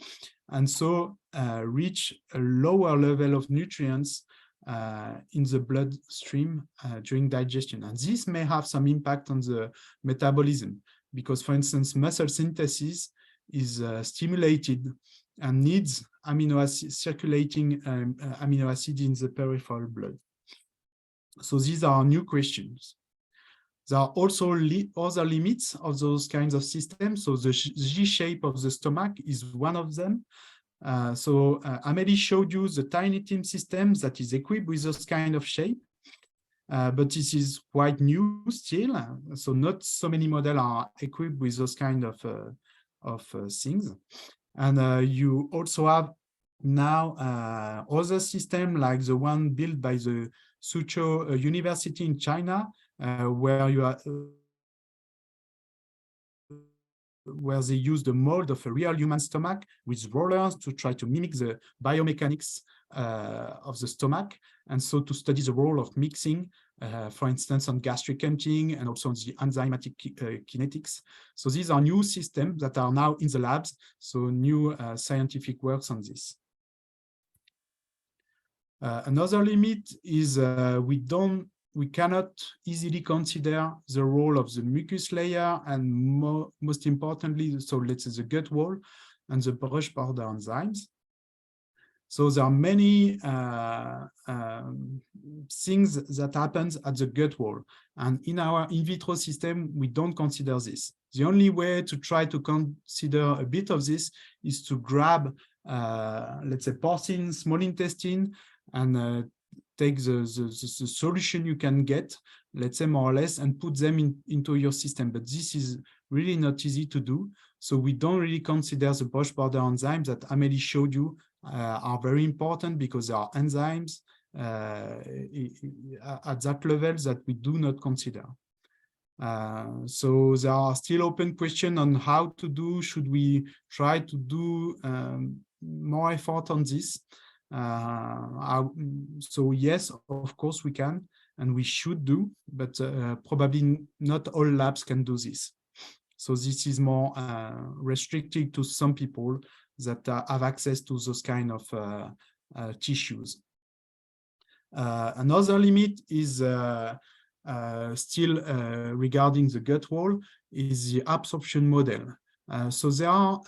and so reach a lower level of nutrients in the bloodstream during digestion. And this may have some impact on the metabolism, because, for instance, muscle synthesis is stimulated and needs amino acid, circulating amino acid in the peripheral blood. So these are new questions. There are also other limits of those kinds of systems. So the G shape of the stomach is one of them. Amelie showed you the tiny tim system that is equipped with this kind of shape, but this is quite new still. So not so many models are equipped with those kind of things. And you also have now other system like the one built by the Suzhou University in China, where you are where they use the mold of a real human stomach with rollers to try to mimic the biomechanics of the stomach, and so to study the role of mixing, for instance, on gastric emptying and also on the enzymatic kinetics. So these are new systems that are now in the labs, so new scientific works on this. Another limit is we cannot easily consider the role of the mucus layer and most importantly, so let's say the gut wall and the brush border enzymes. So there are many things that happens at the gut wall, and in our in vitro system we don't consider this. The only way to try to consider a bit of this is to grab let's say porcine small intestine and take the solution you can get, let's say more or less, and put them into your system. But this is really not easy to do. So we don't really consider the brush border enzymes that Amelie showed you are very important, because there are enzymes at that level that we do not consider. So there are still open questions on how to do. Should we try to do more effort on this? So yes, of course we can, and we should do, but probably not all labs can do this. So this is more restricted to some people that have access to those kind of tissues. Another limit is still regarding the gut wall is the absorption model. So there are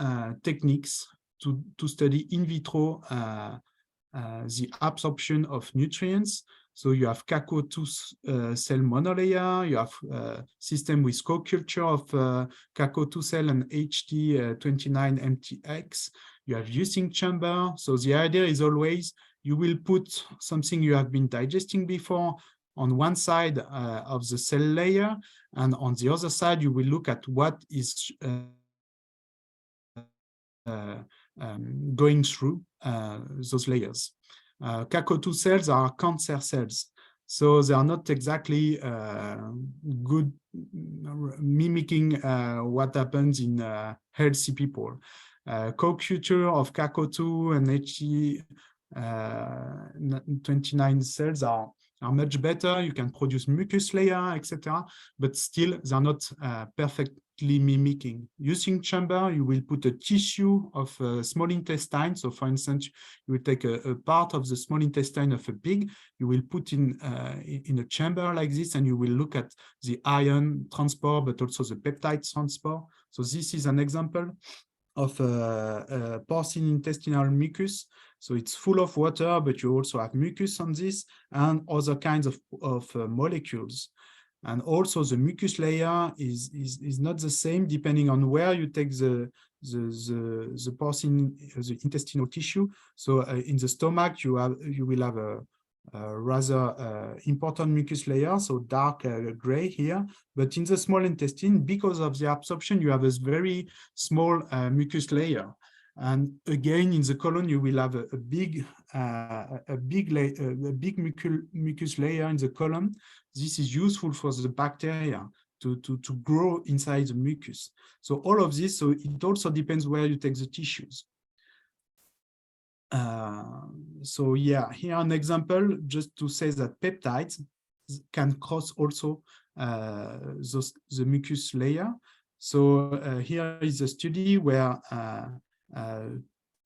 techniques to study in vitro the absorption of nutrients. So you have CACO2 cell monolayer, you have system with co-culture of CACO2 cell and HT29MTX, you have using chamber. So the idea is always you will put something you have been digesting before on one side of the cell layer, and on the other side you will look at what is going through those layers. CACO2 cells are cancer cells, so they are not exactly good mimicking what happens in healthy people. Co-culture of CACO2 and HT29 cells are much better. You can produce mucus layer, etc., but still they're not perfectly mimicking. Using chamber, you will put a tissue of small intestine. So for instance, you will take a part of the small intestine of a pig, you will put in a chamber like this, and you will look at the ion transport, but also the peptide transport. So this is an example of porcine intestinal mucus. So it's full of water, but you also have mucus on this and other kinds of molecules. And also the mucus layer is not the same depending on where you take the porcine, the intestinal tissue. So in the stomach, you will have a rather important mucus layer, so dark gray here. But in the small intestine, because of the absorption, you have a very small mucus layer. And again, in the colon, you will have a big mucus layer in the colon. This is useful for the bacteria to grow inside the mucus. So all of this, so it also depends where you take the tissues. So yeah, here an example just to say that peptides can cross also the mucus layer. So here is a study where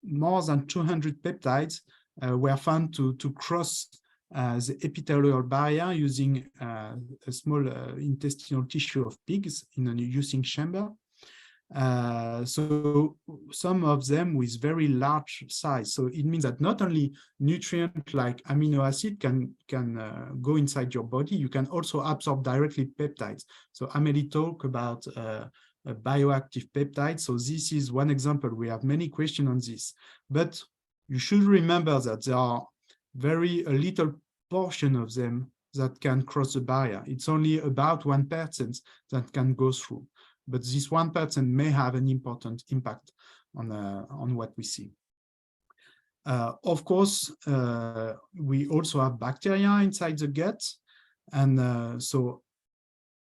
more than 200 peptides were found to cross the epithelial barrier using a small intestinal tissue of pigs in a using chamber. So some of them with very large size. So it means that not only nutrient like amino acid can go inside your body, you can also absorb directly peptides. So Amelie talked about a bioactive peptide. So this is one example. We have many questions on this, but you should remember that there are a little portion of them that can cross the barrier. It's only about 1% that can go through, but this 1% may have an important impact on what we see. Of course, we also have bacteria inside the gut, and so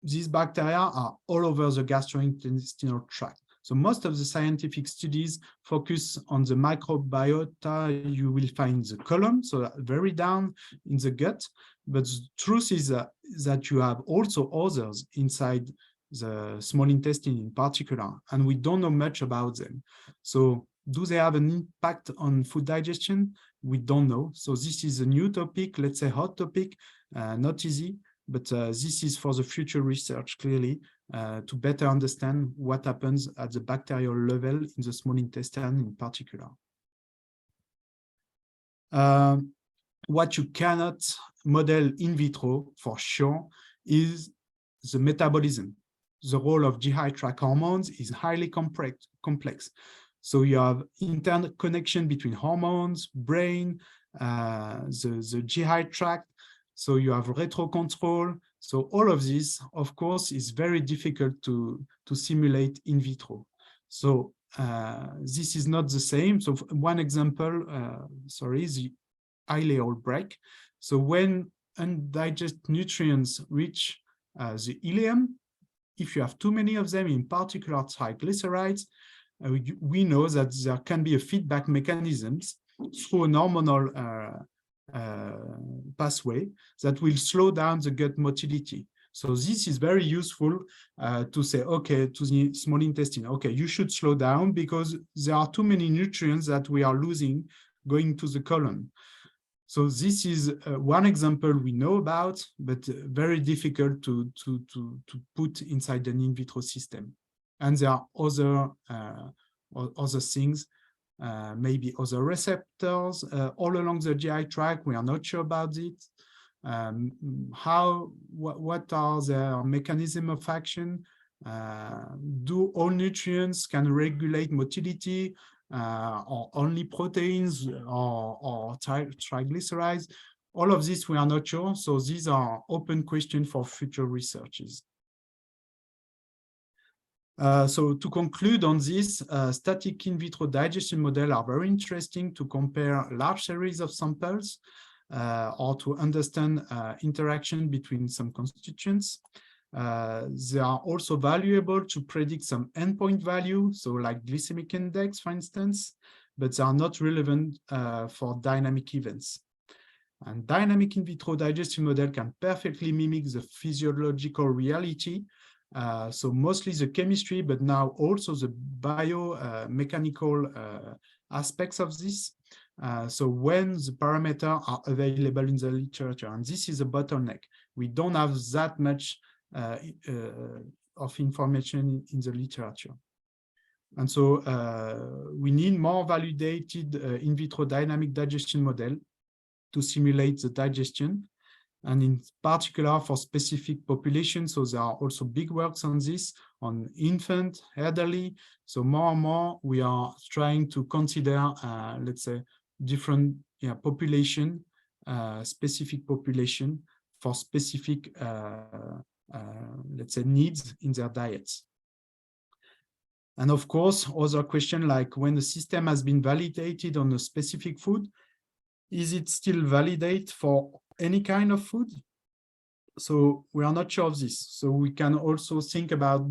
these bacteria are all over the gastrointestinal tract. So most of the scientific studies focus on the microbiota you will find in the colon, so very down in the gut. But the truth is that you have also others inside the small intestine in particular, and we don't know much about them. So do they have an impact on food digestion? We don't know. So this is a new topic, let's say hot topic, not easy, but this is for the future research, clearly, to better understand what happens at the bacterial level in the small intestine in particular. What you cannot model in vitro for sure is the metabolism. The role of GI tract hormones is highly complex. So you have interconnection between hormones, brain, the GI tract. So you have retrocontrol. So all of this, of course, is very difficult to simulate in vitro. So this is not the same. So one example, is the ileal break. So when undigested nutrients reach the ileum, if you have too many of them, in particular triglycerides, we know that there can be a feedback mechanisms through an hormonal pathway that will slow down the gut motility. So this is very useful to say, okay, to the small intestine, okay, you should slow down because there are too many nutrients that we are losing going to the colon. So this is one example we know about, but very difficult to put inside an in vitro system. And there are other things, maybe other receptors all along the GI tract. We are not sure about it. What are their mechanism of action? Do all nutrients can regulate motility, or only proteins or triglycerides? All of this we are not sure. So these are open questions for future researches. So to conclude on this, static in vitro digestion models are very interesting to compare large series of samples or to understand interaction between some constituents. They are also valuable to predict some endpoint value, so like glycemic index, for instance, but they are not relevant for dynamic events. And dynamic in vitro digestion model can perfectly mimic the physiological reality. So mostly the chemistry, but now also the biomechanical aspects of this. So when the parameters are available in the literature, and this is a bottleneck, we don't have that much of information in the literature. And so we need more validated in vitro dynamic digestion model to simulate the digestion, and in particular for specific populations. So there are also big works on this, on infant, elderly. So more and more we are trying to consider, let's say, different population, specific population for specific, let's say, needs in their diets. And of course, other question like when the system has been validated on a specific food, is it still validate for any kind of food? So we are not sure of this. So we can also think about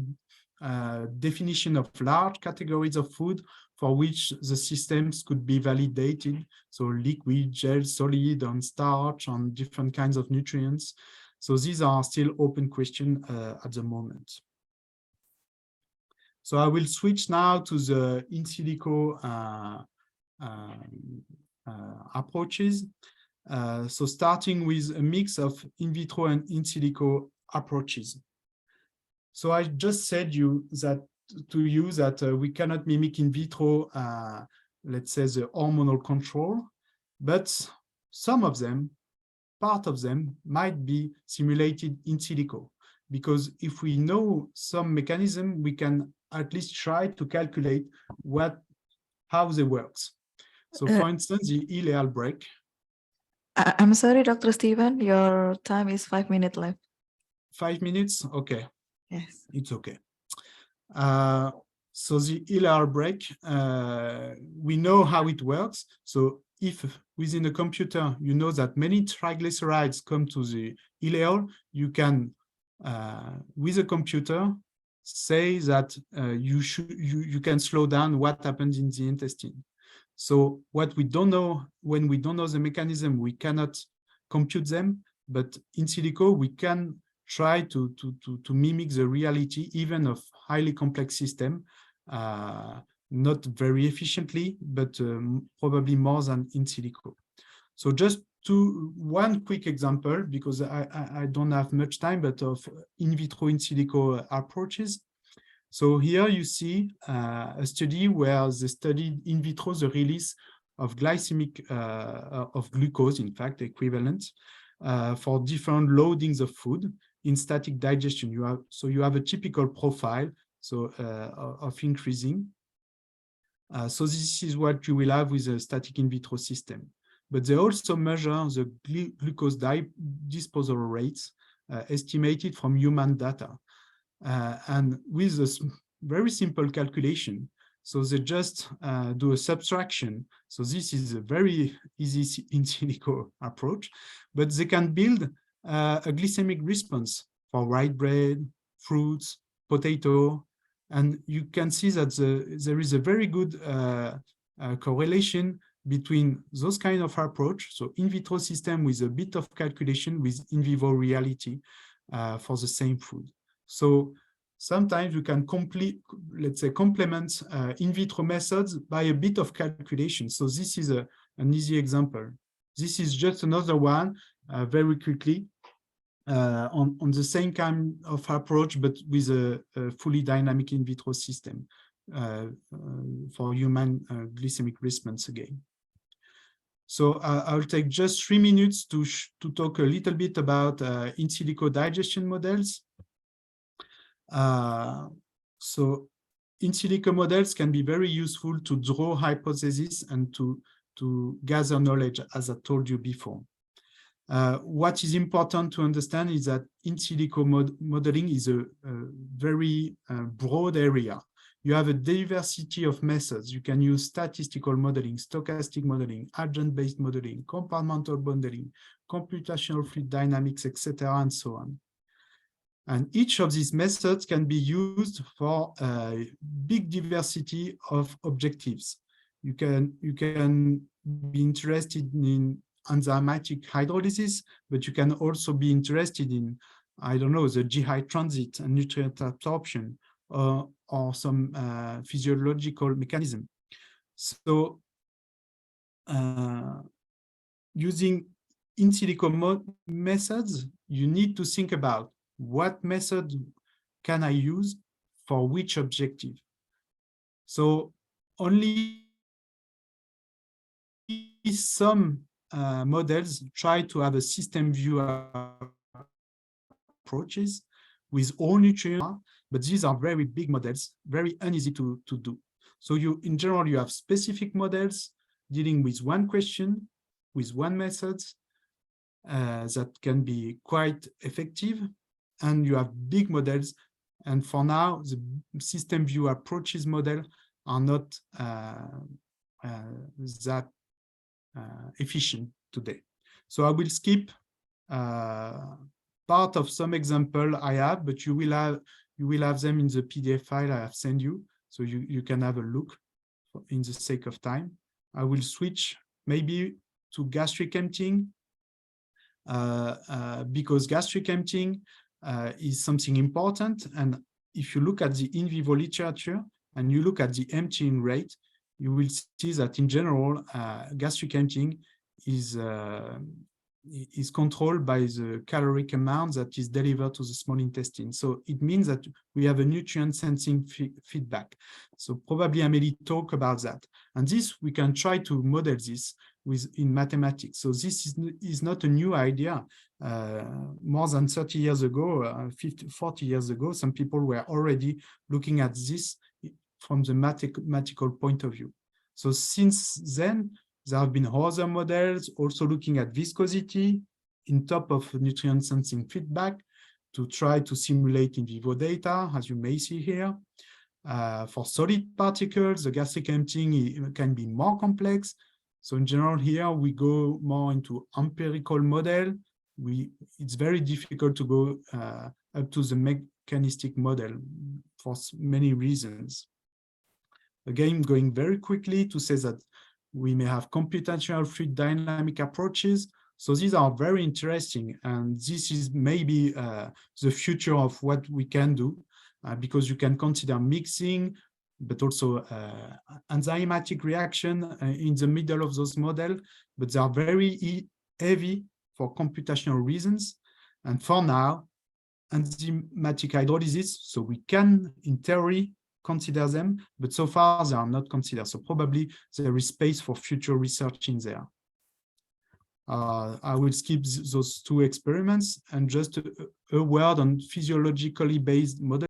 definition of large categories of food for which the systems could be validated. So liquid, gel, solid, on starch, on different kinds of nutrients. So these are still open questions at the moment. So I will switch now to the in silico approaches. So starting with a mix of in vitro and in silico approaches. So I just said to you that we cannot mimic in vitro, let's say, the hormonal control, but some of them, part of them might be simulated in silico, because if we know some mechanism, we can at least try to calculate how they works. So for instance, the ileal break. I'm sorry, Dr. Stephen, your time is 5 minutes left. 5 minutes? Okay. Yes. It's okay. So the ileal break, we know how it works. So if within a computer, you know that many triglycerides come to the ileal, you can, with a computer, say that you can slow down what happens in the intestine. So what we don't know, when we don't know the mechanism, we cannot compute them, but in silico, we can try to mimic the reality even of highly complex system, not very efficiently, but probably more than in silico. So just one quick example, because I don't have much time, but of in vitro in silico approaches. So here you see a study where they studied in vitro the release of of glucose, in fact, equivalent for different loadings of food in static digestion. You have a typical profile of increasing. So this is what you will have with a static in vitro system. But they also measure the glucose disposal rates estimated from human data. And with a very simple calculation, so they just do a subtraction. So this is a very easy in silico approach, but they can build a glycemic response for white bread, fruits, potato, and you can see that there is a very good correlation between those kind of approach, so in vitro system with a bit of calculation with in vivo reality for the same food. So sometimes you can complement in vitro methods by a bit of calculation. So this is an easy example. This is just another one, very quickly, on the same kind of approach, but with a fully dynamic in vitro system for human glycemic response again. So I'll take just 3 minutes to talk a little bit about in silico digestion models. So in silico models can be very useful to draw hypotheses and to gather knowledge, as I told you before. What is important to understand is that in silico modeling is a very broad area. You have a diversity of methods. You can use statistical modeling, stochastic modeling, agent-based modeling, compartmental modeling, computational fluid dynamics, etc., and so on. And each of these methods can be used for a big diversity of objectives. You can be interested in enzymatic hydrolysis, but you can also be interested in, I don't know, the GI transit and nutrient absorption, or some physiological mechanism. So using in silico methods, you need to think about what method can I use for which objective. So only some models try to have a system view approaches with all nutrients, but these are very big models, very uneasy to do. So in general, you have specific models dealing with one question, with one method that can be quite effective, and you have big models. And for now, the system view approaches model are not that efficient today. So I will skip part of some example I have, but you will have them in the PDF file I have sent you, so you can have a look in the sake of time. I will switch maybe to gastric emptying, because gastric emptying is something important. And if you look at the in vivo literature and you look at the emptying rate, you will see that in general, gastric emptying is controlled by the caloric amount that is delivered to the small intestine. So it means that we have a nutrient sensing feedback. So probably Amelie talked about that. And this, we can try to model this in mathematics. So this is not a new idea. More than 30 years ago, 40 years ago, some people were already looking at this from the mathematical point of view. So since then, there have been other models also looking at viscosity in top of nutrient sensing feedback to try to simulate in vivo data, as you may see here. For solid particles, the gastric emptying can be more complex. So in general, here we go more into empirical model. It's very difficult to go up to the mechanistic model for many reasons. Again, going very quickly to say that we may have computational fluid dynamic approaches. So these are very interesting, and this is maybe the future of what we can do, because you can consider mixing, but also enzymatic reaction in the middle of those models, but they are very heavy for computational reasons. And for now, enzymatic hydrolysis, so we can, in theory, consider them, but so far they are not considered. So probably there is space for future research in there. I will skip those two experiments and just a word on physiologically based model.